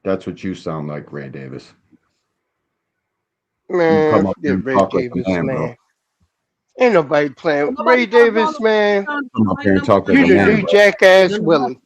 That's what you sound like, Ray Davis. Man, you come up forget and Ray talk Davis, like a man, man. bro. Ain't nobody playing. Nobody Ray got a Davis, problem. man, Come up here and talk like you a the man, new bro. jackass Willie.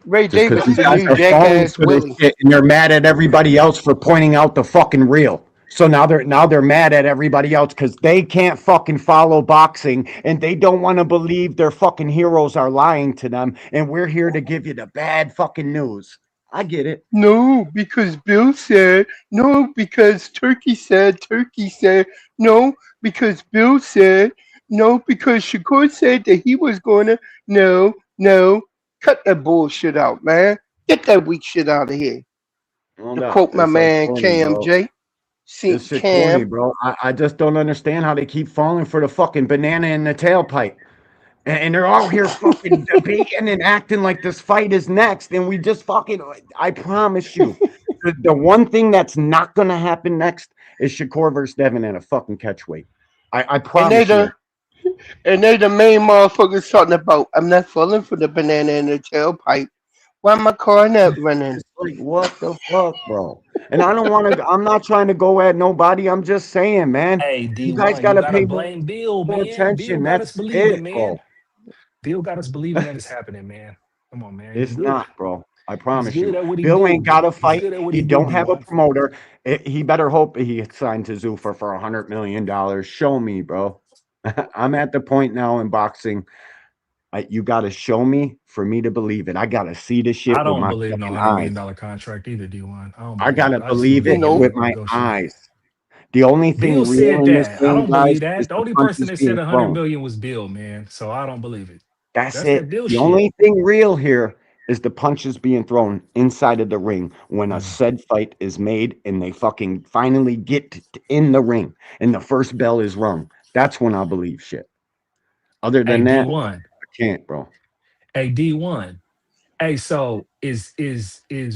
Ray Just because Davis, you the guys new are falling jackass for this Willie. shit and you're mad at everybody else for pointing out the fucking real. So now they're mad at everybody else because they can't fucking follow boxing and they don't want to believe their fucking heroes are lying to them. And we're here to give you the bad fucking news. I get it. No, because Bill said. No, because Turkey said. Turkey said. No, because Bill said. No, because Shakur said that he was going to. No, no. Cut that bullshit out, man. Get that weak shit out of here. Well, To no, quote my it's like man corny, bro. CamJ. See, This shit corny, Cam. bro. I just don't understand how they keep falling for the fucking banana in the tailpipe. And they're all here fucking debating and acting like this fight is next. And we just fucking, I promise you, the one thing that's not going to happen next is Shakur versus Devin at a fucking catchweight. I And they promise you. the main motherfuckers talking about, I'm not falling for the banana in the tailpipe. Why my car not running? Like, what the fuck, bro? And I don't want to, I'm not trying to go at nobody. I'm just saying, man, Hey, you guys D1, got you to gotta pay blame Bill, more man. Bill attention. got us That's believing, it, man. bro. Bill got us believing that it's happening, man. Come on, man. He's It's good. not, bro. I He's promise good you. at what he Bill do. ain't got a He's fight. good at what He he do, don't have a D1. promoter. He better hope he signed to Zuffa for $100 million. Show me, bro. I'm at the point now in boxing. You got to show me for me to believe it. I got to see the shit I with don't my believe no fucking $100 eyes. million contract either, D1. I don't I believe got it. to I just believe believe it they're Nope. with gonna my negotiate. eyes. The only Bill thing real said in this that. I game, don't believe guys, is that. The the only person punches that said being 100 thrown. million was Bill, man. So I don't believe it. That's That's that it. Bill The shit. only thing real here is the punches being thrown inside of the ring when a Mm. said fight is made and they fucking finally get in the ring and the first bell is rung. That's when I believe shit. Other Hey, than that, D1. I can't, bro. Hey, D1. Hey, so is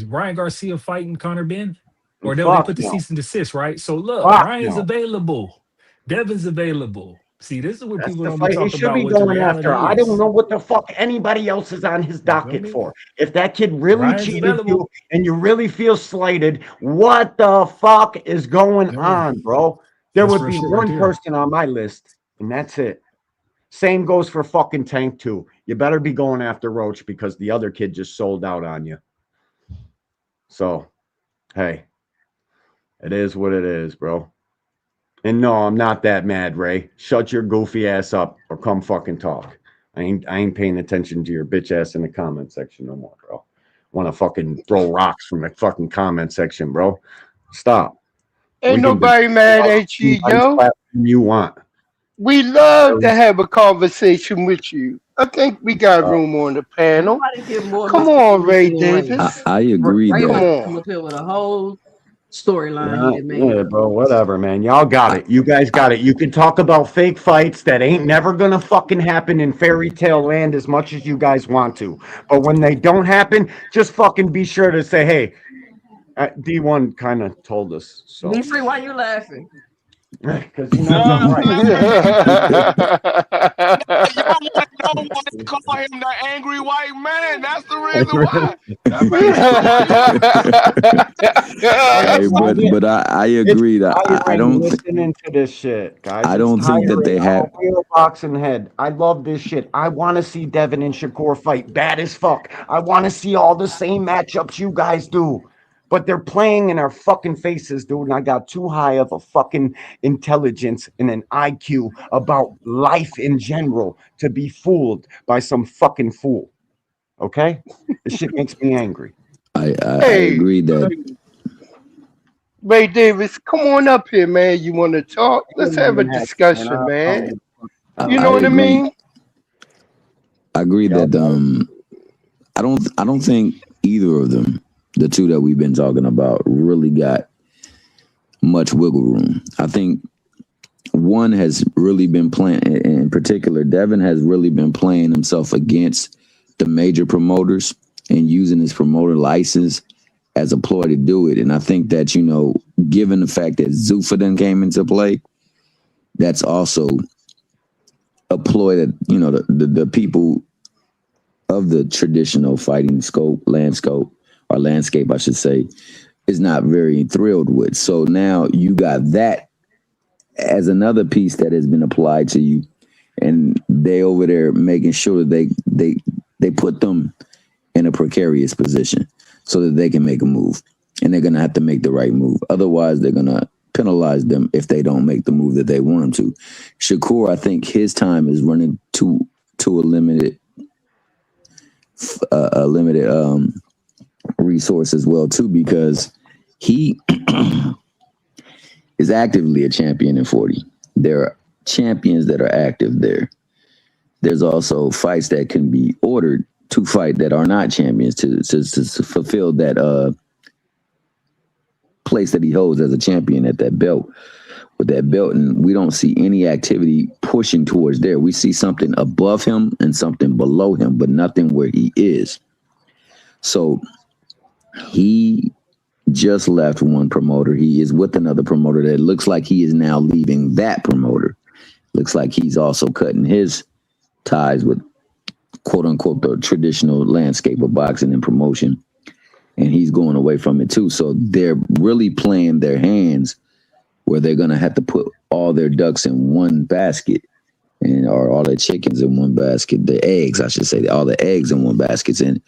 Ryan Garcia fighting Conor Ben? Or no, they Fuck put the no. cease and desist, right? So look, Fuck Ryan's no. available. Devin's available. See, this is what That's people the don't be fight we talking should about be what the going after. reality I don't is. know what the fuck anybody else is on his You feel docket me? for. If that kid really Ryan's cheated you available. and you really feel slighted, what the fuck is going Yeah, on, bro? There that's would real be shit right one there. person on my list, and that's it. Same goes for fucking Tank too. You better be going after Roach because the other kid just sold out on you. So, hey, it is what it is, bro. And no, I'm not that mad, Ray. Shut your goofy ass up or come fucking talk. I ain't paying attention to your bitch ass in the comment section no more, bro. Want to fucking throw rocks from the fucking comment section, bro. Stop. Ain't We can debate nobody mad on at you, anybody's yo. platform you want. We love to have a conversation with you. I think we got Uh, room on the panel. Nobody give more Come Mr. on, Ray Submission than Ray. Davis. I agree Ray Come about that to on. come up here with a whole storyline he Yeah, done made yeah, up. bro, whatever, man. Y'all got I, it. You guys got it. You can talk about fake fights that ain't never gonna fucking happen in fairy tale land as much as you guys want to. But when they don't happen, just fucking be sure to say, hey, D1 kind of told us so. Be free. Why you laughing? Because he knows I'm right. Y'all want to know why they call him the angry white man? That's the reason why. hey, but I It's agree that I tiring don't listening to this shit, guys. I It's don't think that tiring. they I'm a have. real boxing head. I love this shit. I want to see Devin and Shakur fight bad as fuck. I want to see all the same matchups you guys do. But they're playing in our fucking faces, dude. And I got too high of a fucking intelligence and an IQ about life in general to be fooled by some fucking fool. Okay? This shit makes me angry. I Hey, agree that Ray Davis, come on up here, man. You want to talk? Let's have a discussion, man. You know I what I agree. mean? I agree that I don't think either of them, the two that we've been talking about, really got much wiggle room. I think one has really been playing, in particular, Devin has really been playing himself against the major promoters and using his promoter license as a ploy to do it. And I think that, given the fact that Zuffa then came into play, that's also a ploy that, the people of the traditional fighting landscape, I should say, is not very thrilled with. So now you got that as another piece that has been applied to you, and they over there making sure that they put them in a precarious position so that they can make a move, and they're gonna have to make the right move. Otherwise, they're gonna penalize them if they don't make the move that they want them to. Shakur, I think his time is running to a limited resource as well too, because he is actively a champion in 40. There are champions that are active there. There's also fights that can be ordered to fight that are not champions to fulfill that place that he holds as a champion at that belt, with that belt. And we don't see any activity pushing towards there. We see something above him and something below him, but nothing where he is. So he just left one promoter. He is with another promoter that looks like he is now leaving that promoter. Looks like he's also cutting his ties with, quote unquote, the traditional landscape of boxing and promotion. And he's going away from it too. So they're really playing their hands where they're going to have to put all their ducks in one basket, or all their chickens in one basket, the eggs, I should say, all the eggs in one basket. And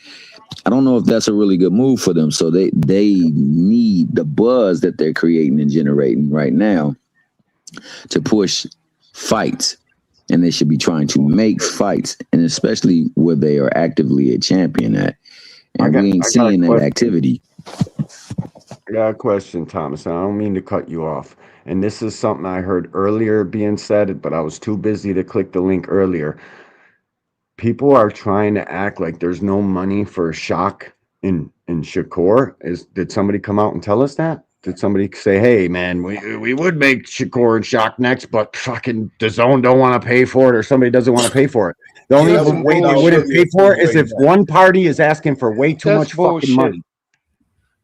I don't know if that's a really good move for them. So they need the buzz that they're creating and generating right now to push fights. And they should be trying to make fights, and especially where they are actively a champion at. And we ain't seeing that activity. I got a question, Thomas, and I don't mean to cut you off. And this is something I heard earlier being said, but I was too busy to click the link earlier. People are trying to act like there's no money for Shock in Shakur. Did somebody come out and tell us that? Did somebody say, hey, man, we would make Shakur and Shock next, but fucking the zone don't want to pay for it, or somebody doesn't want to pay for it? The only way they wouldn't pay for it is if one party is asking for way too much fucking money.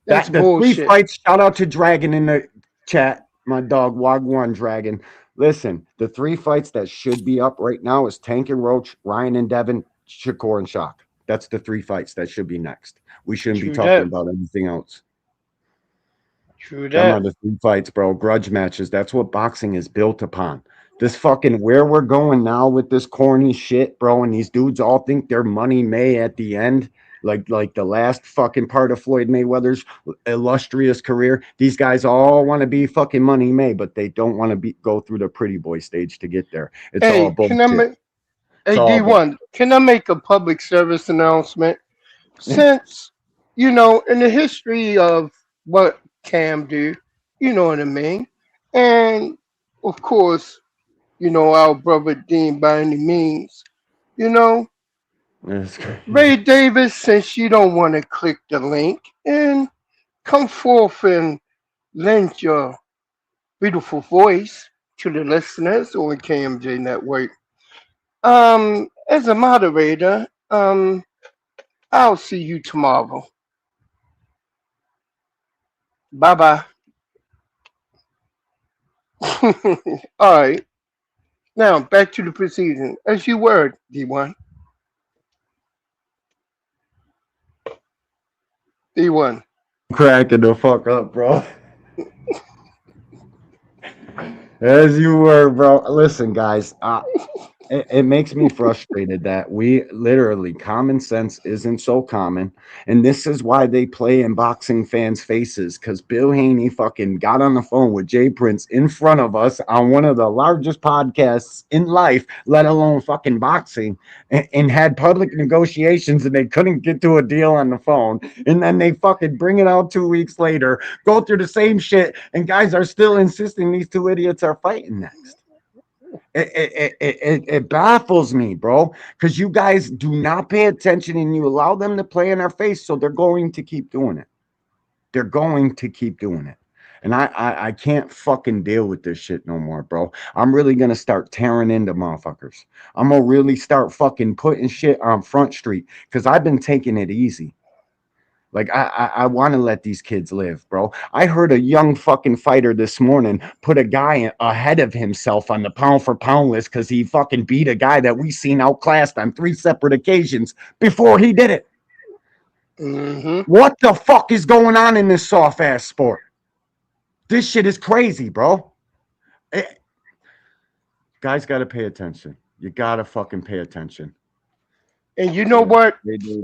That's the bullshit. 3 fights, shout out to Dragon in the chat, my dog, Wagwan Dragon. Listen, the 3 fights that should be up right now is Tank and Roach, Ryan and Devin, Shakur and Shock. That's the 3 fights that should be next. We shouldn't be talking about anything else. True Them are that. the 3 fights, bro. Grudge matches. That's what boxing is built upon. This fucking where we're going now with this corny shit, bro, and these dudes all think they're Money May at the end, like the last fucking part of Floyd Mayweather's illustrious career. These guys all want to be fucking Money May, but they don't want to go through the pretty boy stage to get there. It's all bullshit. Hey, D1, can I make a public service announcement? Since, in the history of what Cam do, you know what I mean? And, of course, our brother Dean by any means, Ray Davis, since you don't want to click the link, and come forth and lend your beautiful voice to the listeners on CamJ Network. As a moderator, I'll see you tomorrow. Bye-bye. All right. Now, back to the proceeding. As you were, D1. D1. Cracking the fuck up, bro. As you were, bro. Listen, guys, it makes me frustrated that we literally, common sense isn't so common. And this is why they play in boxing fans' faces, because Bill Haney fucking got on the phone with Jay Prince in front of us on one of the largest podcasts in life, let alone fucking boxing, and had public negotiations, and they couldn't get to a deal on the phone. And then they fucking bring it out 2 weeks later, go through the same shit, and guys are still insisting these 2 idiots are fighting next. It baffles me, bro, because you guys do not pay attention and you allow them to play in our face, so they're going to keep doing it. They're going to keep doing it. And I can't fucking deal with this shit no more, bro. I'm really going to start tearing into motherfuckers. I'm going to really start fucking putting shit on Front Street, because I've been taking it easy. Like, I want to let these kids live, bro. I heard a young fucking fighter this morning put a guy ahead of himself on the pound-for-pound list because he fucking beat a guy that we seen outclassed on 3 separate occasions before he did it. Mm-hmm. What the fuck is going on in this soft-ass sport? This shit is crazy, bro. Guys got to pay attention. You got to fucking pay attention. And you know what?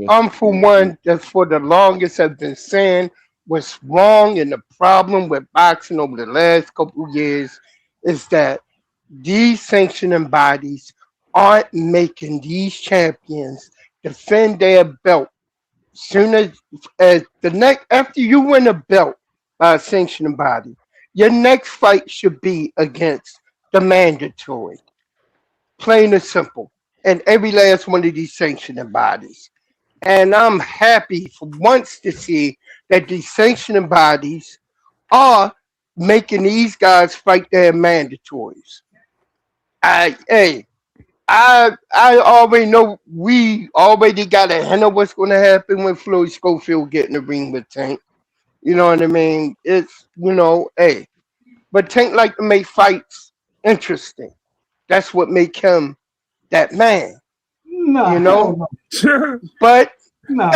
I'm for one that for the longest have been saying what's wrong and the problem with boxing over the last couple of years is that these sanctioning bodies aren't making these champions defend their belt. Soon as the next after you win a belt by a sanctioning body, your next fight should be against the mandatory. Plain and simple. And every last one of these sanctioning bodies. And I'm happy for once to see that these sanctioning bodies are making these guys fight their mandatories. I already know we already got a hint of what's going to happen when Floyd Schofield get in the ring with Tank. You know what I mean? It's, but Tank like to make fights interesting. That's what make him that man. Nah, But nah,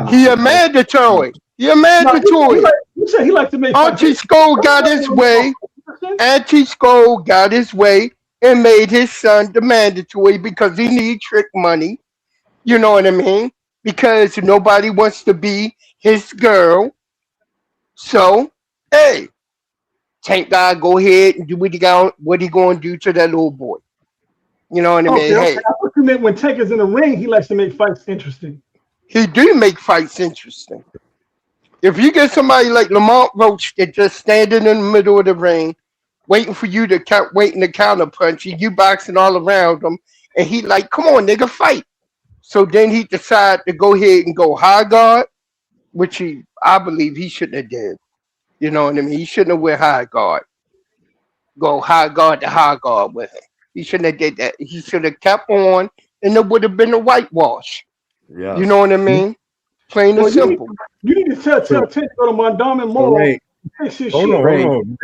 he a mandatory. He a mandatory. You said he like to make Auntie Skull got his way. Auntie Skull got his way and made his son the mandatory because he need trick money. You know what I mean? Because nobody wants to be his girl. So, Tank guy go ahead and do what he gonna do to that little boy. You know what I mean? Okay. I thought you meant when Tank is in the ring, he likes to make fights interesting. He do make fights interesting. If you get somebody like Lamont Roach that just standing in the middle of the ring, waiting for you to waiting to counter punch, and you boxing all around him, and he like, come on, nigga, fight. So then he decide to go ahead and go high guard, which I believe he shouldn't have did. You know what I mean? He shouldn't have went high guard. Go high guard to high guard with him. He shouldn't have did that. He should have kept on, and it would have been a whitewash. Yeah. You know what I mean? Plain and simple. You need to tell Tank to go to Mondawmin Mall. Hold on.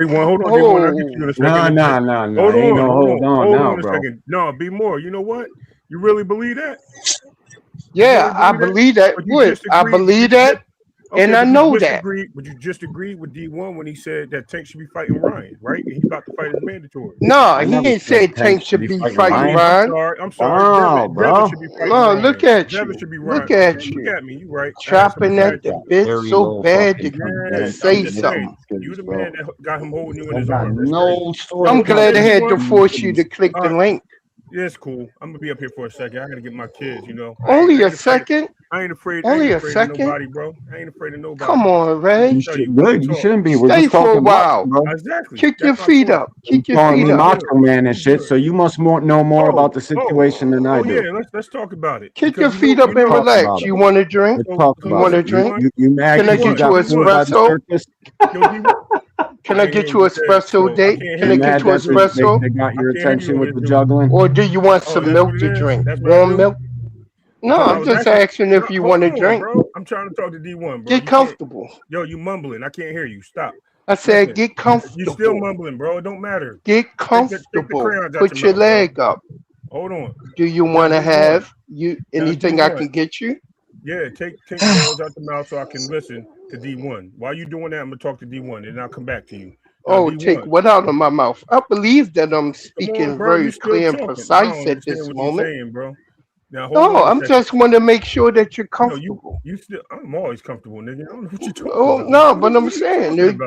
Hold on. I'll get you in a second. Nah. Hold on, a bro. second. No, be more. You know what? You really believe that? Yeah, I believe that. I believe that. Okay, and I know that. But you just agreed with D1 when he said that Tank should be fighting Ryan, right? And he's about to fight his mandatory. No, he didn't say Tank should be fighting Ryan. I'm sorry. Devin should be fighting Ryan. Look at you. Devin should be Ryan. Look at you. Look at me. You right. Chopping at the bit so bad to say something. You the man that got him holding you in his arms. No story. I'm glad I had to force you to click the link. Yeah, it's cool. I'm gonna be up here for a second. I gotta get my kids, Only a second? I ain't afraid. Only a second? Of nobody, bro. I ain't afraid of nobody. Come on, Ray. You shouldn't be. We're Stay just for a talking while. bro. Exactly. Kick your feet up. Kick your Calling feet me up. Macho Man and shit. So you must know more about the situation than I do. Yeah, let's talk about it. Kick your feet up and relax. You want a drink? Let's talk You about want a it. drink? You mad? Can I get you espresso? Can I I get you espresso, Dave? Can I get you espresso? They got your attention with the juggling. Or do you want some milk to drink? Warm milk? No, I'm just asking if you want a drink. Bro. I'm trying to talk to D1, bro. Get comfortable. Yo, you mumbling. I can't hear you. Stop. I said get comfortable. You still mumbling, bro. It don't matter. Get comfortable. Put your leg up. Hold on. Do you want to have anything I can get you? Yeah, take the balls out the mouth so I can listen to D1. While you doing that, I'm gonna talk to D1 and I'll come back to you. Oh, D1. take what out of my mouth? I believe that I'm speaking very clear and precise at this moment. Saying, bro. Now, No, I'm just want to make sure that you're comfortable. You still? I'm always comfortable, nigga. I don't know what you talking Oh about. no, but I'm saying,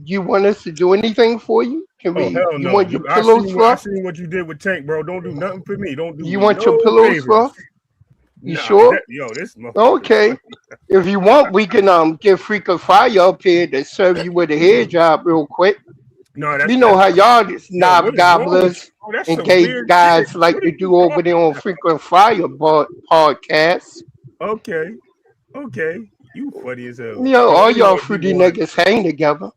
you want us to do anything for you? Can we? Hell no. You want your I pillows seen fluffed? what you did with Tank, bro. Don't do nothing for me. Don't do. You want no your pillows favors. fluffed? You Nah, sure? This Okay. If you want, we can get Freak of Fire up here to serve you with a head job real quick. No, that's, you know how y'all knob what is gobblers wrong with- and some gay weird guys shit. like to do over there on Frequent Fire podcast. Okay. You funny as hell. All y'all fruity niggas hang together.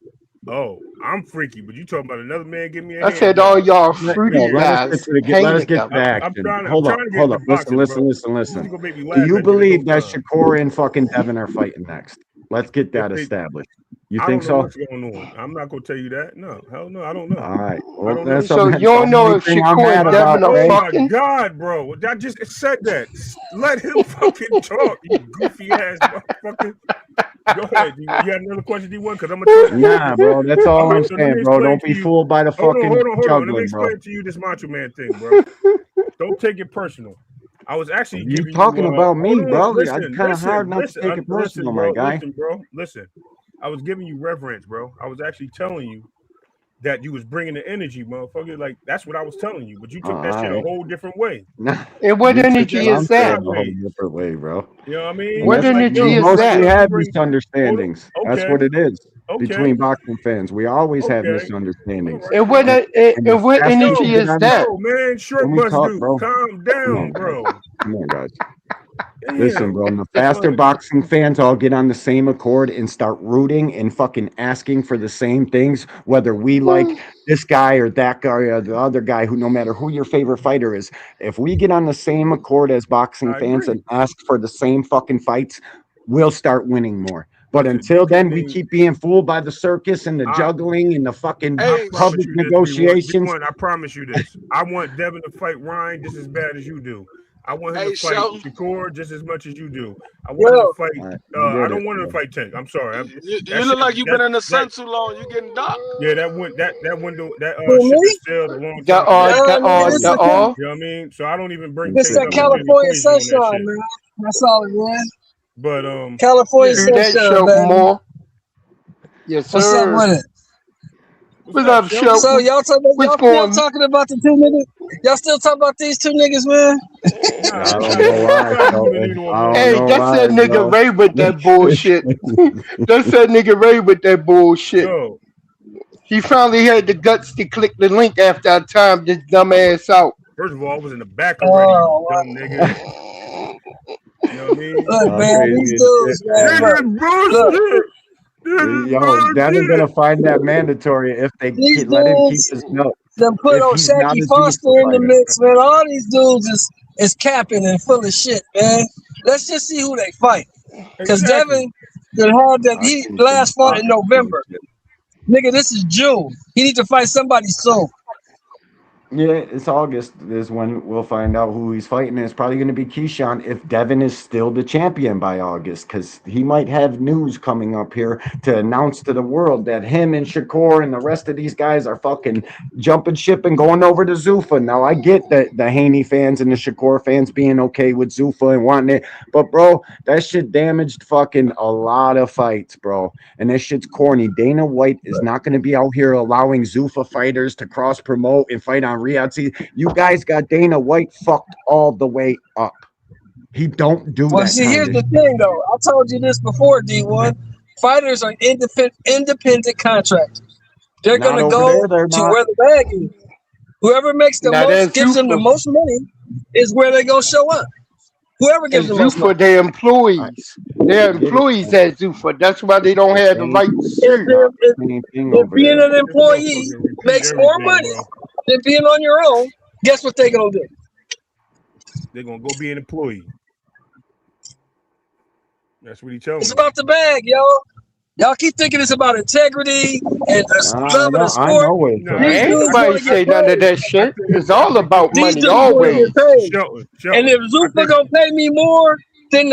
Oh, I'm freaky, but you talking about another man give me a I hand said job. all y'all fruity guys hang Let's get together. to action. I'm Hold trying up. to get into boxing, Listen. This is gonna make me laugh Do you at believe no that time. Shakur and fucking Devin are fighting next? Let's get that If they- established. You I think don't know so? what's going on. I'm not gonna tell you that. No, hell no, I don't know. All right. I Well, don't know. that's So the you don't know only if thing I'm Shakur mad and Devin about, are Ray. Oh my fucking? God, bro! I just said that. Let him fucking talk. You goofy ass motherfucker. Go ahead. You had another question, D1? Because I'm gonna talk to you. Nah, bro. That's all Okay, I'm so let me saying, bro. explain Don't to be you. fooled by the Hold fucking on. Let me juggling, bro. explain to you this Macho Man thing, bro. Don't take it personal. I was actually You giving you. talking about Hold me, on. bro? It's kind of hard not to take it Listen, personal, my bro. guy. Listen. I was giving you reverence, bro. I was actually telling you that you was bringing the energy, motherfucker. Like that's what I was telling you, but you took that All shit a right. whole different way. And what You took energy what I'm is saying that? a whole Sideways. different way, bro. You know what I mean? And What It's that's like, energy we yo, is it's like mostly that? yo, you have bring. Hold on. misunderstandings. That's what Okay. it is Okay. between boxing fans. We always have Okay. All misunderstandings. right. And what Cool. And the and what faster we energy Yo, get is on, that? man, let short me bus talk, dude, bro. calm Come down, on, guys. bro. Come on, guys. Damn. Listen, bro, and the It's faster like, boxing fans all get on the same accord and start rooting and fucking asking for the same things, whether we like this guy or that guy or the other guy, who no matter who your favorite fighter is, if we get on the same accord as boxing I fans agree. and ask for the same fucking fights, we'll start winning more. But Listen, until then, we mean, keep being fooled by the circus and the I juggling and the fucking Hey, promise public you this, B1. negotiations. B1, I promise you this. I want Devin to fight Ryan just as bad as you do. I want him to hey, fight Shelton. Shakur just as much as you do. I want him to Yo, fight. All right, I get don't it. want him to Bro. fight Tank. I'm sorry. You look like you've been in the sun too long. You getting dark. Yeah, that window, that who ship me? has sailed a long The time ago. Nigga, this the is all. You know what I mean? So I don't even bring this Tank that up Appreciate in it. the California equation on that sunshine, shit. man. That's all it is. But California True that, sunshine, Shelton baby. Moore. Yes, What's up sir. with it? What's up, Shelton? So Shelton? y'all What's still going? talking about the two niggas? Y'all still talking about these two niggas, man? Nah, I it's don't not know even. It's why, not moving Shelton. needle I on don't me. Hey, know that's why, that nigga bro. Ray with that bullshit. That's that nigga Ray with that bullshit. Yo, He finally had the guts to click the link after I timed this dumb ass out. first of all, I was in the back already, you Oh, dumb nigga. You know what I mean? look, man, these Crazy as shit, dudes, man. man. Look, Nigga, look, bullshit. This is Yo, Devin bullshit. gonna find that mandatory if they these let him keep dudes his belt. them put If on he's not Shaky a Foster Zuffa in the fighter. mix, man. All these dudes is capping and full of shit, man. Let's just see who they fight. Cause Exactly. Devin that had that I he can't see last fought in boxing full of November. shit. Nigga, this is June. He need to fight somebody soon. Yeah, it's August is when we'll find out who he's fighting. It's probably going to be Keyshawn if Devin is still the champion by August, because he might have news coming up here to announce to the world that him and Shakur and the rest of these guys are fucking jumping ship and going over to Zuffa. Now, I get that the Haney fans and the Shakur fans being okay with Zuffa and wanting it, but bro, that shit damaged fucking a lot of fights, bro. And that shit's corny. Dana White is not going to be out here allowing Zuffa fighters to cross promote and fight on Riyadh. You guys got Dana White fucked all the way up. He don't do Well, that see, kind here's of the shit. thing, though. I told you this before, D1. Fighters are independent contractors. They're Not gonna over go there, they're to not. where the bag is. Whoever makes the Now most, that's gives them the Zuffa. most money, is where they gonna show up. Whoever gives As the most money. Zuffa, their I employees. They're get it. employees at Zuffa. That's why they don't The have the same, right to If, sue. if, if, same thing if over being there. an This employee motherfucker repeat makes more everything, money bro. than being on your own, guess what they gonna do? They're gonna go be an employee. That's what he telling It's them. about the bag, yo. Y'all keep thinking it's about integrity and I love of the know, I sport. know what it's Nah, These Ain't about. dudes nobody want to get say none of paid. that I shit. think It's all I think about These money dudes want to get always. paid. Shelton, And if I Zupa think gonna pay me more than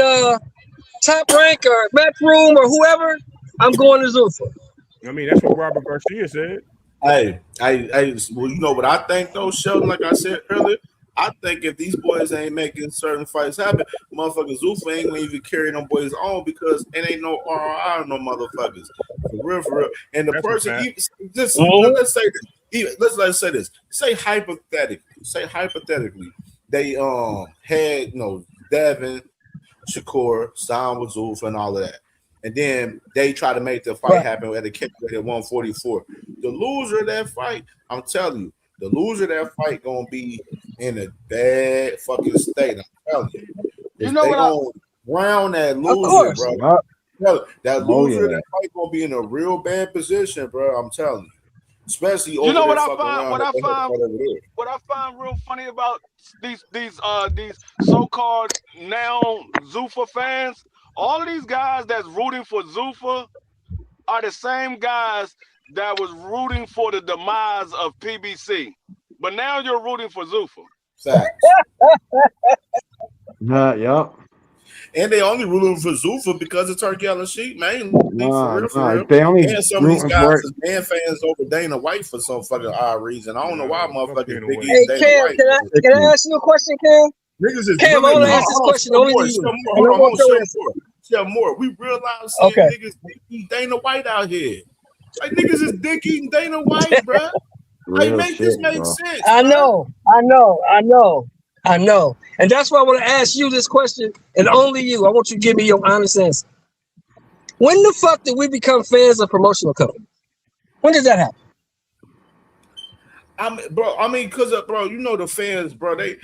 Top Rank or Matchroom or whoever, I'm going to Zupa. I mean that's what Robert Garcia said. Well, you know what I think though, Sheldon. Like I said earlier, I think if these boys ain't making certain fights happen, motherfuckers Zufa ain't gonna even carry them boys on because it ain't no ROI on no motherfuckers. For real, for real. And the That's a person, fact. even just Mm-hmm. let's say this. Let's say this. Say hypothetically, they had Devin, Shakur, signed with Zulfa and all of that. And then they try to make the fight Right. happen at the kick weight at 144. The loser of that fight, I'm telling you, the loser of that fight gonna be in a bad fucking state. I'm telling you. You Because know they what I? gonna round that Of loser, course. bro. Yup. That Oh loser of yeah. that fight gonna be in a real bad position, bro. I'm telling you. Especially You over know there what I fucking find? around What at I the find? fight over there. What I find real funny about these so-called now Zuffa fans, all of these guys that's rooting for Zuffa, are the same guys that was rooting for the demise of PBC, but now you're rooting for Zuffa. Yep. And they only rooting for Zuffa because of Turkey Yellow Sheep, mainly. For real. They only And some of these rooting guys for it. is man fans over Dana White for some fucking odd reason. I don't know why motherfuckers big Hey, Dana Cam, White. can I ask you a question, Cam? Niggas is Cam, really, I want to ask this question only to you. Hold on, Shell more. We realize seeing niggas dick Dana White out here. Like niggas is dick eating Dana White, bro. Like make this make sense. I know. And that's why I want to ask you this question, and only you. I want you to give me your honest answer. When the fuck did we become fans of promotional company? When did that happen? Because bro, you know the fans, bro, they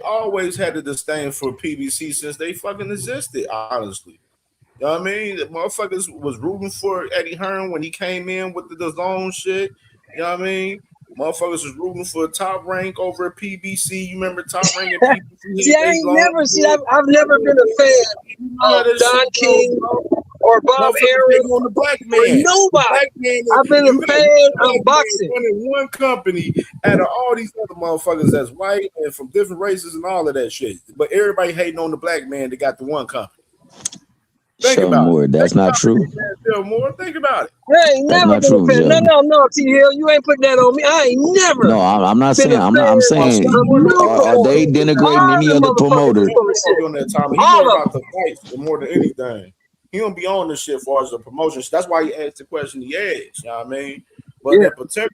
always had a disdain for PBC since they fucking existed, honestly. You know what I mean? The motherfuckers was rooting for Eddie Hearn when he came in with the zone shit. You know what I mean? Motherfuckers was rooting for Top Rank over at PBC. You remember Top Rank at PBC? See, I've never been a fan of Don King or Bob Aaron on the black or man. nobody. I've been a fan of boxing. Running one company out of all these other motherfuckers that's white and from different races and all of that shit. But everybody hating on the black man that got the one company. Think Show about more. it. That's not true. Think about it. I ain't That's never not been true, a fan. Joe. No, T Hill, you ain't putting that on me. I ain't never. No, I'm not been saying. a I'm saying. fan of no Are they promoter. denigrating All any the other motherfuckers promoter? is full of shit. On that time. He All more of about the fights more than anything. He don't be on this shit for as a promotion. That's why he asked the question he asked. You know what I mean? But in particular,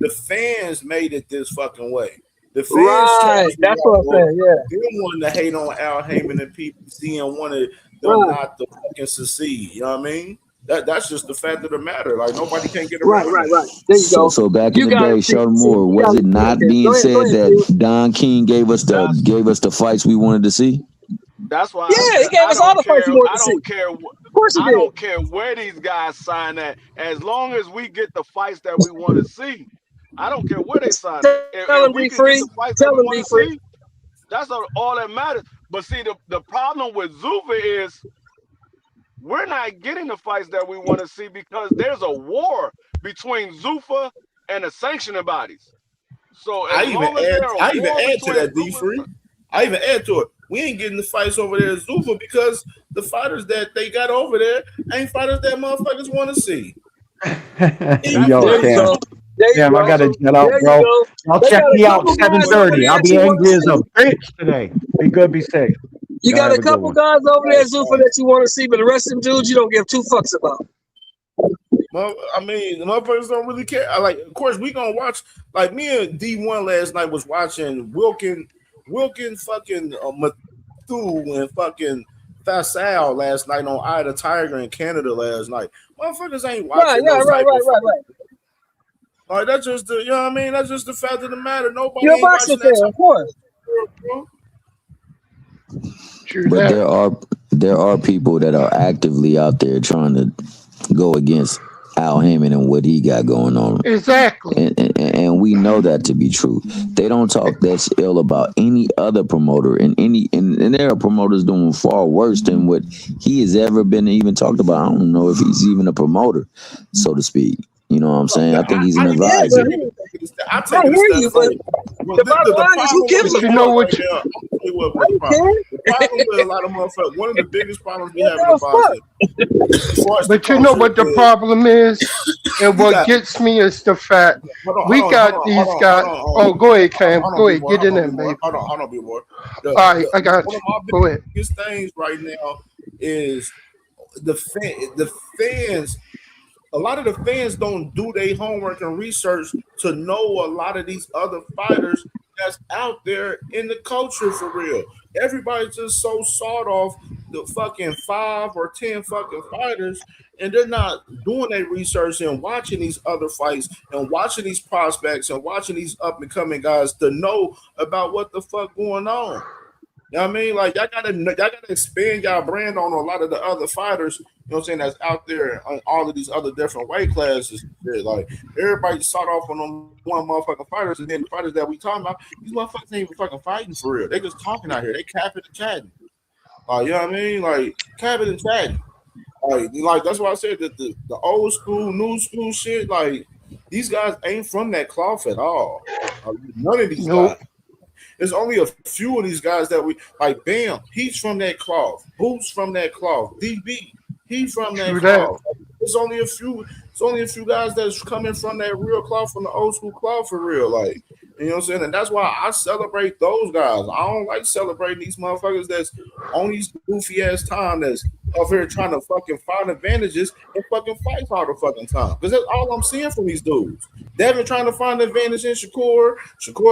the fans made it this fucking way. The fans Right, that's what I'm saying. Yeah. They wanted to hate on Al Heyman and PBC and wanted them not to fucking succeed. You know what I mean? That's just the fact of the matter. Like nobody can get around. Right. There you go. So back in You the got day, it, Sheldon see, Moore, you was got it not okay. being Go said ahead, that Don King gave us the fights we wanted to see? That's why. Yeah, he gave us all the fights we wanted to see. Of course he I did. don't care where these guys sign at, as long as we get the fights that we want to see. I don't care where they sign at. Tell If him we be can free. get the fights Tell that we him want be to free. see, that's all that matters. But see, the problem with Zuffa is we're not getting the fights that we want to see because there's a war between Zuffa and the sanctioning bodies. So I even add to that, D Free. I even add to it. We ain't getting the fights over there at Zuffa because the fighters that they got over there ain't fighters that motherfuckers want to see. Yo, Cam, I gotta jet out, bro. I'll check me out 7:30. I'll be angry as a bitch today. Be good, be safe. You got a couple guys over there, Zuffa, that you want to see, but the rest of them dudes you don't give two fucks about. Well, I mean, the motherfuckers don't really care. Like, of course, we gonna watch. Like me and D1 last night was watching Wilkin fucking Mathu and fucking Fasal last night on Eye of the Tiger in Canada last night. Motherfuckers ain't watching Right. Like that's just the, you know what I mean? That's just the fact of the matter. Nobody You're a ain't watching boxing fan, that. of course. But there are people that are actively out there trying to go against Al Heyman and what he got going on. Exactly. And we know that to be true. They don't talk that ill about any other promoter and there are promoters doing far worse than what he has ever been even talked about. I don't know if he's even a promoter, so to speak. You know what I'm saying? I think he's an advisor. I hear you, but the bottom line is, who gives a fuck? You know what? The problem with a lot of motherfuckers, one of the biggest problems we have in the boxing. But you know what the problem is, and what gets me is the fact we got these guys. Oh, go ahead, Cam. Go ahead, get in there, baby. Hold on, B-boy. All right, I got you. Go ahead. Biggest things right now is the fans. A lot of the fans don't do their homework and research to know a lot of these other fighters that's out there in the culture for real. Everybody's just so sought off the fucking 5 or 10 fucking fighters, and they're not doing their research and watching these other fights and watching these prospects and watching these up and coming guys to know about what the fuck going on. You know what I mean? Like y'all gotta expand y'all brand on a lot of the other fighters, you know what I'm saying, that's out there on all of these other different weight classes. Like everybody sought off on them one motherfucking fighters, and then the fighters that we talking about, these motherfuckers ain't even fucking fighting for real. They just talking out here. They capping and chatting. You know what I mean? Like capping and chatting. Like that's why I said that the old school, new school shit. Like these guys ain't from that cloth at all. None of these Nope. guys. There's only a few of these guys that we like. Bam, he's from that cloth. Boots from that cloth. DB, he's from that True that. cloth. It's only a few. It's only a few guys that's coming from that real cloth, from the old school cloth for real. Like, you know what I'm saying? And that's why I celebrate those guys. I don't like celebrating these motherfuckers that's on these goofy ass time that's up here trying to fucking find advantages and fucking fight all the fucking time. Because that's all I'm seeing from these dudes. Devin trying to find advantage in Shakur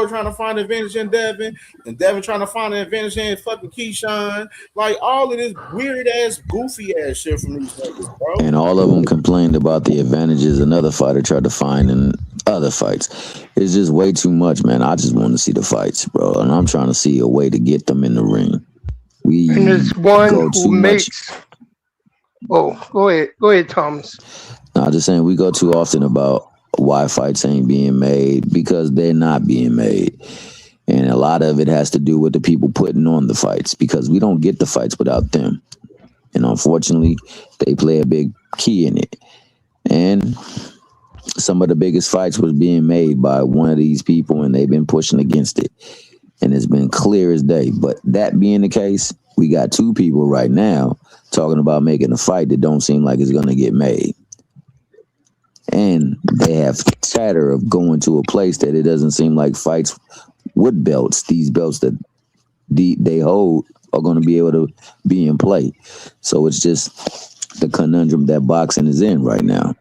trying to find advantage in Devin, and Devin trying to find an advantage in fucking Keyshawn. Like all of this weird ass, goofy ass shit from these niggas, bro. And all of them complained about the advantages another fighter tried to find in other fights. It's just way too much, man. I just want to see the fights, bro, and I'm trying to see a way to get them in the ring. And there's one who makes. Oh, go ahead, Thomas. No, I'm just saying we go too often about why fights ain't being made, because they're not being made. And a lot of it has to do with the people putting on the fights, because we don't get the fights without them. And unfortunately, they play a big key in it. And some of the biggest fights was being made by one of these people, and they've been pushing against it. And it's been clear as day. But that being the case, we got two people right now talking about making a fight that don't seem like it's going to get made. And they have chatter of going to a place that it doesn't seem like fights with belts, these belts that they hold, are going to be able to be in play. So it's just the conundrum that boxing is in right now.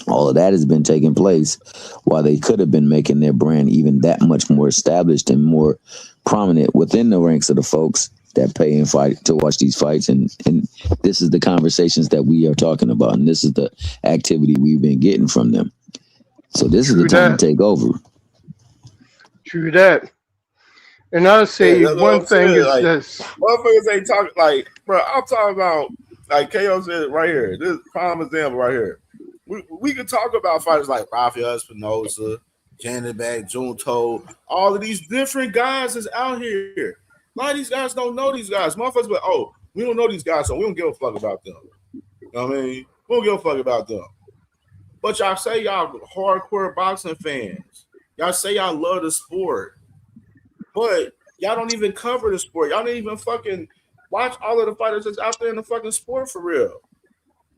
All of that has been taking place while they could have been making their brand even that much more established and more prominent within the ranks of the folks that pay and fight to watch these fights. And this is the conversations that we are talking about. And this is the activity we've been getting from them. So this is the time to take over. True that. And I'll say one thing is like, this. Motherfuckers ain't talking like, bro, I'm talking about, like KO said right here. This prime example right here. We can talk about fighters like Rafael Espinosa, Janibek, Junto, all of these different guys that's out here. A lot of these guys don't know these guys. Motherfuckers, but we don't know these guys, so we don't give a fuck about them. You know what I mean? We don't give a fuck about them. But y'all say y'all hardcore boxing fans. Y'all say y'all love the sport. But y'all don't even cover the sport. Y'all don't even fucking watch all of the fighters that's out there in the fucking sport for real.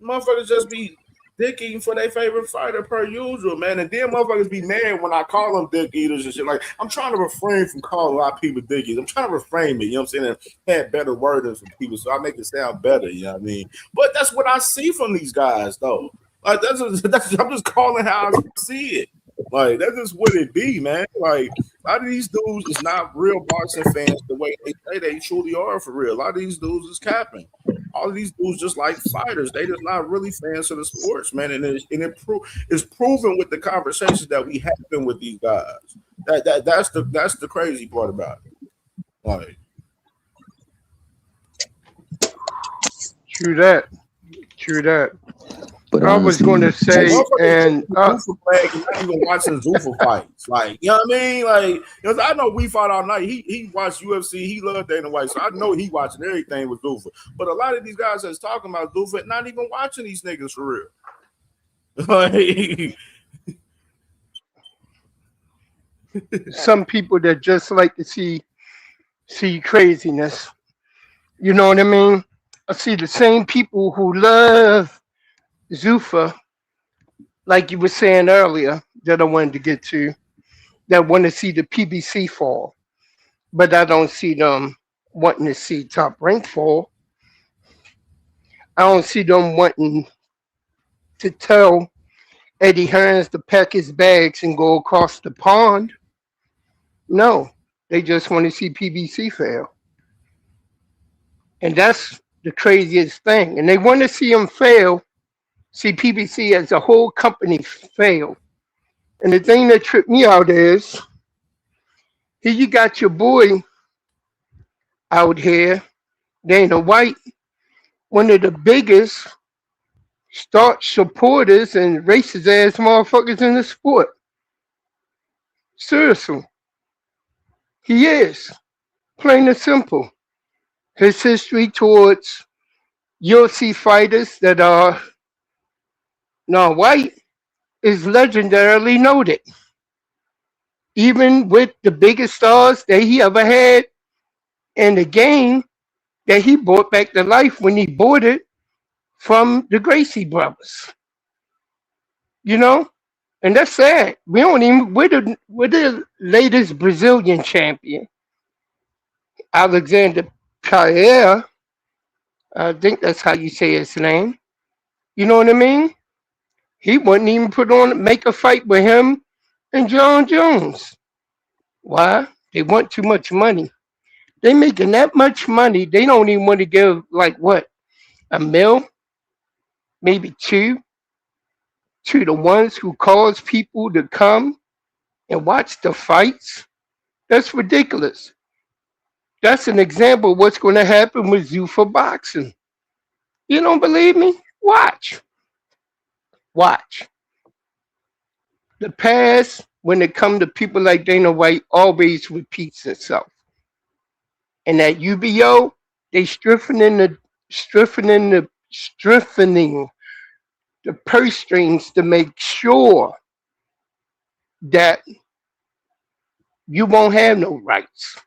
Motherfuckers just be dick eating for their favorite fighter per usual, man. And then motherfuckers be mad when I call them dick eaters and shit. Like, I'm trying to refrain from calling a lot of people dick eaters. I'm trying to refrain it, you know what I'm saying? And have better words from people so I make it sound better, you know what I mean? But that's what I see from these guys, though. Like, I'm just calling how I see it. Like, that's just what it be, man. Like, a lot of these dudes is not real boxing fans the way they say they truly are for real. A lot of these dudes is capping. All of these dudes just like fighters. They just not really fans of the sports, man. And it's proven with the conversations that we having with these guys. That's the crazy part about it. Like, True that. But I was going to say, and not even watching Zuffa fights, like, you know what I mean? Like, because I know we fought all night. He watched UFC. He loved Dana White, so I know he watching everything with Zuffa. But a lot of these guys that's talking about Zuffa not even watching these niggas for real. Like, some people that just like to see craziness. You know what I mean? I see the same people who love Zuffa, like you were saying earlier, that I wanted to get to, that want to see the PBC fall, but I don't see them wanting to see Top Rank fall. I don't see them wanting to tell Eddie Hearns to pack his bags and go across the pond. No, they just want to see PBC fail. And that's the craziest thing. And they want to see him fail, see PBC as a whole company fail. And the thing that tripped me out is, here you got your boy out here, Dana White, one of the biggest staunch supporters and racist ass motherfuckers in the sport. Seriously. He is. Plain and simple. His history towards you'll see fighters that are non-white is legendarily noted. Even with the biggest stars that he ever had in the game that he brought back to life when he bought it from the Gracie brothers. You know? And that's sad. We don't even we're the latest Brazilian champion. Alexander Pierre, I think that's how you say his name. You know what I mean? He wouldn't even put on make a fight with him and John Jones. Why? They want too much money. They making that much money. They don't even want to give like what a mil, maybe two, to the ones who cause people to come and watch the fights. That's ridiculous. That's an example of what's going to happen with Zuffa boxing. You don't believe me? Watch. Watch. The past, when it comes to people like Dana White, always repeats itself. And at UBO, they strengthening the purse strings to make sure that you won't have no rights.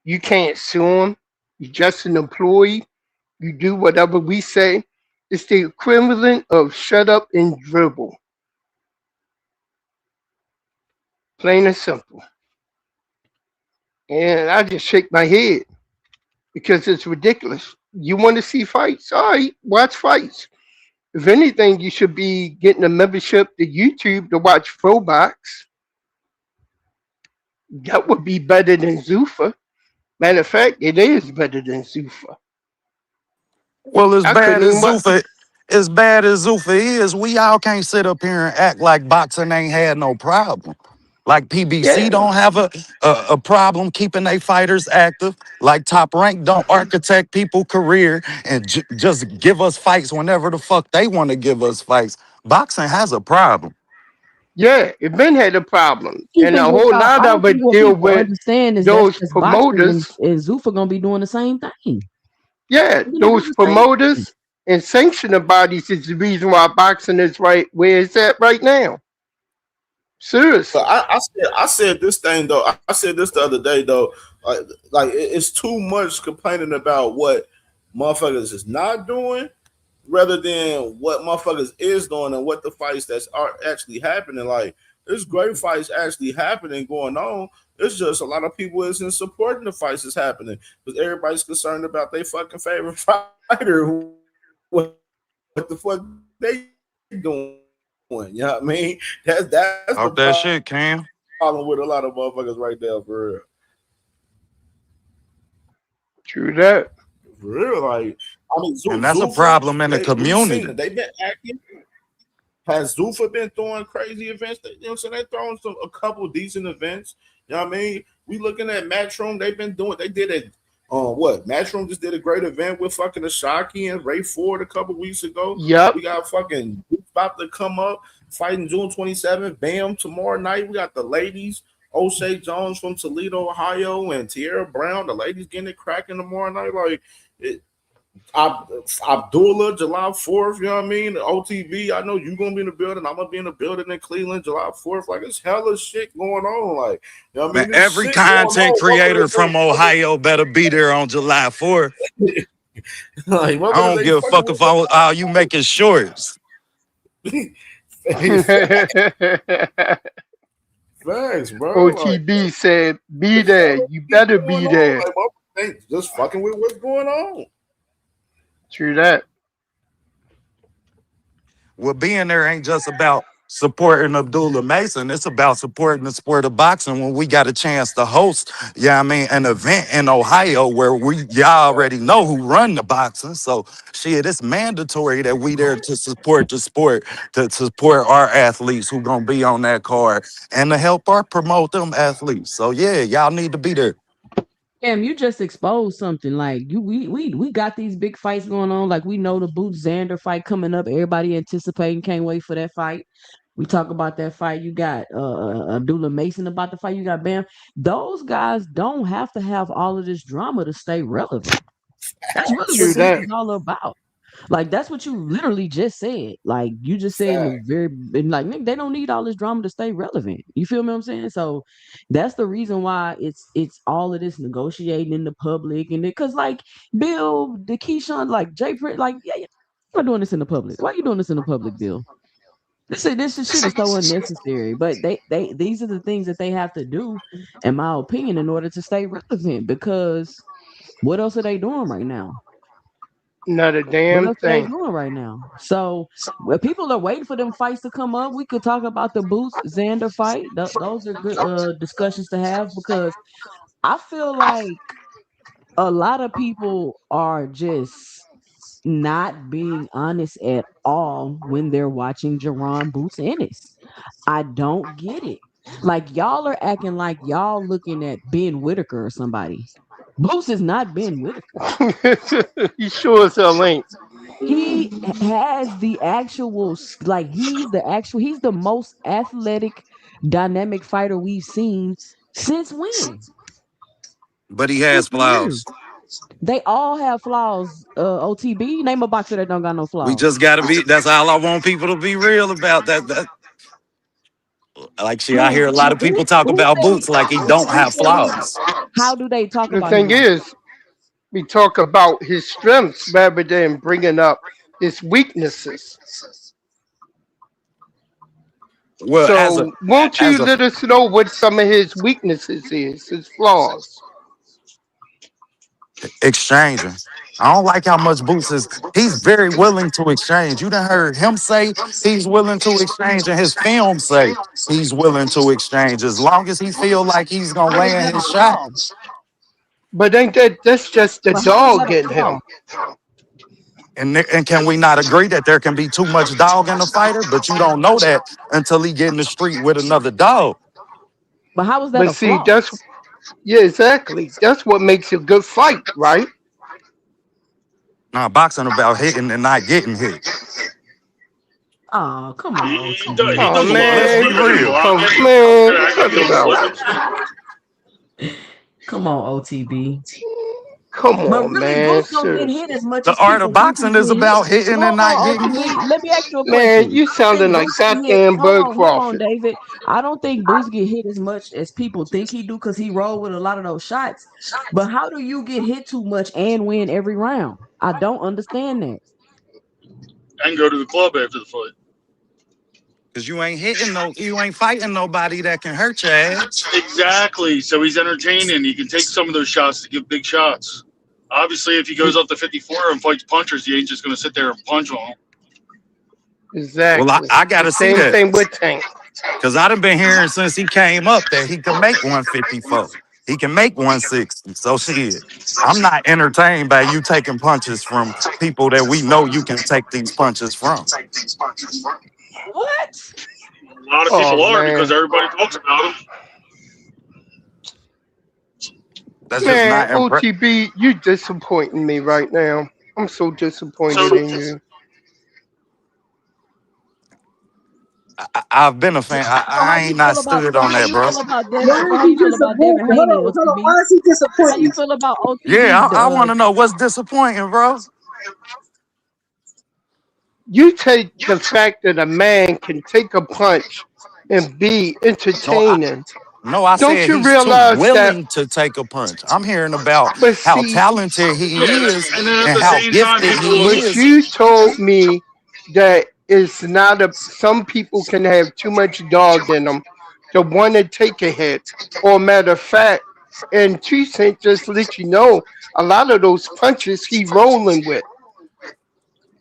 You can't sue them. You're just an employee. You do whatever we say. It's the equivalent of shut up and dribble. Plain and simple. And I just shake my head because it's ridiculous. You want to see fights? All right, watch fights. If anything, you should be getting a membership to YouTube to watch Frobox. That would be better than Zuffa. Matter of fact, it is better than Zuffa. Well, I couldn't even watch. as bad as Zuffa is, we all can't sit up here and act like boxing ain't had no problem. Like PBC Yeah, don't have a problem keeping their fighters active. Like Top Rank don't architect people career and just give us fights whenever the fuck they want to give us fights. Boxing has a problem. yeah, it been had a problem, I and a think what whole y'all, lot I don't of think it what deal people with understand is those that's boxing promoters. and Zuffa gonna be doing the same thing. Yeah, They're gonna do those the same thing. promoters and sanctioning bodies is the reason why boxing is right where it's at right now. But Seriously. I said this thing though. I said this the other day though. It's too much complaining about what motherfuckers is not doing, rather than what motherfuckers is doing and what the fights that are actually happening. Like there's great fights actually happening going on. It's just a lot of people isn't supporting the fights that's happening because everybody's concerned about their fucking favorite fighter. What the fuck they doing? You know what I mean? That's the Talk that shit, Cam. problem with a lot of motherfuckers right there, for real. True that. For real, like I mean, And that's a Zuffa, problem in the we've seen community. it. They've been acting. Has Zuffa been throwing crazy events? You know what I'm saying? They're throwing a couple decent events. You know what I mean? We looking at Matchroom. They've been doing. They did it. What? Matchroom just did a great event with fucking Ashaki and Ray Ford a couple weeks ago. Yep. We got fucking about to come up fighting June 27th. Bam! Tomorrow night we got the ladies. O'Shea Jones from Toledo, Ohio, and Tierra Brown. The ladies getting it cracking tomorrow night. Like it, Abdullah, July 4th, you know what I mean? The OTV, I know you're gonna be in the building. I'm gonna be in the building in Cleveland, July 4th. Like it's hella shit going on. Like, you know what I Man, mean? There's every shit going content on. creator from Ohio better be there on July 4th. Like, I don't give a fuck if all you making shorts. Facts, bro. Like, OTB said, be there. You better be there. Like, just fucking with what's going on. True that. Well, being there ain't just about supporting Abdullah Mason. It's about supporting the sport of boxing when we got a chance to host, an event in Ohio where y'all already know who run the boxing. So shit, it's mandatory that we there to support the sport, to support our athletes who gonna be on that card and to help our promote them athletes. So yeah, y'all need to be there. Damn, you just exposed something. Like we got these big fights going on. Like we know the Boots Xander fight coming up. Everybody anticipating, can't wait for that fight. We talk about that fight. You got Abdullah Mason about the fight. You got Bam. Those guys don't have to have all of this drama to stay relevant. That's really True what this that. is all about. Like that's what you literally just said. Like you just said in the very and like nigga, they don't need all this drama to stay relevant. You feel me? What I'm saying? So that's the reason why it's all of this negotiating in the public and because like Bill, the Keyshawn, like Jay, like yeah, I'm not doing this in the public. Why are you doing this in the public, Bill? This shit is so unnecessary. But they these are the things that they have to do, in my opinion, in order to stay relevant. Because what else are they doing right now? Not a What damn else are they thing. doing right now? So when people are waiting for them fights to come up, we could talk about the Boots Xander fight. Those are good discussions to have because I feel like a lot of people are just not being honest at all when they're watching Jerron Boots Ennis. I don't get it. Like y'all are acting like y'all looking at Ben Whitaker or somebody. Boots is not Ben Whitaker. You sure as hell ain't. He has the actual like he's the most athletic, dynamic fighter we've seen since when? But he Since has when? flaws. They all have flaws. OTB, name a boxer that don't got no We flaws. just gotta be. That's all I want people to be real about. That like shit. I hear a lot of people talk about Boots like he don't have flaws. How do they talk The about him thing like is, we talk about his strengths rather than bringing up his weaknesses. Well, So, won't you as a let us know what some of his weaknesses is, his flaws? exchanging. I don't like how much Boots is. He's very willing to exchange. You done heard him say he's willing to exchange, and his film say he's willing to exchange as long as he feel like he's gonna how is land that a his shot. flaw? But ain't that's just the But how is dog that a in flaw? him? And can we not agree that there can be too much dog in the fighter, but you don't know that until he get in the street with another dog. But how is that But a see, flaw? that's yeah, exactly. That's what makes a good fight, right? Now boxing about hitting and not getting hit. Oh, come on, He OTB. Oh does a lot of Let's be man, flipping and real. come blocking. man, I cut can do it him out. flipping. Come on, OTB. Come But on, really, man. Boots don't get hit Seriously, as much The as art of people think he boxing is get hit. about hitting and Hold not on, getting hit. OTB. Let me ask you a man, question. you I don't sounding think like Boots get hit. goddamn Bud Hold on, Crawford. David. I don't think Boots get hit as much as people think he do because he rolled with a lot of those shots. But how do you get hit too much and win every round? I don't understand that. And go to the club after the fight. Cause you ain't fighting nobody that can hurt your ass. Exactly. So he's entertaining. He can take some of those shots to give big shots. Obviously, if he goes up to 54 and fights punchers, he ain't just going to sit there and punch on them. Well, Exactly. I The gotta see same that. thing with Tank. Cause I done been hearing since he came up that he can make 154. He can make 160. So shit. I'm not entertained by you taking punches from people that we know you can take these punches from. What? A lot of Oh people are because man, everybody talks about him. That's just man, not impressive. OTB, you disappointing me right now. I'm so disappointed So in you. I've been a fan. So how I you ain't not feel about stood so on how that, you bro. feel about Why Devin? So is how he you feel about Devin disappointed? Haney, Hold on. OTB? Why is he How you disappointed? feel about Yeah, OTB? I want to know what's disappointing, bro. You take the fact that a man can take a punch and be No, I entertaining. no, I Don't said you he's too realize that? willing to take a punch. I'm hearing about But how see, talented yeah, he is and then at and the how same time, gifted people he look. but is. you told me that it's not a. Some people can have too much dog in them to want to take a hit. Or matter of fact, and Two Cent just let you know a lot of those punches he rolling with,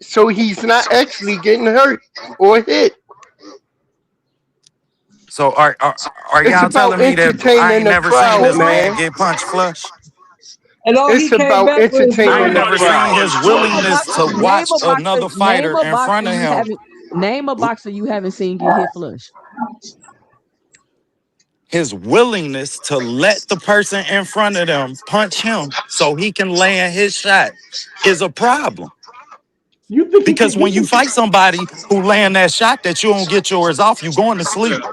so he's not actually getting hurt or hit. So are It's y'all about telling me that I entertaining ain't the never seen crowd, this man man. get punched flush? And all he It's came about back with is I I entertaining ain't the know never he got seen crowd. his punched name a willingness flush. to boxer. watch another Name fighter a in front boxer of you him. haven't. Name a boxer you haven't seen get hit flush. His willingness to let the person in front of them punch him so he can land his shot is a problem. You think he can? Because You when you think fight somebody who land that shot that you don't get yours off, you going to sleep.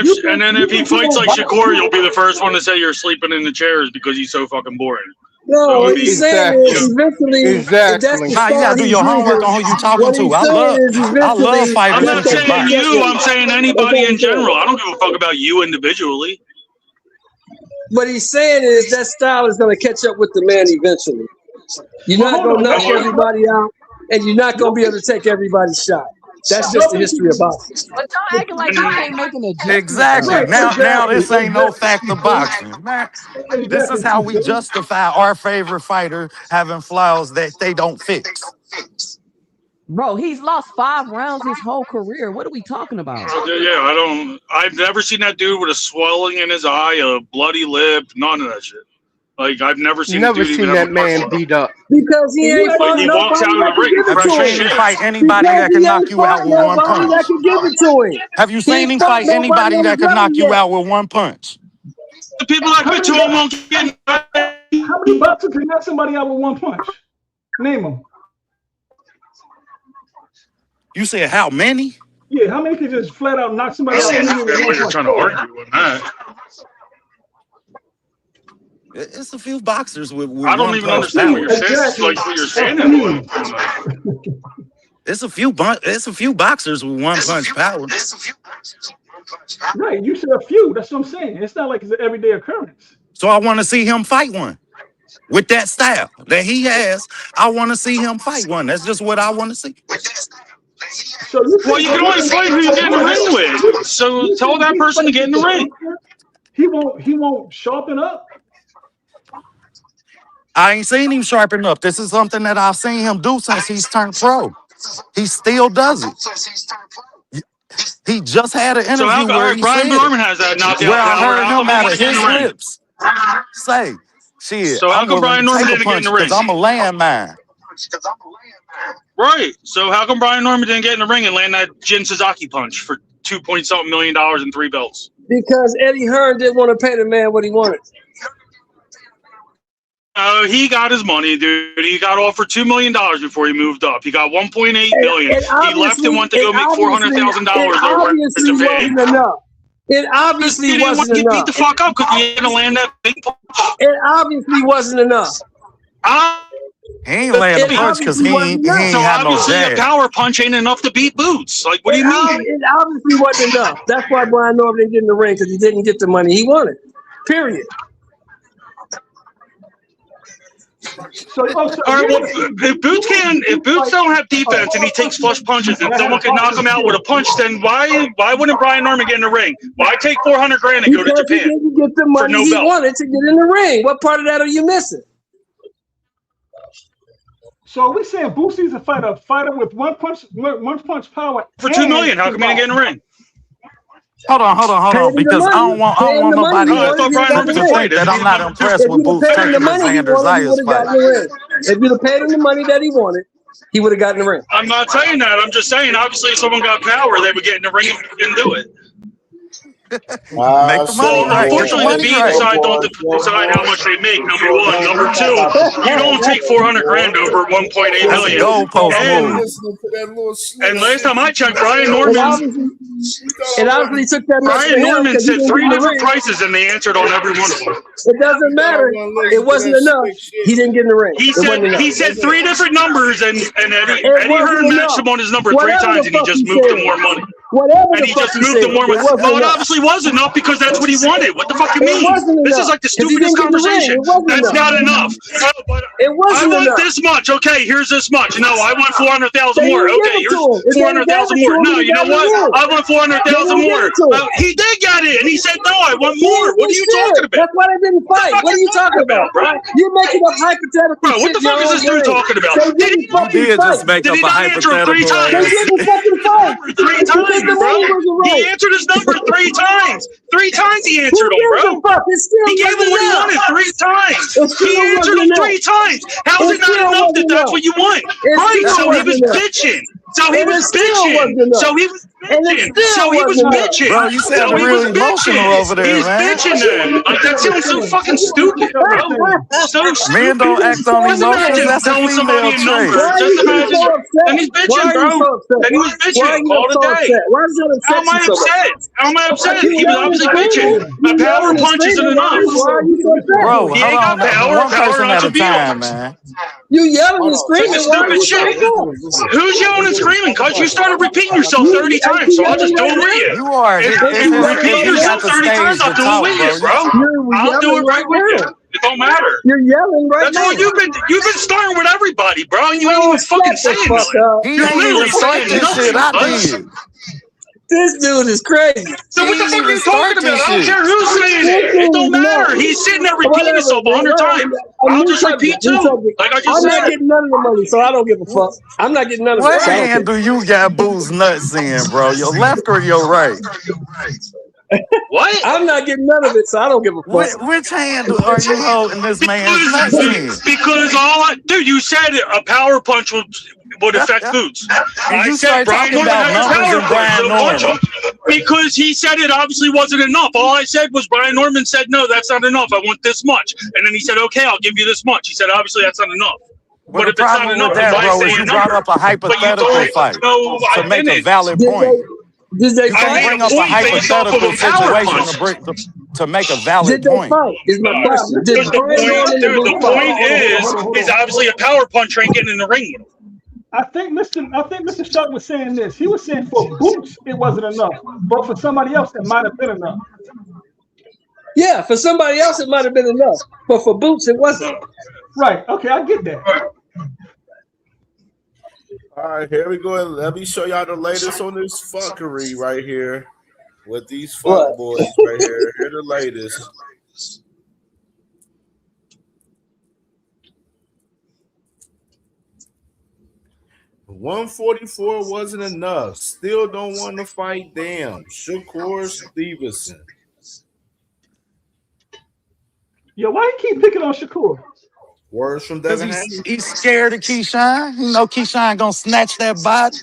Yeah. And then if he fights like Shakur, you'll be the first one to say you're sleeping in the chairs because he's so fucking boring. No, what he's saying is eventually, if that's the Nah, you gotta star do he's your homework on who you talking what to. he's I saying is love eventually fighters I'm who not can saying box. you. I'm saying anybody in general. I don't give a fuck about you individually. What he's saying is that style is going to catch up with the man eventually. You're not going to knock everybody out, and you're not going to be able to take everybody's shot. That's just the history of boxing. But y'all acting like you can't make an adjustment. Exactly. Right, Now this ain't no fact of boxing. Man, this is how we justify our favorite fighter having flaws that they don't fix. Bro, he's lost 5 rounds his whole career. What are we talking about? Yeah, I've never seen that dude with a swelling in his eye, a bloody lip, none of that shit. Like, I've never seen Never the dude seen even have that a man punch. beat up. Because he ain't fought He walks nobody out of that the could ring give it fresh to as Have you him. seen him shit. fight anybody Because that he can knock ain't you out fought with one nobody punch? that could give it to him. Have you He seen ain't him fought fight nobody anybody on that his can knock level you yet. out with one punch? The people like me to him won't get. How many boxers can knock somebody out with one punch? Name them. You said how many? Yeah, how many can just flat out knock somebody I out don't with understand one what you're punch? trying to argue on that. It's a few boxers with I don't one even punch understand what power. you're saying. Like what you're saying on that. It's a few boxers with one punch power. Right, you said a few. That's what I'm saying. It's not like it's an everyday occurrence. So I want to see him fight one with that style that he has. I want to see him fight one. That's just what I want to see. So Well, you can only fight who you get in the ring with. So tell that person to get in the ring. He won't sharpen up. I ain't seen him sharpen up. This is something that I've seen him do since he's turned pro. He still does it. He just had an So interview where he Brian said Norman has that knockout where I power. heard How him come he out want of to get in his the ring? lips say, shit, So how I'm come willing Brian to Norman take a didn't get in punch the ring? because I'm a landmine. Right. So how come Brian Norman didn't get in the ring and land that Jin Suzuki punch for $2.something million and 3 belts? Because Eddie Hearn didn't want to pay the man what he wanted. He got his money, dude. He got offered $2 million before he moved up. He got $1.8 million. He left and went to go make $400,000 over in Japan. Wasn't enough. It obviously He didn't want wasn't to get beat enough. the fuck up because he didn't land that big punch. It obviously wasn't enough. He ain't land the punch because he ain't had no obviously a jab. power punch ain't enough to beat Boots. Like, what do you mean? It obviously wasn't enough. That's why Brian Norman didn't get in the ring, because he didn't get the money he wanted. Period. So, All right, well, if Boots don't have defense and he takes flush punches and someone can knock him out with a punch, then why wouldn't Brian Norman get in the ring? Why take $400,000 and go to Because he Japan didn't get the for money no he belt? wanted to get in the ring. What part of that are you missing? So are we saying Boosie's a fighter with one punch power For $2 million, how come he didn't get in the ring? Hold on, because I don't want nobody I thought Brian Norman to could think fight. that I'm not impressed If with you'd have Boots paid him the taking the money he Xander wanted, he would Zayas have gotten fight. the ring. If you'd have paid him the money that he wanted, he would have gotten the ring. I'm not saying that. I'm just saying, obviously, if someone got power, they would get in the ring and do it. Make the money right. Unfortunately, the B side don't decide how much they make. Number one, number two, you don't take $400,000 over $1.8 million. And last time I checked, Brian Norman took that much Brian Norman said 3 different prices, and they answered on every one of them. It doesn't matter. It wasn't enough. He didn't get in the ring. He said 3 different numbers, and Eddie Hearn matched him on his number 3 times, and he just moved him more money. Whatever and he just moved him more money. Well, it obviously was enough because that's what he wanted. What the fuck you mean? This is like the stupidest conversation. That's not enough. I want this much. Okay, here's this much. No, I want 400,000 more. Okay, here's 400,000 more. No, you know what? I want 400,000 more. He did get it, and he said, no, I want more. What are you talking about? That's why they didn't fight. What are you talking about, bro? You're making up hypothetical shit. Bro, what the fuck is this dude talking about? Did he just make up a hypothetical? They didn't answer 3 times. 3 times. Bro. He answered his number 3 times. 3 times he answered him, bro. He gave him what he wanted 3 times. He answered him 3 times. How is it not enough that that's what you want? Right, so he was bitching. So he was bitching. So he was And it bitching. still So he was wasn't enough. bitching. Bro, you So sounded he was real emotional bitching. over there, He's man. bitching then. Like, that sounds so fucking stupid, bro. So Men stupid. don't act on Just emotions. imagine That's a telling somebody female a trait. number. Why are Just you getting imagine. so upset? Then he's Why bitching, are you bro. so upset? Then he was Why are bitching. you Call it so a day. upset? Why does that How upset am you I so much? upset? How am I upset? You He was yelling and obviously bitching. screaming. A You power yelling and punch isn't screaming. Why enough. are you so upset? Bro, He hold ain't got on. power. One Power person at a attribute. time, man. You yelling and Such screaming. Why are stupid you so shit. upset? Who's yelling and screaming? Cause you started repeating yourself You 30 ain't times, you so I'll yelling just do right it with now? you. You are. If, Ain't if you you're yelling repeating right You got yourself the now? 30 times, stage I'll to do it talk, with you, bro. bro. You're I'll do yelling it right right with you. now. It don't matter. You're yelling right That's what now. you've been starting with everybody, bro. And you ain't Oh, even fucking shut the saying fuck nothing. up. He You're ain't even literally start saying this shit. nothing, I cuz. did. This dude is crazy. So He what the ain't fuck are even you talking start about? this I don't shit. care who's saying This it. It dude don't is matter. nuts. He's sitting there repeating Whatever, himself man. 100 Whatever. times. A I'll new just subject. repeat New too, subject. like I just I'm not said. getting none of the money, so I don't give a fuck. I'm not getting none of it, What so I don't hand care. do you got Boo's nuts in, bro? Your left or your right? What? I'm not getting none of it, so I don't give a fuck. Which hand are you holding this man's nuts in? Because dude, you said a power punch would affect Boots. And I you said start Brian talking Norman about has a numbers power and punch, Brian so punch him. Norman. Because he said it obviously wasn't enough. All I said was Brian Norman said, no, that's not enough. I want this much. And then he said, okay, I'll give you this much. He said, obviously that's not enough. Well, But the if it's not problem with enough, then that, why bro, say is a you brought number? up a But you hypothetical don't fight know to I make a didn't. valid Did point. they You I can't fight? made bring a up a point based off of hypothetical a power situation punch. to make a valid Did they point. fight? Is my question. Did Because Brian Norman and the Boots fight? point is obviously a power punch ain't getting in the ring with him. I think Mr. Sharp was saying this. He was saying for Boots it wasn't enough, but for somebody else it might have been enough. Yeah, for somebody else it might have been enough, but for Boots it wasn't. Right. Okay, I get that. All right, here we go. Let me show y'all the latest on this fuckery right here with these fuck What? boys right here. Here the latest. $144 wasn't enough. Still don't want to fight. Damn. Shakur Stevenson. Yo, why you keep picking on Shakur? Words from Because Devin Haney. he's scared of Keyshawn. You know Keyshawn gonna snatch that body.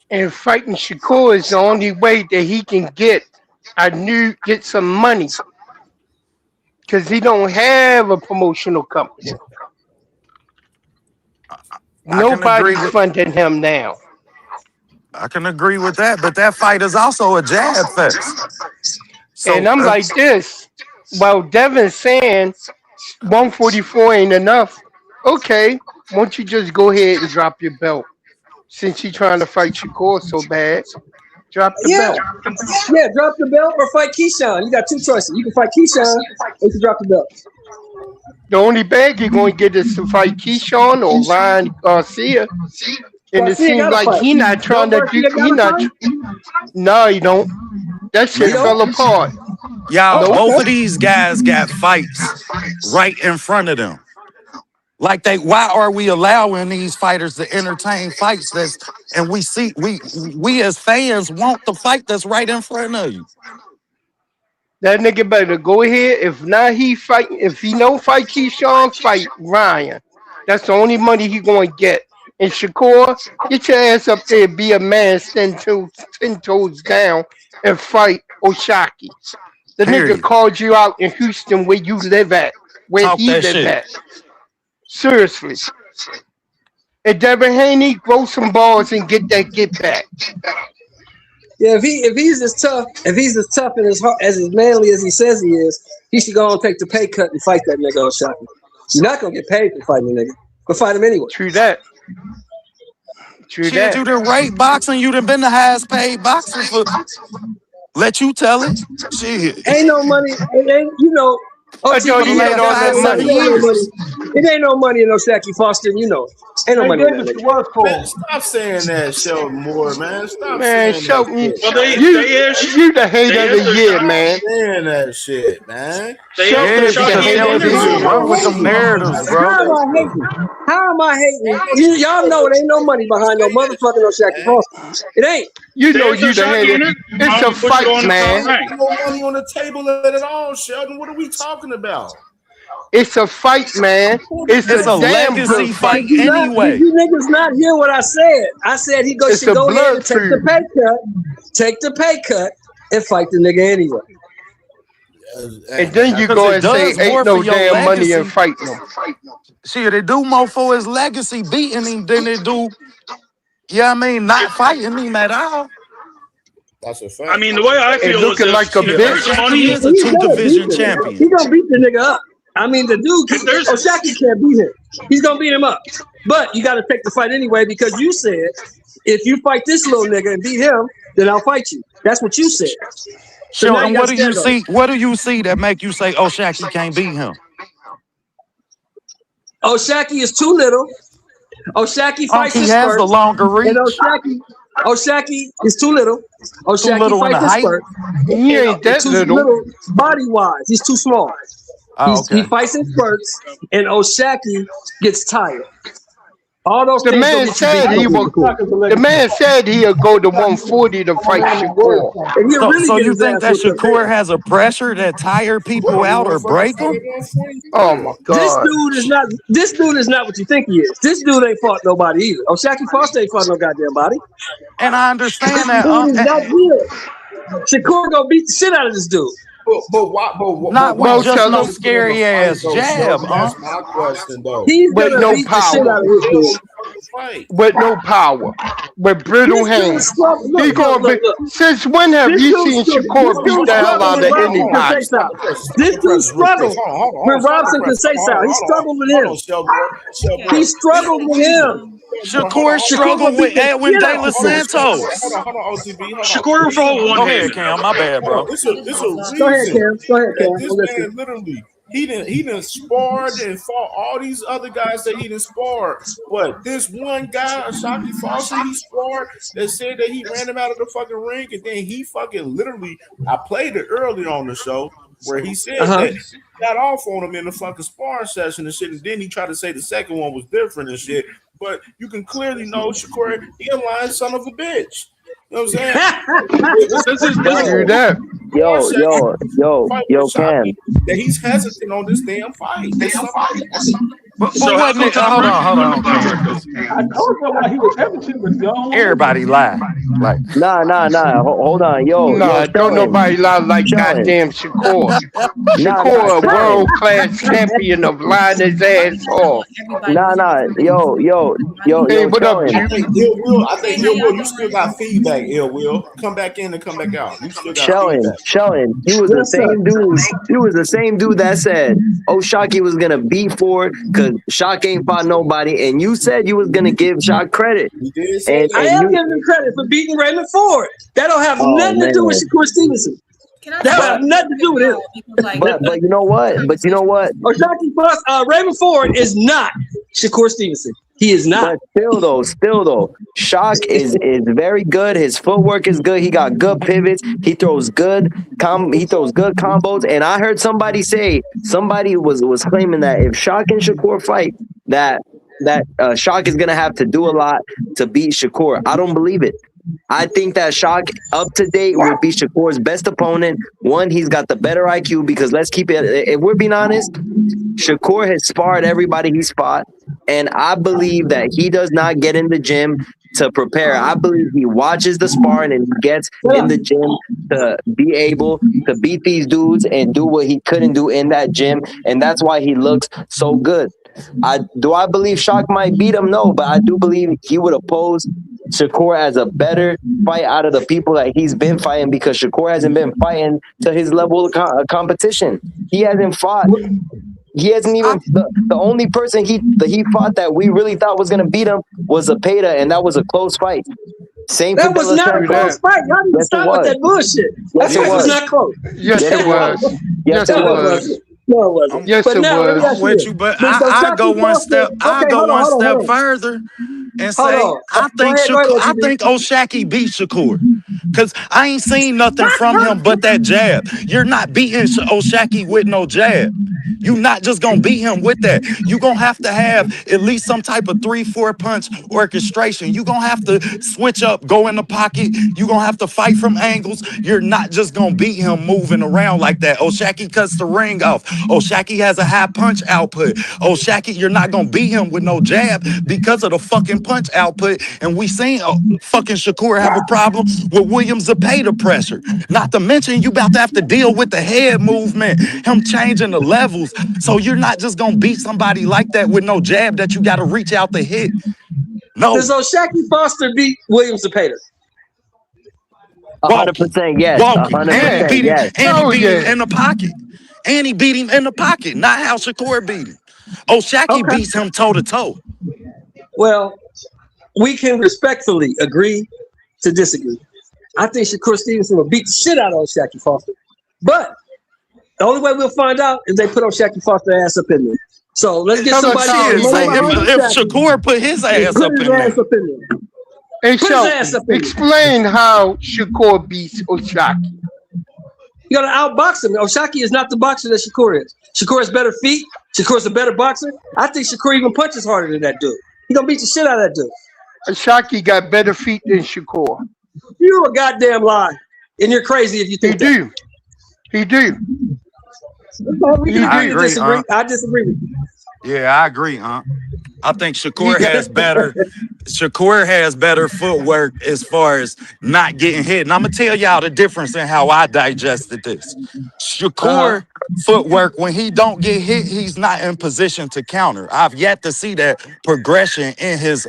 And fighting Shakur is the only way that he can get some money. Because he don't have a promotional company. Nobody's funding him now. I can agree with that, but that fight is also a jab fest. So, And I'm like this. Well, Devin's saying 144 ain't enough. Okay, why don't you just go ahead and drop your belt? Since you're trying to fight Shakur so bad, drop the belt. Yeah, drop the belt or fight Keyshawn. You got two choices. You can fight Keyshawn or you can drop the belt. The only bag you're going to get is to fight Keyshawn or Ryan Garcia. And it seems like he not trying to do. He not. No, he don't. That shit fell apart. y'all, both of these guys got fights right in front of them. Like why are we allowing these fighters to entertain fights and we as fans want the fight that's right in front of you. That nigga better go ahead. If not, if he don't fight Keyshawn, fight Ryan. That's the only money he going to get. And Shakur, get your ass up there, be a man, stand 10 toes down, and fight Oshaki. The nigga called you out in Houston where you live at, where he live at. Seriously. And Devin Haney, grow some balls and get back. Yeah, if he's as tough and as manly as he says he is, he should go and take the pay cut and fight that nigga Oshaki. You're not gonna get paid for fighting the nigga, but fight him anyway. True that. Shit, you done rate boxing, you done been the highest paid boxer for. Let you tell it. Shit. Ain't no money. It ain't, OTB you ain't all that money. It ain't no money in Oshaki Foster, you know. Ain't no money in that nigga. Man, stop saying that, Sheldon Moore, man. Stop Man, saying show that me. shit. You the hater of the year, man. Stop saying that shit, man. Because Sheldon run with them narratives, bro. How am I hating? How am I hating? Y'all know it ain't no money behind no motherfucking Oshaki Foster. It ain't. You know you the hater. It's a fight, man. No money on the table at all, Sheldon. What are we talking about? It's a fight, man. It's It's a a damn good legacy fight. fight Did anyway. you niggas not hear what I said? I said It's should a go ahead blood and take the feud. pay cut, and fight the nigga anyway. And then you Because go it and say, does more ain't for no your damn money in legacy. fighting him. Shit, it do more for his legacy beating him than it do, not fighting him at all. That's a fact. I mean, the way I And feel is looking like a if there's bitch. money, He is a He's two gonna beat division the nigga. champion. He gonna beat the nigga up. I mean, the dude, if there's O'Shaquie can't beat him. He's gonna beat him up. But you got to take the fight anyway because you said if you fight this little nigga and beat him, then I'll fight you. That's what you said. So Sure, now and you got what to do you stand on it. see? What do you see that make you say, "Oh, Shaqie can't beat him"? O'Shaquie is too little. O'Shaquie fights He his has the spurts, longer and reach. O'Shaquie is too little. Too O'Shaquie little in the fights his height. spurts. He ain't that Too little. little body wise. He's too small. Oh, He okay. fights in spurts, and O'Shaquie gets tired. All those The things don't man get you said beat. he would. The man said he'll go to 140 to fight Shakur. And he'll really So get you his think ass that whooped up Shakur there. has a pressure that tire people Bro, out or motherfucker break fight them? at 140. Oh my This God. dude is not. This dude is not what you think he is. This dude ain't fought nobody either. O'Shaquie Foster ain't fought no goddamn body. And I understand This that. dude is not good. Shakur gonna beat the shit out of this dude. But why? Not with Bo, just tell no him. scary ass jab, That's my question though. He's With gonna no beat the shit power. out of this dude. Fight. With no power. With brittle This dude hands. struggle. He Look, gonna look, be. look. Since when have This you dude seen struggle. Shakur This beat dude the hell struggled out with of Robson anybody? Conceição. This dude struggled with Robson Conceição. He struggled with him. He struggled with him. Shakur Shakur gonna struggled beat with the Edwin shit De out of Los Shakur. Santos. Hold on, OTB. Hold on. Shakur fought Go ahead, one-handed. Cam. My bad, bro. It's a Go ahead, reason Cam. Go ahead, that Cam. this I'm listening. man literally he didn't sparred and fought all these other guys that he didn't spar. But this one guy, Ashaki Foster, he sparred that said that he ran him out of the fucking ring, and then he fucking literally. I played it earlier on the show where he said that he got off on him in the fucking sparring session and shit, and then he tried to say the second one was different and shit. But you can clearly know Shakur, he a lying son of a bitch. You know what I'm saying? Do that. Yo, Cam. That he's hesitant on this damn fight. But So how wasn't it? come Hold on, Cam. 'Cause I told you why he was hesitant, but y'all. everybody lie. Like, Nah. Hold on, Nah, don't nobody lie like goddamn Shakur. Shakur, a world class champion of lying his ass off. Hey, what up, Chellin'. Jude? I think Ill Will, you still got feedback, Ill Will. Come back in and come back out. You still got feedback. Chellin'. He was the same dude. He was the same dude that said O'Shaquie was gonna beat Ford because Shock ain't fought nobody, and you said you was gonna give Shock credit. And I am giving him credit for beating Raymond Ford. That don't have nothing to do with Shakur Stevenson. That don't have nothing to do with him. But you know what? O'Shaquie Raymond Ford is not Shakur Stevenson. He is not. But still though, Shock is very good. His footwork is good. He got good pivots. He throws good combos. And I heard somebody was claiming that if Shock and Shakur fight, that Shock is gonna have to do a lot to beat Shakur. I don't believe it. I think that Shock up to date would be Shakur's best opponent. One, he's got the better IQ because let's keep it. If we're being honest, Shakur has sparred everybody he's fought, and I believe that he does not get in the gym to prepare. I believe he watches the sparring and he gets in the gym to be able to beat these dudes and do what he couldn't do in that gym, and that's why he looks so good. I believe Shock might beat him? No, but I do believe he would oppose Shakur as a better fight out of the people that he's been fighting because Shakur hasn't been fighting to his level of competition. He hasn't fought. He hasn't even the only person he fought that we really thought was gonna beat him was Zepeda, and that was a close fight. That was not a close fight. Y'all need to stop with that bullshit. That fight was not close. Yes, it was. Yes, it was. No, it wasn't. Yes, but it now, was. I'm with you, but I go one step. I go one step further and say I think O'Shaquie beat Shakur because I ain't seen nothing from him but that jab. You're not beating O'Shaquie with no jab. You're not just gonna beat him with that. You're gonna have to have at least some type of 3-4 punch orchestration. You're gonna have to switch up, go in the pocket. You're gonna have to fight from angles. You're not just gonna beat him moving around like that. Shaqi cuts the ring off. Shaqi has a high punch output. Shaqi, you're not gonna beat him with no jab because of the fucking punch output. And we seen fucking Shakur have a problem with Williams Zepeda pressure. Not to mention you about to have to deal with the head movement, him changing the levels. So you're not just gonna beat somebody like that with no jab that you gotta reach out to hit. No. Does Shaqi Foster beat Williams Zepeda? 100% yes. 100% yes. And he beat him in the pocket. And he beat him in the pocket, not how Shakur beat him. Shaqi beats him toe to toe. Well, we can respectfully agree to disagree. I think Shakur Stevenson will beat the shit out of Shaqi Foster. But the only way we'll find out is they put Shaqi Foster's ass up in there. So let's get somebody. If Shakur put his ass up in there. Hey, so explain how Shakur beats Shaqi. You gotta outbox him. Shaqi is not the boxer that Shakur is. Shakur has better feet. Shakur's a better boxer. I think Shakur even punches harder than that dude. He gonna beat the shit out of that dude. Shaqi got better feet than Shakur. You a goddamn lie, and you're crazy if you think that. He do. I agree. Disagree. I disagree with you. Yeah, I agree, huh? I think Shakur has better. Shakur has better footwork as far as not getting hit. And I'm gonna tell y'all the difference in how I digested this. Shakur footwork, when he don't get hit, he's not in position to counter. I've yet to see that progression in his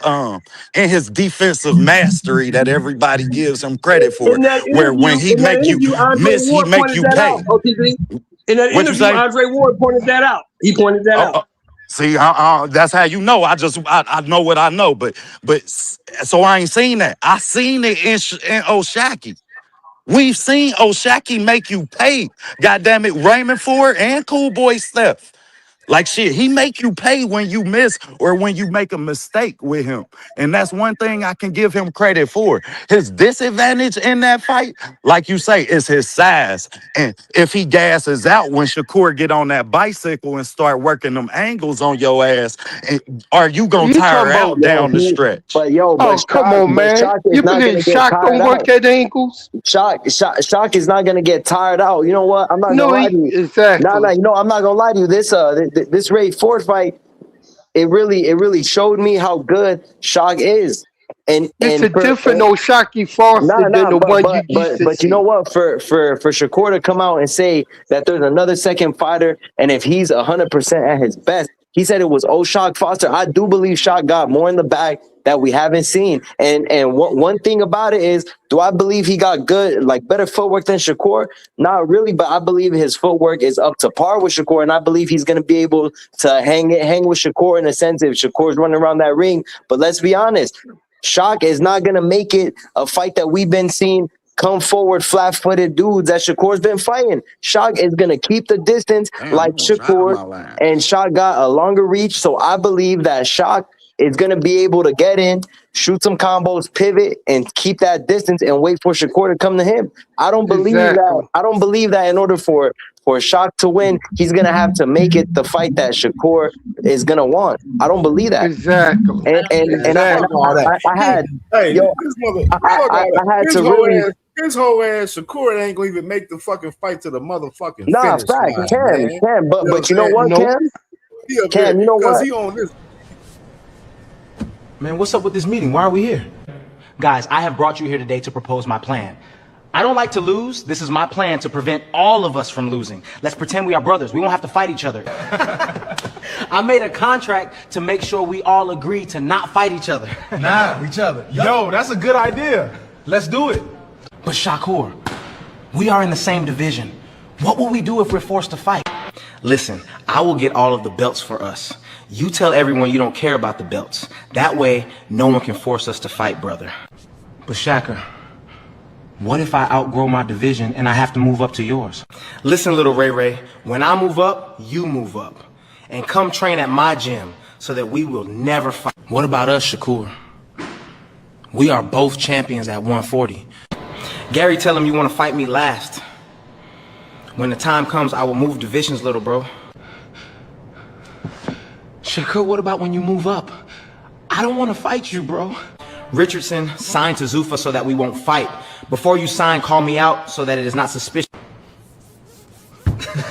defensive mastery that everybody gives him credit for. Where when he make you miss, he make you pay. In that interview, Andre Ward pointed that out. He pointed that out. See, that's how you know. I know what I know, but so I ain't seen that. I seen it in Shaqi. We've seen Shaqi make you pay. Goddamn it, Raymond Ford and Cool Boy Steph. Like shit, he make you pay when you miss or when you make a mistake with him. And that's one thing I can give him credit for. His disadvantage in that fight, like you say, is his size. And if he gasses out when Shakur get on that bicycle and start working them angles on your ass, are you going to tire out down the stretch? But come on, man. You believe Shaq don't work at ankles? Shaq is not going to get tired out. You know what? I'm not going to lie to you. Exactly. No, you know, I'm not going to lie to you. This Ray Ford fight, it really showed me how good Shaq is. And it's a different Shaqi Foster than the one you used to But you know what? For Shakur to come out and say that there's another second fighter, and if he's 100% at his best, he said it was Shaq Foster. I do believe Shaq got more in the bag that we haven't seen. And one thing about it is, do I believe he got good, like better footwork than Shakur? Not really, but I believe his footwork is up to par with Shakur, and I believe he's going to be able to hang with Shakur in a sense if Shakur's running around that ring. But let's be honest, Shaq is not going to make it a fight that we've been seeing come forward flat-footed dudes that Shakur's been fighting. Shaq is going to keep the distance like Shakur, and Shaq got a longer reach, so I believe that Shaq is going to be able to get in, shoot some combos, pivot, and keep that distance and wait for Shakur to come to him. I don't believe that. I don't believe that in order for Shaq to win, he's going to have to make it the fight that Shakur is going to want. I don't believe that. Exactly. And I had to really... His whole ass, Shakur ain't gonna even make the fucking fight to the motherfucking finish fact, line, Cam, but you know what, Cam, you know what? He on this. Man, what's up with this meeting? Why are we here? Guys, I have brought you here today to propose my plan. I don't like to lose. This is my plan to prevent all of us from losing. Let's pretend we are brothers. We won't have to fight each other. I made a contract to make sure we all agree to not fight each other. Each other. Yo, that's a good idea. Let's do it. But Shakur, we are in the same division. What will we do if we're forced to fight? Listen, I will get all of the belts for us. You tell everyone you don't care about the belts. That way, no one can force us to fight, brother. But Shaka, what if I outgrow my division and I have to move up to yours? Listen, little Ray Ray, when I move up, you move up. And come train at my gym so that we will never fight. What about us, Shakur? We are both champions at 140. Gary, tell him you want to fight me last. When the time comes, I will move divisions, little bro. Shakur, what about when you move up? I don't want to fight you, bro. Richardson signed to Zuffa so that we won't fight. Before you sign, call me out so that it is not suspicious.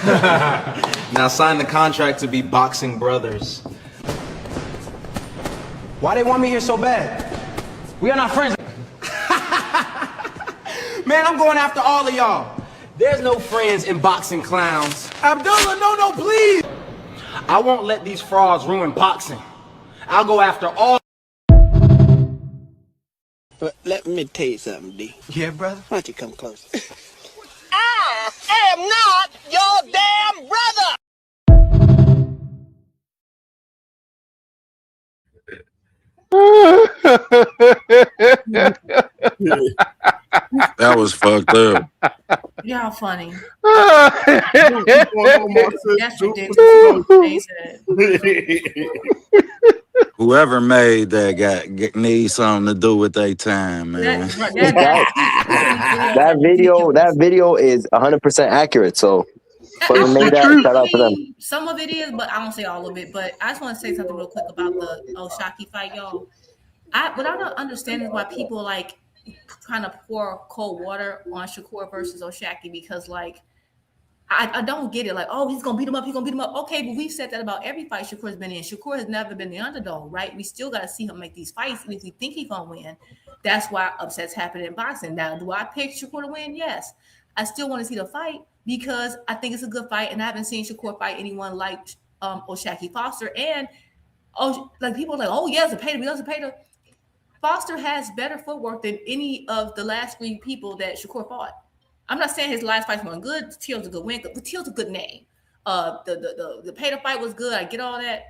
Now sign the contract to be boxing brothers. Why they want me here so bad? We are not friends. Man, I'm going after all of y'all. There's no friends in boxing, clowns. Abdullah, no, please. I won't let these frauds ruin boxing. I'll go after all. But let me tell you something, D. Yeah, brother? Why don't you come closer? I am not your damn brother! That was fucked up. Y'all funny. That's ridiculous. Whoever made that needs something to do with their time, man. That video is 100% accurate. So whoever made that, shout out to them. Some of it is, but I don't say all of it. But I just want to say something real quick about the Oshaki fight, y'all. What I don't understand is why people like trying to pour cold water on Shakur versus Oshaki, because like I don't get it. Like, oh, he's gonna beat him up. Okay, but we've said that about every fight Shakur's been in. Shakur has never been the underdog, right? We still got to see him make these fights, and if we think he's gonna win, that's why upsets happen in boxing. Now, do I pick Shakur to win? Yes. I still want to see the fight because I think it's a good fight, and I haven't seen Shakur fight anyone like Oshaki Foster. And like people are like, oh yeah, Zepeda. Foster has better footwork than any of the last 3 people that Shakur fought. I'm not saying his last fight weren't good. Teal's a good win, but Teal's a good name. The Pater fight was good. I get all that.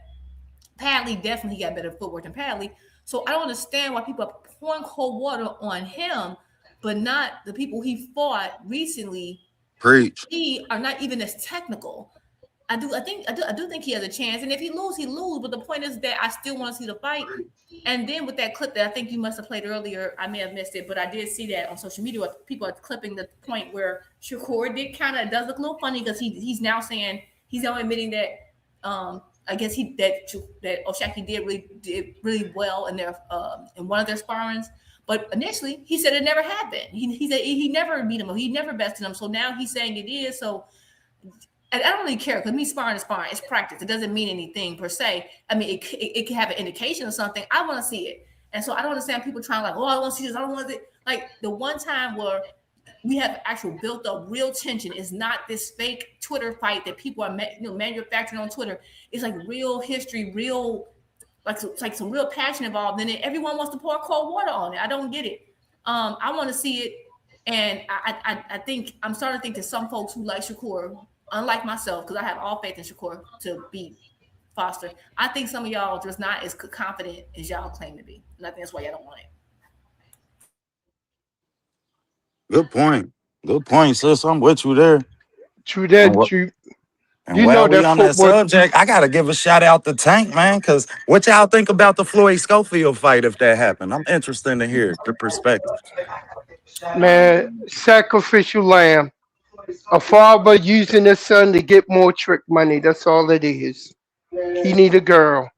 Padley definitely got better footwork than Padley. So I don't understand why people are pouring cold water on him, but not the people he fought recently. Preach. He are not even as technical. I do think he has a chance. And if he lose, he lose. But the point is that I still want to see the fight. And then with that clip that I think you must have played earlier, I may have missed it, but I did see that on social media. People are clipping the point where Shakur does look a little funny because he's now saying he's now admitting that I guess that Oshaki did really well in their in one of their sparrings. But initially he said it never happened. He said he never beat him. He never bested him. So now he's saying it is. So I don't really care because me sparring is sparring. It's practice. It doesn't mean anything per se. I mean, it can have an indication of something. I want to see it. And so I don't understand people trying like, oh, I want to see this. I don't want it. Like the one time where we have actual built up real tension is not this fake Twitter fight that people are manufacturing on Twitter. It's like real history, real like some real passion involved in it. Everyone wants to pour cold water on it. I don't get it. I want to see it. And I think I'm starting to think that some folks who like Shakur, unlike myself, because I have all faith in Shakur to beat Foster, I think some of y'all just not as confident as y'all claim to be. And I think that's why y'all don't want it. Good point, sis. I'm with you there. True that, true. And while we on that subject, I gotta give a shout out to Tank, man, because what y'all think about the Floyd Schofield fight if that happened? I'm interested to hear the perspective. Man, sacrificial lamb. A father using his son to get more trick money. That's all it is. He need a girl.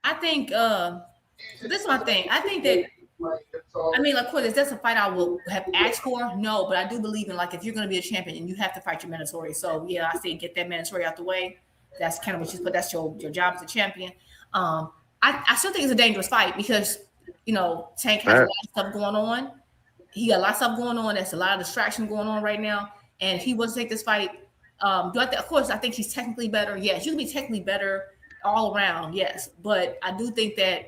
I think this is my thing. I think that of course, is that a fight I will have asked for? No, but I do believe in like if you're going to be a champion and you have to fight your mandatory. So yeah, I say get that mandatory out the way. That's kind of what you put. That's your job as a champion. I still think it's a dangerous fight because Tank has a lot of stuff going on. He got a lot of stuff going on. There's a lot of distraction going on right now. And if he wants to take this fight, of course, I think he's technically better. Yes, you can be technically better all around. Yes, but I do think that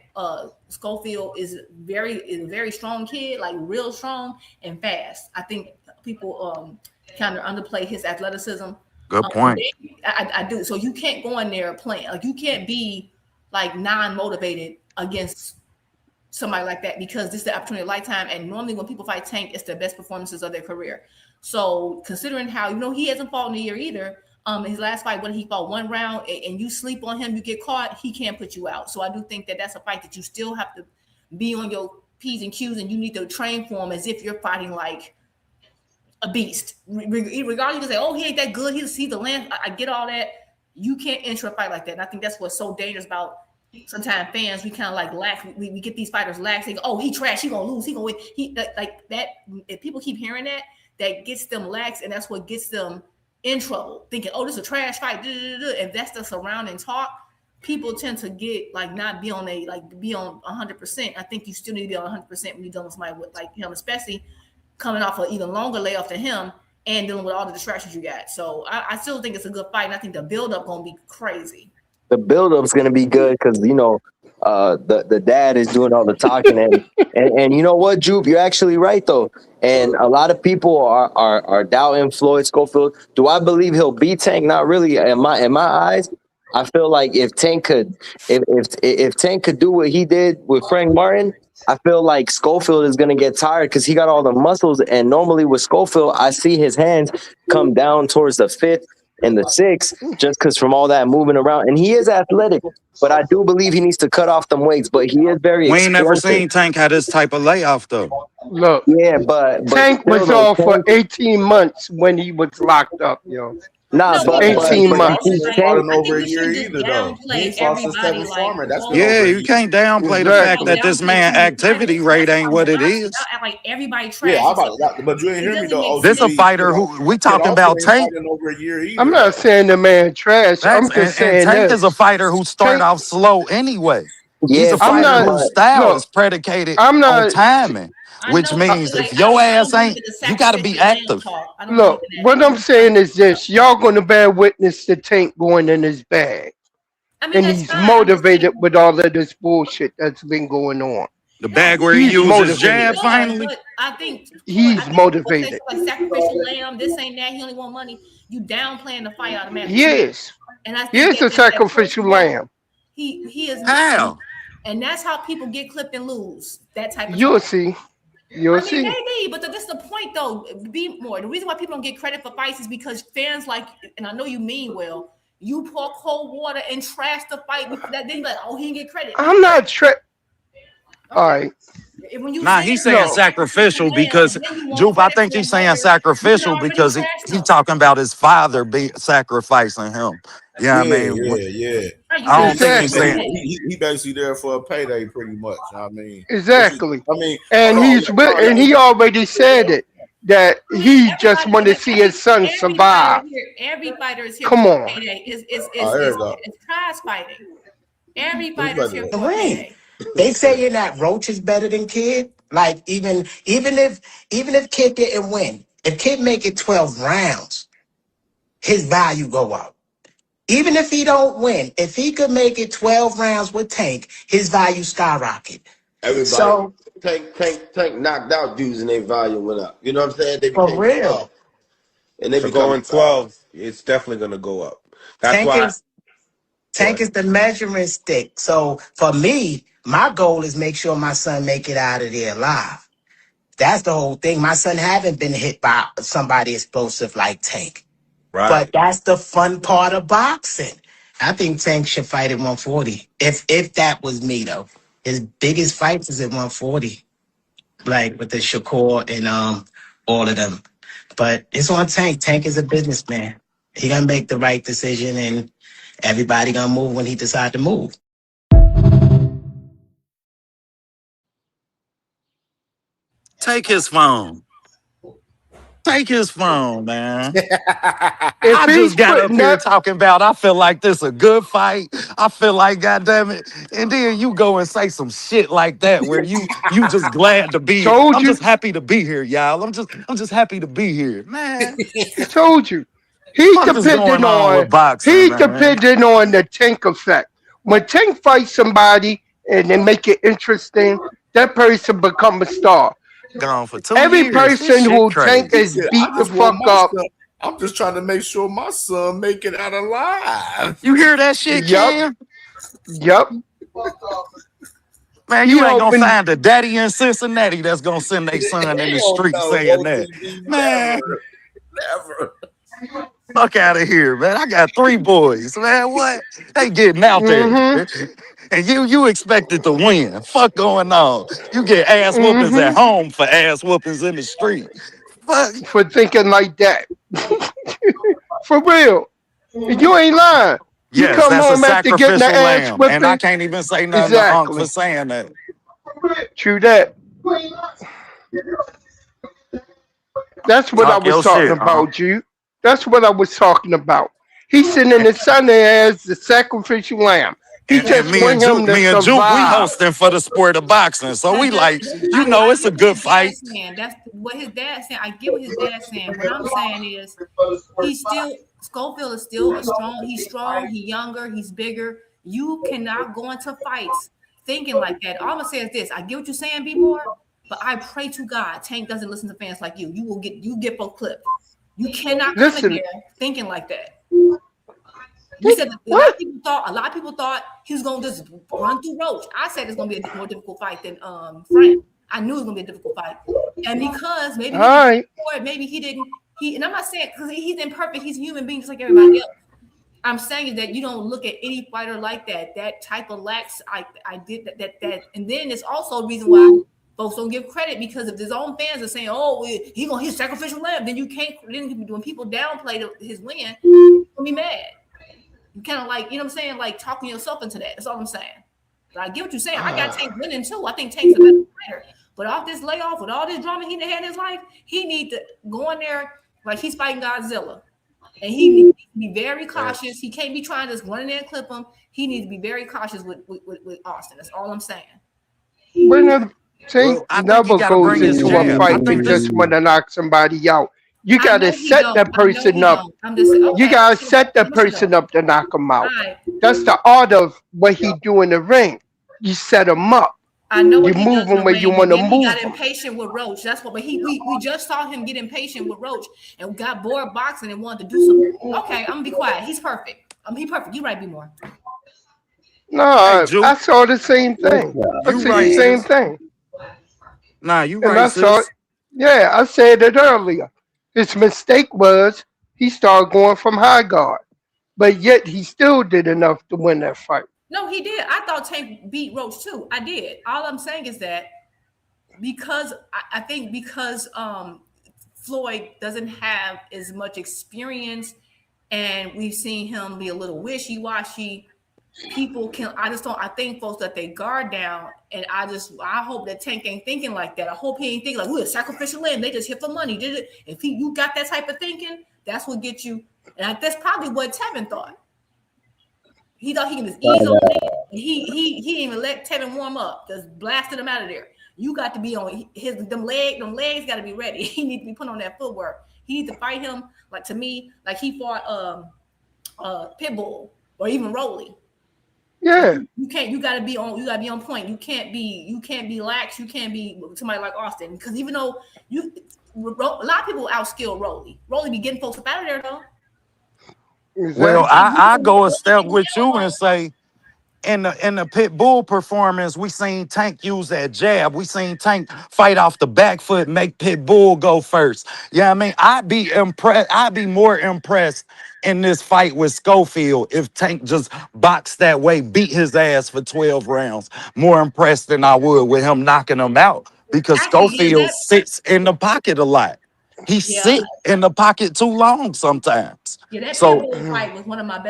Schofield is a very strong kid, like real strong and fast. I think people kind of underplay his athleticism. Good point. I do. So you can't go in there playing. Like you can't be like non-motivated against somebody like that because this is the opportunity of a lifetime. And normally when people fight Tank, it's the best performances of their career. So considering how, he hasn't fought in a year either. His last fight, when he fought one round and you sleep on him, you get caught, he can't put you out. So I do think that that's a fight that you still have to be on your P's and Q's and you need to train for him as if you're fighting like a beast. Regardless, you can say, oh, he ain't that good. He'll see the land. I get all that. You can't enter a fight like that. And I think that's what's so dangerous about sometimes fans. We kind of like lax. We get these fighters lax. They go, oh, he trash. He gonna lose. He gonna win. He like that. If people keep hearing that, that gets them lax, and that's what gets them in trouble. Thinking, oh, this is a trash fight. If that's the surrounding talk, people tend to get like not be on be on 100%. I think you still need to be on 100% when you're dealing with somebody with like him, especially coming off an even longer layoff than him and dealing with all the distractions you got. So I still think it's a good fight, and I think the build-up gonna be crazy. The build-up's gonna be good because the dad is doing all the talking, and you know what, Jupe, you're actually right though. And a lot of people are doubting Floyd Schofield. Do I believe he'll beat Tank? Not really. In my eyes, I feel like if Tank could do what he did with Frank Martin, I feel like Schofield is gonna get tired because he got all the muscles. And normally with Schofield, I see his hands come down towards the 5th and the 6th, just because from all that moving around. And he is athletic, but I do believe he needs to cut off them weights. But he is very We ain't explosive. never seen Tank have this type of layoff though. Look, yeah, but Tank was still, off for 18 months when he was locked up, yo. Nah, but 18 months. He ain't fought in over a year either, though. He fought since Kevin Farmer. That's been over Yeah, a you year. can't downplay the fact that this man activity rate ain't what it is. Like everybody trash. Yeah, but you ain't hear me though. This a fighter who we talking about Tank. Over a year either. I'm not saying the man trash. I'm just saying Tank this. is a fighter who start off slow anyway. He's Yeah, a fighter whose style is predicated on timing. Which means if your ass ain't, you got to be active. Look, what I'm saying is this: y'all going to bear witness to Tank going in his bag, and he's motivated with all of this bullshit that's been going on. The bag where he used his jab finally. I think he's motivated. Like sacrificial lamb. This ain't that. He only want money. You downplaying the fight automatically. Yes, and I think he is a sacrificial lamb. He is how, and that's how people get clipped and lose. That type of. You'll see. You'll see. Maybe, but that's the point, though. Be more. The reason why people don't get credit for fights is because fans like, and I know you mean well. You pour cold water and trash the fight. Then you like, oh, he didn't get credit. I'm not all right. He's saying sacrificial because Jupe. I think he's saying sacrificial because he talking about his father sacrificing him. Yeah, I mean, yeah. I don't think he's saying he basically there for a payday, pretty much. I mean, exactly. And he already said it that he just want to see his son survive. Every fighter is here. Come on, it's prize fighting. Every fighter is here for payday. They saying that Roach is better than Kid. Like even if Kid didn't win, if Kid make it 12 rounds, his value go up. Even if he don't win, if he could make it 12 rounds with Tank, his value skyrocket. Everybody, Tank knocked out dudes and their value went up. You know what I'm saying? They for real. And they going 12, it's definitely gonna go up. That's Tank is the measuring stick. So for me, my goal is make sure my son make it out of there alive. That's the whole thing. My son haven't been hit by somebody explosive like Tank. Right. But that's the fun part of boxing. I think Tank should fight at 140. If that was me though. His biggest fights is at 140. Like with the Shakur and all of them. But it's on Tank. Tank is a businessman. He gonna make the right decision and everybody gonna move when he decide to move. take his phone. Take his phone, man. I just got up here talking about I feel like this a good fight. I feel like, goddamn it. And then you go and say some shit like that where you just glad to be here. I'm just happy to be here, y'all. I'm just happy to be here. Man. I told you. He depended on the Tank effect. When Tank fights somebody and they make it interesting, that person become a star. Gone for 2 Every years. person who Tank is beat the fuck up. I'm just trying to make sure my son make it out alive. You hear that shit, Cam? Yep. Man, you ain't gonna find a daddy in Cincinnati that's gonna send their son in the street saying that. Man, never. Fuck out of here, man. I got 3 boys, man. What? They getting out there. And you expected to win. Fuck going on. You get ass whoopings at home for ass whoopings in the street. Fuck. For thinking like that. For real. You ain't lying. You Yes, come that's a home after getting the sacrificial ass lamb. And I whipping. can't even say nothing to Unc for Exactly. saying that. True that. That's what I Talk was your talking shit, Unc. about, you. That's what I was talking about. He's sitting in the Sunday as the sacrificial lamb. He And just want him to me and Juke, we survive. hosting for the sport of boxing. So we like, you know, I it's a get what good his fight. dad's saying. That's what his dad's saying. I get what his dad's saying. What I'm saying is he's still Schofield is still a strong, he's strong, he's younger, he's bigger. You cannot go into fights thinking like that. All I'm gonna say is this: I get what you're saying, be more, but I pray to God Tank doesn't listen to fans like you. You get both clipped. You cannot come in Listen. here thinking like that. You said a lot of people thought he was gonna just run through Roach. I said it's gonna be a more difficult fight than Frank. I knew it was gonna be a difficult fight, and because maybe he didn't for it, maybe he didn't. And I'm not saying because he's imperfect. He's a human being just like everybody else. I'm saying is that you don't look at any fighter like that. That type of lax. I did that, and then it's also a reason why folks don't give credit because if his own fans are saying, "Oh, he gonna hit sacrificial lamb," then you can't. Then when people downplay his win, you're gonna be mad. You kind of like, you know what I'm saying? Like talking yourself into that. That's all I'm saying. But I get what you're saying. I got Tank winning too. I think Tank's a better fighter. But off this layoff with all this drama he had in his life, he need to go in there like he's fighting Godzilla. And he needs to be very cautious. He can't be trying to just run in there and clip him. He needs to be very cautious with Austin. That's all I'm saying. When Tank never goes bring his into a jab. fight to just want to knock somebody out. You I gotta know he set don't. that I know person he up. don't. I'm just saying, You okay. gotta set that person up to knock him out. Right. That's the art of what he do in the ring. You set him up. I know You what he move does in him the where ring, you but want to then he move got him. impatient with Roach. That's what. But we just saw him get impatient with Roach and got bored boxing and wanted to do something. Okay, I'm gonna be quiet. He's perfect. He's perfect. You right, be more. No, I saw the same thing. I You see the same racist. thing. Nah, you And I saw it. racist. Yeah, I said it earlier. His mistake was he started going from high guard, but yet he still did enough to win that fight. No, he did. I thought Tank beat Roach too. I did. All I'm saying is that because I think because Floyd doesn't have as much experience and we've seen him be a little wishy-washy. I think folks let their guard down, and I hope that Tank ain't thinking like that. I hope he ain't thinking like, we're a sacrificial lamb. They just hit for money. Did it? If you got that type of thinking, that's what gets you. And that's probably what Tevin thought. He thought he can just ease on it. He didn't even let Tevin warm up. Just blasted him out of there. You got to be on them legs got to be ready. He needs to be put on that footwork. He needs to fight him like he fought Pitbull or even Rolly. Yeah. You gotta be on point. You can't be lax. You can't be somebody like Austin. Because even though a lot of people outskill Rolly. Rolly be getting folks up out of there though. Well, I go a step with you and say, in the pit bull performance, we seen Tank use that jab. We seen Tank fight off the back foot, make pit bull go first. Yeah, I mean, I'd be more impressed in this fight with Schofield if Tank just boxed that way, beat his ass for 12 rounds. More impressed than I would with him knocking him out because Schofield sits in the pocket a lot. He sit in the pocket too long sometimes. Yeah, that so pit bull fight was one of my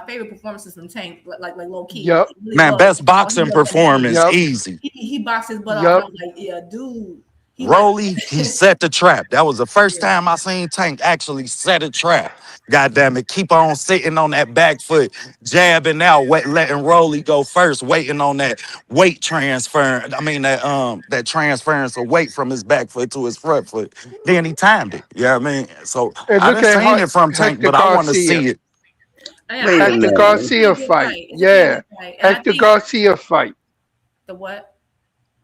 favorite performances from Tank, like low key. Yep. Really man, was. best boxing performance, easy. He boxed his butt off. And I was like, yeah, dude. Rolly, he set the trap. That was the first time I seen Tank actually set a trap. God damn it, keep on sitting on that back foot, jabbing out, letting Rolly go first, waiting on that weight transfer. I mean that transference of weight from his back foot to his front foot. Then he timed it. You know what I mean? So And I look didn't at seen it from Tank, Hector but I want to Garcia. see it. Hector Garcia fight. Yeah. Hector Garcia fight. The what?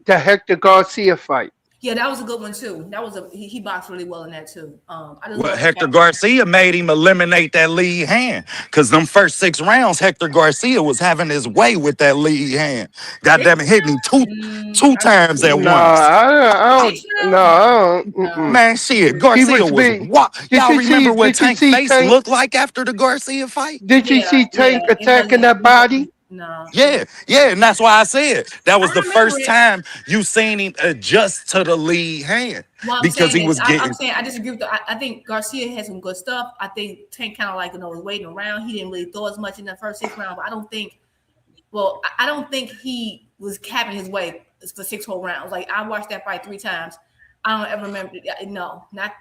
The Hector Garcia fight. Yeah, that was a good one too. That was he boxed really well in that too. Well, Hector Garcia made him eliminate that lead hand because them first 6 rounds, Hector Garcia was having his way with that lead hand. Goddamn it, hitting him two times at once. I don't. Man, shit, Garcia was what? Y'all remember what Tank's face looked like after the Garcia fight? Did you see Tank attacking that body? No. Yeah, and that's why I said that was I the remember first it. time you seen him adjust to the lead hand Well, I'm because saying he is, was I'm getting. saying I disagree with. I think Garcia had some good stuff. I think Tank kind of like was waiting around. He didn't really throw as much in the first 6 rounds. But I don't think. Well, I don't think he was capping his way for 6 whole rounds. Like I watched that fight 3 times. I don't ever remember.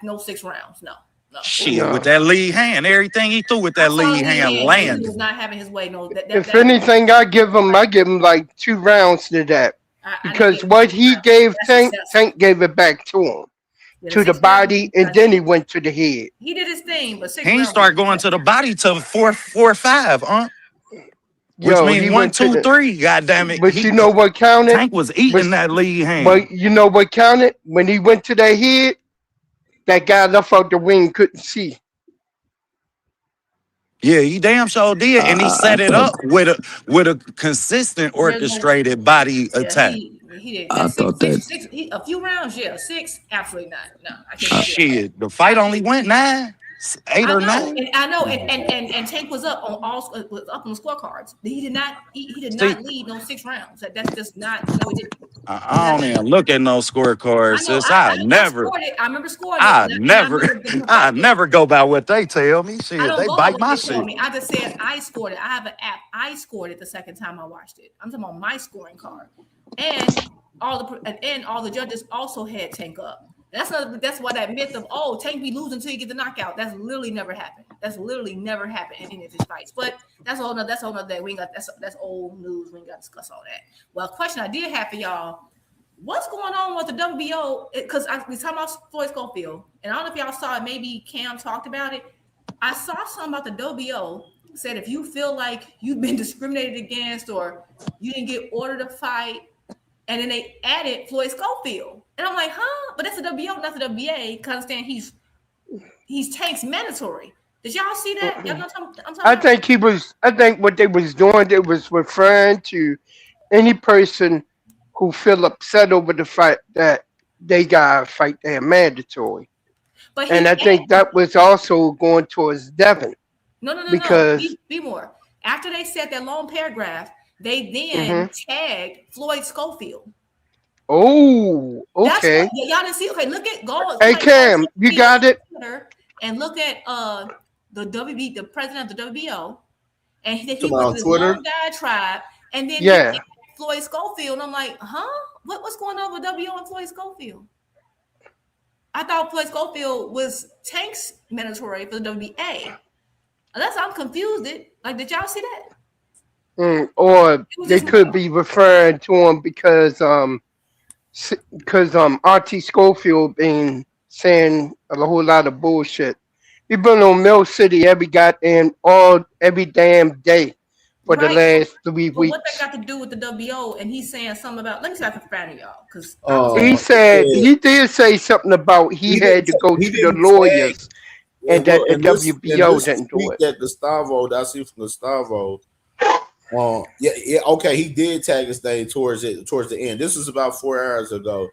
No 6 rounds. No. Shit, with that lead hand, everything he threw with I that saw lead the lead hand hand. He landed. was not having his way. No, If anything, I give him like 2 rounds to that because what he gave Tank gave it back to him, to the body, and then he went to the head. He did his thing, but 6 He ain't rounds. start going to the body till 4, 5, which Yo, he means 1, went to 2, the. 3. God damn it! But you know what counted? Tank was eating that lead hand. But you know what counted? When he went to that head, that guy left out the ring couldn't see. Yeah, he damn sure did, and he set it up with a consistent orchestrated body attack. He did. I thought that. A few rounds, 6, absolutely not. No, I can't. Shit, the fight only went 9, 8 or 9. I know, and Tank was up on the scorecards. He did not lead no 6 rounds. That's just not. No, he didn't. I don't even look at no scorecards, sis. I never. I remember scoring. I never go by what they tell me. Shit, I don't they go bite by my what they told shit. me. I just said I scored it. I have an app. I scored it the second time I watched it. I'm talking about my scoring card, and all the judges also had Tank up. That's why that myth of Tank be losing until you get the knockout. That's literally never happened. That's literally never happened in any of his fights. But that's all another day. We ain't got that's old news. We ain't got to discuss all that. Well, question I did have for y'all: what's going on with the WBO? Because we talking about Floyd Schofield, and I don't know if y'all saw it. Maybe Cam talked about it. I saw something about the WBO said if you feel like you've been discriminated against or you didn't get ordered to fight. And then they added Floyd Schofield. And I'm like, huh? But that's the WBO, not the WBA. Because I understand he's Tank's mandatory. Did y'all see that? Y'all know what I'm talking about? I think what they was doing, they was referring to any person who feel upset over the fact that they got to fight their mandatory. And I think that was also going towards Devin. No. Because be more. After they said that long paragraph, they then tagged Floyd Schofield. Oh, okay. Y'all didn't see. Okay, look at Hey Cam, you got it. And look at the president of the WBO, and he was on this Twitter? long diatribe, and then he Floyd Schofield, and I'm like, huh? What's going on with WBO and Floyd Schofield? I thought Floyd Schofield was Tank's mandatory for the WBA. Unless I'm confused. Did y'all see that? Or they could be referring to him because RT Schofield been saying a whole lot of bullshit. He been on Mill City every damn day for the last 3 weeks. What that got to do with the WBO? And he's saying something about. Let me see if I can find it, y'all. Because he did say something about he had to go to the lawyers. And that the WBO didn't do it. That Gustavo, that I see from Gustavo. Okay, he did tag his name towards the end. This was about 4 hours ago.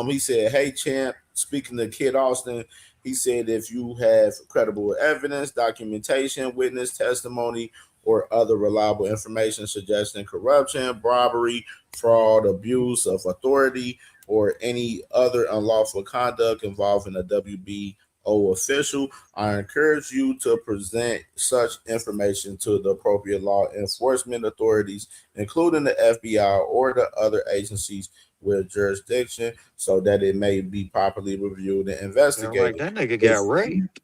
He said, "Hey champ," speaking to Kid Austin, he said, "If you have credible evidence, documentation, witness testimony, or other reliable information suggesting corruption, robbery, fraud, abuse of authority, or any other unlawful conduct involving a WBO official, I encourage you to present such information to the appropriate law enforcement authorities, including the FBI or the other agencies with jurisdiction, so that it may be properly reviewed and investigated." That nigga got raped.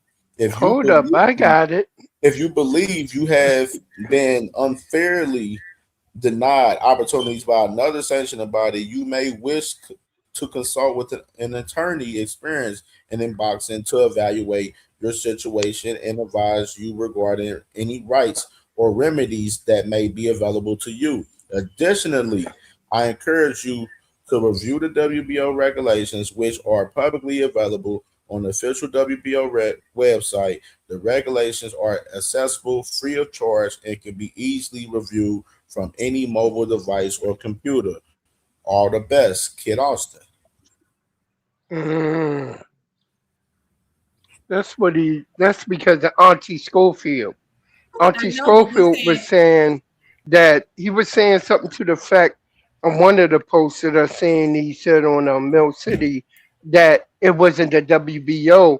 Hold up, I got it. If you believe you have been unfairly denied opportunities by another sanctioned body, you may wish to consult with an attorney experienced in boxing to evaluate your situation and advise you regarding any rights or remedies that may be available to you. Additionally, I encourage you to review the WBO regulations, which are publicly available on the official WBO website. The regulations are accessible free of charge and can be easily reviewed from any mobile device or computer. All the best, Kid Austin. That's because of Auntie Schofield. Auntie Schofield was saying that he was saying something to the effect on one of the posts that are saying he said on Mill City that it wasn't the WBO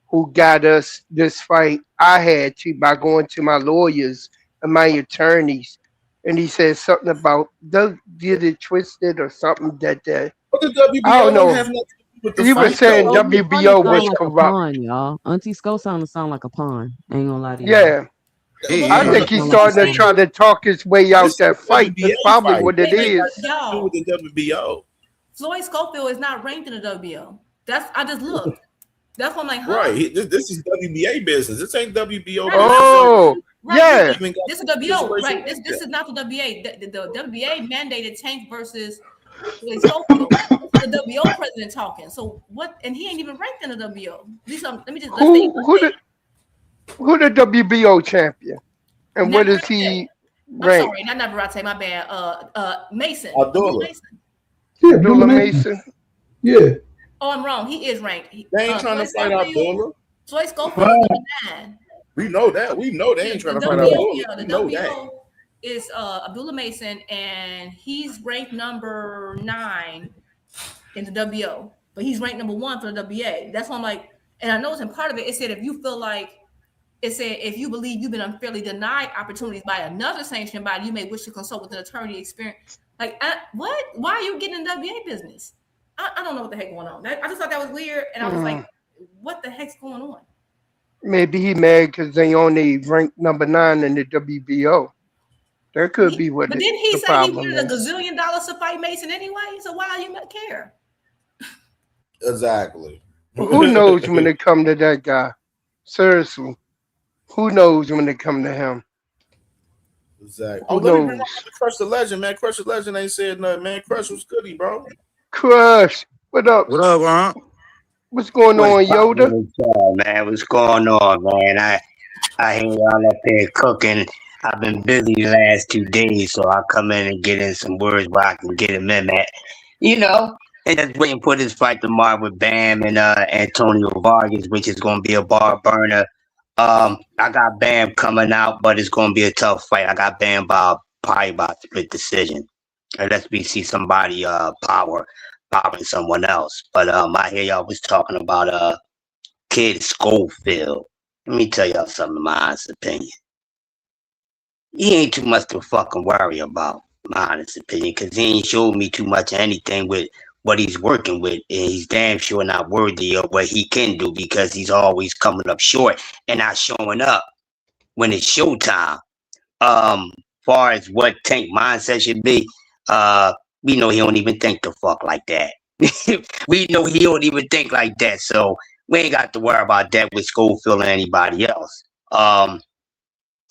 who got us this fight. I had to by going to my lawyers and my attorneys, and he said something about did it twisted or something that But the I WBO don't don't know. have nothing to do with the He was fight, saying though. WBO was like a corrupt. pawn, y'all. Auntie Sco sound like a pawn. Ain't gonna lie to you. Yeah. I think he's starting to try to talk his way out that fight. That's probably what it is. Y'all, with the WBO. Floyd Schofield is not ranked in the WBO. I just looked. That's what I'm like, huh? Right. This is WBA business. This ain't WBO Right. business. Oh, Right. yeah. This is WBO, right? This is not the WBA. The WBA mandated Tank versus Floyd Schofield. The WBO president talking. So what? And he ain't even ranked in the WBO. Let me just Who the WBO champion? And what is he ranked? I'm sorry, not Navarrete, my bad. Mason. Abdullah Mason. Yeah, Abdullah Mason. Yeah. Oh, I'm wrong. He is ranked. They ain't trying to fight Abdullah. Floyd Schofield is number 9. We know that. We know they ain't trying to fight Abdullah. The WBO is Abdullah Mason, and he's ranked number 9 in the WBO, but he's ranked number 1 for the WBA. That's why I'm like, and I know it's in part of it. It said if you feel like, if you believe you've been unfairly denied opportunities by another sanctioned body, you may wish to consult with an attorney experience. Like, what? Why are you getting in the WBA business? I don't know what the heck going on. I just thought that was weird, and I was like, what the heck's going on? Maybe he mad because they only ranked number 9 in the WBO. That could be what. But didn't he say he wanted $1 gazillion to fight Mason anyway? So why do you not care? Exactly. Who knows when it come to that guy? Seriously, who knows when it come to him? Exactly. Who Let me bring knows? on Crush the Legend, man. Crush the Legend ain't said nothing, man. Crush was goody, bro. Crush, what up? What up, Ron? What's going on, Yoda? Man, what's going on, man? I hear y'all up there cooking. I've been busy the last 2 days, so I'll come in and get in some words where I can get them in at. And just waiting for this fight tomorrow with Bam and Antonio Vargas, which is going to be a bar burner. I got Bam coming out, but it's going to be a tough fight. I got Bam by probably about split decision, unless we see somebody powering someone else. But I hear y'all was talking about Kid Schofield. Let me tell y'all something in my honest opinion. He ain't too much to fucking worry about, my honest opinion, because he ain't showed me too much of anything with what he's working with, and he's damn sure not worthy of what he can do because he's always coming up short and not showing up when it's showtime. Far as what Tank mindset should be, we know he don't even think the fuck like that. We know he don't even think like that, so we ain't got to worry about that with Schofield or anybody else.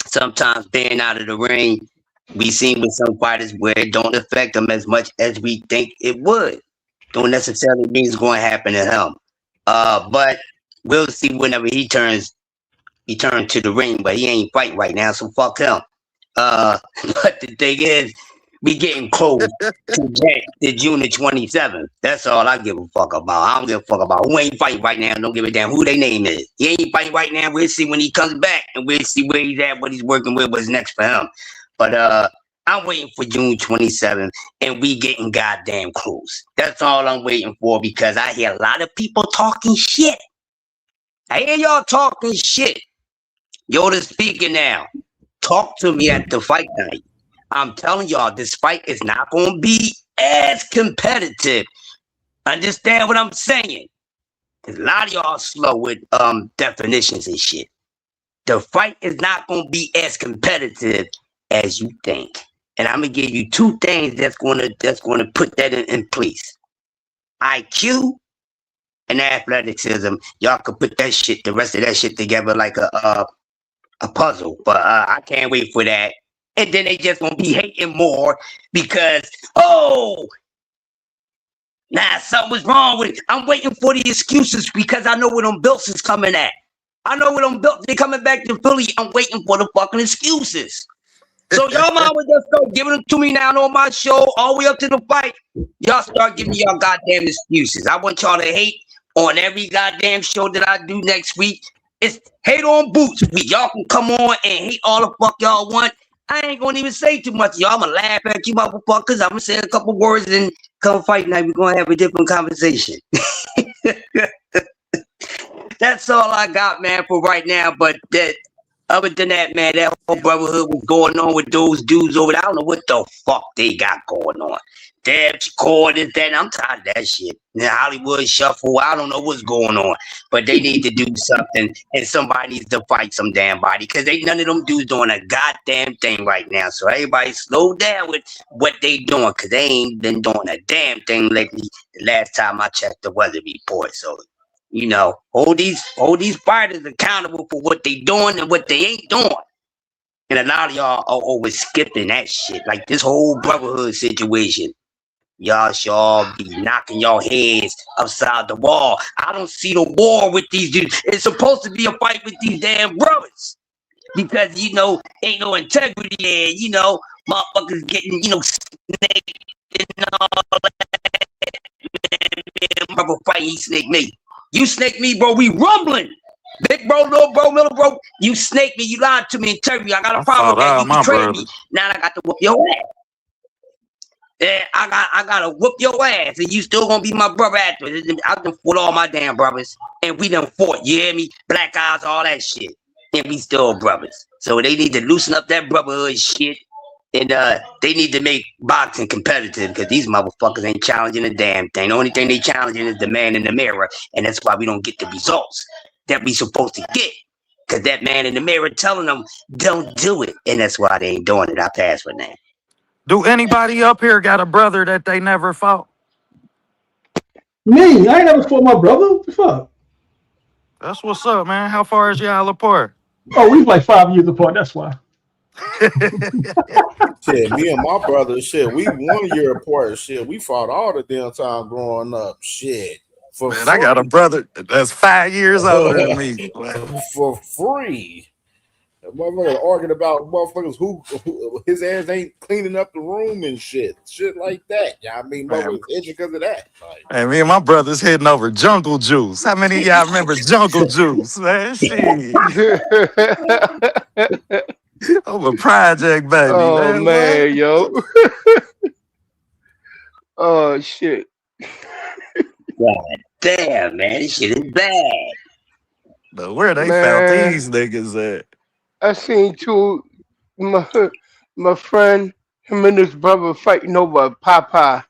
Sometimes being out of the ring, we seen with some fighters where it don't affect them as much as we think it would. Don't necessarily mean it's going to happen to him. But we'll see whenever he turns to the ring, but he ain't fighting right now, so fuck him. But the thing is, we getting close to June the 27th. That's all I give a fuck about. I don't give a fuck about who ain't fighting right now. Don't give a damn who their name is. He ain't fighting right now. We'll see when he comes back, and we'll see where he's at, what he's working with, what's next for him. But I'm waiting for June 27th, and we getting goddamn close. That's all I'm waiting for because I hear a lot of people talking shit. I hear y'all talking shit. Yoda speaking now. Talk to me at the fight night. I'm telling y'all, this fight is not going to be as competitive. Understand what I'm saying? A lot of y'all slow with definitions and shit. The fight is not going to be as competitive as you think. And I'm going to give you 2 things that's going to put that in place. IQ and athleticism. Y'all could put that shit, the rest of that shit together like a puzzle. But I can't wait for that. And then they just gonna be hating more because, something was wrong with it. I'm waiting for the excuses because I know where them belts is coming at. I know where them belts, they coming back to Philly. I'm waiting for the fucking excuses. So y'all might would just start giving them to me now on my show all the way up to the fight. Y'all start giving y'all goddamn excuses. I want y'all to hate on every goddamn show that I do next week. It's hate on Boots week. Y'all can come on and hate all the fuck y'all want. I ain't gonna even say too much, y'all. I'm gonna laugh at you motherfuckers. I'm gonna say a couple words and come fight night. We're gonna have a different conversation. That's all I got, man, for right now. But that, other than that, man, that whole brotherhood was going on with those dudes over there. I don't know what the fuck they got going on. Damn, Shakur, this, that. I'm tired of that shit. The Hollywood Shuffle, I don't know what's going on. But they need to do something, and somebody needs to fight some damn body, because they none of them dudes doing a goddamn thing right now. So everybody slow down with what they doing, because they ain't been doing a damn thing lately. The last time I checked the weather report. So, you know, hold these fighters accountable for what they doing and what they ain't doing. And a lot of y'all are always skipping that shit. Like this whole brotherhood situation. Y'all should all be knocking your heads upside the wall. I don't see the war with these dudes. It's supposed to be a fight with these damn brothers. Because, you know, ain't no integrity and, you know, motherfuckers getting, you know, snaked and all that. Man, brother fight, he snake me. You snake me, bro, we rumbling. Big bro, little bro, middle bro, you snake me, you lied to me in interview. I got a problem with that. You betrayed me. Now I got to whoop your ass. Yeah, I gotta whoop your ass, and you still gonna be my brother after. I done fought all my damn brothers, and we done fought. You hear me? Black eyes, all that shit, and we still brothers. So they need to loosen up that brotherhood shit, and they need to make boxing competitive, because these motherfuckers ain't challenging a damn thing. The only thing they challenging is the man in the mirror, and that's why we don't get the results that we supposed to get, because that man in the mirror telling them don't do it, and that's why they ain't doing it. I pass for that. Do anybody up here got a brother that they never fought? Me, I ain't never fought my brother. What the fuck? That's what's up, man. How far is y'all apart? Oh, we like 5 years apart. That's why. Shit, me and my brother, shit, we 1 year apart. Shit, we fought all the damn time growing up. Shit. Man, I got a brother that's 5 years older than me. For free. Motherfuckers arguing about motherfuckers who his ass ain't cleaning up the room and shit like that. Yeah, I mean, motherfuckers itching because of that. Like, And me and my brother's hitting over Jungle Juice. How many of y'all remember Jungle Juice, man? Shit. Over Project, baby. Oh man, what? yo. Oh shit. God damn, man, this shit is bad. But where they Man. found these niggas at? I seen my friend, him and his brother fighting over Popeye.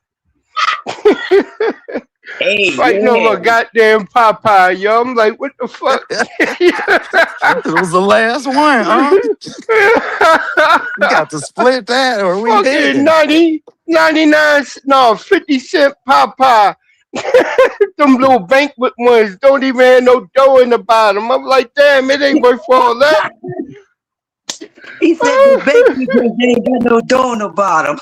Hey, fighting over goddamn Popeye, yo. I'm like, what the fuck? It was the last one, huh? We got to split that or we fucking did. 99, no, 50 cent Popeye. Them little banquet ones don't even have no dough in the bottom. I'm like, damn, it ain't worth all that. He said the banquet ones ain't got no dough in the bottom.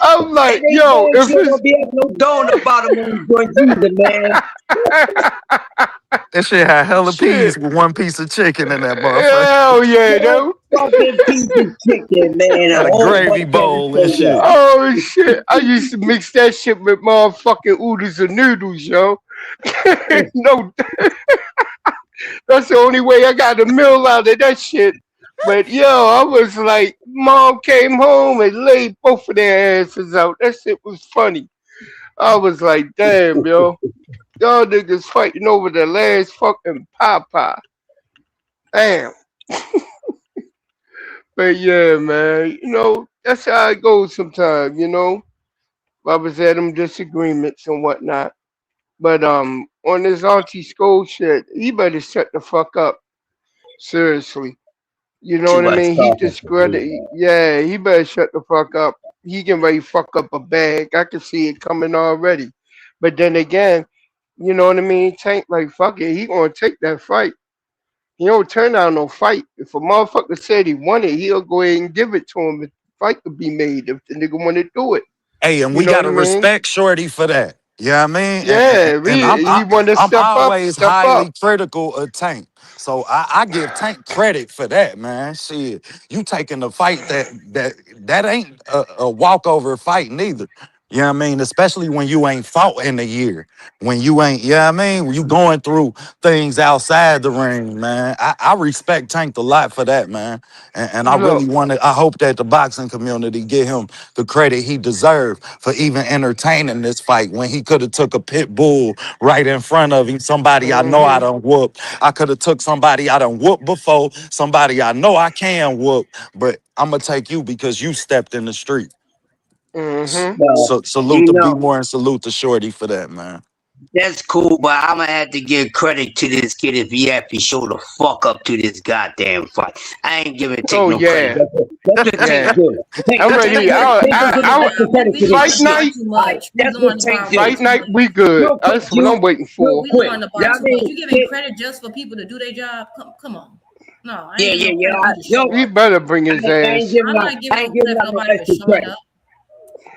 I'm like, yo, if it's be no dough in the bottom when you join Jesus, man. That shit had hella peas with one piece of chicken in that motherfucker. Hell yeah, though. Fucking piece of chicken, man. Had a gravy bowl and shit. Oh shit! I used to mix that shit with motherfucking oodles and noodles, yo. No, that's the only way I got a meal out of that shit. But yo, I was like, mom came home and laid both of their asses out. That shit was funny. I was like, damn, yo. Y'all niggas fighting over the last fucking Popeye. Damn. But yeah, man, you know, that's how it goes sometimes, you know. Brothers had them disagreements and whatnot. But on this Auntie Skull shit, he better shut the fuck up. Seriously. You know what I mean? He discredit. Yeah, he better shut the fuck up. He can ready fuck up a bag. I can see it coming already. But then again, you know what I mean? Tank like fuck it. He gonna take that fight. He don't turn down no fight. If a motherfucker said he wanted, he'll go ahead and give it to him. If the fight could be made, if the nigga want to do it. Hey, and we gotta respect Shorty for that. You know what I mean? Yeah, I'm always highly critical of Tank. So I give Tank credit for that, man. Shit, you taking the fight that ain't a walkover fight neither. You know what I mean? Especially when you ain't fought in a year. When you ain't, you know what I mean? When you going through things outside the ring, man. I respect Tank a lot for that, man. And I really Look, I hope that the boxing community give him the credit he deserved for even entertaining this fight when he could have took a pit bull right in front of him. Somebody I know I done whooped. I could have took somebody I done whooped before. Somebody I know I can whoop. But I'm going to take you because you stepped in the street. Well, So salute you to know, B-More and salute to Shorty for that, man. that's cool, but I'm gonna have to give credit to this kid if he actually show the fuck up to this goddamn fight. I ain't giving Tank no credit. That's what Tank good. I'm ready. Fight night. That's what Tank do. Fight night, we good. Real quick, That's what I'm waiting for. We learned about too much. You giving credit just for people to do their job? Come on. No, I ain't He better bring his ass. I ain't giving nobody for showing up.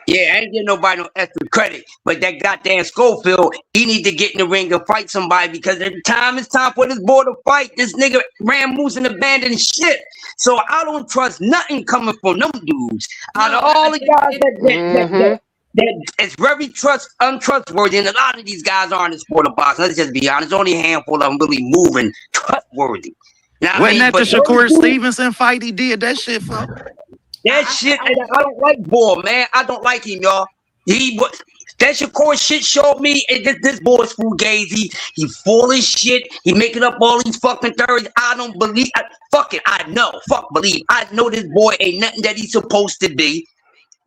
Yeah, I ain't giving nobody no extra credit. But that goddamn Schofield, he need to get in the ring and fight somebody because every time it's time for this boy to fight, this nigga ran moves and abandoned shit. So I don't trust nothing coming from them dudes. Out of all the guys that it's very untrustworthy, and a lot of these guys are in the sport of boxing. Let's just be honest. Only a handful of them really moving trustworthy. You know Wasn't that the But Shakur Stevenson fight he did that shit for? that shit, I don't like boy, man. I don't like him, y'all. That Shakur shit showed me this boy's fugazi. He full of shit. He making up all these fucking thirds. I don't believe. I know. Fuck believe. I know this boy ain't nothing that he's supposed to be.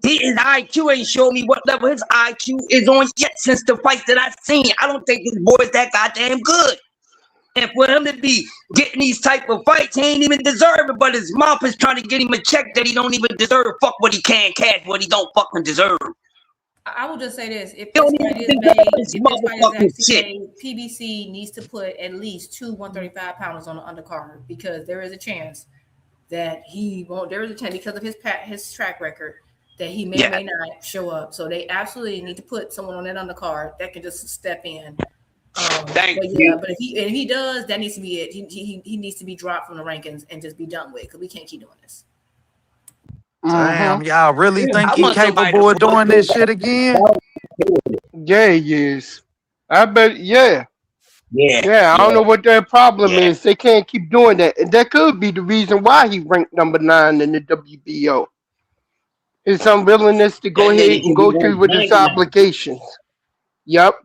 His IQ ain't showed me what level his IQ is on yet since the fights that I've seen. I don't think this boy is that goddamn good. And for him to be getting these type of fights, he ain't even deserve it. But his mouth is trying to get him a check that he don't even deserve. Fuck what he can cash, what he don't fucking deserve. I will just say this: if this fight is made, PBC needs to put at least 2 135-pounders on the undercard because there is a chance that he won't. There is a chance because of his track record that he may or may not show up. So they absolutely need to put someone on that undercard that can just step in. But if he does, that needs to be it. He needs to be dropped from the rankings and just be done with because we can't keep doing this. Damn, y'all really think he's capable of doing this shit again? Yeah, he is. I bet. Yeah. I don't know what their problem is. They can't keep doing that, and that could be the reason why he ranked number 9 in the WBO. His unwillingness to go ahead and go through with his obligations. Yep.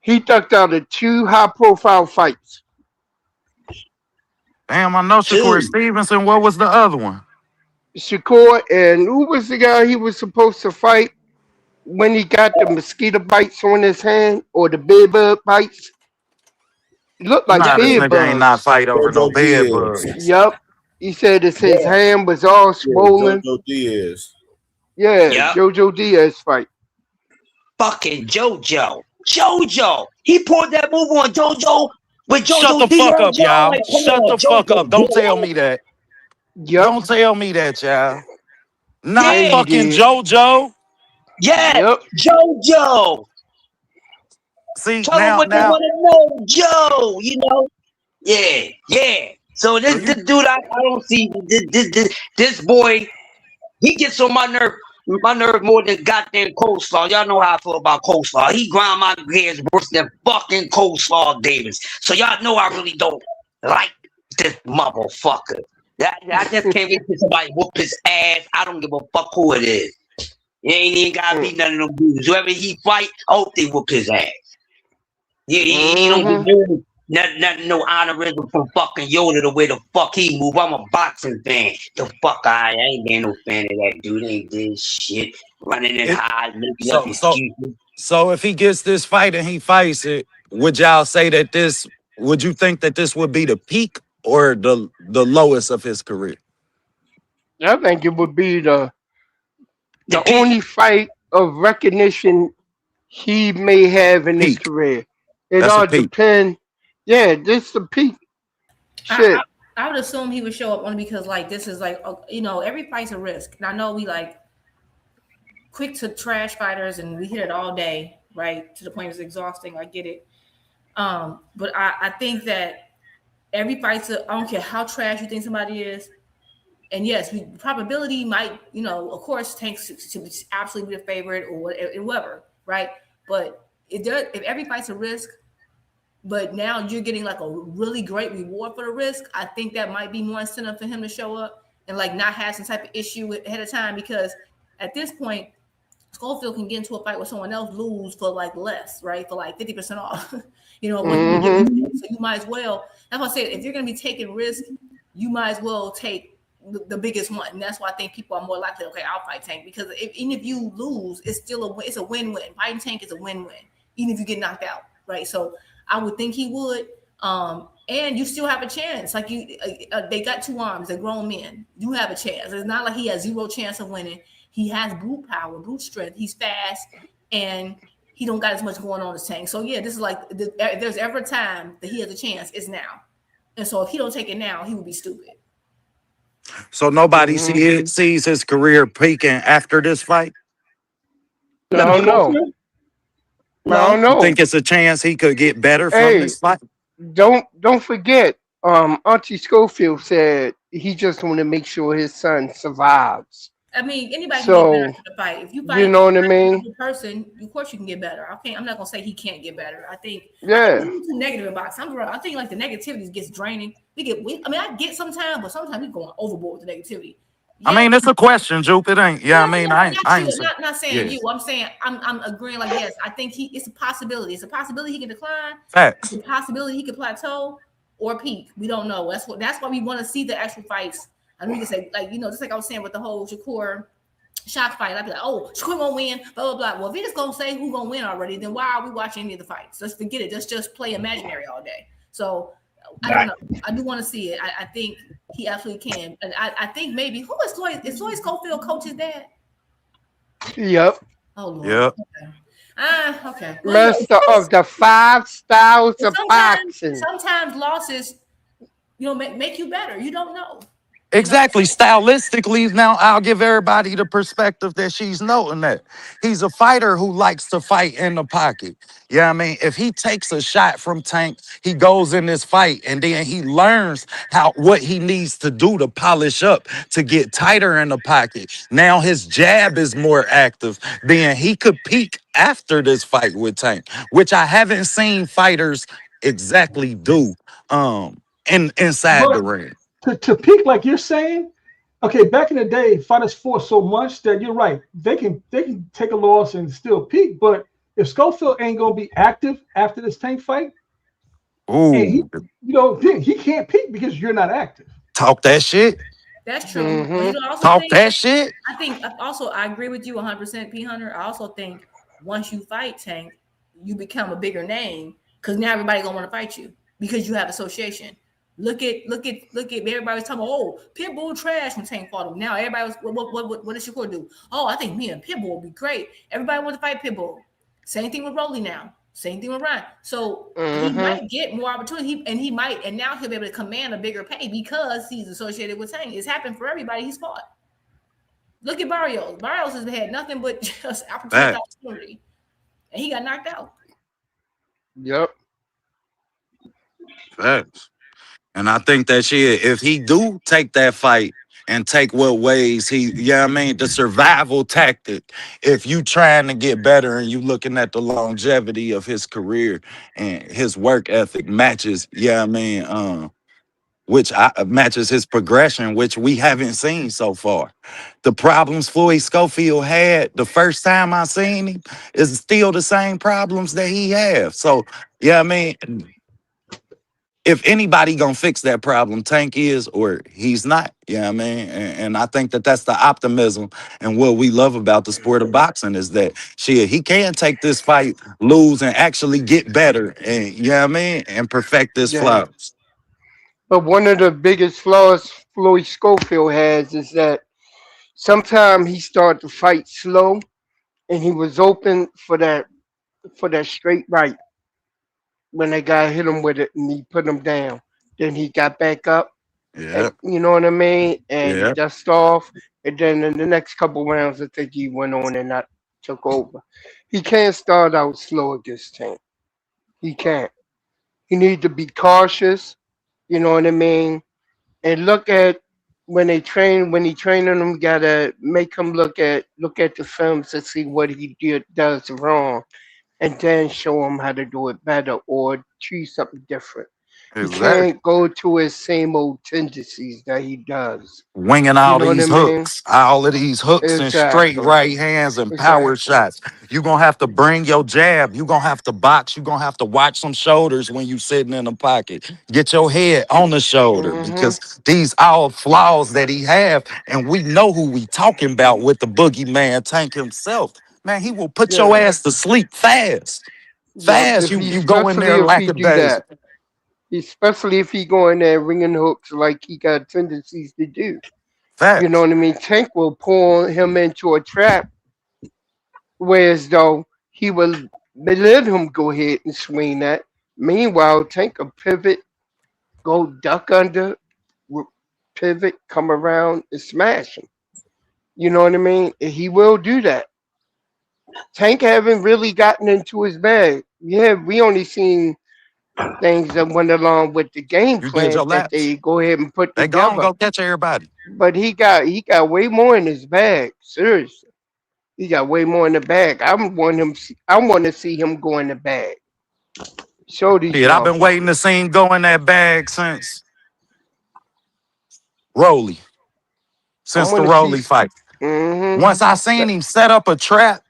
He ducked out of 2 high-profile fights. Damn, I know Shakur Stevenson. What was the other one? Shakur, and who was the guy he was supposed to fight when he got the mosquito bites on his hand or the bed bug bites? It looked like bed bugs. Ain't not fight over no bed bugs. Yep. He said his hand was all swollen. Jojo Diaz. Yeah, Jojo Diaz fight. Fucking Jojo. He pulled that move on Jojo with Jojo. Shut the Diaz, fuck up, y'all. Like, Shut the fuck up. Don't tell me that. Yep. Don't tell me that, y'all. Not fucking JoJo. Yeah, JoJo. See, tell him what they want to know, Joe. You know, yeah. So this dude, I don't see this boy. He gets on my nerve more than goddamn coleslaw. Y'all know how I feel about coleslaw. He grind my gears worse than fucking coleslaw Davis. So y'all know I really don't like this motherfucker. I just can't wait for somebody whoop his ass. I don't give a fuck who it is. He ain't even gotta be none of them dudes. Whoever he fight, I hope they whoop his ass. Yeah, he don't deserve nothing, no honorism from fucking Yoda the way the fuck he move. I'm a boxing fan. The fuck I ain't been no fan of that dude. Ain't did shit. Running in high, making up excuses. So if he gets this fight and he fights it, would y'all say that this? Would you think that this would be the peak or the lowest of his career? I think it would be the only fight of recognition he may have in his career. It all depends. Yeah, this is the peak. Shit. I would assume he would show up only because this is every fight's a risk. And I know we quick to trash fighters and we hit it all day, right? To the point it's exhausting. I get it. But I think that every fight's I don't care how trash you think somebody is, And yes, probability might, of course, Tank should absolutely be the favorite or whatever, right? But if every fight's a risk, but now you're getting like a really great reward for the risk, I think that might be more incentive for him to show up and like not have some type of issue ahead of time, because at this point, Schofield can get into a fight with someone else, lose for like less, right? For like 50% off, so you might as well. That's what I said. If you're going to be taking risk, you might as well take the biggest one. And that's why I think people are more likely, okay, I'll fight Tank, because even if you lose, it's still it's a win-win. Fighting Tank is a win-win, even if you get knocked out, right? So I would think he would. And you still have a chance. Like they got 2 arms, they're grown men. You have a chance. It's not like he has 0 chance of winning. He has brute power, brute strength. He's fast, and he don't got as much going on as Tank. So yeah, this is like, if there's ever a time that he has a chance, it's now. And so if he don't take it now, he would be stupid. So nobody sees his career peaking after this fight? I don't know. I don't know. You think it's a chance he could get better from this fight? Don't forget, Auntie Schofield said he just want to make sure his son survives. I mean, anybody can get better after the fight. If you fight, you know what I mean? Person, of course you can get better. I'm not gonna say he can't get better. I think I'm too negative about it. I think like the negativity gets draining. I get sometimes, but sometimes we going overboard with the negativity. Yeah. I mean, it's a question, Jupe. It ain't. Yeah, I mean, I ain't not saying you. I'm saying I'm agreeing. Like, yes, I think it's a possibility. It's a possibility he can decline. Facts. It's a possibility he can plateau or peak. We don't know. That's why we want to see the actual fights. I mean, you can say, like, just like I was saying with the whole Shakur Shock fight, I'd be like, oh, Shakur gonna win, blah, blah, blah. Well, if he just gonna say who's gonna win already, then why are we watching any of the fights? Let's forget it. Let's just play imaginary all day. So I don't know. I do want to see it. I think he absolutely can. And I think maybe, who is Floyd? Is Floyd Schofield coach's dad? Yep. Oh, Lord. Yep. Okay. Master of the 5 styles of boxing. Sometimes losses, make you better. You don't know. Exactly. Stylistically, now I'll give everybody the perspective that she's noting that. He's a fighter who likes to fight in the pocket. Yeah, I mean, if he takes a shot from Tank, he goes in this fight and then he learns what he needs to do to polish up, to get tighter in the pocket. Now his jab is more active. Then he could peak after this fight with Tank, which I haven't seen fighters exactly do inside the ring. To peak, like you're saying, okay, back in the day, fighters fought so much that you're right. They can take a loss and still peak. But if Schofield ain't gonna be active after this Tank fight, he can't peak because you're not active. Talk that shit. That's true. Talk that shit. I think I agree with you 100%, P. Hunter. I also think once you fight Tank, you become a bigger name because now everybody gonna want to fight you because you have association. Look at everybody was talking about, oh, Pitbull trash when Tank fought him. Now everybody was what did Shakur do? Oh, I think me and Pitbull would be great. Everybody wants to fight Pitbull. Same thing with Rolly now. Same thing with Ryan. So he might get more opportunity, and now he'll be able to command a bigger pay because he's associated with Tank. It's happened for everybody he's fought. Look at Barrios. Barrios has had nothing but just opportunity. And he got knocked out. Yep. Facts. And I think that if he do take that fight and take what ways the survival tactic, if you trying to get better and you looking at the longevity of his career and his work ethic matches, which matches his progression, which we haven't seen so far. The problems Floyd Schofield had the first time I seen him is still the same problems that he have. So, if anybody gonna fix that problem, Tank is, or he's not. And I think that's the optimism and what we love about the sport of boxing is that he can take this fight, lose, and actually get better, and and perfect this flaws. But one of the biggest flaws Floyd Schofield has is that sometimes he started to fight slow, and he was open for that straight right. When they guy hit him with it and he put him down, then he got back up. Yeah, you know what I mean, and dust off. And then in the next couple rounds, I think he went on and not took over. He can't start out slow against Tank. He can't. He needs to be cautious. You know what I mean, and look at when he training them, gotta make him look at the films to see what he does wrong, and then show him how to do it better or choose something different. You Exactly. can't go to his same old tendencies that he does. Winging You all know what I these mean? hooks, all of these hooks and straight Exactly. right hands and power Exactly. shots. You're gonna have to bring your jab. You're gonna have to box. You're gonna have to watch some shoulders when you sitting in the pocket. Get your head on the shoulder Hmm. because these all flaws that he have, and we know who we talking about with the boogeyman Tank himself. Man, he will put your Yeah. ass to sleep fast. Yep. Fast. If You he, you go in especially there if he do that, lackadaisical. especially if he go in there ringing hooks like he got tendencies to do. You know Facts. what I mean? Tank will pull him into a trap, whereas though he will let him go ahead and swing that. Meanwhile, Tank will pivot, go duck under, pivot, come around, and smash him. You know what I mean? And he will do that. Tank haven't really gotten into his bag. Yeah, we only seen things that went along with the game You did plan your that laps. they go ahead and put They gone together. go catch everybody. But he got way more in his bag. Seriously, he got way more in the bag. I want to see him go in the bag. Show these Shit, I've been waiting to motherfuckers. see him go in that bag Rolly, I since the want to see. Rolly fight. Once I Mm-hmm. seen him set up a trap,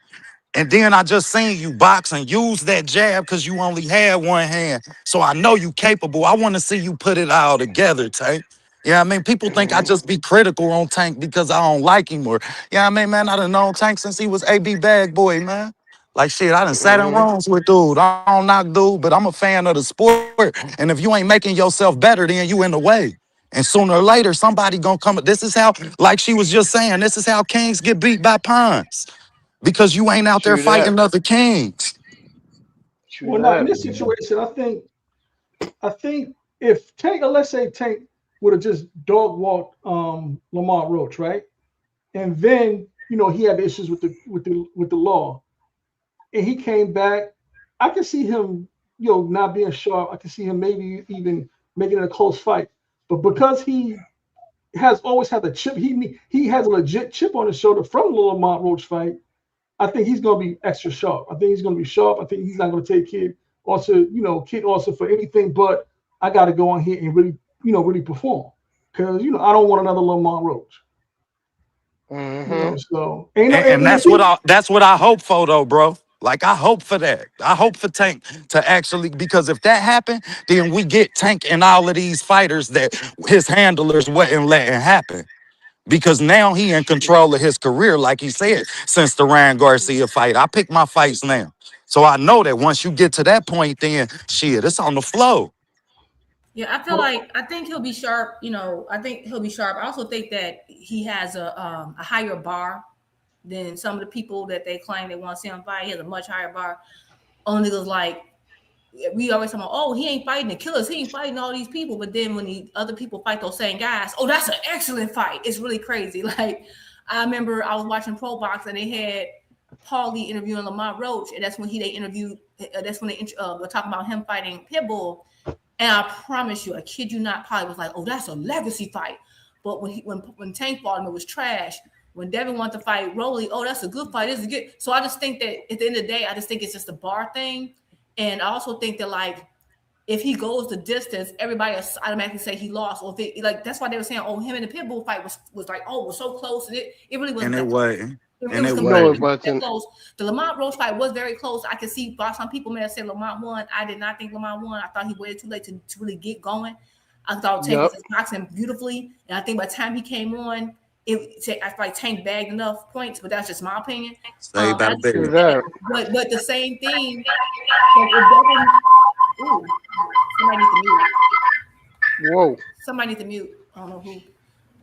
and then I just seen you box and use that jab because you only had one hand. So I know you capable. I want to see you put it all together, Tank. Yeah, I mean, people think I just be critical on Tank because I don't like him, or yeah, I mean, man, I done known Tank since he was AB Bag Boy, man. Like shit, I done sat in rooms with dude. I don't knock dude, but I'm a fan of the sport. And if you ain't making yourself better, then you in the way. And sooner or later, somebody gonna come. This is how, like she was just saying, this is how kings get beat by pawns because you ain't out there True that. fighting other kings. True Well, now in that. this situation, I think if Tank, let's say Tank would have just dog walked Lamar Roach, right? And then he had issues with the law, and he came back. I can see him, not being sharp. I can see him maybe even making it a close fight. But because he has always had the chip, he has a legit chip on his shoulder from the Lamont Roach fight. I think he's going to be extra sharp. I think he's going to be sharp. I think he's not going to take Kid also for anything. But I got to go on here and really perform because I don't want another Lamont Roach. Mm-hmm. So ain't no. And And if that's what I hope for though, bro. Like I hope for that. I hope for Tank to actually, because if that happened, then we get Tank and all of these fighters that his handlers wouldn't letting happen. Because now he in control of his career, like he said, since the Ryan Garcia fight. I pick my fights now. So I know that once you get to that point, then shit, it's on the flow. Yeah, I think he'll be sharp. I think he'll be sharp. I also think that he has a higher bar than some of the people that they claim they want to see him fight. He has a much higher bar. Only was like we always talk about, oh, he ain't fighting the killers, he ain't fighting all these people. But then when other people fight those same guys, oh, that's an excellent fight. It's really crazy. Like I remember I was watching Pro Box and they had Paulie interviewing Lamont Roach, and that's when they interviewed. That's when they were talking about him fighting Pitbull. And I promise you, I kid you not, Paulie was like, oh, that's a legacy fight. But when Tank fought him, it was trash. When Devin wanted to fight Rolly, oh, that's a good fight. This is good. So I just think that at the end of the day, I just think it's just a bar thing. And I also think that like if he goes the distance, everybody automatically say he lost. Or if that's why they were saying, oh, him and the Pitbull fight was like, oh, it was so close. And it really wasn't And it that wasn't. it And was it No, it wasn't. that wasn't. close. The Lamont Roach fight was very close. I could see some people may have said Lamont won. I did not think Lamont won. I thought he waited too late to really get going. I thought Tank Yep. was boxing beautifully. And I think by the time he came on, I feel like Tank bagged enough points, but that's just my opinion. Saved by I the just True think bell. that, that. but the same thing. Like it doesn't. Ooh, somebody need to mute. Whoa. Somebody need to mute. I don't know who.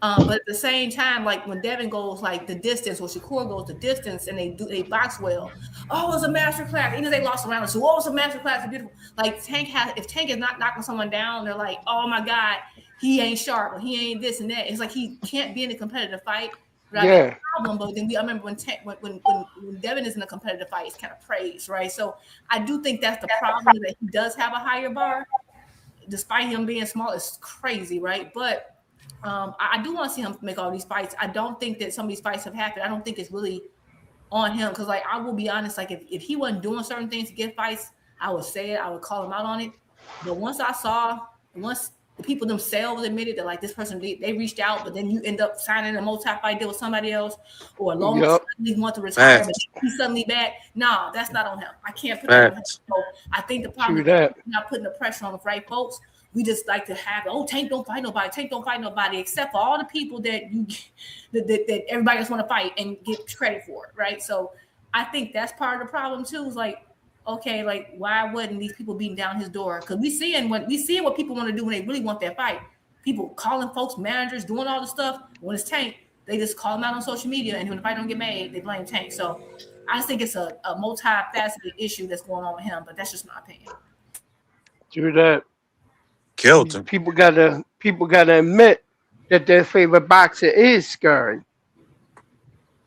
But at the same time, like when Devin goes like the distance, or Shakur goes the distance, and they box well. Oh, it was a master class. Even if they lost around, so it was a master class. It's beautiful. Like if Tank is not knocking someone down, they're like, oh my god, he ain't sharp, or he ain't this and that. It's like he can't be in a competitive fight. But I got Yeah. a problem. But then I remember when Devin is in a competitive fight, it's kind of praised, right? So I do think that's the problem, that he does have a higher bar, despite him being small. It's crazy, right? But I do want to see him make all these fights. I don't think that some of these fights have happened. I don't think it's really on him because, like, I will be honest, like if he wasn't doing certain things to get fights, I would say it. I would call him out on it. But once the people themselves admitted that, like, this person, they reached out, but then you end up signing a multi-fight deal with somebody else, or Loma suddenly want to retire, but he's suddenly back. No, that's not on him. I can't put that on him. So I think the problem is that we're not putting the pressure on the right folks. We just like to have, Tank don't fight nobody. Tank don't fight nobody, except for all the people that that everybody just want to fight and get credit for it, right? So I think that's part of the problem too. Is like, okay, like why wouldn't these people beating down his door? Because we seeing what people want to do when they really want that fight. People calling folks, managers, doing all the stuff. When it's Tank, they just call him out on social media, and when the fight don't get made, they blame Tank. So I just think it's a multifaceted issue that's going on with him. But that's just my opinion. True that. Killed him. People gotta admit that their favorite boxer is scary.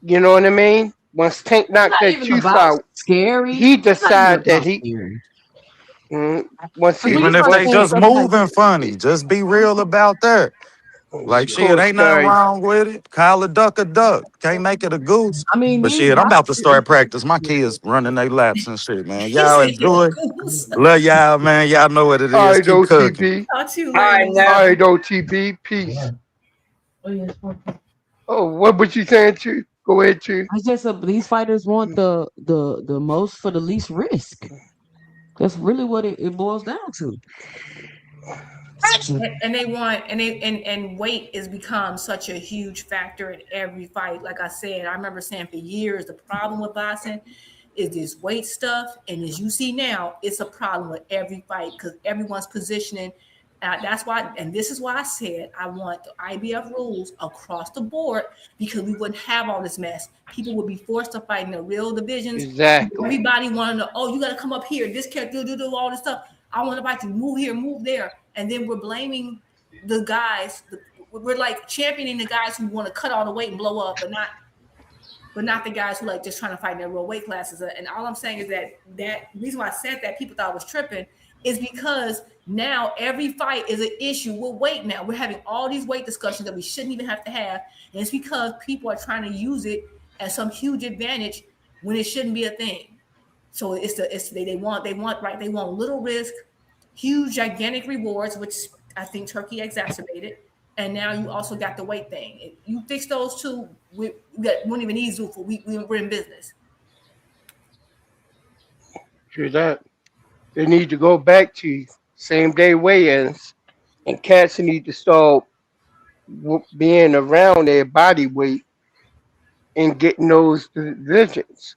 You know what I mean? Once Tank knocked that tooth out, scary. He decided that he. Once he Even if they just moving funny, just be real about that. Like shit, ain't nothing wrong with it. Call a duck. Can't make it a goose. I mean, but shit, I'm about to start practice. My kids running their laps and shit, man. Y'all enjoy. Love y'all, man. Y'all know what it is. All right, Keep cooking. OTB. All right, OTB. Peace. Oh, what was you saying, Chu? Go ahead, Chu. I just these fighters want the most for the least risk. That's really what it boils down to. And they want and weight has become such a huge factor in every fight. Like I said, I remember saying for years the problem with boxing is this weight stuff, and as you see now, it's a problem with every fight because everyone's positioning. That's why, and this is why I said I want the IBF rules across the board because we wouldn't have all this mess. People would be forced to fight in the real divisions. Exactly. Everybody wanted to, you got to come up here. This can't do all this stuff. I want to fight you. Move here, move there. And then we're blaming the guys. We're like championing the guys who want to cut all the weight and blow up, but not the guys who like just trying to fight in their real weight classes. And all I'm saying is that reason why I said that people thought I was tripping is because now every fight is an issue with weight. Now we're having all these weight discussions that we shouldn't even have to have, and it's because people are trying to use it as some huge advantage when it shouldn't be a thing. So they want little risk, huge gigantic rewards, which I think Turkey exacerbated, and now you also got the weight thing. If you fix those two, we wouldn't even need Zuffa. We're in business. True that. They need to go back to same day weigh-ins, and cats need to start being around their body weight and getting those divisions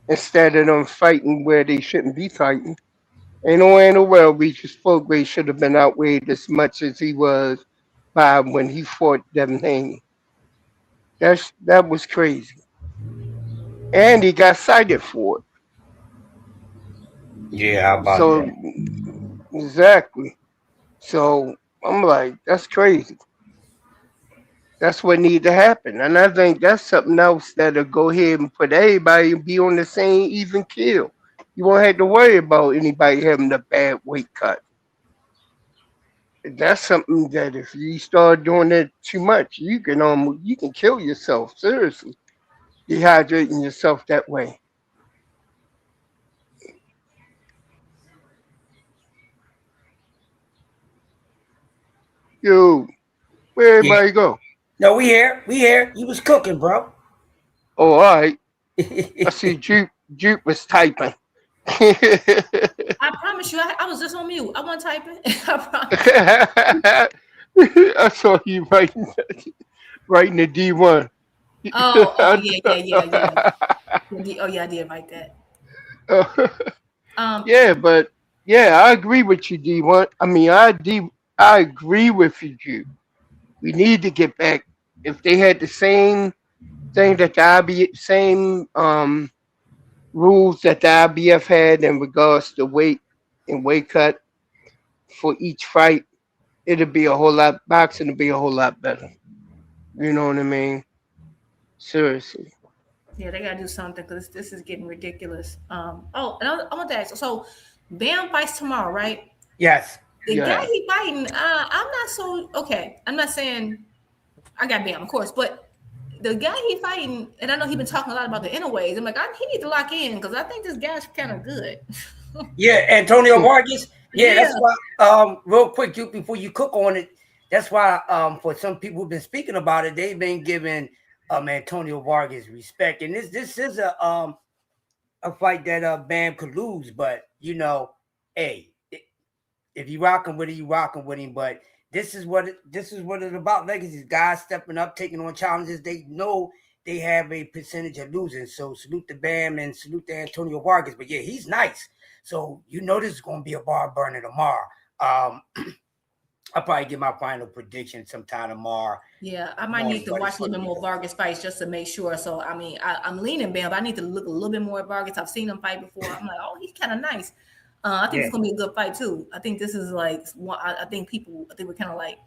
instead of them fighting where they shouldn't be fighting. Ain't no way in the world Regis Fogway should have been outweighed as much as he was by when he fought Devin Haney. That was crazy. And he got cited for it. Yeah, how about so that? Exactly. So I'm like, that's crazy. That's what needs to happen. And I think that's something else that'll go ahead and put everybody and be on the same even keel. You won't have to worry about anybody having a bad weight cut. That's something that if you start doing it too much, you can kill yourself, seriously. Dehydrating yourself that way. Yo, where everybody go? No, we here. You was cooking, bro. Oh, all right. I see Juke was typing. I promise you, I was just on mute. I wasn't typing. I promise. I saw you writing the D1. Oh yeah. Oh yeah, I did write that. Yeah, but yeah, I agree with you, D1. I mean, I agree with you, Juke. We need to get back. If they had the same thing that the same rules that the IBF had in regards to weight and weight cut for each fight, boxing would be a whole lot better. You know what I mean? Seriously. Yeah, they gotta do something because this is getting ridiculous. And I want to ask. So, Bam fights tomorrow, right? Yes. The guy he fighting, I'm not so okay. I'm not saying I got Bam, of course, but the guy he fighting, and I know he's been talking a lot about the inner ways. I'm like, he need to lock in because I think this guy's kind of good. Yeah, Antonio Vargas. Yeah, Yeah. that's why. Real quick, Duke, before you cook on it, that's why. For some people who've been speaking about it, they've been giving Antonio Vargas respect, and this is a fight that Bam could lose, but you know, hey, if you rocking with him, you rocking with him. But this is what it's about. Legacy guys stepping up, taking on challenges. They know they have a percentage of losing. So salute to Bam and salute to Antonio Vargas. But yeah, he's nice. So you know this is going to be a bar burner tomorrow. I'll probably get my final prediction sometime tomorrow. Yeah, I might need to watch a little bit more Vargas fights just to make sure. So I mean, I'm leaning Bam, but I need to look a little bit more at Vargas. I've seen him fight before. I'm like, oh, he's kind of nice. I think it's gonna be a good fight too. I think this is like I think we're kind of like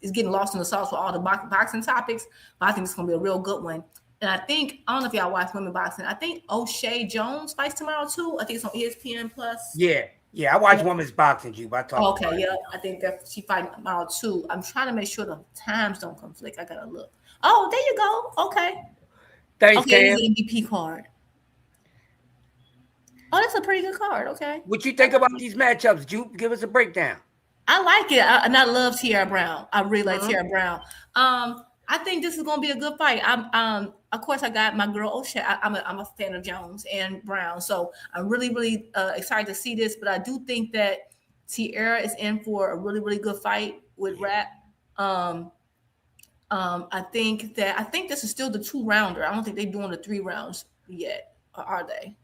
it's getting lost in the sauce with all the boxing topics, but I think it's gonna be a real good one. And I don't know if y'all watch women boxing. I think O'Shea Jones fights tomorrow too. I think it's on ESPN Plus. Yeah, I watch women's boxing, Jude. I talk. Okay, yeah, I think that she fighting tomorrow too. I'm trying to make sure the times don't conflict. I gotta look. Oh, there you go. Okay. Thanks, Cam. MVP card. Oh, that's a pretty good card. Okay. What you think about these matchups, Jude? Give us a breakdown. I like it, and I love Tierra Brown. I really like Tierra Brown. I think this is gonna be a good fight. Of course, I got my girl O'Shea. I'm a fan of Jones and Brown, so I'm really, really excited to see this. But I do think that Tierra is in for a really, really good fight with Rap. I think this is still the 2-rounder. I don't think they're doing the 3 rounds yet, or are they?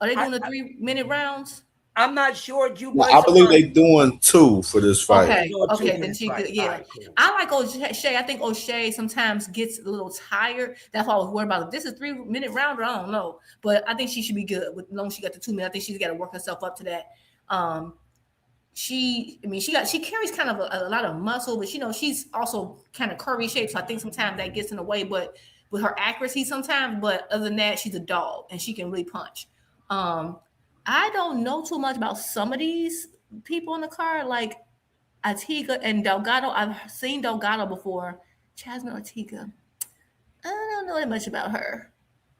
Are they doing the 3-minute rounds? I'm not sure. I believe they're doing 2 for this fight. Okay. Then she good. Yeah, right, cool. I like O'Shea. I think O'Shea sometimes gets a little tired. That's why I was worried about. If this is 3-minute rounder, I don't know, but I think she should be good. With long as she got the 2 minutes, I think she's got to work herself up to that. She carries kind of a lot of muscle, but she's also kind of curvy shape. So I think sometimes that gets in the way. But with her accuracy, sometimes. But other than that, she's a dog and she can really punch. I don't know too much about some of these people in the card, like Artiga and Delgado. I've seen Delgado before. Jasmine Artiga. I don't know that much about her.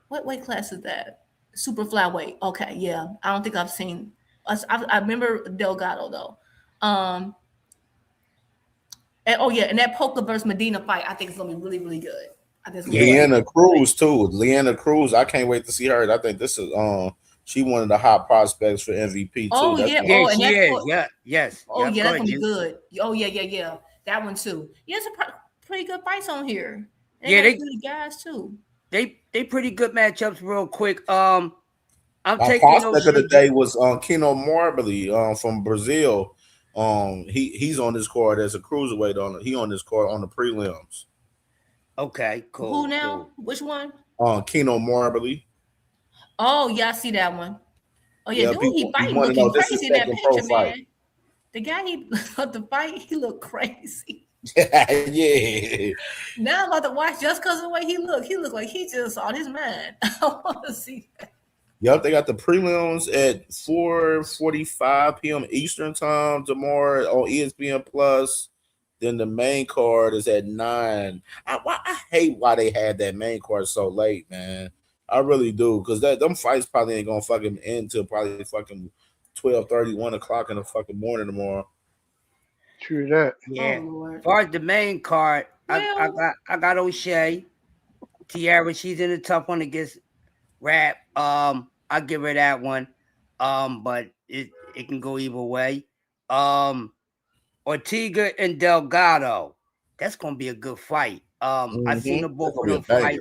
What weight class is that? Super flyweight. Okay, yeah. I don't think I've seen. I remember Delgado though. And that Poker versus Medina fight, I think it's gonna be really, really good. I think Leanna Cruz too. Leanna Cruz. I can't wait to see her. I think this is she one of the hot prospects for MVP too. Oh, that's yeah. She is. Yes. Oh, yeah, that's going to be good. Oh, yeah. That one too. Yeah, it's a pretty good fights on here. They do the guys too. They pretty good matchups real quick. My prospect of the day was Kino Morbely from Brazil. He's on this card as a cruiserweight. He on this card on the prelims. Okay, cool. Who now? Cool. Which one? Kino Morbely. Oh, yeah, I see that one. Oh, yeah, dude, he fight looking crazy in that picture, man. The guy the fight, he looked crazy. Yeah. Now I'm about to watch just because of the way he looked. He looked like he just on his mind. I want to see that. Yep, they got the prelims at 4:45 p.m. Eastern time tomorrow on ESPN Plus. Then the main card is at 9. I hate why they had that main card so late, man. I really do, because them fights probably ain't gonna fucking end till probably fucking 12:30, 1 o'clock in the fucking morning tomorrow. True that. Yeah. As far as the main card, I got O'Shea, Tierra. She's in a tough one against Rap. I'll give her that one. But it can go either way. Ortega and Delgado. That's gonna be a good fight. I've seen them both of them fight.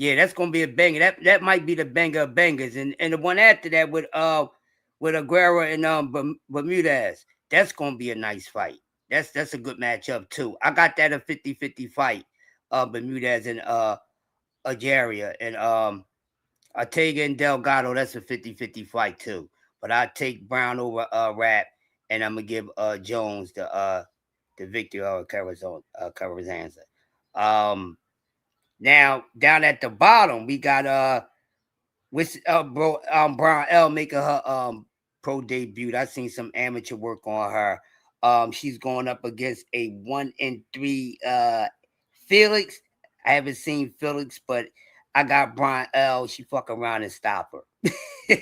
Yeah, that's gonna be a banger. That might be the banger of bangers. And the one after that with Aguero and Bermudez, that's gonna be a nice fight. That's a good matchup too. I got that a 50-50 fight. Bermudez and Ajaria and Ortega and Delgado. That's a 50-50 fight too. But I take Brown over Rap, and I'm gonna give Jones the victory over Carrazanza. Now down at the bottom, we got Brown L making her pro debut. I seen some amateur work on her. She's going up against a 1-3 Felix, I haven't seen Felix, but I got Brian L. She fuck around and stop her.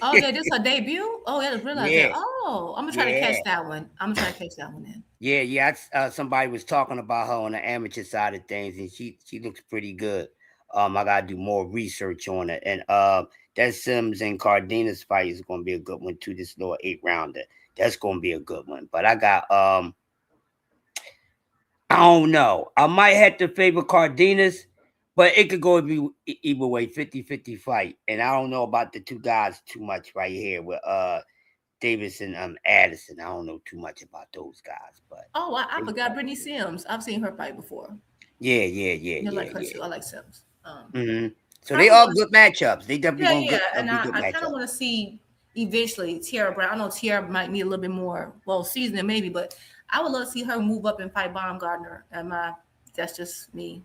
Oh yeah, this her debut. Oh yeah, I didn't realize Yeah. that. Oh, I'm gonna try to catch that one. I'm gonna try to catch that one then. Yeah. Somebody was talking about her on the amateur side of things, and she looks pretty good. I gotta do more research on it, and that Sims and Cardenas fight is gonna be a good one too. This little 8-rounder, that's gonna be a good one. But I got I don't know. I might have to favor Cardenas, but it could go either way, 50-50 fight. And I don't know about the two guys too much right here with Davis and Addison. I don't know too much about those guys, but I forgot Brittany Sims. I've seen her fight before. Yeah. I like her too. I like Sims. So they are good matchups. They definitely good I kind of want to see eventually Tierra Brown. I know Tierra might need a little bit more seasoning maybe, but I would love to see her move up and fight Baumgartner. That's just me.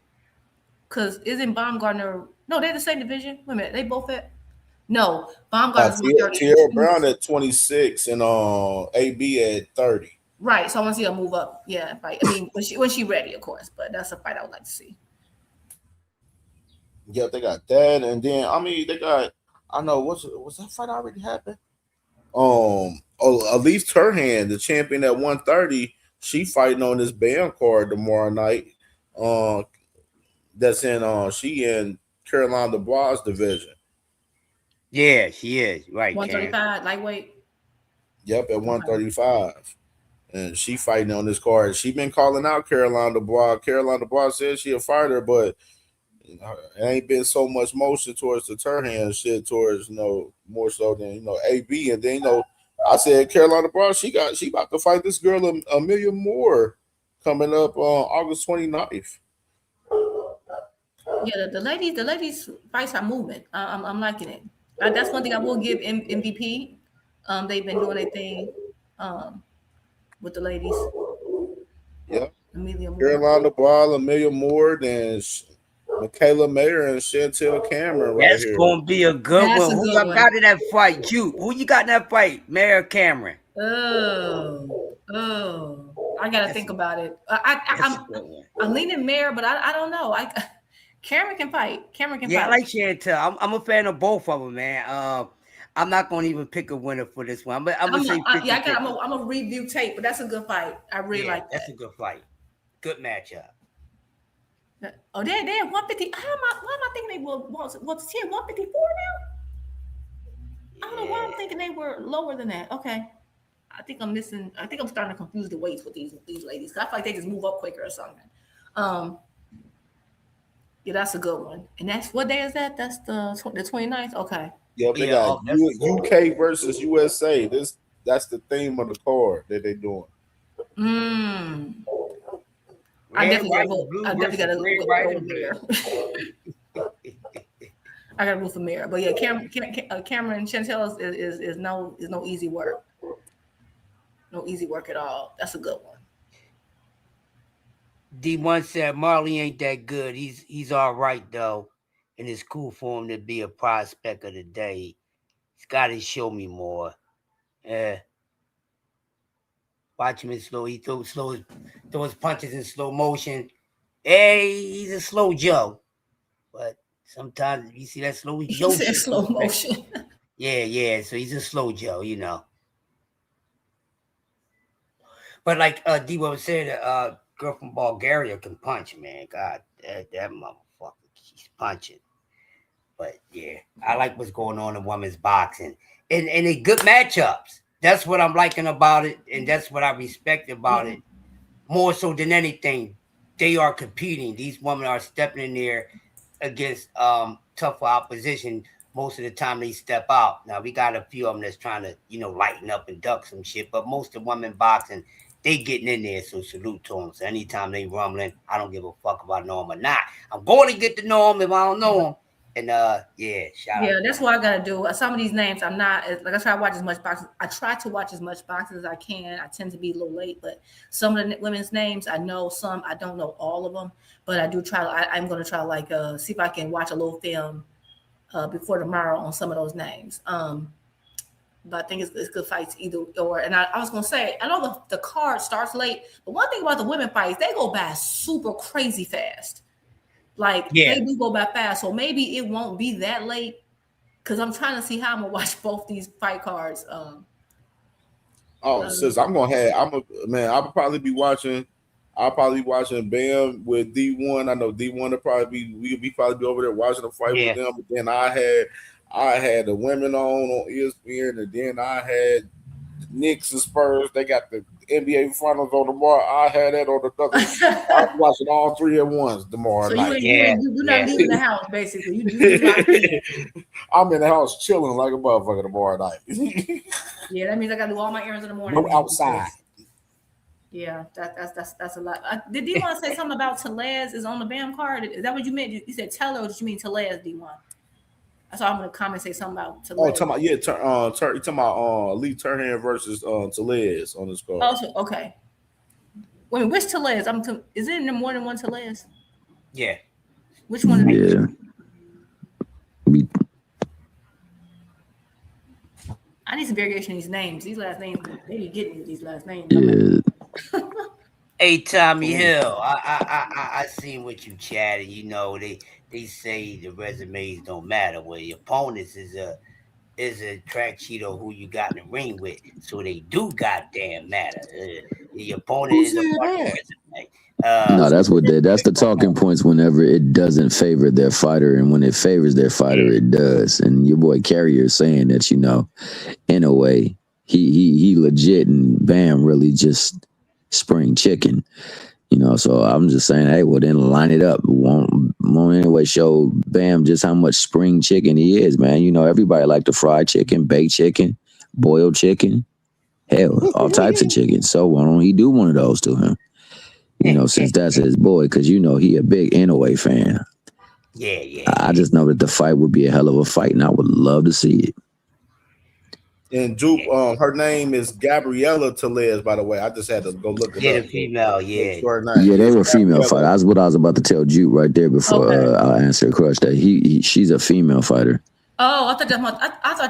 Because isn't Baumgartner? No, they're the same division. Wait a minute, they both at? No, Baumgartner's 30. Tierra Brown at 26 and AB at 30. Right, so I want to see her move up. Yeah, fight. I mean, when she ready, of course. But that's a fight I would like to see. Yeah, they got that, and then they got. I know was that fight already happened? Elise Turhan, the champion at 130, she fighting on this band card tomorrow night. That's in she in Caroline Dubois' division. Yeah, she is. Right. 135 lightweight. Yep, at 135. And she fighting on this card. She been calling out Caroline Dubois. Caroline Dubois said she a fighter, but it ain't been so much motion towards the Turhan shit towards more so than AB. And then I said Caroline Dubois, she about to fight this girl Amelia Moore coming up on August 29th. Yeah, the ladies fights are moving. I'm liking it. That's one thing I will give MVP. They've been doing their thing with the ladies. Yeah. Amelia Moore. Caroline Dubois, Amelia Moore, then Michaela Mayer and Chantel Cameron right That's here. That's gonna be a good one. Who got in that fight? Who you got in that fight? Mayer Cameron. I gotta think about it. I'm leaning Mayer, but I don't know. Cameron can fight. I like Chantel. I'm a fan of both of them, man. I'm not gonna even pick a winner for this one. I'm gonna say I'm gonna review tape, but that's a good fight. I really like that. That's a good fight. Good matchup. Oh, they're 150. Why am I thinking they were 154 now? I don't know why I'm thinking they were lower than that. Okay. I think I'm starting to confuse the weights with these ladies. I feel like they just move up quicker or something. Yeah, that's a good one. And that's what day is that? That's the 29th? Okay. Yep, they got UK versus USA. That's the theme of the card that they're doing. I definitely gotta look over there. I gotta move for Mayor. But yeah, Cameron Chantel is no easy work. No easy work at all. That's a good one. D1 said Marley ain't that good. He's all right though, and it's cool for him to be a prospect of the day. He's got to show me more. Watch him in slow. He throws his punches in slow motion. Hey, he's a slow Joe, but sometimes you see that slow Joe. He said slow motion. Yeah. So he's a slow Joe, But like D1 said, girl from Bulgaria can punch, man. God, that motherfucker, she's punching. But yeah, I like what's going on in women's boxing, and they good matchups. That's what I'm liking about it, and that's what I respect about it. More so than anything, they are competing. These women are stepping in there against tougher opposition. Most of the time they step out. Now we got a few of them that's trying to, lighten up and duck some shit. But most of women boxing, they getting in there. So salute to them. So anytime they rumbling, I don't give a fuck about know them or not. I'm going to get to know them if I don't know them. And shout out. Yeah, that's what I gotta do. Some of these names, I'm not like I try to watch as much boxing. I try to watch as much boxing as I can. I tend to be a little late, but some of the women's names I know. Some I don't know all of them, but I do try. I'm gonna try to see if I can watch a little film before tomorrow on some of those names. But I think it's good fights either or. And I was gonna say I know the card starts late, but one thing about the women fights, they go by super crazy fast. Like they do go by fast, so maybe it won't be that late. Cause I'm trying to see how I'm gonna watch both these fight cards. Sis, I'll probably be watching. I'll probably be watching Bam with D1. I know D1 will probably be over there watching the fight with them. But then I had the women on ESPN, and then I had Knicks and Spurs. They got the NBA Finals on tomorrow. I had that on the other. I was watching all three at once tomorrow night. You're not leaving the house, basically. I'm in the house chilling like a motherfucker tomorrow night. Yeah, that means I gotta do all my errands in the morning. No outside. Yeah, that's a lot. Did D want to say something about Tellez is on the BAM card? Is that what you meant? You said Teller, or did you mean Tellez, D1? I saw I'm gonna comment say something about Tellez. Oh, talking about Lee Turhan versus Tellez on this card. Oh, so, okay. Wait, which Tellez? Is it in there more than one Tellez? Yeah. Which one? Yeah. I need some variation in these names. These last names, they be getting me these last names. Hey, Tommy Hill, I seen what you chatted. You know, they say the resumes don't matter. Well, your opponents is a track sheet of who you got in the ring with, so they do goddamn matter. Your opponent is a part of the resume. No, that's the talking points whenever it doesn't favor their fighter, and when it favors their fighter, it does. And your boy Carrier is saying that, in a way, he legit, and Bam really just spring chicken. So I'm just saying, hey, well then line it up. Won't anyway show Bam just how much spring chicken he is, man. Everybody like the fried chicken, baked chicken, boiled chicken, hell, all types of chicken. So why don't he do one of those to him? Since that's his boy, because he a big Inoue fan. Yeah. I just know that the fight would be a hell of a fight, and I would love to see it. And Jupe, her name is Gabriella Tellez, by the way. I just had to go look it up. Female, yeah. Yeah, they were female fighters. That's what I was about to tell Jupe right there before I answer Crush that she's a female fighter. Oh, I thought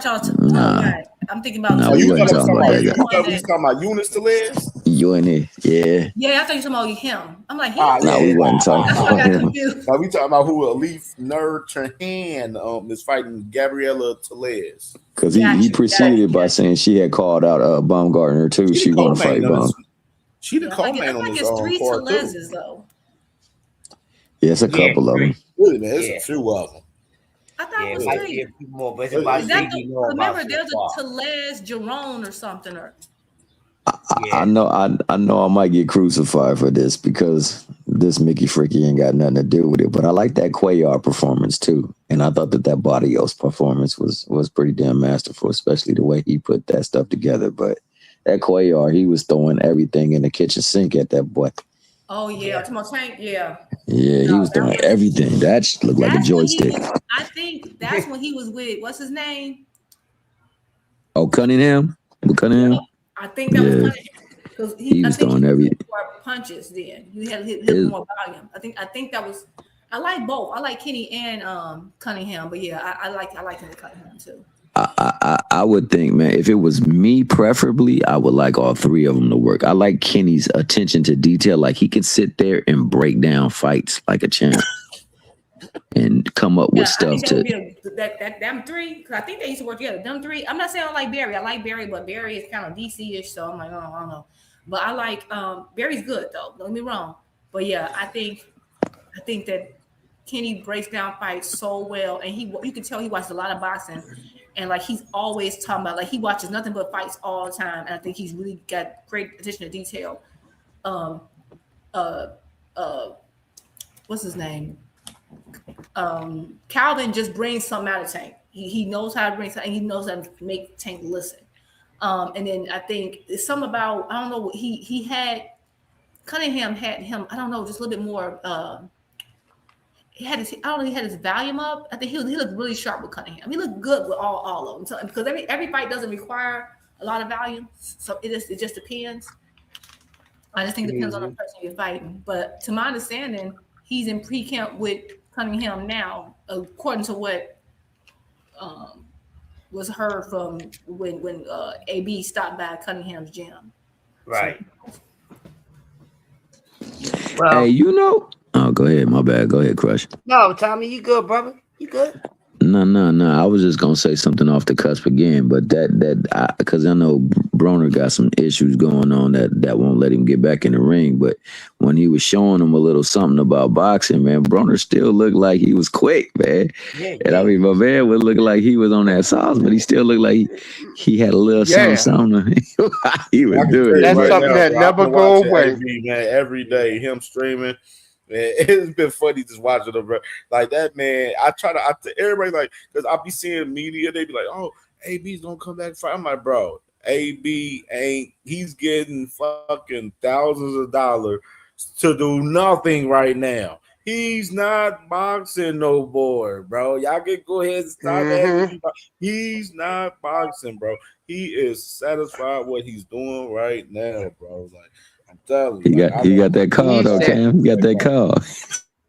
y'all. Nah. I'm thinking about. No, we weren't talking about that guy. You talking about Eunice Tellez? UNE, yeah. Yeah, I thought you were talking about him. I'm like, no, we weren't talking about him. Now we talking about who Elif Nurturhan is fighting Gabriella Tellez. Because he preceded by saying she had called out Baumgartner too. She want to fight Baum. She the co-man on this it's three card too. Tellezes though. Yeah, it's a couple of them. Really, man, it's a few of them. I thought it was three. More, but it's about remember, there's a Tellez Jerome or something. I know I might get crucified for this because this Mickey Freaky ain't got nothing to do with it. But I like that Cuellar performance too, and I thought that Barrios performance was pretty damn masterful, especially the way he put that stuff together. But that Cuellar, he was throwing everything in the kitchen sink at that boy. Oh yeah, Tank, yeah. Yeah, he was doing everything. That looked like a joystick. I think that's when he was with what's his name? Oh, Cunningham. Cunningham. I think that was Cunningham because he was throwing everything. Punches. Then you had a little more volume. I think that was. I like both. I like Kenny and Cunningham, but yeah, I like him with Cunningham too. I would think, man, if it was me, preferably, I would like all three of them to work. I like Kenny's attention to detail. Like he can sit there and break down fights like a champ and come up with stuff to. That them three, because I think they used to work together. Them three. I'm not saying I like Barry. I like Barry, but Barry is kind of DC-ish, so I'm like, oh, I don't know. But I like Barry's good though. Don't get me wrong. But yeah, I think that Kenny breaks down fights so well, and you can tell he watches a lot of boxing. And like he's always talking about, like he watches nothing but fights all the time, and I think he's really got great attention to detail. What's his name? Calvin just brings something out of Tank. He knows how to bring something. He knows how to make Tank listen. And then I think it's something about, I don't know. He had Cunningham had him. I don't know, just a little bit more. He had his volume up. I think he looked really sharp with Cunningham. He looked good with all of them. So, because every fight doesn't require a lot of volume, so it just depends. I just think it depends on the person you're fighting. But to my understanding, he's in pre-camp with Cunningham now, according to what was heard from when AB stopped by Cunningham's gym. Right. Well, hey, go Go ahead. My bad. Go ahead, Crush. No, Tommy, you good, brother? You good? No. I was just gonna say something off the cusp again, but because I know Broner got some issues going on that won't let him get back in the ring. But when he was showing him a little something about boxing, man, Broner still looked like he was quick, man. Yeah, and I mean, my man would look like he was on that sauce, but he still looked like he had a little something. He was doing it. That's Right something now, that bro, I've never been go watching away. AB, man, every day. Him streaming, man, it's been funny just watching him, bro. Like that, man. Everybody like, because I be seeing media, they be like, "Oh, AB's gonna come back." I'm like, bro, AB ain't. He's getting fucking thousands of dollars to do nothing right now. He's not boxing no more, bro. Y'all can go ahead and stop asking me. He's not boxing, bro. He is satisfied what he's doing right now, bro. Like I'm telling you, he got that call though, Cam. He got that call.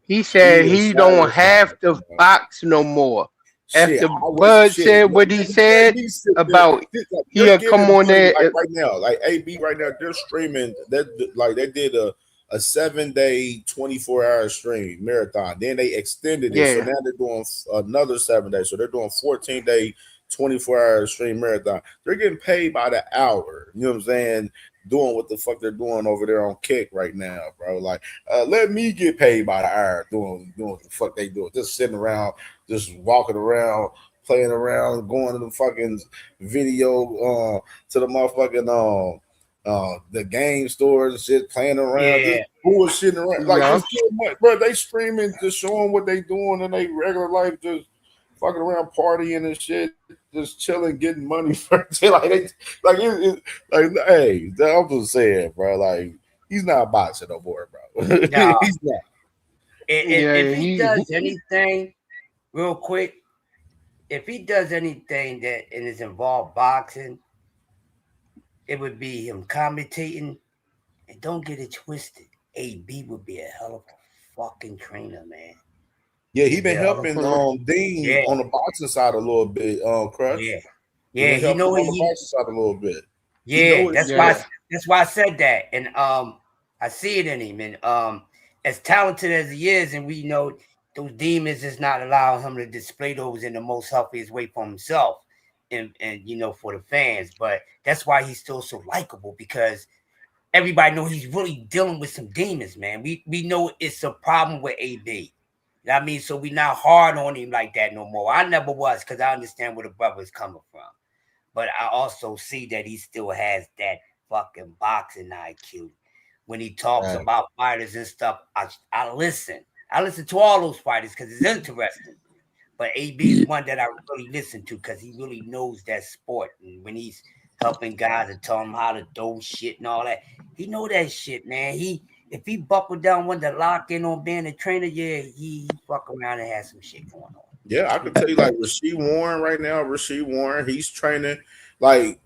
He said he don't have to box no more. Shit, After Bud said what he said about he'll come on there like right now, like AB right now, they're streaming that like they did a 7-day, 24-hour stream marathon. Then they extended it, so Yeah. now they're doing another 7 days. So they're doing 14-day, 24-hour stream marathon. They're getting paid by the hour. You know what I'm saying? Doing what the fuck they're doing over there on Kick right now, bro. Like, let me get paid by the hour doing what the fuck they do. Just sitting around, just walking around, playing around, going to the fucking video, to the motherfucking the game stores and shit, playing around, just bullshitting around. Like, just doing what, bro. They streaming, just showing what they doing in their regular life, just fucking around, partying and shit, just chilling, getting money for it. Hey, I'm just saying, bro. Like, he's not boxing no more, bro. No. He's not. If he does anything, real quick, if he does anything that and is involved boxing, it would be him commentating. And don't get it twisted, AB would be a hell of a fucking trainer, man. Yeah, he been helping Dean on the boxing side a little bit, Crush. Yeah, he know on the boxing side a little bit. Yeah, that's why I said that. And I see it in him. And as talented as he is, and we know those demons is not allowing him to display those in the most healthiest way for himself and you know, for the fans. But that's why he's still so likable, because everybody know he's really dealing with some demons, man. We know it's a problem with AB. You know what I mean? So we not hard on him like that no more. I never was, because I understand where the brother is coming from. But I also see that he still has that fucking boxing IQ. When he talks about fighters and stuff, I listen. I listen to all those fighters because it's interesting. But AB is one that I really listen to because he really knows that sport. And when he's helping guys and telling them how to do shit and all that, he know that shit, man. If he buckled down, wanted to lock in on being a trainer, he fuck around and has some shit going on. Yeah, I can tell you, like Rasheed Warren right now. Rasheed Warren, he's training the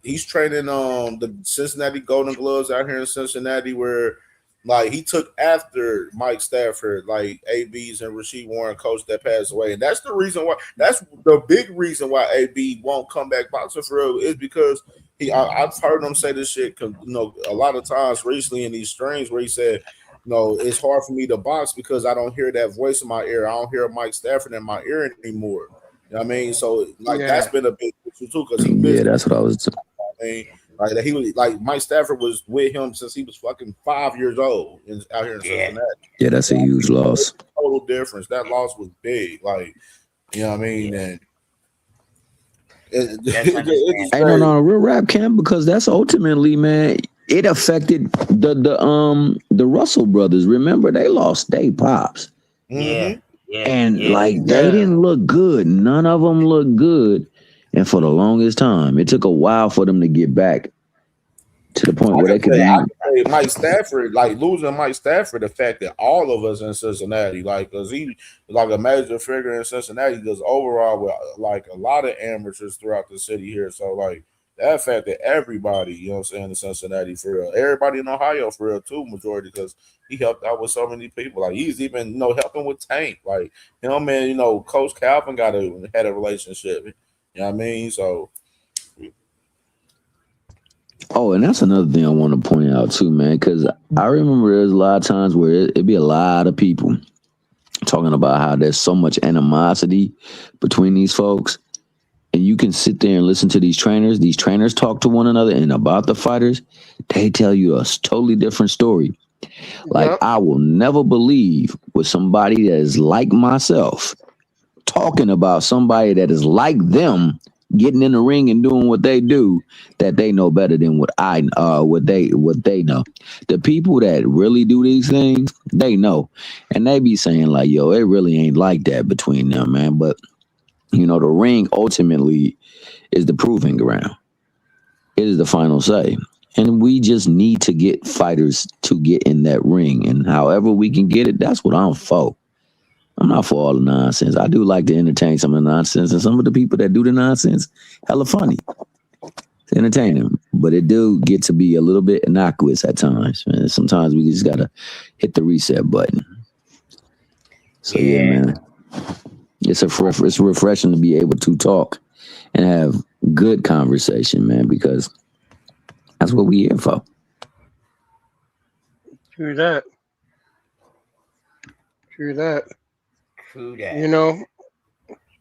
Cincinnati Golden Gloves out here in Cincinnati, where like he took after Mike Stafford, like AB's and Rasheed Warren coach that passed away, and that's the reason why. That's the big reason why AB won't come back boxing for real, is because I've heard him say this shit, you know, a lot of times recently in these streams where he said, no, it's hard for me to box because I don't hear that voice in my ear. I don't hear Mike Stafford in my ear anymore. You know what I mean? So like that's been a big issue too, because that's what I was. I mean, like that he was like Mike Stafford was with him since he was fucking 5 years old out here in Cincinnati. Yeah, that's a huge loss. Total difference. That loss was big. Like, you know what I mean? And no, real rap, Cam, because that's ultimately, man, it affected the Russell brothers. Remember, they lost their pops. Yeah. And they didn't look good. None of them looked good. And for the longest time, it took a while for them to get back to the point where they could be. Mike Stafford, like losing Mike Stafford affected all of us in Cincinnati, like because he was like a major figure in Cincinnati. Because overall, with like a lot of amateurs throughout the city here, so like that affected everybody. You know what I'm saying? In Cincinnati for real, everybody in Ohio for real too, majority, because he helped out with so many people. Like he's even helping with Tank, like man, Coach Calvin had a relationship. You know what I mean? So. Oh, and that's another thing I want to point out too, man, because I remember there's a lot of times where it'd be a lot of people talking about how there's so much animosity between these folks. And you can sit there and listen to these trainers. These trainers talk to one another, and about the fighters, they tell you a totally different story. Like, I will never believe with somebody that is like myself talking about somebody that is like them getting in the ring and doing what they do, that they know better than what they know. The people that really do these things, they know. And they be saying like, yo, it really ain't like that between them, man. But you know, the ring ultimately is the proving ground. It is the final say. And we just need to get fighters to get in that ring. And however we can get it, that's what I'm for. I'm not for all the nonsense. I do like to entertain some of the nonsense. And some of the people that do the nonsense, hella funny to entertain them. But it do get to be a little bit innocuous at times. Man. Sometimes we just got to hit the reset button. So, yeah man. It's refreshing to be able to talk and have good conversation, man, because that's what we here for. True that. True that. You know,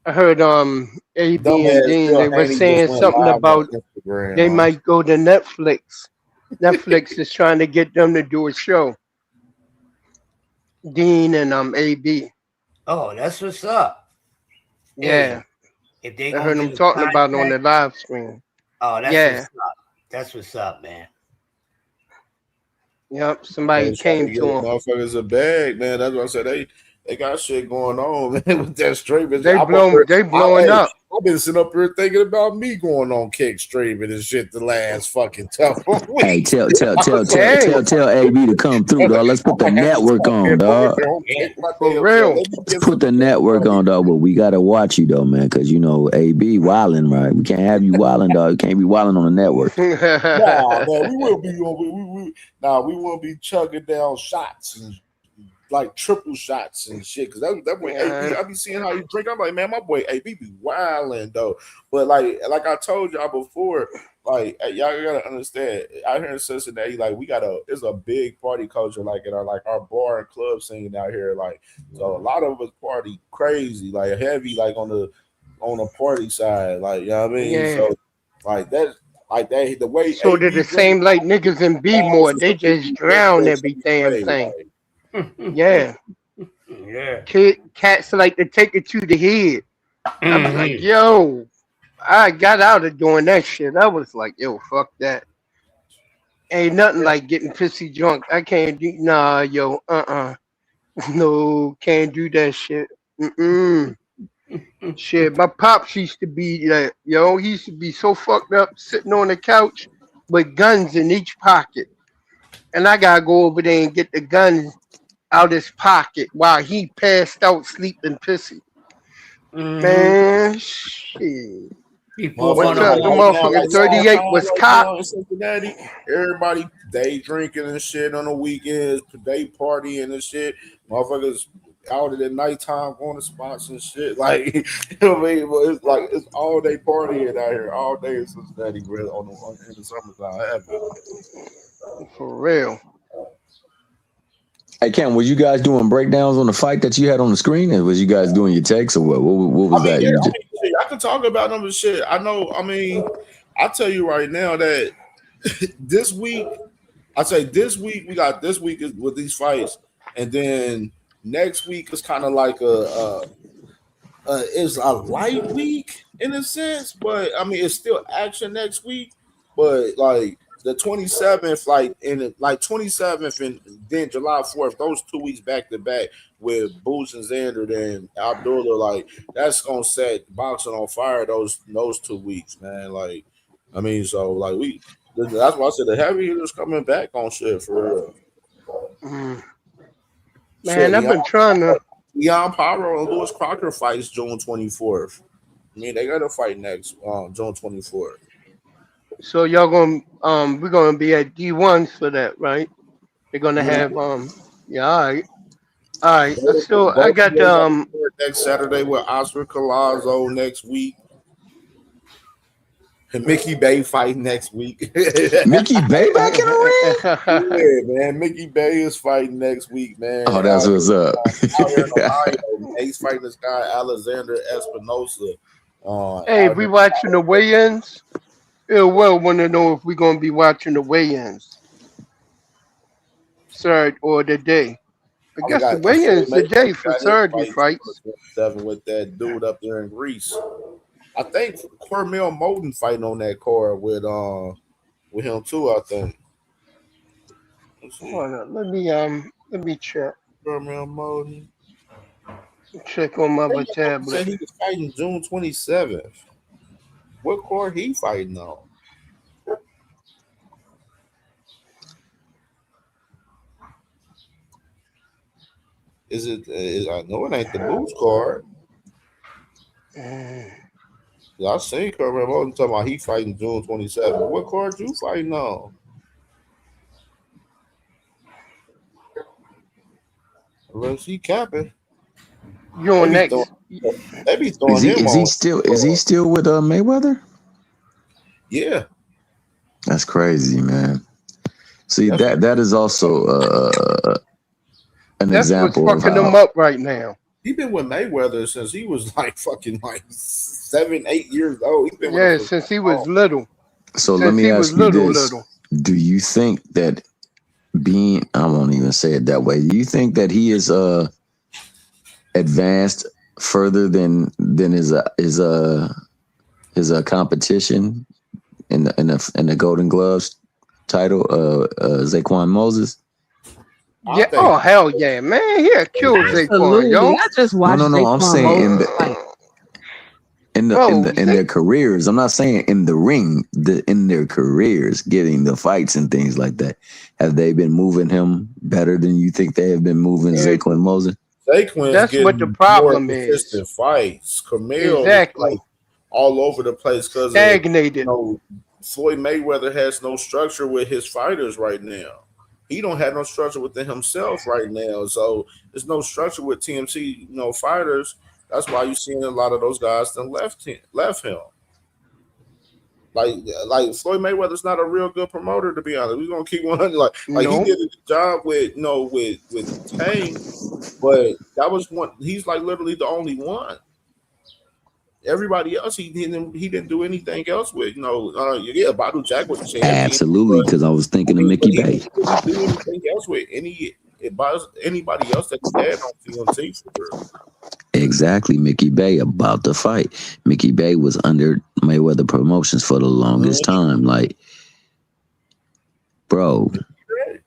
I heard AB and Dean, they were saying something about they might go to Netflix. Netflix is trying to get them to do a show. Dean and AB. Oh, that's what's up. Yeah. Hey, if they I heard them talking about it on the live stream. Oh, that's what's up. That's what's up, man. Yep, somebody came to them. Motherfuckers a bag, man. That's what I said. They got shit going on, man, with that streaming. They blowing up. I've been sitting up here thinking about me going on kick streaming and shit the last fucking time. Hey, tell AB to come through, dog. Let's put the network on, dog. For real. Let's put the network on, dog. But we gotta watch you though, man, because you know AB wilding, right? We can't have you wilding, dog. You can't be wilding on the network. Nah, man, we will be chugging down shots and like triple shots and shit. Cause that boy AB, I be seeing how he drink. I'm like, man, my boy AB be wilding though. But like I told y'all before, like y'all gotta understand. Out here in Cincinnati, like it's a big party culture, like in our bar and club scene out here. Like, so a lot of us party crazy, like heavy, like on the party side, like you know what I mean. Yeah. So like that. Like that, the way. So they're the same like niggas in B-more. They just drown every damn thing. Yeah. Yeah. Cats like to take it to the head. I was like, yo, I got out of doing that shit. I was like, yo, fuck that. Ain't nothing like getting pissy drunk. I can't do no, can't do that shit. Shit, my pops used to be like, he used to be so fucked up sitting on the couch with guns in each pocket. And I gotta go over there and get the guns out his pocket while he passed out sleeping pissy. Man, shit. What's up? The motherfucker 38 was caught. Cincinnati, everybody day drinking and shit on the weekends, day partying and shit. Motherfuckers out at the nighttime going to spots and shit. Like, you know what I mean? But it's all day partying out here, all day in Cincinnati, really, in the summertime. For real. Hey Cam, was you guys doing breakdowns on the fight that you had on the screen, or was you guys doing your takes, or what? What was that? I can talk about them and shit. I know. I mean, I tell you right now that this week, we got this week is with these fights, and then next week is kind of like it's a light week in a sense, but I mean it's still action next week, but like. The 27th, like 27th and then July 4th, those 2 weeks back to back with Boots and Xander and Abdullah, like that's gonna set boxing on fire those 2 weeks, man. Like, I mean, so like that's why I said the heavy hitters coming back on shit for real. Man, I've been trying to. Leon Pyro and Lewis Crocker fights June 24th. I mean, they got to fight next June 24th. So y'all we're gonna be at D1s for that, right? They're gonna have yeah, all right. So I got next Saturday with Oscar Collazo next week. Mickey Bay fighting next week. Mickey Bay back in the ring? Yeah, man. Mickey Bay is fighting next week, man. Oh, that's what's up. Out here in Ohio, man. He's fighting this guy, Alexander Espinosa. Hey, we watching the weigh-ins? Well, want to know if we're going to be watching the weigh-ins. Third or the day. I guess the weigh-ins today for Saturday fights. 7 with that dude up there in Greece. I think Cormel Moulton fighting on that card with him too. I think. Hold on, let me check. Cormel Moulton. Check on my other tablet. Said he was fighting June 27th. What card he fighting on? Is it? I know it ain't the Boots card. I seen Cormel Moulton talking about he fighting June 27th. What card you fighting on? Unless he capping. You on next? They be throwing him Is he still with Mayweather? Yeah. That's crazy, man. See, that is also an example what's fucking him up right now. He been with Mayweather since he was like 7, 8 years old. He been since he was little. So let me ask you this: do you think that I won't even say it that way. Do you think that he is advanced further than his competition in the Golden Gloves title, Zaquan Moses? Yeah. Oh hell yeah, man! He killed Zaquan, yo. I just watched. No. I'm saying in their careers. I'm not saying in the ring. In their careers, getting the fights and things like that. Have they been moving him better than you think they have been moving Zaquan Moses? That's what the problem is. Fights. Camille exactly. Like all over the place because stagnated. Floyd Mayweather has no structure with his fighters right now. He don't have no structure within himself right now. So there's no structure with TMC, fighters. That's why you're seeing a lot of those guys that left him. Like Floyd Mayweather's not a real good promoter, to be honest. We're gonna keep 100. Like he did a good job with Tank, but that was one. He's like literally the only one. Everybody else, he didn't do anything else with. Badu Jack was a champion. Absolutely, because I was thinking of Mickey Bay. He didn't do anything else with anybody else that he had on TNT for real. Exactly, Mickey Bay about to fight. Mickey Bay was under Mayweather Promotions for the longest time. Like, bro,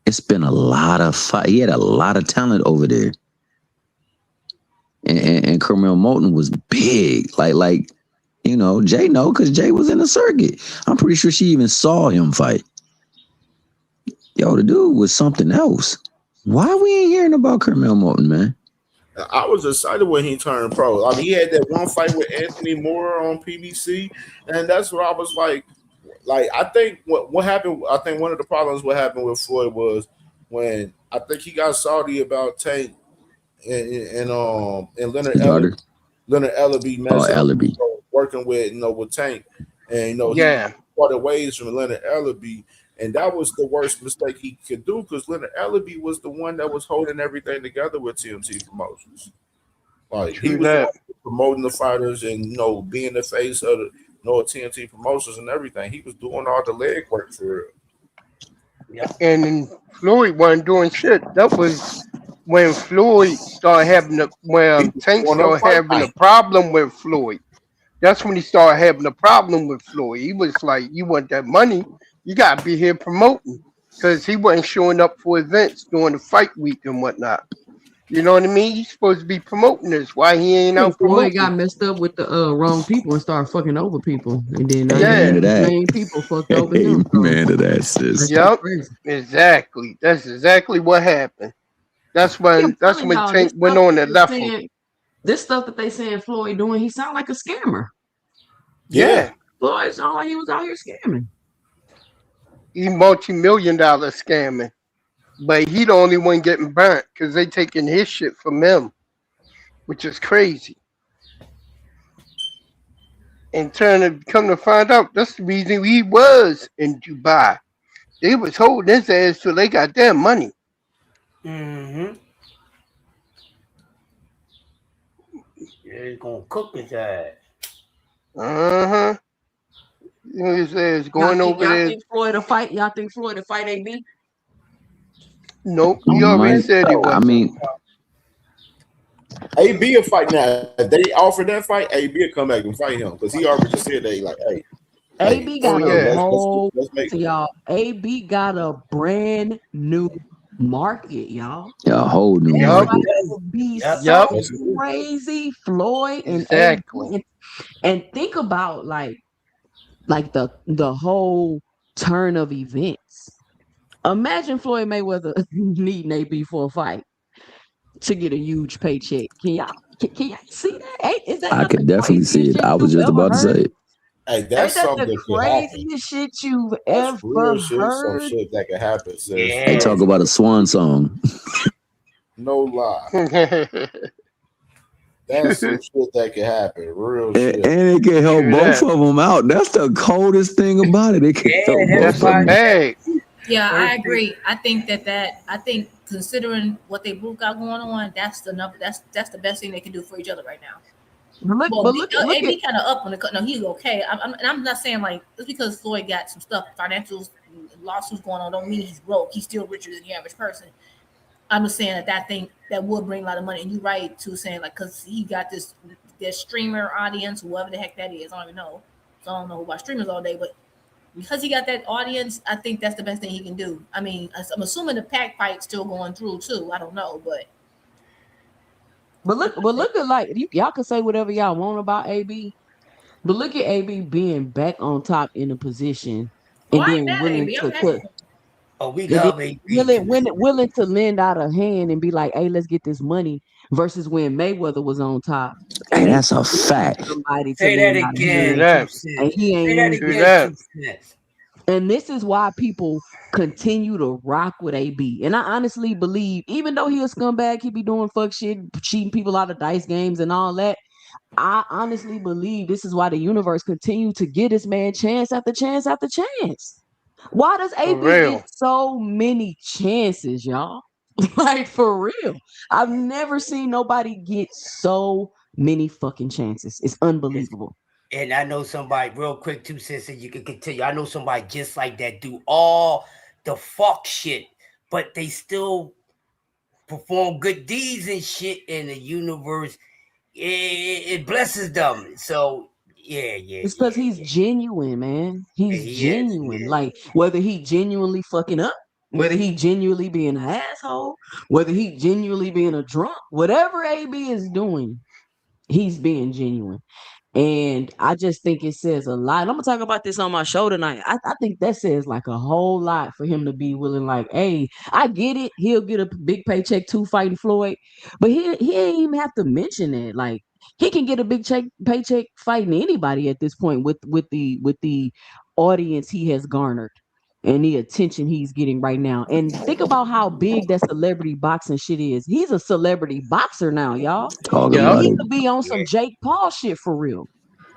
it's been a lot of fight. He had a lot of talent over there. And Cormel Moulton was big. Like Jay because Jay was in the circuit. I'm pretty sure she even saw him fight. Yo, the dude was something else. Why we ain't hearing about Cormel Moulton, man? I was excited when he turned pro. I mean, he had that one fight with Anthony Moore on PBC, and that's where I was like I think what happened. I think one of the problems what happened with Floyd was when I think he got salty about Tank and Leonard Ellerby working with Tank, and he parted ways from Leonard Ellerby. And that was the worst mistake he could do because Leonard Ellerby was the one that was holding everything together with TMT Promotions. Like he was promoting the fighters and being the face of the TMT Promotions and everything. He was doing all the leg work for real. Yeah. And Floyd wasn't doing shit. That was when Floyd started having Tank started having a problem with Floyd. That's when he started having a problem with Floyd. He was like, "You want that money? You gotta be here promoting," because he wasn't showing up for events during the fight week and whatnot. You know what I mean? He's supposed to be promoting this. Why he ain't out promoting? Floyd got messed up with the wrong people and started fucking over people, and then main people fucked over him. Man to that, sis. Yep, exactly. That's exactly what happened. That's when Tank went on and left him. This stuff that they saying Floyd doing, he sound like a scammer. Yeah. Floyd sound like he was out here scamming. He multi-million-dollar scamming, but he the only one getting burnt because they taking his shit from him, which is crazy. And come to find out, that's the reason he was in Dubai. They was holding his ass till they got their money. Mm-hmm. Yeah, he's gonna cook his ass. Uh-huh. His ass going over Y'all there. think Floyd will fight? Y'all think Floyd will fight AB? Nope, he already said he wasn't. I mean, AB will fight now. If they offer that fight, AB will come back and fight him because he already said that. He like, hey, AB got a whole let's make y'all. AB got a brand new market, y'all. a whole new That market. would be so crazy, Floyd and Exactly. AB. And think about like the whole turn of events. Imagine Floyd Mayweather needing AB for a fight to get a huge paycheck. Can y'all see that? Is that I not the could definitely see craziest it. shit I was you've just ever about to heard? say it. Hey, Ain't that's that something the that could happen. craziest shit you've That's real ever shit. Some heard? shit that could happen, sis. They talk about a swan song. No lie. That's some shit that could happen. Real shit. And it can help both of them out. That's the coldest thing about it. It can help both of them. Yeah, I agree. I think I think considering what they both got going on, that's the best thing they can do for each other right now. Look AB kind of up on the cut. No, he's okay. I'm not saying like just because Floyd got some stuff, financial lawsuits going on, don't mean he's broke. He's still richer than the average person. I'm just saying that thing that would bring a lot of money. And you're right too, saying like because he got this streamer audience, whoever the heck that is, I don't even know. So I don't know who watch streamers all day, but because he got that audience, I think that's the best thing he can do. I mean, I'm assuming the pack fight's still going through too. I don't know, but look at like y'all can say whatever y'all want about AB, but look at AB being back on top in a position and then willing to put. Oh, we And then love AB. willing to lend out a hand and be like, "Hey, let's get this money." Versus when Mayweather was on top, Hey, and that's a fact. somebody to Say lend that out a again. hand, 2 and cents. he Say ain't that used again. it. 2 cents. And this is why people continue to rock with AB. And I honestly believe, even though he a scumbag, he be doing fuck shit, cheating people out of dice games and all that. I honestly believe this is why the universe continue to give this man chance after chance after chance. Why does AB get so many chances, y'all? Like for real. I've never seen nobody get so many fucking chances. It's unbelievable. And I know somebody real quick 2 cents, and you can continue. I know somebody just like that do all the fuck shit, but they still perform good deeds and shit in the universe. It blesses them. So yeah. It's because he's genuine, man. He's He genuine. is. Like whether he genuinely fucking up, whether he genuinely being an asshole, whether he genuinely being a drunk, whatever AB is doing, he's being genuine. And I just think it says a lot. And I'm gonna talk about this on my show tonight. I think that says like a whole lot for him to be willing, like, hey, I get it. He'll get a big paycheck too fighting Floyd, but he ain't even have to mention that. Like he can get a big paycheck fighting anybody at this point with the audience he has garnered and the attention he's getting right now. And think about how big that celebrity boxing shit is. He's a celebrity boxer now, y'all. Talk about He it. could be on some Jake Paul shit for real.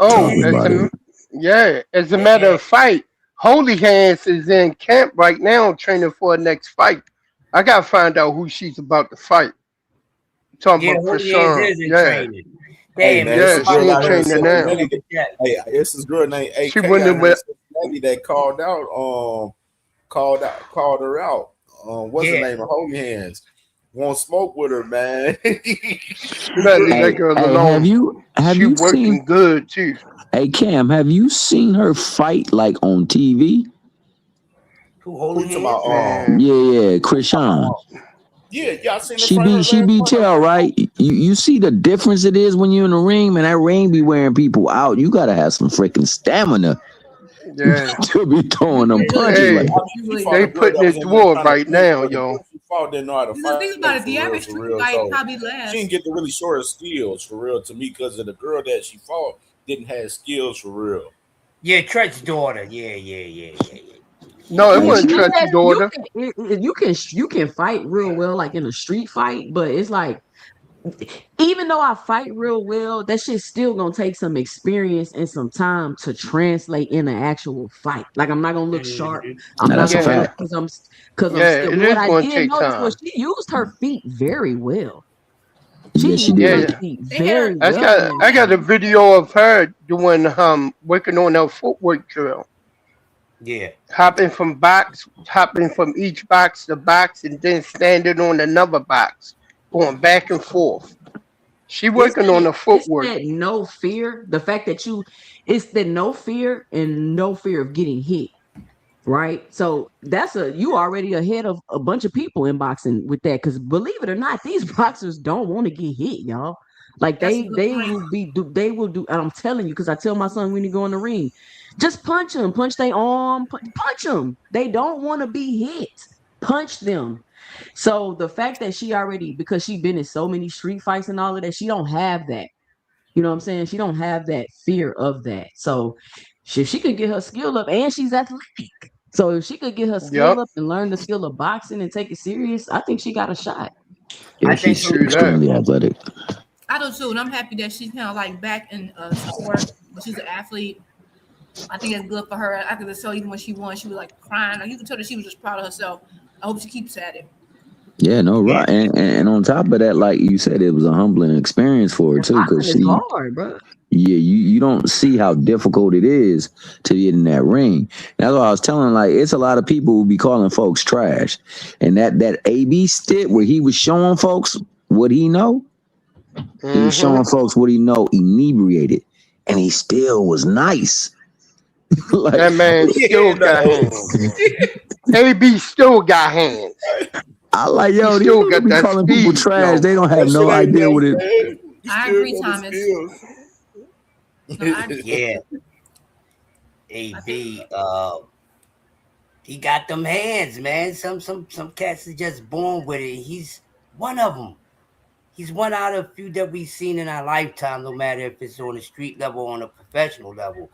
Oh, Talk about it. as a matter of fact, Holy Hands is in camp right now training for her next fight. I gotta find out who she's about to fight. Talking about Krishan. Training. Hey man, it's a girl out here in training Cincinnati. Hey, it's this girl named AK She out wouldn't here have in Cincinnati that called her out. What's her name? Holy Hands. Won't smoke with her, man. that girl alone. Have she you working seen good too. Hey Cam, have you seen her fight like on TV? Who Who you talking about? Yeah, Krishan. Yeah, I seen her She be tell, right? You see the difference it is when you're in the ring, man. That ring be wearing people out. You gotta have some freaking stamina to be throwing them punches. Hey, Like they putting it toward right now, yo. She fought, didn't know how to fight. Think about it. The average for real. fight So probably lasts. she didn't get to really show her skills for real to me because of the girl that she fought didn't have skills for real. Yeah, Treach's daughter. Yeah. No, it wasn't Treach's daughter. You can fight real well like in a street fight, but it's like even though I fight real well, that shit's still gonna take some experience and some time to translate in an actual fight. Like I'm not gonna look sharp. I'm Now, not that's a gonna look fact. because I'm Yeah, still. it But what is I going to did take notice was time. she used her feet very well. Yeah, She she used her did. Yeah, feet very I well in that got a fight. video of her doing working on her footwork drill, Yeah. hopping from each box to box, and then standing on another box, going back and forth. She working on her It's footwork. that no fear. The fact that it's the no fear and no fear of getting hit. Right. So you already ahead of a bunch of people in boxing with that. Cause believe it or not, these boxers don't want to get hit, y'all. Like That's a they good they point. they will do, and I'm telling you, because I tell my son when you go in the ring, just punch them, punch their arm, punch them. They don't want to be hit. Punch them. So the fact that because she been in so many street fights and all of that, she don't have that. You know what I'm saying? She don't have that fear of that. So if she could get her skill up, and she's athletic. So if she could get her skill Yep, up and learn the skill of boxing and take it serious, I think she got a shot. Yeah, I think she's so true too. that. extremely athletic. I do too, and I'm happy that she's kind of like back in sport, but she's an athlete. I think it's good for her. I could just tell even when she won, she was like crying. Like, you could tell that she was just proud of herself. I hope she keeps at it. Yeah, no, right. And on top of that, like you said, it was a humbling experience for her And too, because boxing is hard, bro. you don't see how difficult it is to get in that ring. That's what I was telling. Like, it's a lot of people who be calling folks trash, and that AB stint where he was showing folks what he know, he was showing folks what he know, inebriated, and he still was nice. Like, That man still got hands. AB still got hands. I like, yo, He these still people got be that calling people speed, trash. yo. They don't have That no shit ain't idea what next, it. man. You I still agree, got the Thomas. skills. Yeah. AB, he got them hands, man. Some cats are just born with it. He's one of them. He's one out of a few that we've seen in our lifetime, no matter if it's on the street level or on a professional level.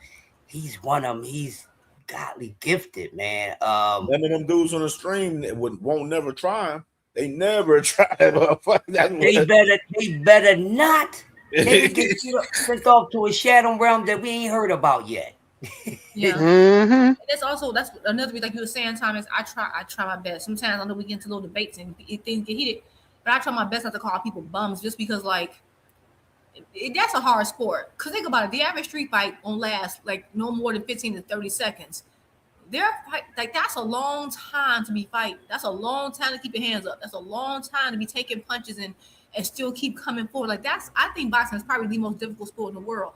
He's one of them. He's godly gifted, man. None of them dudes on the stream that won't never try him. They never try him. They better not. They would get sent off to a shadow realm that we ain't heard about yet. Yeah. Mm-hmm. And that's another reason, like you were saying, Thomas. I try my best. Sometimes I know we get into little debates and things get heated, but I try my best not to call people bums, just because like that's a hard sport. Cause think about it, the average street fight won't last like no more than 15 to 30 seconds. Like that's a long time to be fighting. That's a long time to keep your hands up. That's a long time to be taking punches and still keep coming forward. Like I think boxing is probably the most difficult sport in the world.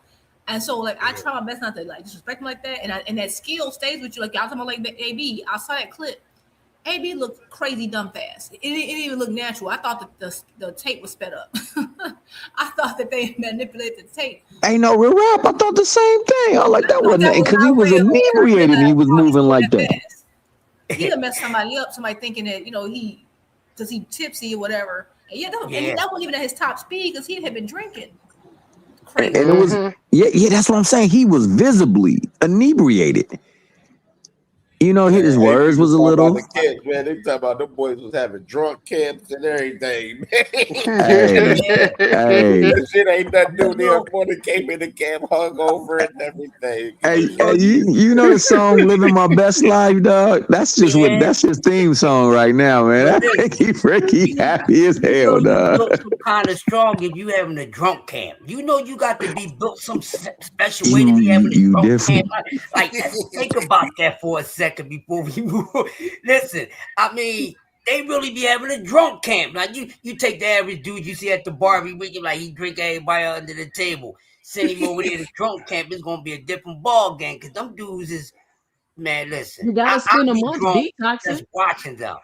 And so like I try my best not to like disrespect him like that. And that skill stays with you. Like y'all talking about like AB. I saw that clip. AB looked crazy dumb fast. It didn't even look natural. I thought that the tape was sped up. I thought that they manipulated the tape. Ain't no real rap. I thought the same thing. I like that wasn't because he was inebriated and he was moving like that. He'll mess somebody up. Somebody thinking that because he tipsy or whatever. And and that wasn't even at his top speed because he had been drinking. Crazy. And it was yeah, that's what I'm saying. He was visibly inebriated. His words was a little. The kids, man, they talk about them boys was having drunk camps and everything, man. Hey. That shit ain't nothing new. They morning came in the camp hungover and everything. Hey, you know the song "Living My Best Life," dog? That's just that's his theme song right now, man. That make you freaky happy as hell, dog. You look some kind of strong if you having a drunk camp. You know you got to be built some special way to be having a drunk camp. Like, let's think about that for a second before we move. Listen, I mean, they really be having a drunk camp. Like you take the average dude you see at the bar every week, like he drink everybody under the table. Send him over there to drunk camp. It's gonna be a different ball game because them dudes is, man. Listen, You gotta spend a month detoxing. Just watching them.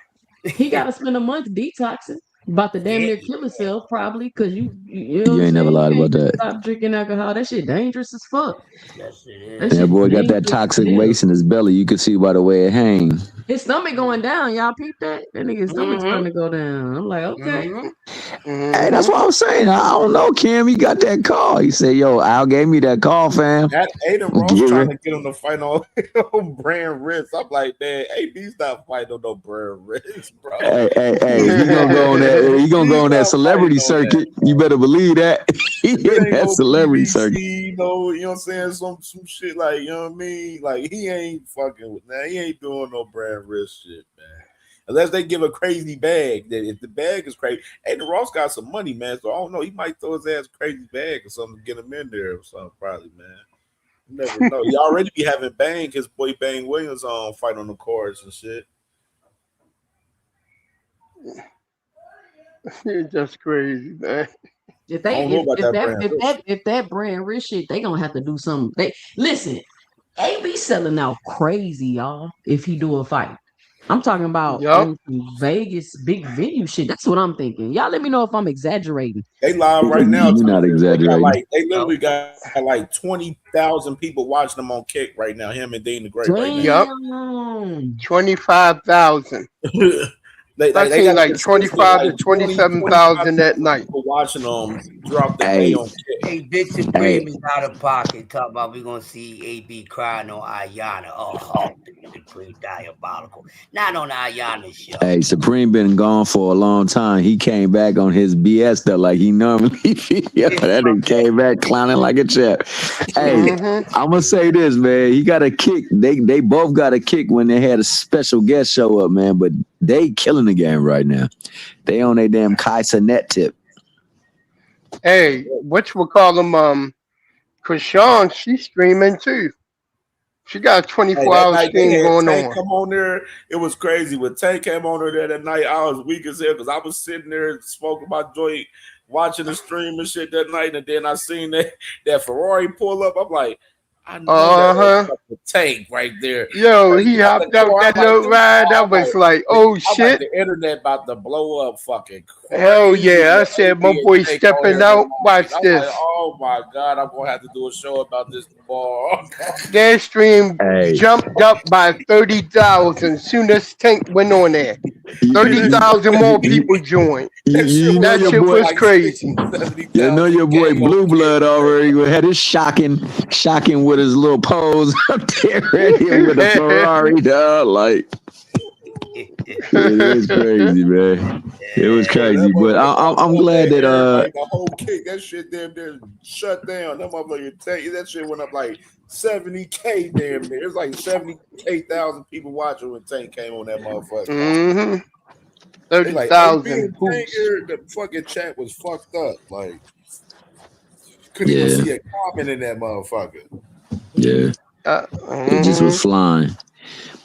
He gotta spend a month detoxing. About to damn near kill himself, probably, because you ain't never lied about that. Stop drinking alcohol. That shit dangerous as fuck. Yes, it is. That boy got that toxic waste in his belly. You can see by the way it hangs. His stomach going down. Y'all peep that? That nigga's stomach starting to go down. I'm like, okay. Hey, that's what I'm saying. I don't know, Cam. He got that call. He said, "Yo, Al gave me that call, fam." That Aiden Ross Get trying it. to get him to fight on brand wrist. I'm like, man, AB's not fighting on no brand wrist, bro. Hey, he gonna go on that. He gonna go on that celebrity circuit. You better believe that. He It in ain't that no celebrity BBC, circuit. no, you know what I'm saying? Some shit like, you know what I mean? Like, he ain't fucking with that. He ain't doing no brand wrist shit, man. Unless they give a crazy bag. That if the bag is crazy, Aiden Ross got some money, man. So I don't know. He might throw his ass a crazy bag or something to get him in there or something, probably, man. You never know. He already be having Bang, his boy Bang Williams on fight on the cards and shit. It's just crazy, man. If I they don't know about that brand wrist. if that brand rich shit, they gonna have to do something. They listen, AB selling out crazy, y'all. If he do a fight, I'm talking about Yup. on some Vegas big venue shit. That's what I'm thinking. Y'all let me know if I'm exaggerating. They live right now. You're not They got exaggerating. they literally got like 20,000 people watching them on Kick right now. Him and Dean the Great right now. Yup. Damn. 25,000. They I got seen like consistent, 25 to 20, 27,000 that 25,000 night. people watching them throughout the Hey, day on Kick. Hey, Big Supreme is out of pocket. Talk about we gonna see AB crying on Ayana. Oh, Big Supreme diabolical. Not on Ayana's show. hey, Supreme been gone for a long time. He came back on his BS stuff like he normally. Yeah, that nigga came back clowning like a chap. Hey, I'm gonna say this, man. He got a kick. They both got a kick when they had a special guest show up, man. But they killing the game right now. They on their damn Kaiser net tip. Hey, whatchamacallem, Krishan, she's streaming too. She got a Hey, 24 that hour night they stream had going Tank on. come on there. It was crazy. When Tank came on there that night, I was weak as hell because I was sitting there smoking my joint, watching the stream and shit that night. And then I seen that Ferrari pull up. I'm like, I know that's the Tank right there. Yo, Tank he get out the hopped out car. I'm that like, little this ride. I I'm was like, like, oh I'm like, shit. the internet about to blow up fucking Hell yeah. I crazy. said, my AB and boy Tank on stepping here out. tonight. Watch I'm this. like, oh my God, I'm gonna have to do a show about this tomorrow. Their stream jumped up by 30,000 soon as Tank went on there. 30,000 more people joined. You know That your shit boy. was crazy. You know your boy Blue Blood already had his shocking with his little pose up there with the Ferrari, dog. Like it was crazy, man. It was crazy, but I'm glad that like the whole Kick, that shit damn near shut down. That motherfucker Tank, that shit went up like 70K damn near. It was like 70,000 people watching when Tank came on that motherfucker. They like, hey, 30,000 Tank boots. here, the fucking chat was fucked up. Like, couldn't even see a comment in that motherfucker. Yeah, it just was flying.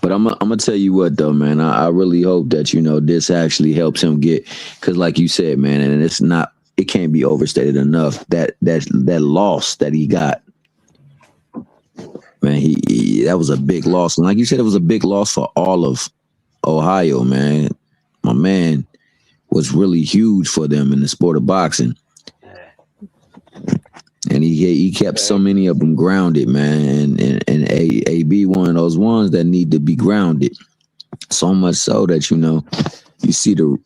But I'm gonna tell you what though, man. I really hope that this actually helps him get, because like you said, man, and it can't be overstated enough that loss that he got, man. He that was a big loss, and like you said, it was a big loss for all of Ohio, man. My man was really huge for them in the sport of boxing. And he kept so many of them grounded, man. And AB one of those ones that need to be grounded. So much so that you see the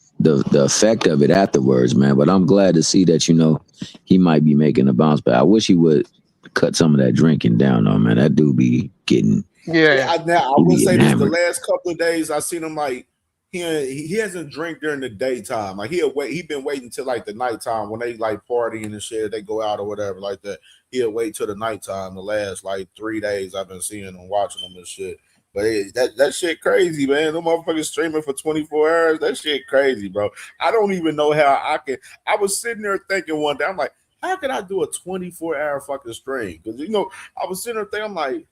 effect of it afterwards, man. But I'm glad to see that he might be making a bounce back. I wish he would cut some of that drinking down, though, man. That dude be getting I will say this: the hammered. last couple of days, I seen him like he hasn't drank during the daytime. Like he been waiting till like the nighttime when they like partying and shit. They go out or whatever like that. He'll wait till the nighttime. The last like 3 days, I've been seeing him, watching him and shit. But that shit crazy, man. Them motherfuckers streaming for 24 hours. That shit crazy, bro. I don't even know how I can. I was sitting there thinking one day, I'm like, how could I do a 24-hour fucking stream? Because I was sitting there thinking, I'm like,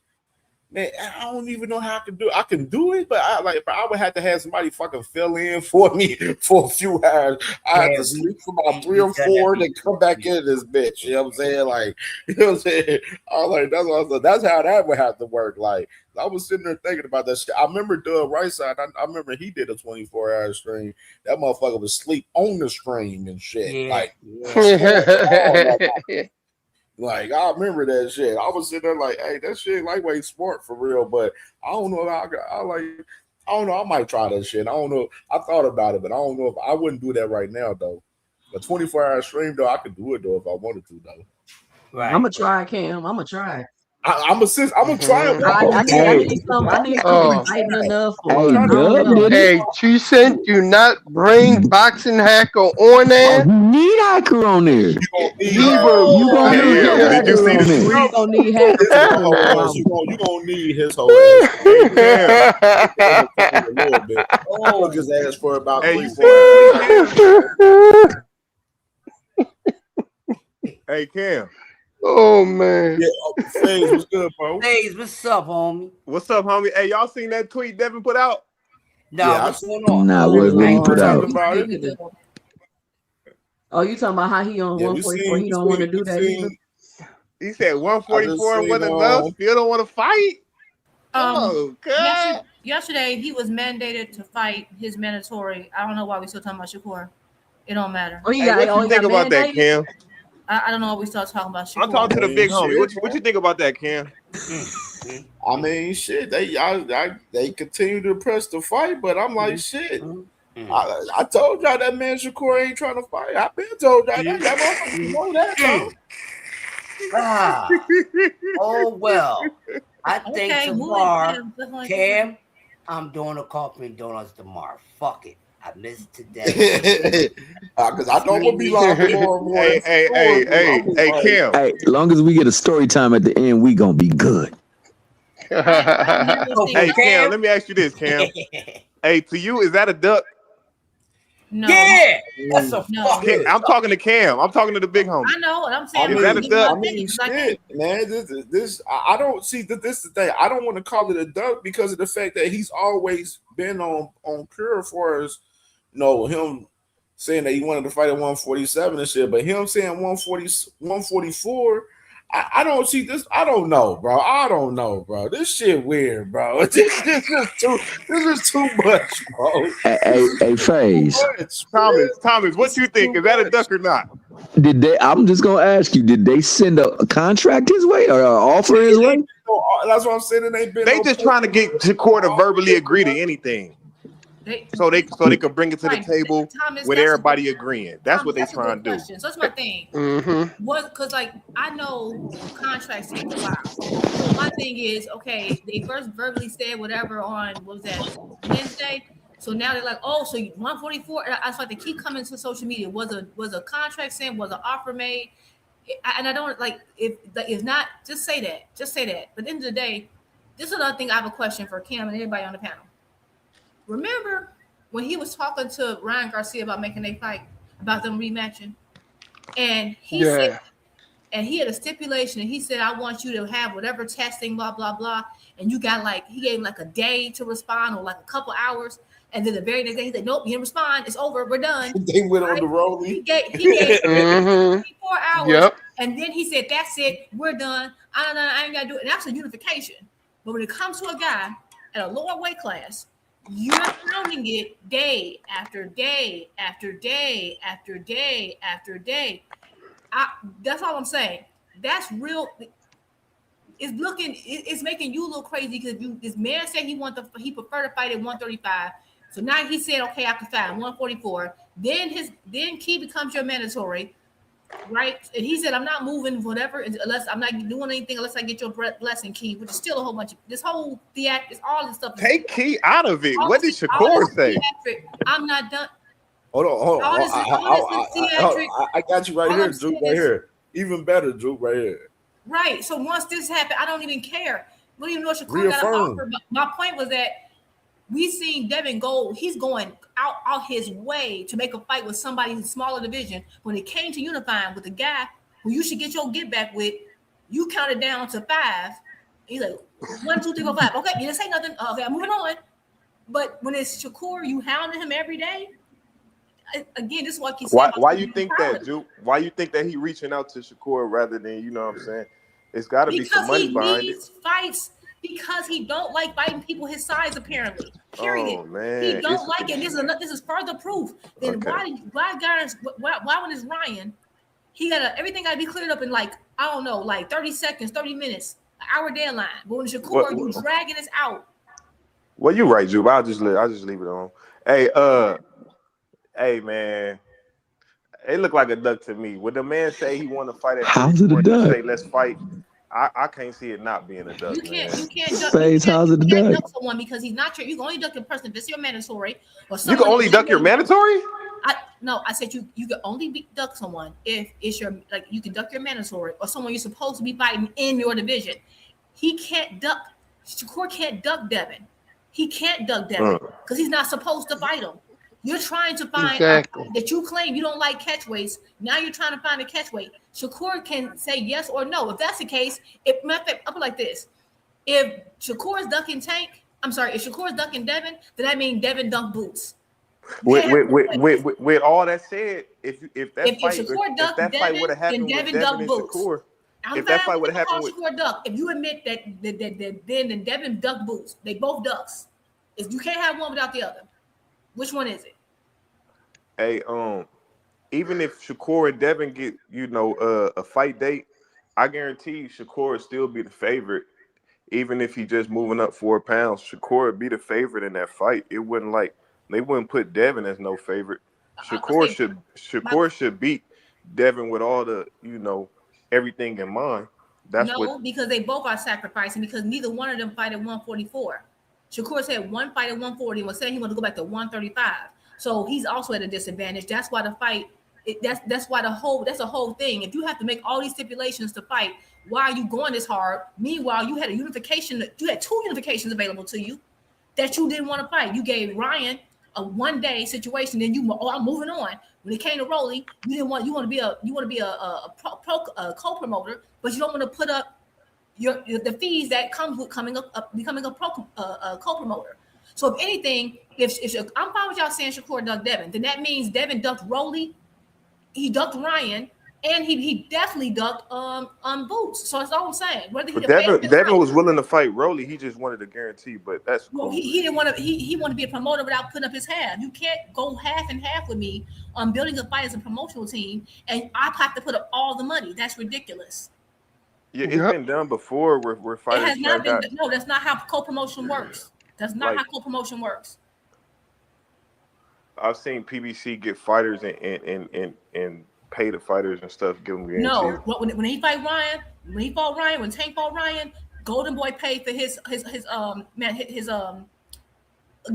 man, I don't even know how I can do it. I can do it, but I would have to have somebody fucking fill in for me for a few hours. I had to sleep for about 3 or 4 and come back in this bitch. You know what I'm saying? Like, you know what I'm saying? I was like, that's how that would have to work. Like, I was sitting there thinking about that shit. I remember Doug Rightside. I remember he did a 24-hour stream. That motherfucker was asleep on the stream and shit. Like, I remember that shit. I was sitting there like, hey, that shit lightweight smart for real, but I don't know how I don't know. I might try that shit. I don't know. I thought about it, but I don't know if I wouldn't do that right now though. A 24-hour stream though, I could do it though if I wanted to though. Right. I'm gonna try, Cam. I'm gonna try. I'm gonna try it. I need something exciting enough for I don't know. Hey, T-Cent, do not bring boxing hacker on there. You need hacker on there. He will. You gonna need Did you see hacker on there. You gonna need hacker. You gonna need his whole ass. A little bit. Oh, just ask for about 3-4. Hey, Cam. Oh man. Yeah, FaZe, what's good, bro? FaZe, what's up, homie? What's up, homie? Hey, y'all seen that tweet Devin put out? Nah, what's going on? Nah, what he put out? Oh, you talking about how he on 144? He don't want to do that either. He said 144 wasn't enough. Still don't want to fight. Oh, God. Yesterday, he was mandated to fight his mandatory. I don't know why we still talking about Shakur. It don't matter. What you think about that, Cam? I don't know why we start talking about Shakur. I'm talking to the big homie. What you think about that, Cam? I mean, shit. They continue to press the fight, but I'm like, shit. I told y'all that man Shakur ain't trying to fight. I've been told y'all that. That motherfucker know that, bro. Oh well. I think tomorrow, Cam, I'm doing a coffee and donuts tomorrow. Fuck it. I missed today. Because I don't want to be long more and more. Hey, Cam. Hey, long as we get a story time at the end, we gonna be good. Hey, Cam, let me ask you this, Cam. Hey, to you, is that a duck? No. Yeah, that's a fucking. I'm talking to Cam. I'm talking to the big homie. I know what I'm saying. Is that a duck? I mean, shit, man. This I don't see that. This is the thing. I don't want to call it a duck because of the fact that he's always been on pure for us. No, him saying that he wanted to fight at 147 and shit, but him saying 144. I don't see this. I don't know, bro. I don't know, bro. This shit weird, bro. This is too much, bro. Hey, FaZe. Thomas, what you think? Is that a duck or not? Did they? I'm just gonna ask you. Did they send a contract his way or an offer his way? That's what I'm saying. They just trying to get Shakur to verbally agree to anything, so they could bring it to the table with everybody agreeing. That's what they trying to do. So that's my thing. What? Because like I know contracts take a while. So my thing is, okay, they first verbally said whatever on what was that Wednesday. So now they're like, oh, so 144. I was like, they keep coming to social media. Was a contract sent? Was an offer made? And I don't like if not, just say that. Just say that. But at the end of the day, this is another thing. I have a question for Cam and everybody on the panel. Remember when he was talking to Ryan Garcia about making a fight, about them rematching, and he said, and he had a stipulation, and he said, I want you to have whatever testing, blah blah blah, and you got like he gave him like a day to respond or like a couple hours, and then the very next day he said, nope, you didn't respond, it's over, we're done. They went on the road. He gave 24 hours, and then he said, that's it, we're done. I ain't gotta do it. And that's a unification. But when it comes to a guy at a lower weight class, you're counting it day after day after day after day after day. That's all I'm saying. That's real. It's making you look crazy because this man said he preferred to fight at 135. So now he said, okay, I can fight 144. Then Key becomes your mandatory, right? And he said, I'm not moving whatever unless I'm not doing anything unless I get your blessing, Key, which is still a whole bunch of this whole theatrics, all this stuff. Take Key out of it. What did Shakur say? I'm not done. Hold on. I got you right here, Drew. Right here. Even better, Drew. Right here. Right. So once this happened, I don't even care. We don't even know what Shakur got an offer. But my point was that we seen Devin Gold. He's going out his way to make a fight with somebody in a smaller division. When it came to unifying with a guy who you should get your get back with, you counted down to 5. He's like 1, 2, 3, 4, 5. Okay, you didn't say nothing. Okay, I'm moving on. But when it's Shakur, you hounding him every day. Again, this is what he's saying. Why you think that, Juke? Why you think that he reaching out to Shakur rather than, you know what I'm saying? It's got to be some money behind it. Because he needs fights because he don't like fighting people his size, apparently. Period. Oh, man. He don't like it. This is further proof. Then why when it's Ryan, he everything got to be cleared up in like 30 seconds, 30 minutes, an hour deadline. But when it's Shakur, you dragging this out. Well, you're right, Jube. I'll just leave it on. Hey, hey, man. It looked like a duck to me. When the man say he want to fight at How's it a 34 and he duck? say let's fight, I can't see it not being a duck, man. You can't duck someone because he's not your. You can only duck a person if it's your mandatory. Or you can only duck your mandatory. I said you can only duck someone if it's your you can duck your mandatory or someone you're supposed to be fighting in your division. He can't duck. Shakur can't duck Devin. He can't duck Devin because he's not supposed to fight him. You're trying to find that you claim you don't like catch weights. Now you're trying to find a catch weight. Shakur can say yes or no. If that's the case, I'll put it like this. If Shakur is ducking if Shakur is ducking Devin, then that means Devin dunk Boots. With all that said, if that fight would have happened with Devin and Shakur, if that fight would have happened with Shakur duck, if you admit that then Devin duck Boots, they both ducks. If you can't have one without the other, which one is it? Hey, even if Shakur and Devin get a fight date, I guarantee you Shakur would still be the favorite. Even if he just moving up 4 pounds, Shakur would be the favorite in that fight. It wouldn't they wouldn't put Devin as no favorite. Shakur should beat Devin with all the everything in mind. Because they both are sacrificing because neither one of them fight at 144. Shakur said one fight at 140 and was saying he wanted to go back to 135. So he's also at a disadvantage. That's why the fight. That's a whole thing. If you have to make all these stipulations to fight, why are you going this hard? Meanwhile, you had a unification. You had 2 unifications available to you that you didn't want to fight. You gave Ryan a 1-day situation. Then I'm moving on. When it came to Rolly, you want to be a co-promoter, but you don't want to put up the fees that comes with becoming a co-promoter. So if anything, if I'm fine with y'all saying Shakur ducked Devin, then that means Devin ducked Rolly, he ducked Ryan, and he definitely ducked Boots. So that's all I'm saying. Devin was willing to fight Rolly, he just wanted a guarantee, but that's cool. He didn't want to. He wanted to be a promoter without putting up his half. You can't go half and half with me on building a fight as a promotional team, and I have to put up all the money. That's ridiculous. Yeah, it's been done before where fighters. It has not been. No, that's not how co-promotion works. That's not how co-promotion works. I've seen PBC get fighters and pay the fighters and stuff, give them guarantees. No, when he fought Ryan, when Tank fought Ryan, Golden Boy paid for his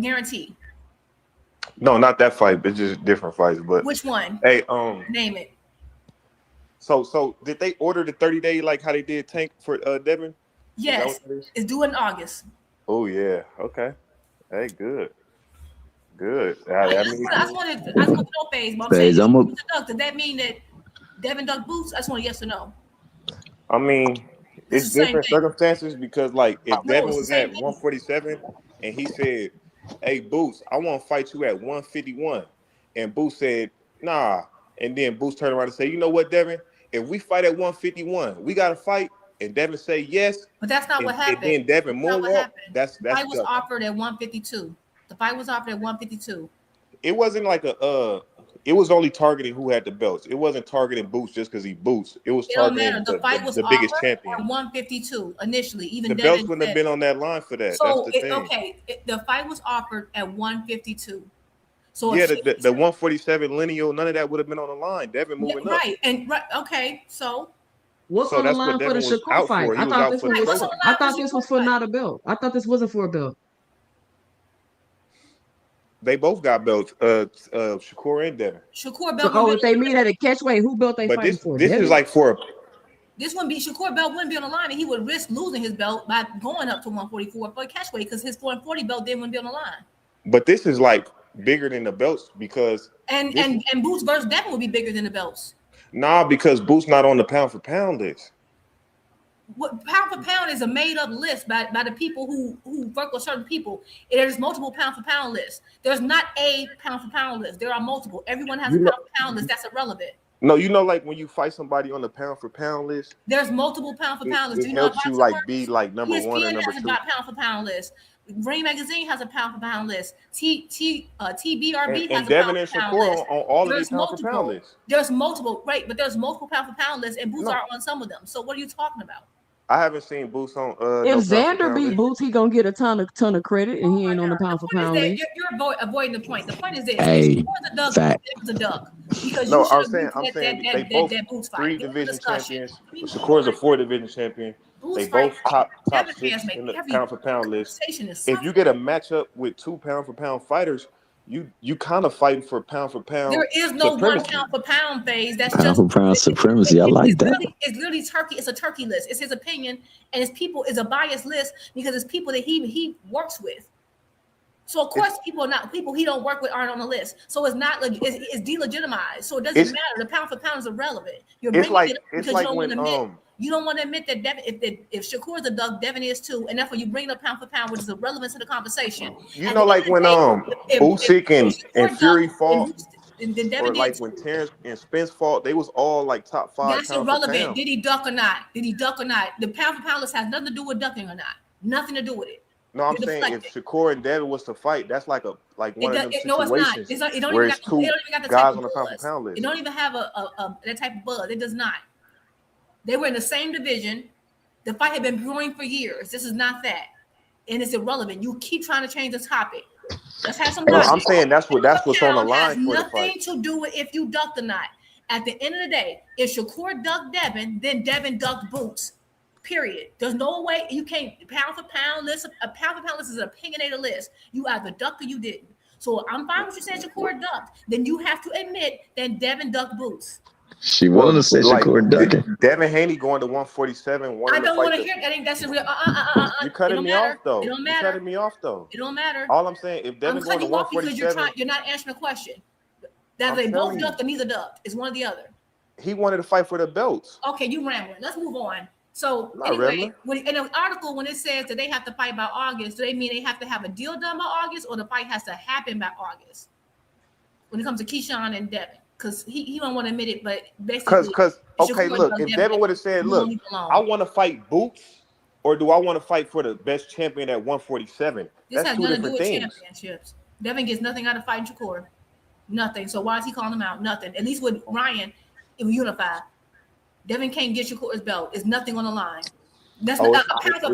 guarantee. No, not that fight, but just different fights. But which one? Hey, name it. So did they order the 30-day like how they did Tank for Devin? Yes, it's due in August. Oh yeah, okay. Hey, good. I just wanted to know phase. But I'm saying does that mean that Devin ducked Boots? I just want a yes or no. I mean, it's different circumstances because if Devin was at 147 and he said, "Hey Boots, I want to fight you at 151," and Boots said, "Nah," and then Boots turned around and said, "You know what, Devin? If we fight at 151, we got to fight." And Devin say yes. But that's not what happened. And then Devin moonwalk. That's the fight was offered at 152. The fight was offered at 152. It wasn't like it was only targeting who had the belts. It wasn't targeting Boots just because he Boots. It was targeting the fight was the biggest champion. At 152 initially. Even the Devin belts wouldn't have been on that line for that. So that's the thing. Okay, the fight was offered at 152. So yeah, the 147 lineal, none of that would have been on the line. Devin moving up. Okay, so. What's on the line for the Shakur fight? I thought this was for not a belt. I thought this wasn't for a belt. They both got belts, Shakur and Devin. Shakur belt. So, if they meet at a catchweight, who belt they fighting for? This is like for. This wouldn't be Shakur belt wouldn't be on the line, and he would risk losing his belt by going up to 144 for a catchweight because his 140 belt then wouldn't be on the line. But this is like bigger than the belts because and Boots versus Devin would be bigger than the belts. Nah, because Boots not on the pound for pound list. What pound for pound is a made up list by the people who work with certain people. There's multiple pound for pound lists. There's not a pound for pound list. There are multiple. Everyone has a pound for pound list. That's irrelevant. No, like when you fight somebody on the pound for pound list, there's multiple pound for pound lists. It helps you be like number ESPN one or number has two. A pound for pound list. Ring Magazine has a pound for pound list. TBRB has a Devin pound for pound list. On all of these pound for pound lists. There's multiple, right? But there's multiple pound for pound lists, and Boots are on some of them. So what are you talking about? I haven't seen Boots on If no pound for Xander pound beat list. Boots, he gonna get a ton of credit, and he ain't on the pound for The point is pound that list. you're avoiding the point. The point is this: if Hey, Shakur's a duck, fact. it was a duck because you No, should I'm agree saying to they both that Boots fight. 3 There's no division discussion. champions. I mean, Shakur's a 4 division champion. Boots They fight. both top Devin fans 6 make in the every pound for pound list. conversation is If you something. get a matchup with 2 pound for pound fighters, you kind of fighting for pound There is no one supremacy. pound for pound phase. That's Pound just for pound supremacy. I like that. it's literally turkey. It's a turkey list. It's his opinion, and his people is a biased list because it's people that he works with. So of course, people he don't work with aren't on the list. So it's not like it's delegitimized. So it doesn't matter. The pound for pound is irrelevant. You're bringing it up because you don't want to admit. You don't want to admit that Devin, if Shakur's a duck, Devin is too, and therefore you bring up pound for pound, which is irrelevant to the conversation. You know, like when Usyk and Fury fought, or like when Terrence and Spence fought, they was all like top 5 That's pound irrelevant. for pound. Did he duck or not? The pound for pound list has nothing to do with ducking or not. Nothing to do with it. No, I'm saying if Shakur and Devin was to fight, that's like one of them situations No, it's not. It don't where even it's 2 got the guys type on the of pound for buzz. pound list. It don't even have that type of buzz. It does not. They were in the same division. The fight had been brewing for years. This is not that, and it's irrelevant. You keep trying to change the topic. Let's have some logic. I'm saying that's what's on the line for the fight. Nothing to do with if you ducked or not. At the end of the day, if Shakur ducked Devin, then Devin ducked Boots. Period. There's no way you can't pound for pound list. A pound for pound list is an opinionated list. You either ducked or you didn't. So I'm fine with you saying Shakur ducked. Then you have to admit that Devin ducked Boots. She willing to say Shakur ducking. Devin Haney going to 147. I don't want to hear that. I think that's a real. You cutting me off though. It don't matter. You cutting me off though. It don't matter. All I'm saying, if Devin going to 147, you're not answering the question. That they both ducked or neither ducked. It's one or the other. He wanted to fight for the belts. Okay, you rambling. Let's move on. So anyway, in an article, when it says that they have to fight by August, do they mean they have to have a deal done by August, or the fight has to happen by August? When it comes to Keyshawn and Devin, because he don't want to admit it, but basically, because okay, look, if Devin would have said, "Look, I want to fight Boots," or do I want to fight for the best champion at 147? This That's has 2 nothing to do different with things. championships. Devin gets nothing out of fighting Shakur. Nothing. So why is he calling him out? Nothing. At least with Ryan, it was unified. Devin can't get Shakur's belt. There's nothing on the line. That's a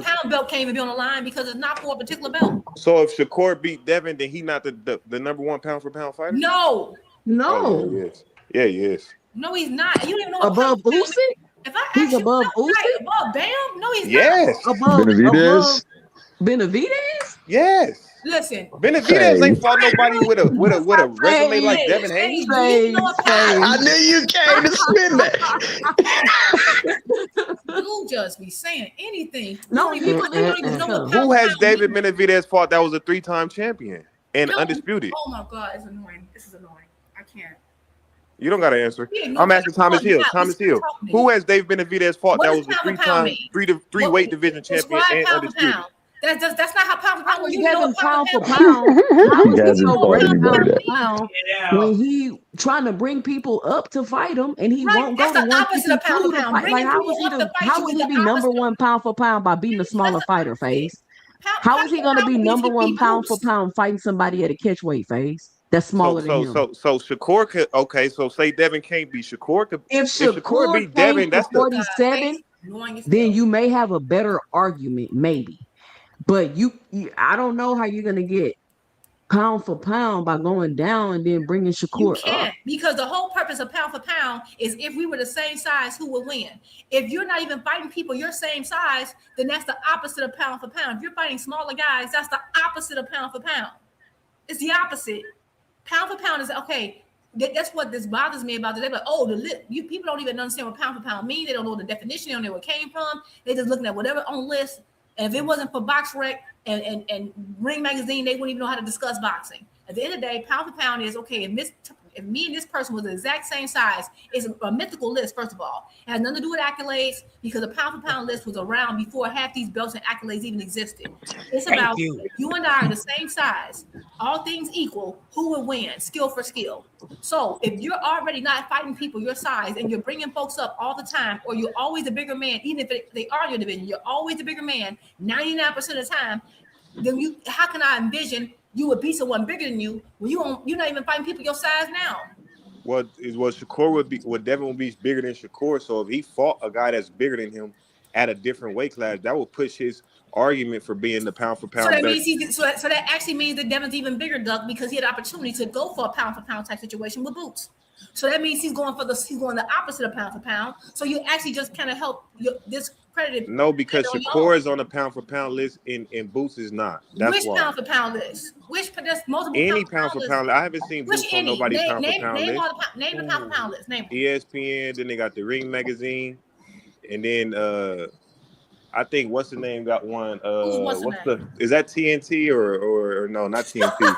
pound belt can't even be on the line because it's not for a particular belt. So if Shakur beat Devin, then he not the number 1 pound for pound fighter? No. Oh, yeah, he is. Yeah, he is. No, he's not. You don't even know what above Usyk. If I He's above Usyk. Right, above Bam. No, he's not. Above Benavidez. Yes. Listen, Benavidez ain't fought nobody with a resume like Devin Haney. I knew you came to spin that. You just be saying anything. No, people don't even know what Who has David Benavidez fought that was a 3-time champion and undisputed? Oh my God, it's annoying. This is annoying. I can't. You don't got to answer. Yeah, no, I'm asking Thomas Hill. Thomas Hill. Who has Dave Benavidez fought that was a 3-time, three weight division champion and undisputed? That's not how pound for pound. You have him pound for pound. When he trying to bring people up to fight him, and he won't go to 152 to fight. Like how would he be number 1 pound for pound by beating a smaller fighter, Face? How is he going to be number 1 pound for pound fighting somebody at a catchweight, Face? That's smaller than him. So Shakur could, okay, so say Devin can't beat Shakur. If Shakur beat Devin, that's 47, then you may have a better argument, maybe. But I don't know how you're going to get pound for pound by going down and then bringing Shakur up. Because the whole purpose of pound for pound is if we were the same size, who would win? If you're not even fighting people your same size, then that's the opposite of pound for pound. If you're fighting smaller guys, that's the opposite of pound for pound. It's the opposite. Pound for pound is okay. That's what this bothers me about today. Like, people don't even understand what pound for pound means. They don't know the definition. They don't know where it came from. They're just looking at whatever on list. And if it wasn't for BoxRec and Ring Magazine, they wouldn't even know how to discuss boxing. At the end of the day, pound for pound is okay. If me and this person was the exact same size, it's a mythical list, first of all. It has nothing to do with accolades because the pound for pound list was around before half these belts and accolades even existed. It's about you and I are the same size, all things equal, who would win, skill for skill. So if you're already not fighting people your size and you're bringing folks up all the time, or you're always a bigger man, even if they are your division, you're always a bigger man 99% of the time, then how can I envision you would beat someone bigger than you when you're not even fighting people your size now? Shakur would Devin would be bigger than Shakur. So if he fought a guy that's bigger than him at a different weight class, that would push his argument for being the pound for pound. So that best. means so that actually means that Devin's even bigger, Duck, because he had the opportunity to go for a pound for pound type situation with Boots. So that means he's going the opposite of pound for pound. So you actually just kind of help discredited. No, because Shakur is on the pound for pound list and Boots is not. That's Which why. pound for pound list? Which there's multiple Any pound for pound. I haven't seen Boots on nobody's pound for pound list. Name the pound for pound list. Name ESPN. Then they got the Ring magazine, and then I think what's the name got one. Is that TNT or no? Not TNT.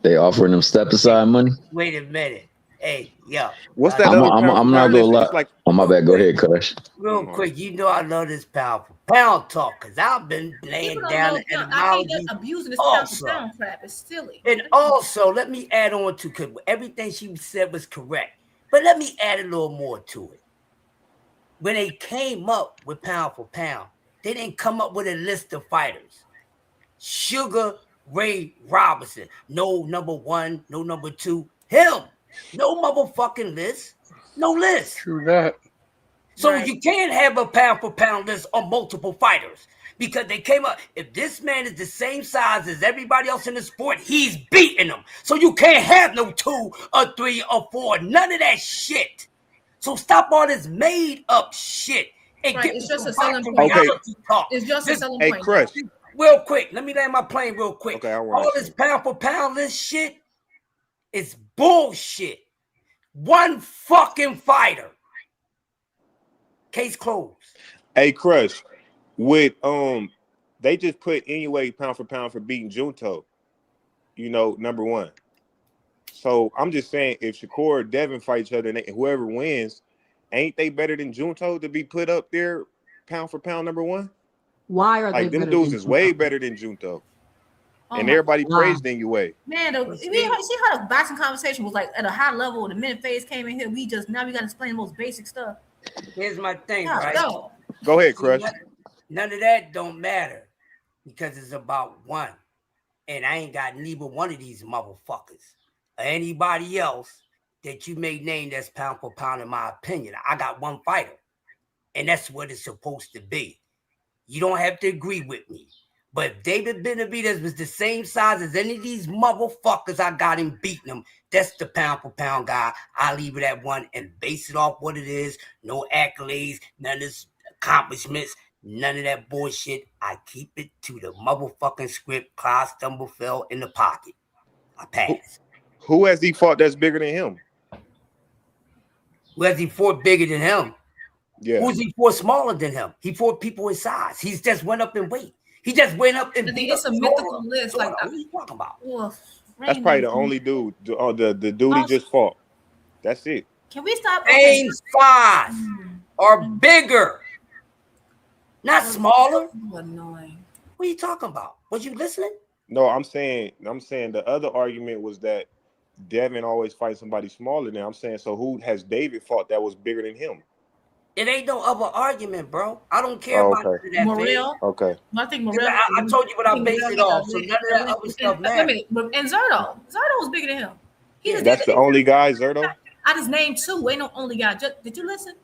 They offering them step aside money. Wait a minute. Hey, yo. What's that? I'm not gonna lie. Like, oh my bad. Go ahead, Kush. Real quick, you know I love this pound for pound talk because I've been laying down the etymology. Abusing this pound for pound crap is silly. And also, let me add on to because everything she said was correct, but let me add a little more to it. When they came up with pound for pound, they didn't come up with a list of fighters. Sugar Ray Robinson, no number 1, no number 2. Him, no motherfucking list, no list. True that. So you can't have a pound for pound list on multiple fighters because they came up. If this man is the same size as everybody else in the sport, he's beating them. So you can't have no 2 or 3 or 4, none of that shit. So stop all this made up shit and get it's just a selling point. Okay. It's just a selling point. Hey, Crush. Real quick, let me land my plane real quick. Okay, all this pound for pound list shit is bullshit. One fucking fighter. Case closed. Hey, Crush. With they just put anyway pound for pound for beating Junto. You know, number 1. So I'm just saying, if Shakur or Devin fight each other, and whoever wins, ain't they better than Junto to be put up there, pound for pound number 1? Why are like they them better dudes than is Junto? way better than Junto, and my everybody God. praised Inoue. Man, see how the boxing conversation was like at a high level. The minute FaZe came in here, we got to explain the most basic stuff. Here's my thing, God, right? no. Go ahead, Crush. None of that don't matter because it's about one. And I ain't got neither one of these motherfuckers or anybody else that you may name that's pound for pound, in my opinion. I got one fighter, and that's what it's supposed to be. You don't have to agree with me. But if David Benavidez was the same size as any of these motherfuckers I got him beating them, that's the pound for pound guy. I leave it at 1 and base it off what it is. No accolades, none of this accomplishments, none of that bullshit. I keep it to the motherfucking script. Clyde Stumblefell in the pocket. I pass. Who has he fought that's bigger than him? Who has he fought bigger than him? Yeah. Who's he fought smaller than him? He fought people his size. He's just went up in weight. He just went up and beat it's up a mythical list. Like, what are you talking about? That's probably the only dude. The dude he just fought. That's it. Can we stop? Same size or bigger, not smaller. Annoying. What are you talking about? Was you listening? No, I'm saying the other argument was that Devin always fights somebody smaller than him. I'm saying, so who has David fought that was bigger than him? It ain't no other argument, bro. I don't care about that. Morel. Okay. I think Morel. I told you what I based it off. So none of that other stuff matters. And Zerto was bigger than him. That's the only guy, Zerto? I just named 2. Ain't no only guy. Did you listen?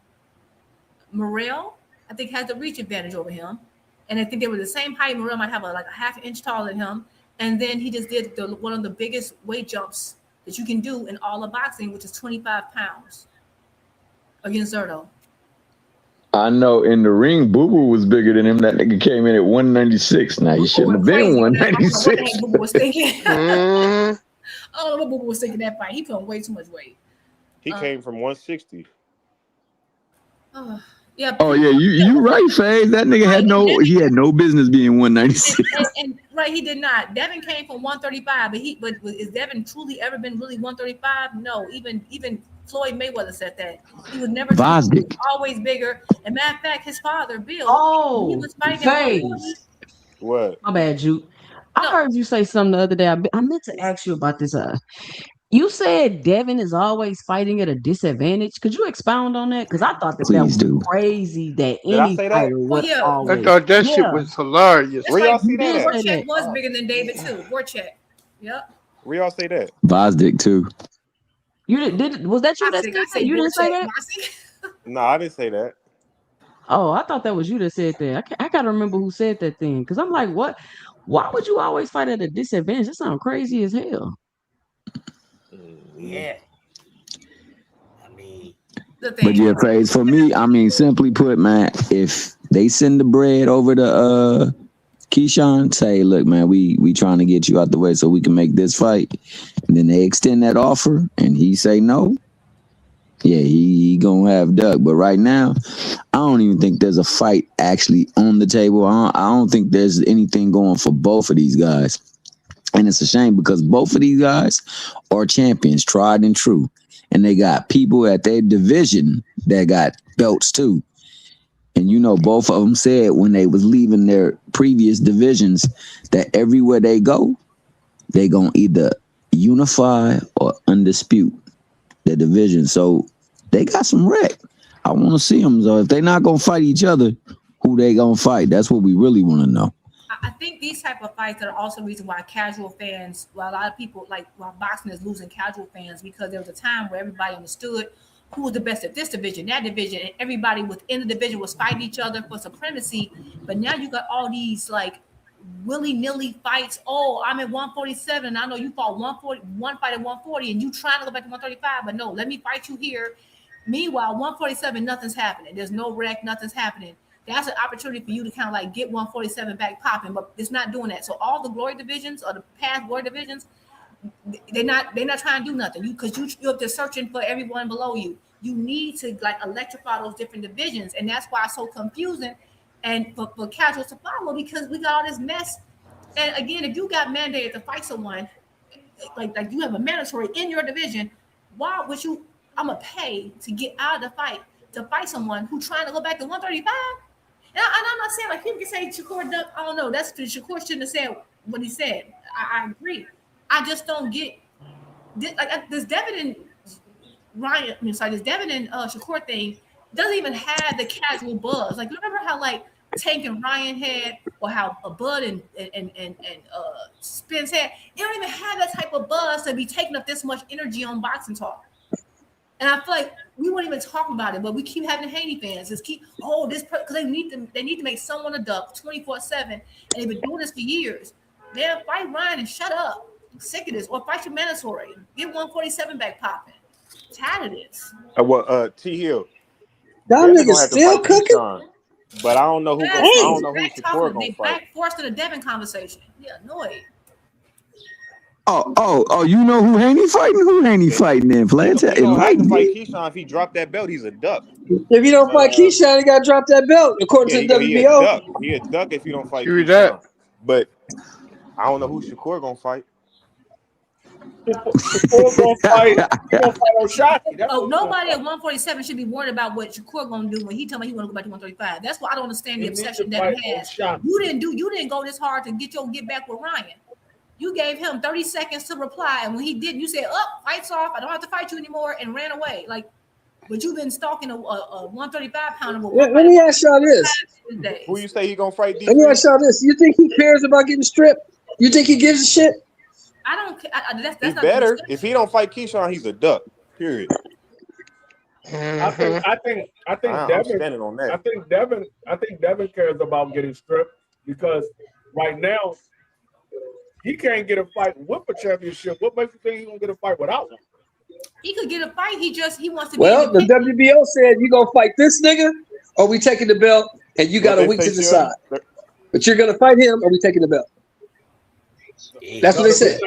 Morel, I think, has the reach advantage over him. And I think they were the same height. Morel might have a half inch taller than him. And then he just did one of the biggest weight jumps that you can do in all of boxing, which is 25 pounds against Zerto. I know in the ring, Boo Boo was bigger than him. That nigga came in at 196. Now he shouldn't have been 196. Boo Boo was thinking. I don't know what Boo Boo was thinking that fight. He put on way too much weight. He came from 160. Yeah. Oh yeah, you right, FaZe. That nigga had no business being 196. And right, he did not. Devin came from 135, but is Devin truly ever been really 135? No, even Floyd Mayweather said that. He was never always bigger. And matter of fact, his father, Bill, he was fighting FaZe. What? My bad, Juke. I heard you say something the other day. I meant to ask you about this. You said Devin is always fighting at a disadvantage. Could you expound on that? Because I thought that was crazy that any fighter would always. I thought that shit was hilarious. Where y'all see that? Voracek was bigger than David too. Voracek. Yep. Where y'all say that? Vosdick too. You did was that you that said that? You didn't say that? No, I didn't say that. Oh, I thought that was you that said that. I gotta remember who said that thing. Cause I'm like, what? Why would you always fight at a disadvantage? That sounds crazy as hell. Yeah. I mean, But yeah, Phase, for me, I mean, simply put, man, if they send the bread over to Keyshawn, say, look, man, we trying to get you out the way so we can make this fight. And then they extend that offer and he say no. Yeah, he gonna have Duck. But right now, I don't even think there's a fight actually on the table. I don't think there's anything going for both of these guys. And it's a shame because both of these guys are champions, tried and true. And they got people at their division that got belts too. And you know, both of them said when they was leaving their previous divisions that everywhere they go, they gonna either unify or undispute the division. So they got some wreck. I want to see them. So if they're not gonna fight each other, who they gonna fight? That's what we really want to know. I think these type of fights are also the reason why casual fans, why a lot of people like why boxing is losing casual fans, because there was a time where everybody understood who was the best at this division, that division, and everybody within the division was fighting each other for supremacy. But now you got all these like willy-nilly fights. Oh, I'm at 147. I know you fought 140, one fight at 140, and you trying to go back to 135, but no, let me fight you here. Meanwhile, 147, nothing's happening. There's no wreck, nothing's happening. That's an opportunity for you to kind of like get 147 back popping, but it's not doing that. So all the glory divisions or the past glory divisions, they're not trying to do nothing. You're up there searching for everyone below you. You need to like electrify those different divisions, and that's why it's so confusing. And for casuals to follow, because we got all this mess. And again, if you got mandated to fight someone, like you have a mandatory in your division, why would you? I'm gonna pay to get out of the fight to fight someone who's trying to go back to 135. And I'm not saying like people can say Shakur Duck. I don't know. That's Shakur shouldn't have said what he said. I agree. I just don't get like this Devin and Ryan. This Devin and Shakur thing doesn't even have the casual buzz. Like remember how like Tank and Ryan had, or how Bud and Spence had. They don't even have that type of buzz to be taking up this much energy on boxing talk. And I feel like we won't even talk about it, but we keep having Haney fans. Just keep this because they need to make someone a duck 24/7, and they've been doing this for years. They'll fight Ryan and shut up. I'm sick of this, or fight your mandatory. Get 147 back popping. Tired of this. T Hill. Y'all niggas still cooking. Keyshawn, but I don't know who. I don't know who Shakur gonna fight. Back forced to the Devin conversation. Yeah, annoyed. Oh, you know who Haney fighting? Who Haney fighting then? Play it. He don't have to fight Keyshawn. If he dropped that belt, he's a duck. If you don't fight Keyshawn, he got to drop that belt, according to the WBO. He a duck if you don't fight Keyshawn. But I don't know who Shakur gonna fight. Shakur gonna fight O'Shaquie. Nobody at 147 should be worried about what Shakur gonna do when he tell me he want to go back to 135. That's why I don't understand the obsession that he has. You didn't go this hard to get back with Ryan. You gave him 30 seconds to reply, and when he didn't, you said, fight's off, I don't have to fight you anymore, and ran away. Like, but you've been stalking a 135 pounder. Let me ask y'all this. Who you say he gonna fight? Let me ask y'all this. You think he cares about getting stripped? You think he gives a shit? I don't care. That's not better. If he don't fight Keyshawn, he's a duck. Period. I think Devin on that. I think Devin cares about getting stripped because right now he can't get a fight with a championship. What makes you think he's gonna get a fight without one? He could get a fight. He wants to. Well, the WBO said you gonna fight this nigga, or we taking the belt, and you got a week to decide. But you're gonna fight him, or we taking the belt. That's what they said.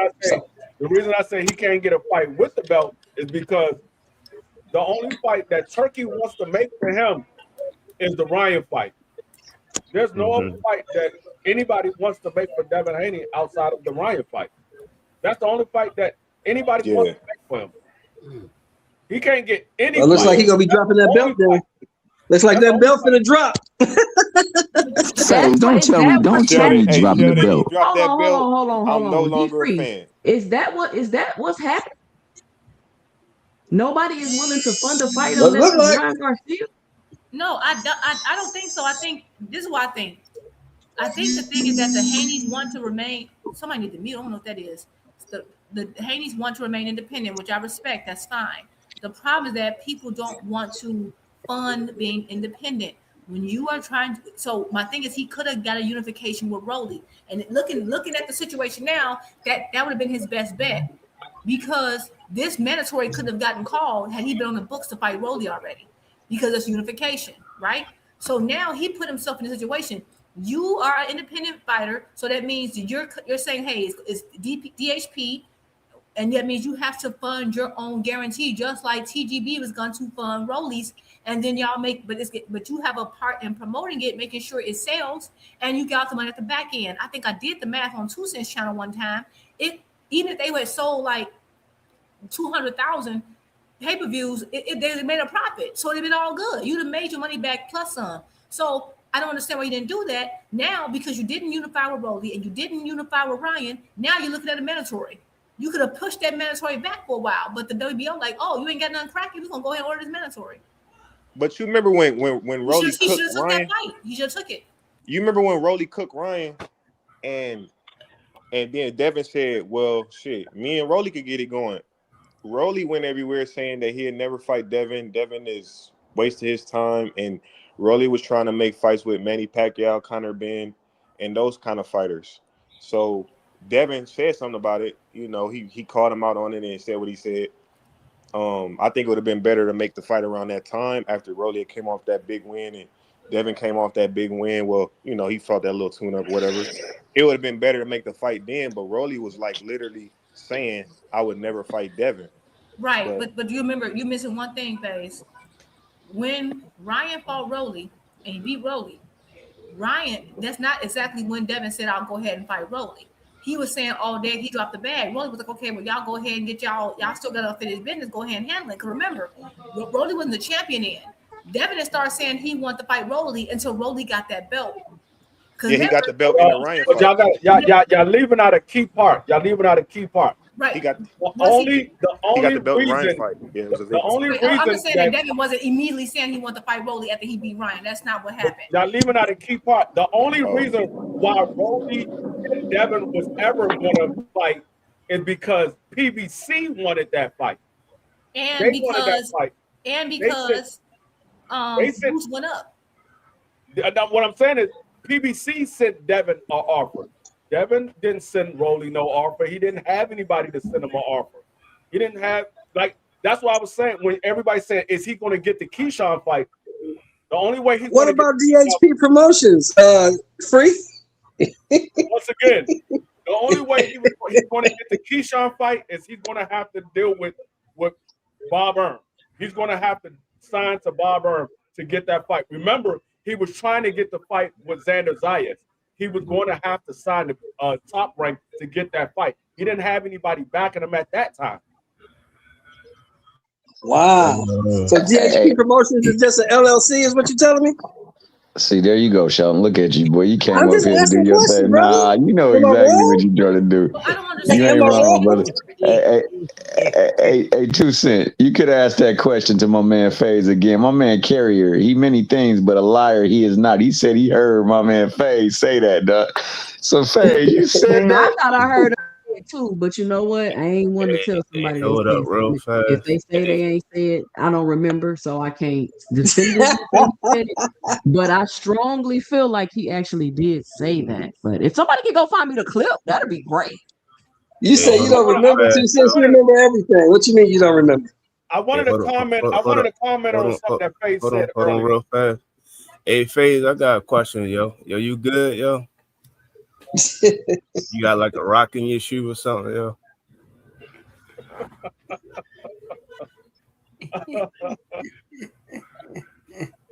The reason I say he can't get a fight with the belt is because the only fight that Turkey wants to make for him is the Ryan fight. There's no other fight that anybody wants to make for Devin Haney outside of the Ryan fight. That's the only fight that anybody wants to make for him. He can't get any. Well, looks like he's gonna be dropping that belt then. Looks like that belt finna drop. So don't tell me dropping the belt. Hold on. I'm no longer a fan. Is that what's happening? Nobody is willing to fund a fight unless it's Ryan Garcia. No, I don't think so. I think this is what I think. I think the thing is that the Haneys want to remain. Somebody need to mute. I don't know what that is. The Haneys want to remain independent, which I respect. That's fine. The problem is that people don't want to fund being independent. When you are trying to, so my thing is he could have got a unification with Rolly. And looking at the situation now, that would have been his best bet, because this mandatory could have gotten called had he been on the books to fight Rolly already, because it's unification, right? So now he put himself in a situation. You are an independent fighter, so that means you're saying, hey, it's DHP, and that means you have to fund your own guarantee, just like TGB was going to fund Rolly's, and then y'all make, but you have a part in promoting it, making sure it sells, and you got the money at the back end. I think I did the math on 2 Cents channel one time. Even if they had sold like 200,000 pay-per-views, they made a profit, so they've been all good. You'd have made your money back plus some. So I don't understand why you didn't do that now, because you didn't unify with Rolly and you didn't unify with Ryan. Now you're looking at a mandatory. You could have pushed that mandatory back for a while, but the WBO like, oh, you ain't got nothing cracking, we're gonna go ahead and order this mandatory. But you remember when Rolly He should cooked have took Ryan? that fight. He should have took it. You remember when Rolly cooked Ryan, and then Devin said, well, shit, me and Rolly could get it going. Rolly went everywhere saying that he'd never fight Devin. Devin is wasting his time, and Rolly was trying to make fights with Manny Pacquiao, Conor Ben, and those kind of fighters. So Devin said something about it. You know, he called him out on it and said what he said. I think it would have been better to make the fight around that time after Rolly came off that big win and Devin came off that big win. Well, you know, he fought that little tune-up, whatever. It would have been better to make the fight then, but Rolly was like literally saying, I would never fight Devin. Right, but you remember, you missing one thing, FaZe. When Ryan fought Rolly and he beat Rolly, Ryan, that's not exactly when Devin said, I'll go ahead and fight Rolly. He was saying all day, he dropped the bag. Rolly was like, okay, well, y'all go ahead and get y'all still got to finish business, go ahead and handle it. Because remember, Rolly wasn't the champion in. Devin had started saying he wanted to fight Rolly until Rolly got that belt. Yeah, he got the belt in the Ryan fight. Y'all leaving out a key part. Right. He got the only belt in Ryan reason. fight. Yeah, it was The only reason I'm just saying that Devin wasn't immediately saying he wanted to fight Rolly after he beat Ryan. That's not what happened. Y'all leaving out a key part. The only reason why Rolly and Devin was ever going to fight is because PBC wanted that fight. And because Bruce went up. What I'm saying is PBC sent Devin an offer. Devin didn't send Rolly no offer. He didn't have anybody to send him an offer. He didn't have, like, that's what I was saying when everybody said, is he going to get the Keyshawn fight? The only way he's What about DHP Promotions? Free? Once again, the only way he's going to get the Keyshawn fight is he's going to have to deal with Bob Earn. He's going to have to sign to Bob Earn to get that fight. Remember, he was trying to get the fight with Xander Zayas. He was going to have to sign the Top Rank to get that fight. He didn't have anybody backing him at that time. Wow. So DHP Promotions is just an LLC, is what you're telling me? See, there you go, Sheldon. Look at you, boy. You came I'm up just here to do asking your questions, thing. brother. Nah, you know Am I exactly wrong? what you're trying to do. You ain't wrong, brother. Hey, 2 Cent, you could ask that question to my man FaZe again. My man Carrier, he many things, but a liar he is not. He said he heard my man FaZe say that, dog. So FaZe, you said Man, that? I thought I heard it too, but you know what? I ain't one to tell somebody Throw it up real fast. if they say they ain't said, I don't remember, so I can't definitively say it. But I strongly feel like he actually did say that. But if somebody can go find me the clip, that'd be great. You say you don't remember 2 Cents, you remember everything. What you mean you don't remember? I wanted to comment on something that FaZe said Hold on earlier. real fast. Hey, FaZe, I got a question, yo. Yo, you good, yo? You got like a rock in your shoe or something, yo?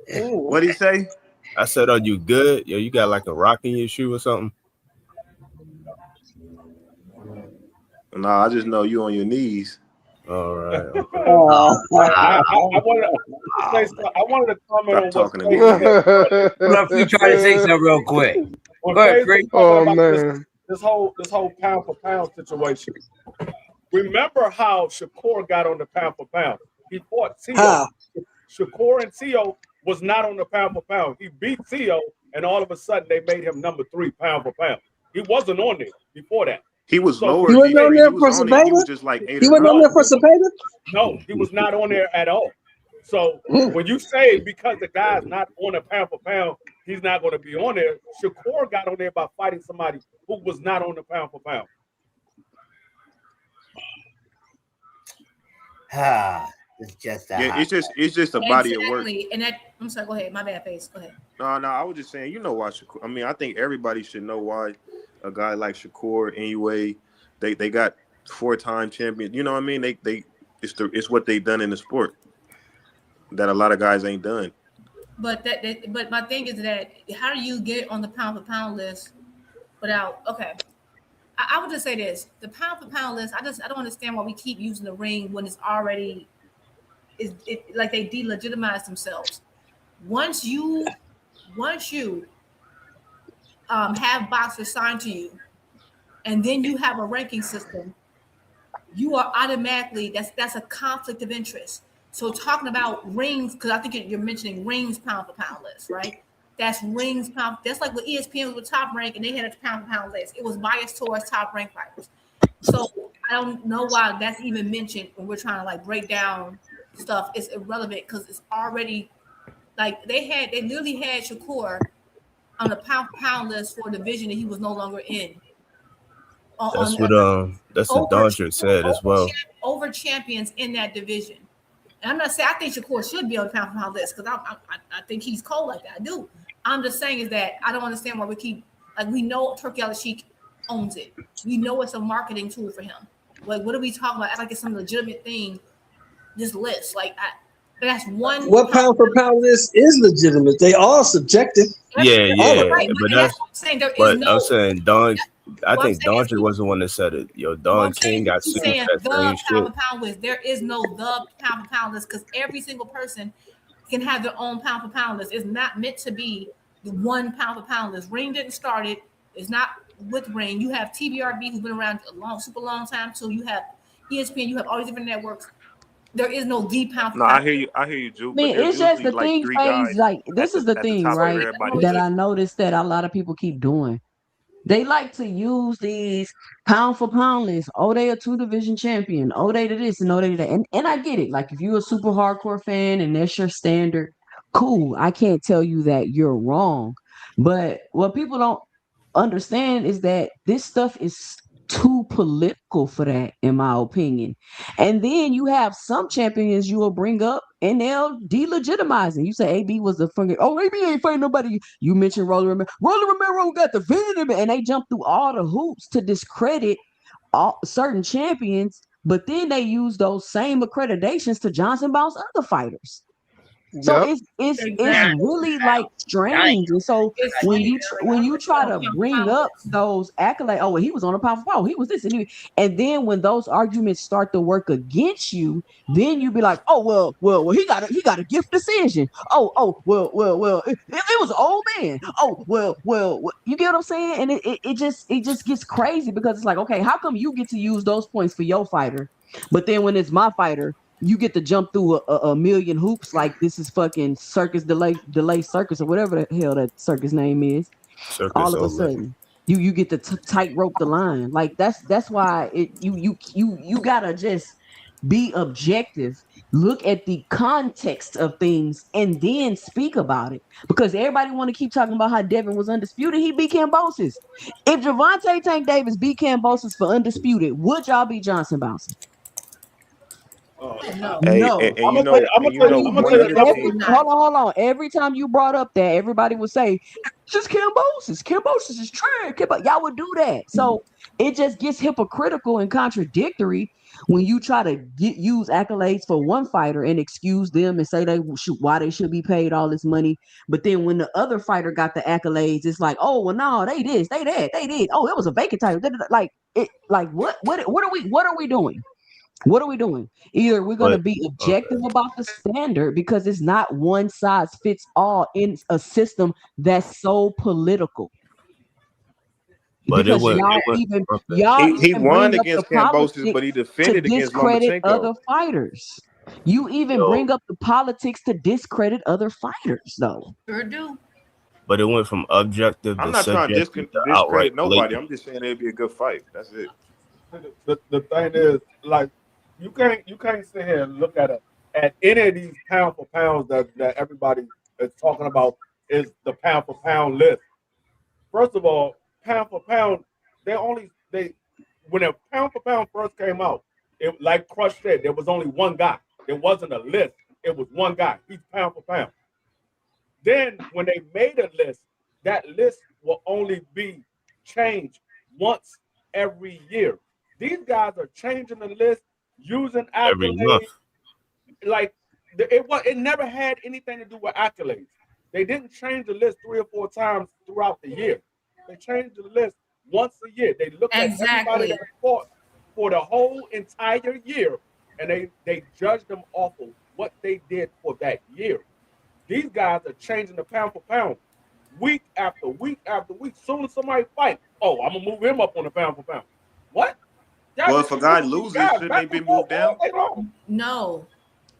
What'd he say? I said, are you good? Yo, you got like a rock in your shoe or something? Nah, I just know you on your knees. All right. Okay. I wanted to comment Stop on talking what to me. Look, you trying to say something real quick. When Go ahead, FaZe Frank. was talking about man. this whole pound for pound situation. Remember how Shakur got on the pound for pound? He fought Tio. How? Shakur and Tio was not on the pound for pound. He beat Tio, and all of a sudden they made him number 3 pound for pound. He wasn't on there before that. He was lower. He wasn't on there for He was Cepeda? just like 8 He or wasn't 9. on there for Cepeda? No, he was not on there at all. So when you say because the guy's not on a pound for pound, he's not going to be on there. Shakur got on there by fighting somebody who was not on the pound for pound. It's just it's just a body of work. Exactly. And that I'm sorry, go ahead. My bad, Face. Go ahead. No, I was just saying, why Shakur. I mean, I think everybody should know why a guy like Shakur, anyway, they got 4-time champions. You know what I mean? It's what they've done in the sport that a lot of guys ain't done. But but my thing is that how do you get on the pound for pound list without I would just say this: the pound for pound list. I don't understand why we keep using the ring when it's already like they delegitimize themselves. Once you have boxers signed to you, and then you have a ranking system, you are automatically that's a conflict of interest. So talking about rings, because I think you're mentioning rings pound for pound list, right? That's rings pound. That's like what ESPN was with Top Rank, and they had a pound for pound list. It was biased towards top rank fighters. So I don't know why that's even mentioned when we're trying to like break down stuff. It's irrelevant because it's already like they literally had Shakur on a pound for pound list for a division that he was no longer in. That's what Dodger said as well. Over champions in that division. And I'm not saying I think Shakur should be on the pound for pound list because I think he's cold like that. I do. I'm just saying is that I don't understand why we keep we know Turki Al-Sheikh owns it. We know it's a marketing tool for him. Like what are we talking about? Like it's some legitimate thing. This list, that's one. What pound for pound list is legitimate? They are subjective. Yeah, right. but I'm saying Don. I think Dodger was the one that said it. Don King got sued for that the same pound shit. for pound list. There is no the pound for pound list because every single person can have their own pound for pound list. It's not meant to be the one pound for pound list. Ring didn't start it. It's not with Ring. You have TBRB who's been around a super long time too. You have ESPN. You have all these different networks. There is no the pound for No, pound. I hear you, Juke. I mean, it's just the thing, Phase. Like this is the thing, right? That I noticed that a lot of people keep doing. They like to use these pound for pound lists. Oh, they a 2-division champion. Oh, they did this and oh, they did that. And I get it. Like if you're a super hardcore fan and that's your standard, cool. I can't tell you that you're wrong. But what people don't understand is that this stuff is too political for that, in my opinion. And then you have some champions you will bring up and they'll delegitimize it. You say AB was the fucking, AB ain't fighting nobody. You mentioned Roller Romero. Roller Romero got the venom, and they jump through all the hoops to discredit certain champions, but then they use those same accreditations to Johnson Bounce other fighters. So it's really like strange. And so when you try to bring up those accolades, he was on a pound for pound, he was this, and then when those arguments start to work against you, then you be like, well, he got a gift decision. Well, it was an old man. Well, you get what I'm saying? And it just gets crazy because it's like, okay, how come you get to use those points for your fighter, but then when it's my fighter, you get to jump through a million hoops like this is fucking circus delay circus or whatever the hell that circus name is. Circus all of a sudden, you get to tightrope the line. Like that's why you gotta just be objective, look at the context of things, and then speak about it. Because everybody want to keep talking about how Devin was undisputed. He beat Cambosis. If Gervonta Tank Davis beat Cambosis for undisputed, would y'all beat Johnson bouncing? No. Hold on. Every time you brought up that, everybody would say, just Cambosis. Cambosis is trash. Y'all would do that. So it just gets hypocritical and contradictory when you try to use accolades for one fighter and excuse them and say why they should be paid all this money. But then when the other fighter got the accolades, it's like, oh, well, no, they this, they that, they did. Oh, it was a vacant title. What are we doing? What are we doing? Either we're going to be objective about the standard because it's not one size fits all in a system that's so political. But because he won against Cambosis, but he defended against Lomachenko. Other fighters. You even bring up the politics to discredit other fighters, though. Sure do. But it went from objective. I'm not trying to discredit nobody. I'm just saying it'd be a good fight. That's it. The thing is, like, you can't sit here and look at at any of these pound for pounds that everybody is talking about is the pound for pound list. First of all, pound for pound, when a pound for pound first came out, it like Crush said, there was only one guy. There wasn't a list. It was one guy. He's pound for pound. Then when they made a list, that list will only be changed once every year. These guys are changing the list using Every month. accolades. Like it never had anything to do with accolades. They didn't change the list 3 or 4 times throughout the year. They changed the list once a year. They looked at everybody that fought for the whole entire year, and they judged them off of what they did for that year. These guys are changing the pound for pound week after week after week. Soon as somebody fight, oh, I'm gonna move him up on the pound for pound. What? Well, if a guy loses, shouldn't they be moved down? No.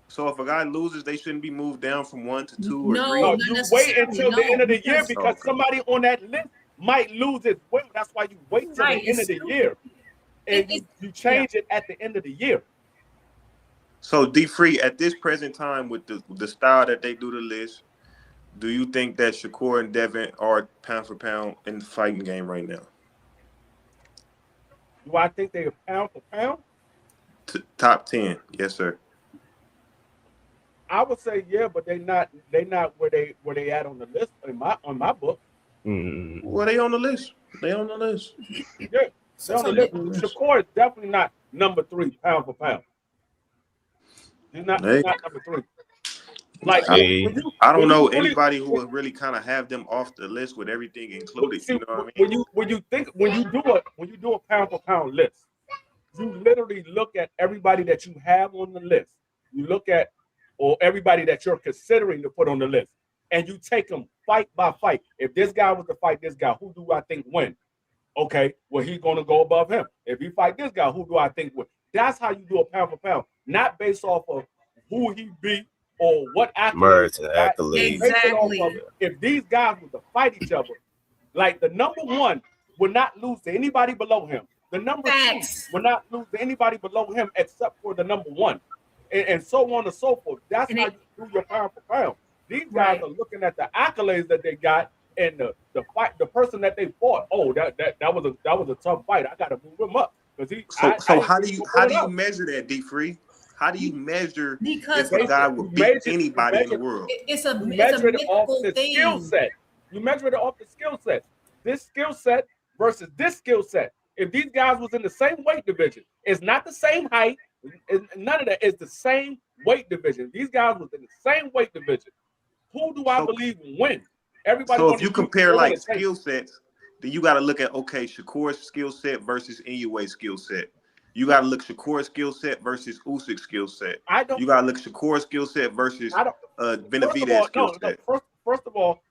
So if a guy loses, they shouldn't be moved down from 1 to 2 or 3. No, you wait until the end of the year because somebody on that list might lose it. Well, that's why you wait till the end of the year, and you change it at the end of the year. So D-Free, at this present time with the style that they do the list, do you think that Shakur and Devin are pound for pound in the fighting game right now? Do I think they are pound for pound? Top 10, yes, sir. I would say yeah, but they not where they at on the list on my book. Well, they on the list. They on the list. Yeah, they on the list. Shakur is definitely not number 3 pound for pound. He's not number 3. Like I don't know anybody who would really kind of have them off the list with everything included. You know what I mean? When you do a pound for pound list, you literally look at everybody that you have on the list. You look at or everybody that you're considering to put on the list, and you take them fight by fight. If this guy was to fight this guy, who do I think win? Okay, well, he's going to go above him. If he fight this guy, who do I think win? That's how you do a pound for pound, not based off of who he beat or what accolades. Exactly. If these guys were to fight each other, like the number 1 would not lose to anybody below him. The number 2 would not lose to anybody below him except for the number 1. And so on and so forth. That's how you do your pound for pound. These guys are looking at the accolades that they got and the fight, the person that they fought. Oh, that was a tough fight. I got to move him up because he. So how do you measure that, D-Free? How do you measure if a guy would beat anybody in the world? It's a mythical thing. Skill set. You measure it off the skill set. This skill set versus this skill set. If these guys was in the same weight division, it's not the same height. None of that is the same weight division. These guys was in the same weight division. Who do I believe win? Everybody. So if you compare like skill sets, then you got to look at Shakur's skill set versus Inouye's skill set. You got to look Shakur's skill set versus Usyk's skill set. You got to look Shakur's skill set versus Benavidez's skill set. First of all,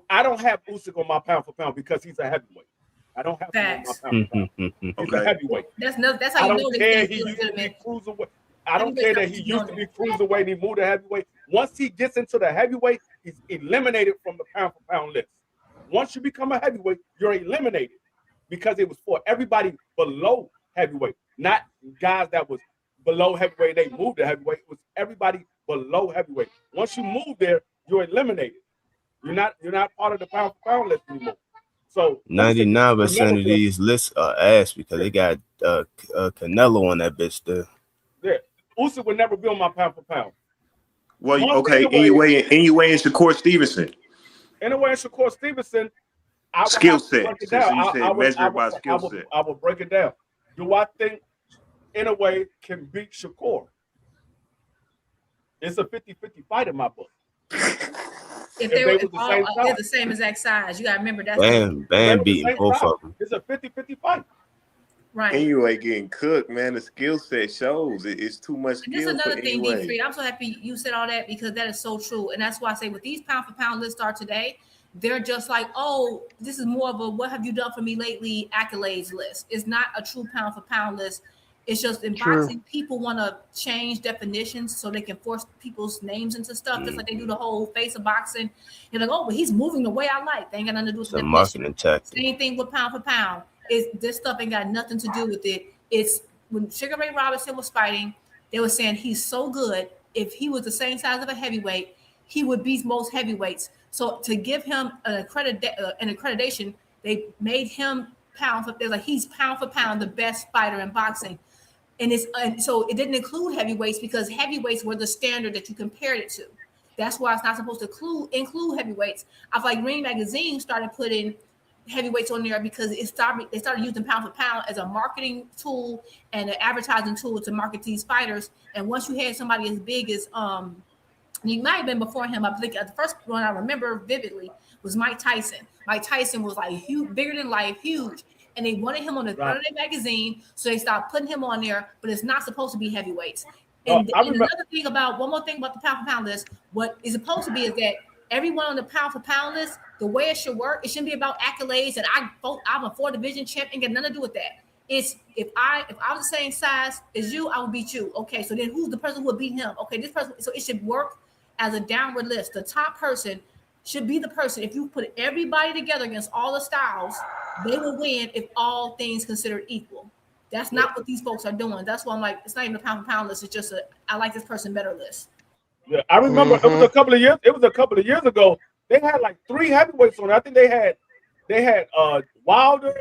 I don't have Usyk on my pound for pound because he's a heavyweight. I don't have him on my pound for pound. He's a heavyweight. That's how you know that he used to be cruiserweight. I don't care that he used to be cruiserweight and he moved to heavyweight. Once he gets into the heavyweight, he's eliminated from the pound for pound list. Once you become a heavyweight, you're eliminated because it was for everybody below heavyweight, not guys that was below heavyweight. They moved to heavyweight. It was everybody below heavyweight. Once you move there, you're eliminated. You're not part of the pound for pound list anymore. So 99% of these lists are ass because they got Canelo on that bitch there. Yeah, Usyk would never be on my pound for pound. Well, Inoue and Shakur Stevenson. Inoue and Shakur Stevenson. Skill set. Measured by skill set. I will break it down. Do I think Inoue can beat Shakur? It's a 50-50 fight in my book. If they're the same exact size, you gotta remember that's Bam beating both of them. It's a 50-50 fight. Right. Inoue getting cooked, man. The skill set shows it's too much skill. This is another thing, D-Free. I'm so happy you said all that because that is so true. And that's why I say with these pound for pound lists are today, they're just like, oh, this is more of a what have you done for me lately accolades list. It's not a true pound for pound list. It's just in boxing, people want to change definitions so they can force people's names into stuff, just like they do the whole face of boxing. You're like, oh, but he's moving the way I like. They ain't got nothing to do with the marketing tactic. Same thing with pound for pound. This stuff ain't got nothing to do with it. It's when Sugar Ray Robinson was fighting, they were saying he's so good if he was the same size of a heavyweight, he would beat most heavyweights. So to give him an accreditation, they made him pound for, they're like, he's pound for pound the best fighter in boxing. And so it didn't include heavyweights because heavyweights were the standard that you compared it to. That's why it's not supposed to include heavyweights. I feel like Ring Magazine started putting heavyweights on there because they started using pound for pound as a marketing tool and an advertising tool to market these fighters. And once you had somebody as big as he might have been before him, I think the first one I remember vividly was Mike Tyson. Mike Tyson was like huge, bigger than life, huge. And they wanted him on the Thursday magazine, so they stopped putting him on there, but it's not supposed to be heavyweights. And, another thing about, one more thing about the pound for pound list, what is supposed to be is that everyone on the pound for pound list, the way it should work, it shouldn't be about accolades and I'm a 4-division champ, and get nothing to do with that. It's if I was the same size as you, I would beat you. Okay, so then who's the person who would beat him? Okay, this person. So it should work as a downward list. The top person should be the person. If you put everybody together against all the styles, they will win if all things considered equal. That's not what these folks are doing. That's why I'm like, it's not even a pound for pound list. It's just I like this person better list. Yeah, I remember it was a couple of years. It was a couple of years ago. They had like 3 heavyweights on it. I think they had Wilder,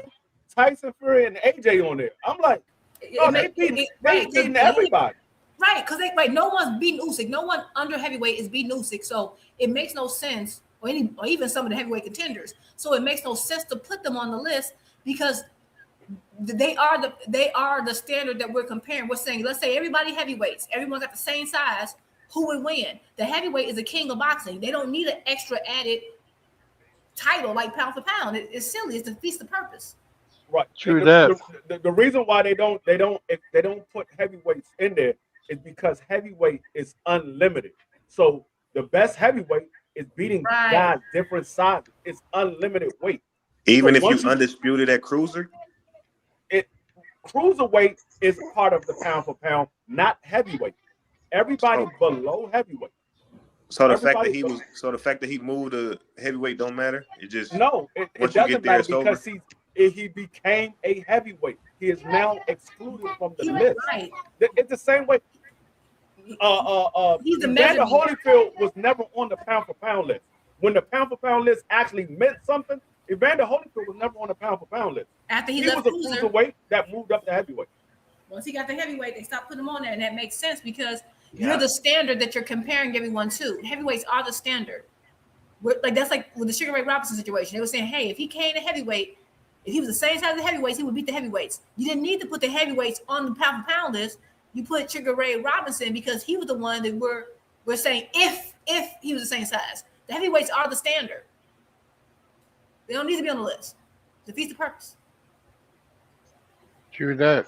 Tyson Fury, and AJ on there. I'm like, they beating everybody. Right, because no one's beating Usyk. No one under heavyweight is beating Usyk. So it makes no sense, or even some of the heavyweight contenders. So it makes no sense to put them on the list because they are the standard that we're comparing. We're saying, let's say everybody heavyweights, everyone's got the same size. Who would win? The heavyweight is the king of boxing. They don't need an extra added title like pound for pound. It's silly. It defeats the purpose. Right. True that. The reason why they don't put heavyweights in there is because heavyweight is unlimited. So the best heavyweight is beating guys different sizes. It's unlimited weight. Even if you undisputed at cruiser? Cruiserweight is part of the pound for pound, not heavyweight. Everybody below heavyweight. So the fact that he moved to heavyweight don't matter? It just it doesn't matter because he became a heavyweight. He is now excluded from the list. Right. It's the same way. Evander Holyfield was never on the pound for pound list. When the pound for pound list actually meant something, Evander Holyfield was never on the pound for pound list. After he was left a cruiserweight that moved up to heavyweight. Once he got the heavyweight, they stopped putting him on there, and that makes sense because you're the standard that you're comparing everyone to. Heavyweights are the standard. That's like with the Sugar Ray Robinson situation. They were saying, hey, if he came to heavyweight, if he was the same size as heavyweights, he would beat the heavyweights. You didn't need to put the heavyweights on the pound for pound list. You put Sugar Ray Robinson because he was the one that we're saying if he was the same size. The heavyweights are the standard. They don't need to be on the list. Defeats the purpose. True that.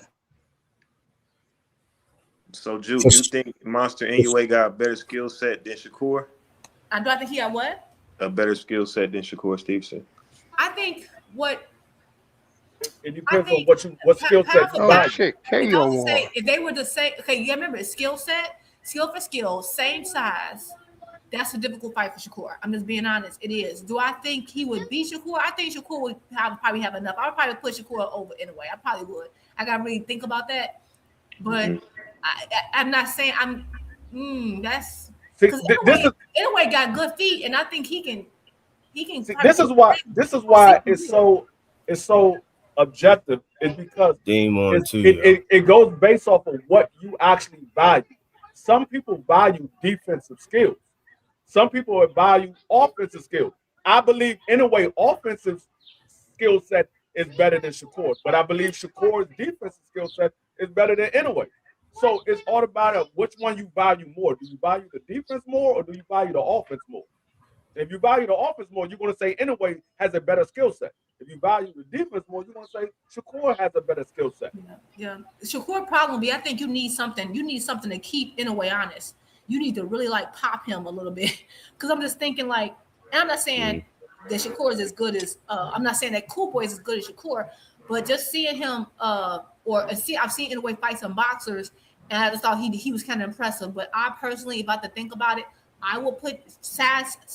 So, Jude, you think Monster Inoue got a better skill set than Shakur? Do I think he got what? A better skill set than Shakur Stevenson. I think what. It depends on what skill set. Oh shit! If they were the same, okay, you remember it's skill set, skill for skill, same size. That's a difficult fight for Shakur. I'm just being honest. It is. Do I think he would beat Shakur? I think Shakur would probably have enough. I would probably put Shakur over in a way. I probably would. I gotta really think about that. But I'm not saying that's because in a way got good feet, and I think he can. See, this is why it's so objective. Is because it goes based off of what you actually value. Some people value defensive skills. Some people value offensive skills. I believe in a way offensive skill set is better than Shakur, but I believe Shakur's defensive skill set is better than Inoue. So it's all about which one you value more. Do you value the defense more or do you value the offense more? If you value the offense more, you're going to say Inoue has a better skill set. If you value the defense more, you're going to say Shakur has a better skill set. Yeah. Shakur problem be I think you need something to keep Inoue honest. You need to really pop him a little bit. Because I'm just thinking and I'm not saying that Shakur is as good as I'm not saying that Cool Boy is as good as Shakur, but just seeing him I've seen Inoue fight some boxers and I just thought he was kind of impressive. But I personally, if I had to think about it, I would put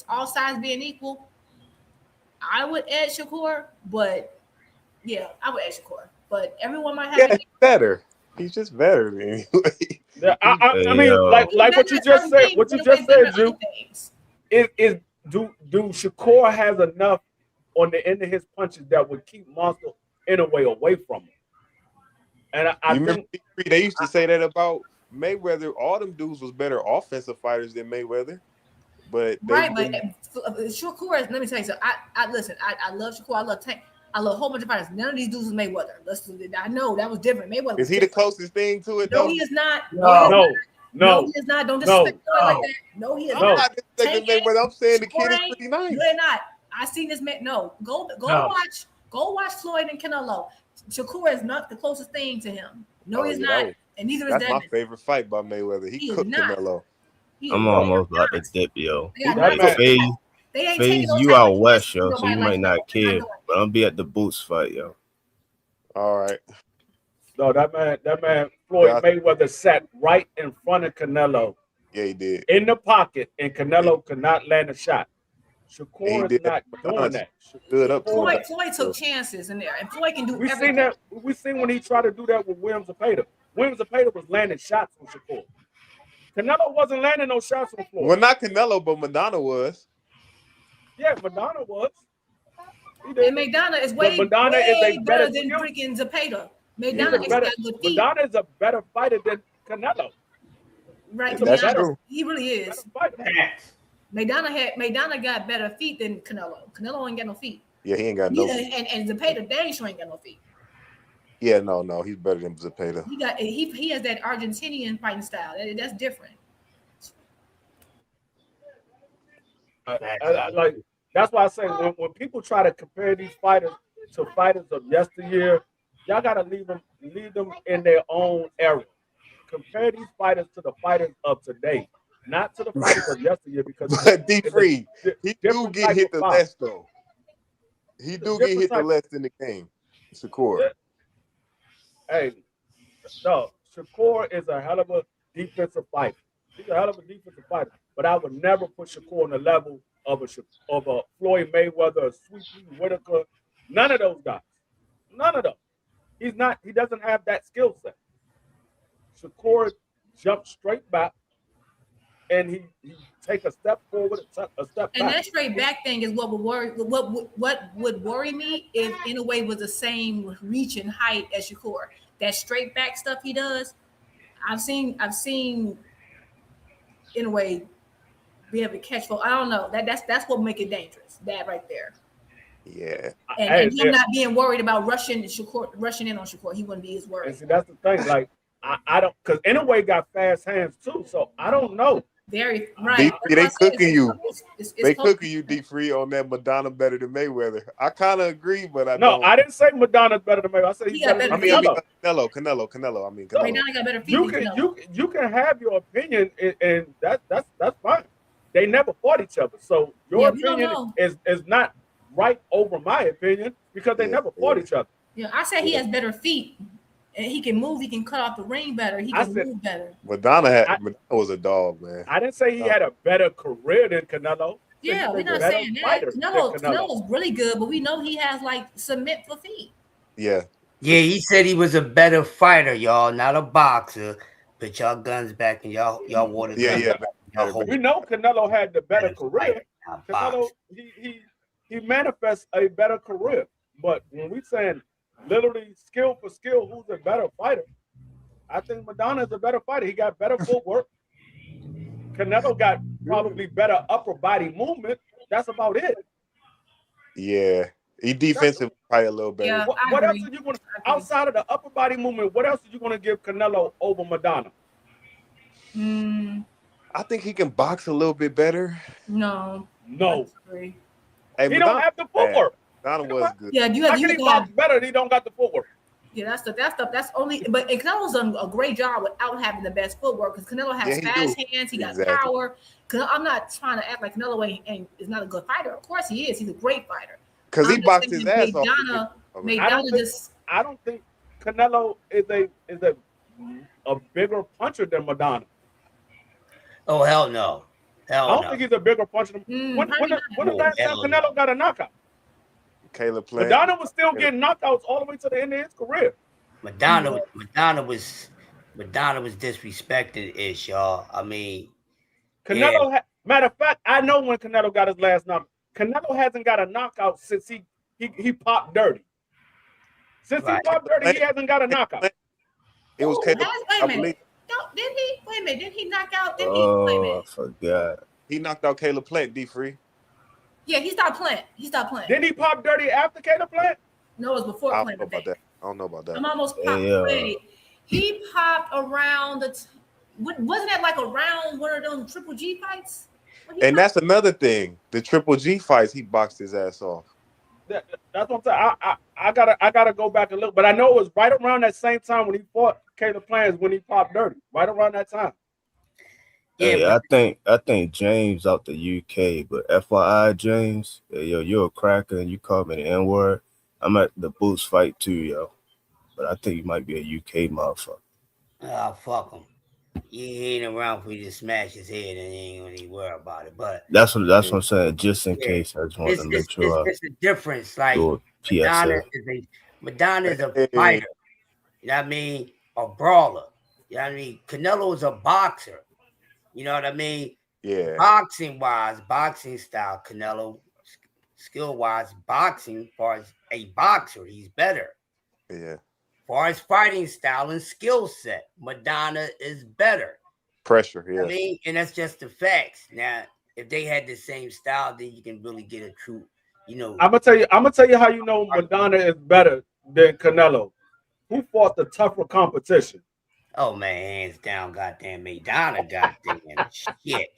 all size being equal. I would add Shakur, but I would add Shakur. But everyone might have better. He's just better anyway. Yeah, I mean, like what you just said. What you just said, Drew. Do Shakur has enough on the end of his punches that would keep Monster in a way away from him? And I remember think they used to say that about Mayweather. All them dudes was better offensive fighters than Mayweather, but right. But Shakur, let me tell you something. I listen. I love Shakur. I love Tank. I love a whole bunch of fighters. None of these dudes was Mayweather. I know that was different. Mayweather. Is he the closest thing to it? No, though? he is not. No, he is not. Don't disrespect Floyd like that. No, he is I'm not. not disrespecting Mayweather. I'm saying the kid is pretty nice. No, they're not. I seen this man. No, go watch Floyd and Canelo. Shakur is not the closest thing to him. No, he's not. And neither is That's Devin. my favorite fight by Mayweather. He cooked Canelo. I'm almost about to dip, yo. They FaZe, you out west, yo, so you might not care. But I'm be at the Boots fight, yo. All right. No, that man Floyd Mayweather sat right in front of Canelo. Yeah, he did. In the pocket, and Canelo could not land a shot. Shakur is not doing that. Floyd took chances in there, and Floyd can do everything. We seen when he tried to do that with Williams Zepeda. Williams Zepeda was landing shots on Shakur. Canelo wasn't landing no shots on Floyd. Well, not Canelo, but Madonna was. Yeah, Madonna was. And Madonna is way better than freaking Zepeda. Madonna is got good feet. Madonna is a better fighter than Canelo. Right, that's true. He really is. Madonna got better feet than Canelo. Canelo ain't got no feet. Yeah, he ain't got no feet. And Zepeda dang sure ain't got no feet. Yeah, no, he's better than Zepeda. He has that Argentinian fighting style. That's different. Like that's why I say when people try to compare these fighters to fighters of yesteryear, y'all gotta leave them in their own era. Compare these fighters to the fighters of today, not to the fighters of yesteryear. Because D3, he do get hit the less though. He do get hit the less than the king, Shakur. Yeah. Hey, no, Shakur is a hell of a defensive fighter. He's a hell of a defensive fighter. But I would never put Shakur on the level of a Floyd Mayweather, a Sweet Pea Whitaker. None of those guys. None of them. He doesn't have that skill set. Shakur jumps straight back, and he take a step forward, a step back. And that straight back thing is what would worry. What would worry me if, in a way, was the same reach and height as Shakur. That straight back stuff he does, I've seen, in a way, be able to catch. I don't know. That's what make it dangerous. That right there. Yeah. And him not being worried about rushing in on Shakur, he wouldn't be as worried. And see, that's the thing. Like I don't, because in a way got fast hands too. So I don't know. Very right. They cooking you. They cooking you, D3, on that Madonna better than Mayweather. I kind of agree, but I don't. I didn't say Madonna's better than Mayweather. I said Canelo. Canelo. Madonna got better feet. You can have your opinion, and that's fine. They never fought each other, so your opinion is not right over my opinion because they never fought each other. Yeah, I said he has better feet. And he can move. He can cut off the ring better. He can move better. Madonna was a dog, man. I didn't say he had a better career than Canelo. Yeah, we're not saying that. Canelo's really good, but we know he has like cement for feet. Yeah. Yeah, he said he was a better fighter, y'all, not a boxer. Put y'all guns back and y'all water. Yeah. We know Canelo had the better career. Canelo, he manifests a better career. But when we saying literally skill for skill, who's a better fighter? I think Madonna is a better fighter. He got better footwork. Canelo got probably better upper body movement. That's about it. Yeah, he defensive probably a little better. Yeah, what else are you going to, outside of the upper body movement? What else are you going to give Canelo over Madonna? I think he can box a little bit better. No. Hey, he don't have the footwork. Madonna was good. Yeah, how can he box better? He don't got the footwork. Yeah, that's only. But Canelo's done a great job without having the best footwork because Canelo has fast hands. He got power. I'm not trying to act like Canelo is not a good fighter. Of course he is. He's a great fighter. Because he boxed his ass off. I don't think Canelo is a bigger puncher than Madonna. Oh hell no! I don't think he's a bigger puncher than. When the last time Canelo got a knockout? Caleb Plant. Madonna was still getting knockouts all the way to the end of his career. Madonna was Madonna was disrespected, ish, y'all. I mean, Canelo. Matter of fact, I know when Canelo got his last knockout. Canelo hasn't got a knockout since he popped Dirty. Since he popped Dirty, he hasn't got a knockout. It was Wait a minute. Didn't he? Wait a minute. Didn't he knock out? Didn't he? Wait a minute. I forgot. He knocked out Caleb Plant, D-Free. Yeah, he stopped playing. Didn't he pop Dirty after Caleb Plant? No, it was before I Plant. don't know about that. I don't know about that. I'm almost positive. He popped around wasn't that like around one of those Triple G fights? And that's another thing. The Triple G fights, he boxed his ass off. That's what I'm saying. I gotta go back and look, but I know it was right around that same time when he fought Caleb Plant when he popped Dirty. Right around that time. Hey, I think James out the UK, but FYI, James, yo, you're a cracker and you call me the N-word. I'm at the Boots fight too, yo. But I think you might be a UK motherfucker. Oh, fuck him. He ain't around for you to smash his head and he ain't gonna worry about it. But that's what I'm saying. Just in case, I just want to make sure. It's a difference. Like Madonna is a fighter. You know what I mean? A brawler. You know what I mean? Canelo is a boxer. You know what I mean? Yeah. Boxing style, Canelo. Skill wise, boxing, far as a boxer, he's better. Yeah. Far as fighting style and skill set, Madonna is better. Pressure, yeah. I mean, and that's just the facts. Now, if they had the same style, then you can really get a true, I'm gonna tell you how you know Madonna is better than Canelo. Who fought the tougher competition? Oh man, hands down, goddamn Madonna, goddamn shit.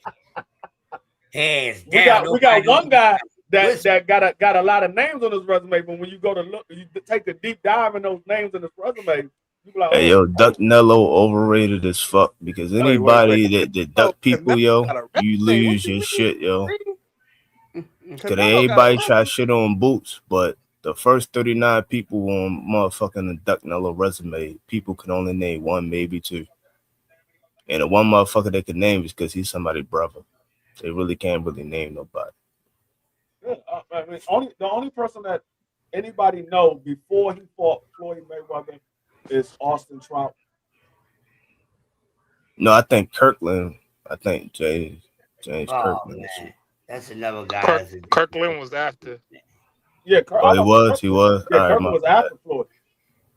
Hands down. We got one guy that got a lot of names on his resume, but when you go to look, you take a deep dive in those names in his resume, you be like, hey, yo, Duck Nello overrated as fuck because anybody that duck people, yo, you lose your shit, yo. Because everybody try shit on Boots, but the first 39 people on motherfucking Duck Nello resume, people can only name one, maybe two. And the one motherfucker they can name is because he's somebody's brother. They really can't really name nobody. I mean, the only person that anybody know before he fought Floyd Mayweather is Austin Trout. No, I think Kirkland. I think James Kirkland. Man. That's another guy. Kirkland was after. Yeah, he was. Yeah, Kirkland was after Floyd.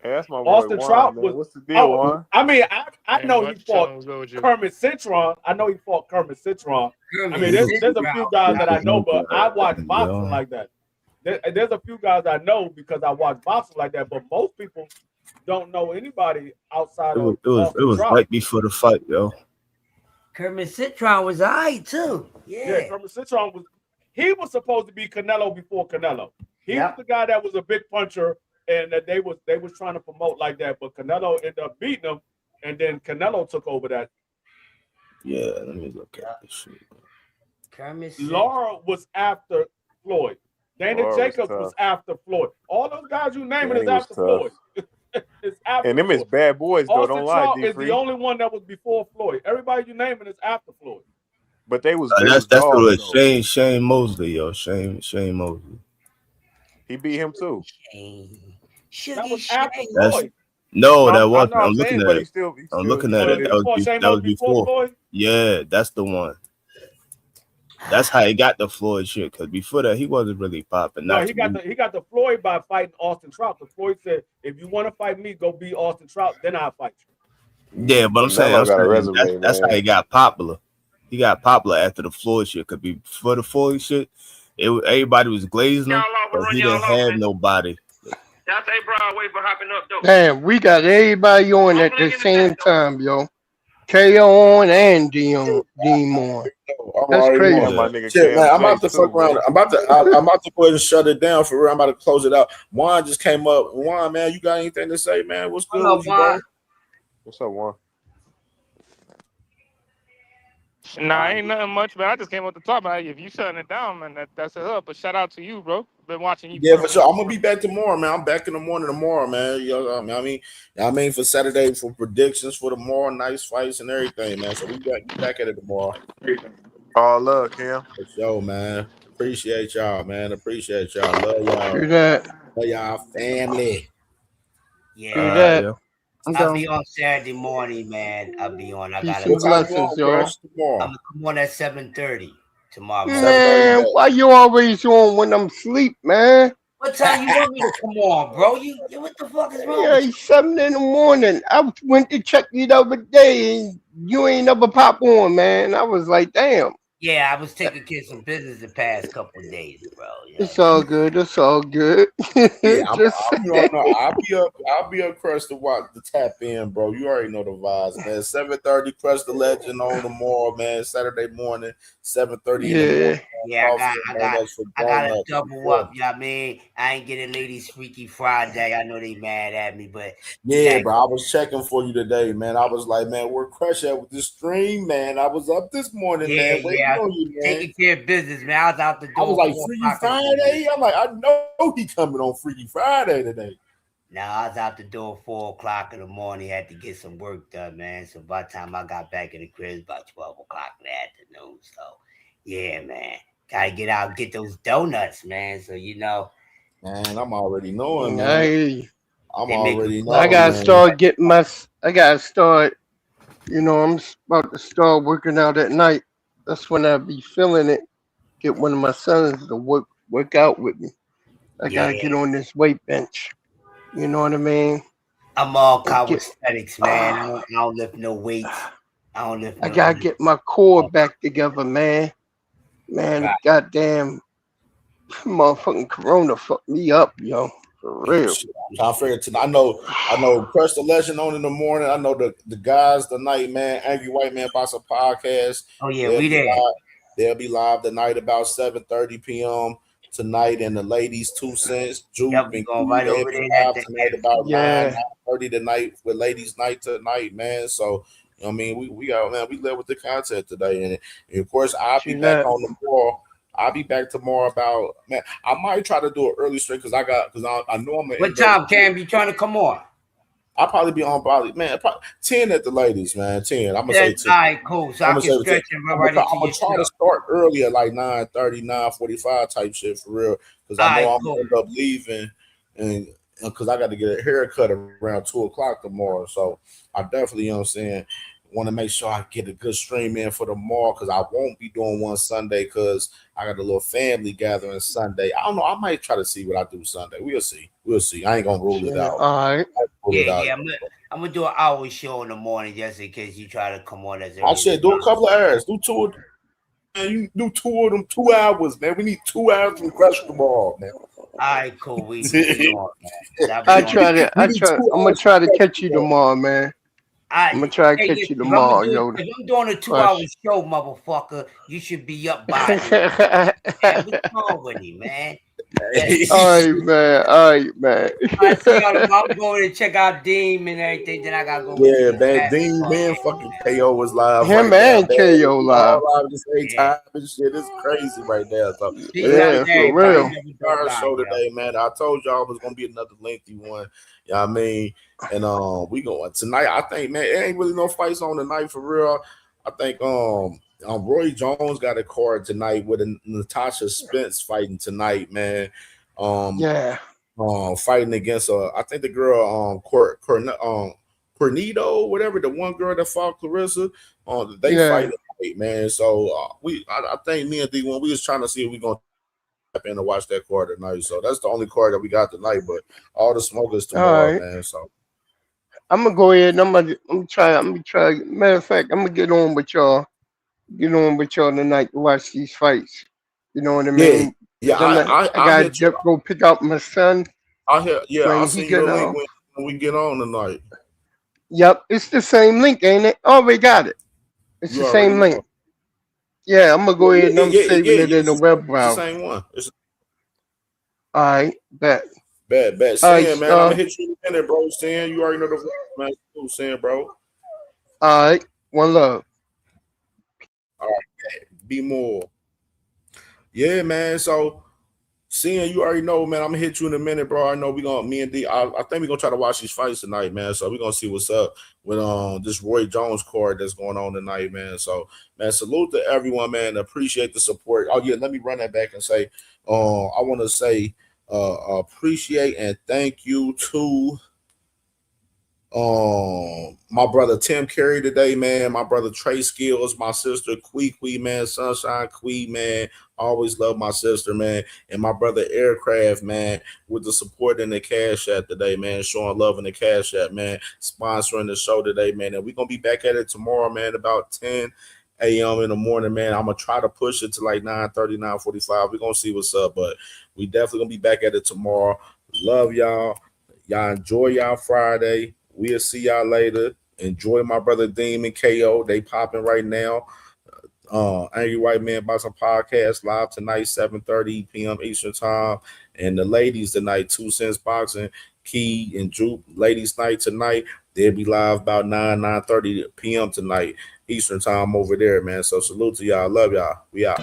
Hey, that's my boy Austin Trout was. What's the deal, Juan? I mean, I know he fought Kermit Citron. I know he fought Kermit Citron. I mean, there's a few guys that I know, but I watch boxing like that. There's a few guys I know because I watch boxing like that, but most people don't know anybody outside of it was right before the fight, yo. Kermit Citron was alright too. Yeah, Kermit Citron was supposed to be Canelo before Canelo. He was the guy that was a big puncher and that they was trying to promote like that, but Canelo ended up beating him, and then Canelo took over that. Yeah, let me look at this shit. Kermit Laura was after Floyd. Dana Jacobs was after Floyd. All those guys you naming is after Floyd. It's after and them is bad boys, though. Austin Don't lie, Trout D-Free. is the only one that was before Floyd. Everybody you naming is after Floyd. But they was that's what it was. Shane Mosley, yo. Shane Mosley. He beat him too. That was after Floyd. No, that wasn't. I'm looking at it. I'm looking at it. That was before. Floyd? Yeah, that's the one. That's how he got the Floyd shit. Because before that, he wasn't really popping. No, he got the Floyd by fighting Austin Trout. Because Floyd said, "If you want to fight me, go beat Austin Trout. Then I'll fight you." Yeah, but I'm saying that's how he got popular. He got popular after the Floyd shit. Because before the Floyd shit, everybody was glazing him, but he didn't have nobody. That's Broadway for hopping up though. Damn, we got everybody on at the same time, yo. KO on and Dean on. That's crazy. Shit, man, I'm about to fuck around. I'm about to go ahead and shut it down for real. I'm about to close it out. Juan just came up. Juan, man, you got anything to say, man? What's good with you, bro? What's up, Juan? Nah, ain't nothing much, man. I just came up to talk about it. If you shutting it down, man, that's it up. But shout out to you, bro. Been watching you. Yeah, for sure. I'm gonna be back tomorrow, man. I'm back in the morning tomorrow, man. You know, I mean, for Saturday for predictions for tomorrow, nice fights and everything, man. So we back at it tomorrow. All love, Cam. For sure, man. Appreciate y'all, man. Appreciate y'all. Love y'all. Do that. Love y'all family. Yeah. Do that. I'll be on Saturday morning, man. I'll be on. I Peace gotta. and What time you blessings, on, y'all. Crush? Tomorrow. I'm gonna come on at 7:30 tomorrow morning. 7:30 Man, why you always on when I'm asleep, man? What time you want me to come on, bro? What the fuck is wrong Yeah, with you? it's 7 in the morning. I went to check you the other day and you ain't never pop on, man. I was like, damn. Yeah, I was taking care of some business the past couple of days, bro. It's all good. It's all good. Yeah, Just I'll be on. No, I'll be up, Crush to watch the tap in, bro. You already know the vibes, man. 7:30, Crush the Legend on tomorrow, man. Saturday morning, 7:30 in the morning. yeah. Yeah, I got to Up. double up. You know what I mean? I ain't getting ladies Freaky Friday. I know they mad at me, but Yeah, bro. I was checking for you today, man. I was like, man, where Crush at with the stream, man? I was up this morning, man. Waiting on you, man. Taking care of business, man. I was out the door. I was like, Freaky Friday. I'm like, I know he coming on Freaky Friday today. Now I was out the door 4:00 in the morning. Had to get some work done, man. So by the time I got back in the crib, it's about 12:00 in the afternoon. So yeah, man, gotta get out, get those donuts, man. So you know, man, I'm already knowing, man. Hey, I'm already knowing. I gotta start getting my. I gotta start. You know, I'm about to start working out at night. That's when I be feeling it. Get one of my sons to work out with me. I gotta get on this weight bench. You know what I mean? I'm all calisthenics, man. I don't lift no weights. I gotta get my core back together, man. Man, goddamn motherfucking corona fucked me up, yo. For real. I figured tonight. I know Crush the Legend on in the morning. I know the guys tonight, man. Angry White Man Boss a podcast. Oh yeah, we there. They'll be live tonight about 7:30 p.m. tonight, and the ladies 2 cents. Juke and going right over there tonight about 9:30 tonight with ladies night tonight, man. So I mean, we got, man, we live with the content today, and of course I'll be back on the floor. I'll be back tomorrow about, man. I might try to do an early stream because I know I'm gonna. What time, Cam? You trying to come on? I'll probably be on probably 10 at the ladies, man. 10. I'm gonna say 10. All right, cool. So I can stretch and run right into I'm gonna try to start early at like 9:30, 9:45 type shit for real. Because I know I'm gonna end up leaving and because I got to get a haircut around 2:00 tomorrow. So I definitely, you know what I'm saying, want to make sure I get a good stream in for tomorrow because I won't be doing one Sunday because I got a little family gathering Sunday. I don't know. I might try to see what I do Sunday. We'll see. I ain't gonna rule it out. All right. I'm gonna do an hour show in the morning just in case you try to come on as I said do a couple of hours. Do 2 of them. Man, you do 2 of them 2 hours, man. We need 2 hours from Crush tomorrow, man. All right, cool. We on, man. I'm gonna try to catch you tomorrow, man. I'm gonna try to catch you tomorrow, yo. If I'm doing a 2-hour show, motherfucker, you should be up by it. What's wrong with you, man? All right, man. I see y'all tomorrow. I'm going to check out Dean and everything. Then I gotta go. Yeah, man. Dean, man, fucking KO was live. Him and KO live. Live at the same time and shit. It's crazy right now. So yeah, for real. Our show today, man. I told y'all it was gonna be another lengthy one. You know what I mean? And we going tonight. I think, man, it ain't really no fights on tonight for real. I think Roy Jones got a card tonight with Natasha Spence fighting tonight, man. Fighting against I think the girl Cornito, whatever, the one girl that fought Clarissa. They fight tonight, man. So I think me and D1, we was trying to see if we gonna tap in to watch that card tonight. So that's the only card that we got tonight. But all the smokers tomorrow, man. So I'm gonna go ahead and I'm gonna try. Matter of fact, I'm gonna get on with y'all tonight to watch these fights. You know what I mean? Yeah. I gotta just go pick up my son. I'll see you link when we get on tonight. Yep, it's the same link, ain't it? Oh, we got it. It's the same link. Yeah, I'm gonna go ahead and I'm saving it in the web browser. It's the same one. All right, bet. Bet. Sam, man, I'm gonna hit you in a minute, bro. Sam, you already know the man. Sam, bro. All right, one love. All right, be more. Yeah, man. So, seeing you already know, man. I'm gonna hit you in a minute, bro. I know me and D. I think we're gonna try to watch these fights tonight, man. So we're gonna see what's up with this Roy Jones card that's going on tonight, man. So, man, salute to everyone, man. Appreciate the support. Oh yeah, let me run that back and say, I want to say, appreciate and thank you to My brother Tim Carey today, man. My brother Trey Skills, my sister Quee, man. Sunshine Quee, man. Always love my sister, man. And my brother Aircraft, man, with the support in the Cash App today, man. Showing love in the Cash App, man. Sponsoring the show today, man. And we're going to be back at it tomorrow, man, about 10 a.m. in the morning, man. I'm going to try to push it to like 9:30, 9:45. We're going to see what's up, but we definitely going to be back at it tomorrow. Love y'all. Y'all enjoy y'all Friday. We'll see y'all later. Enjoy my brother Demon KO. They popping right now. Angry White Man Boxing Podcast live tonight, 7:30 p.m. Eastern Time. And the ladies tonight, 2 Cents Boxing, Key and Juke. Ladies night tonight. They'll be live about 9:30 p.m. tonight, Eastern Time over there, man. So salute to y'all. Love y'all. We out.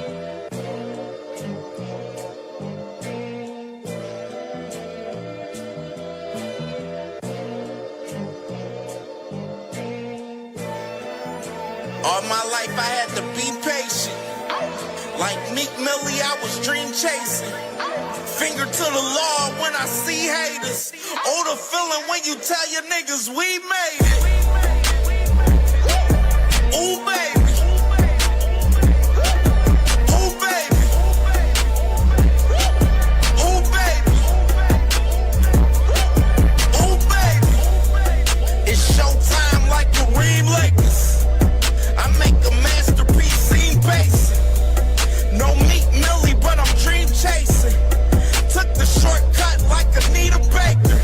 All my life I had to be patient. Like Meek Millie, I was dream chasing. Finger to the law when I see haters. Oh, the feeling when you tell your niggas we made it. Ooh, baby. Ooh, baby. Ooh, baby. Ooh, baby. It's showtime like Kareem Lakers. I make a masterpiece, scene basic. No Meek Millie, but I'm dream chasing. Took the shortcut like Anita Baker.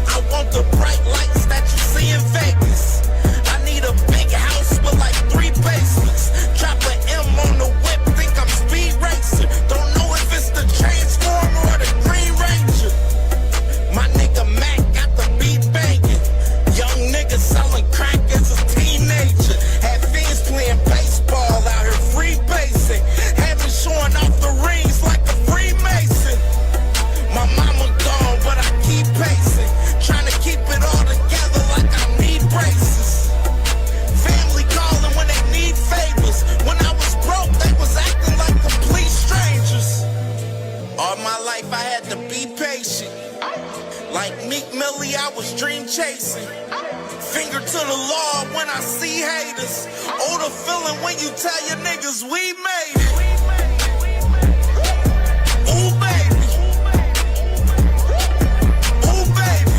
I want the bright lights that you see in Vegas. I need a big house with like 3 basements. Drop an M on the whip, think I'm speed racing. Don't know if it's the Transformer or the Green Ranger. My nigga Mac got the beat banging. Young nigga selling crack as a teenager. Playing baseball out here, free basing. Had me showing off the rings like a Freemason. My mama gone, but I keep pacing. Trying to keep it all together like I need braces. Family calling when they need favors. When I was broke, they was acting like complete strangers. All my life I had to be patient. Like Meek Millie, I was dream chasing. Finger to the law when I see haters. Oh, the feeling when you tell your niggas we made it.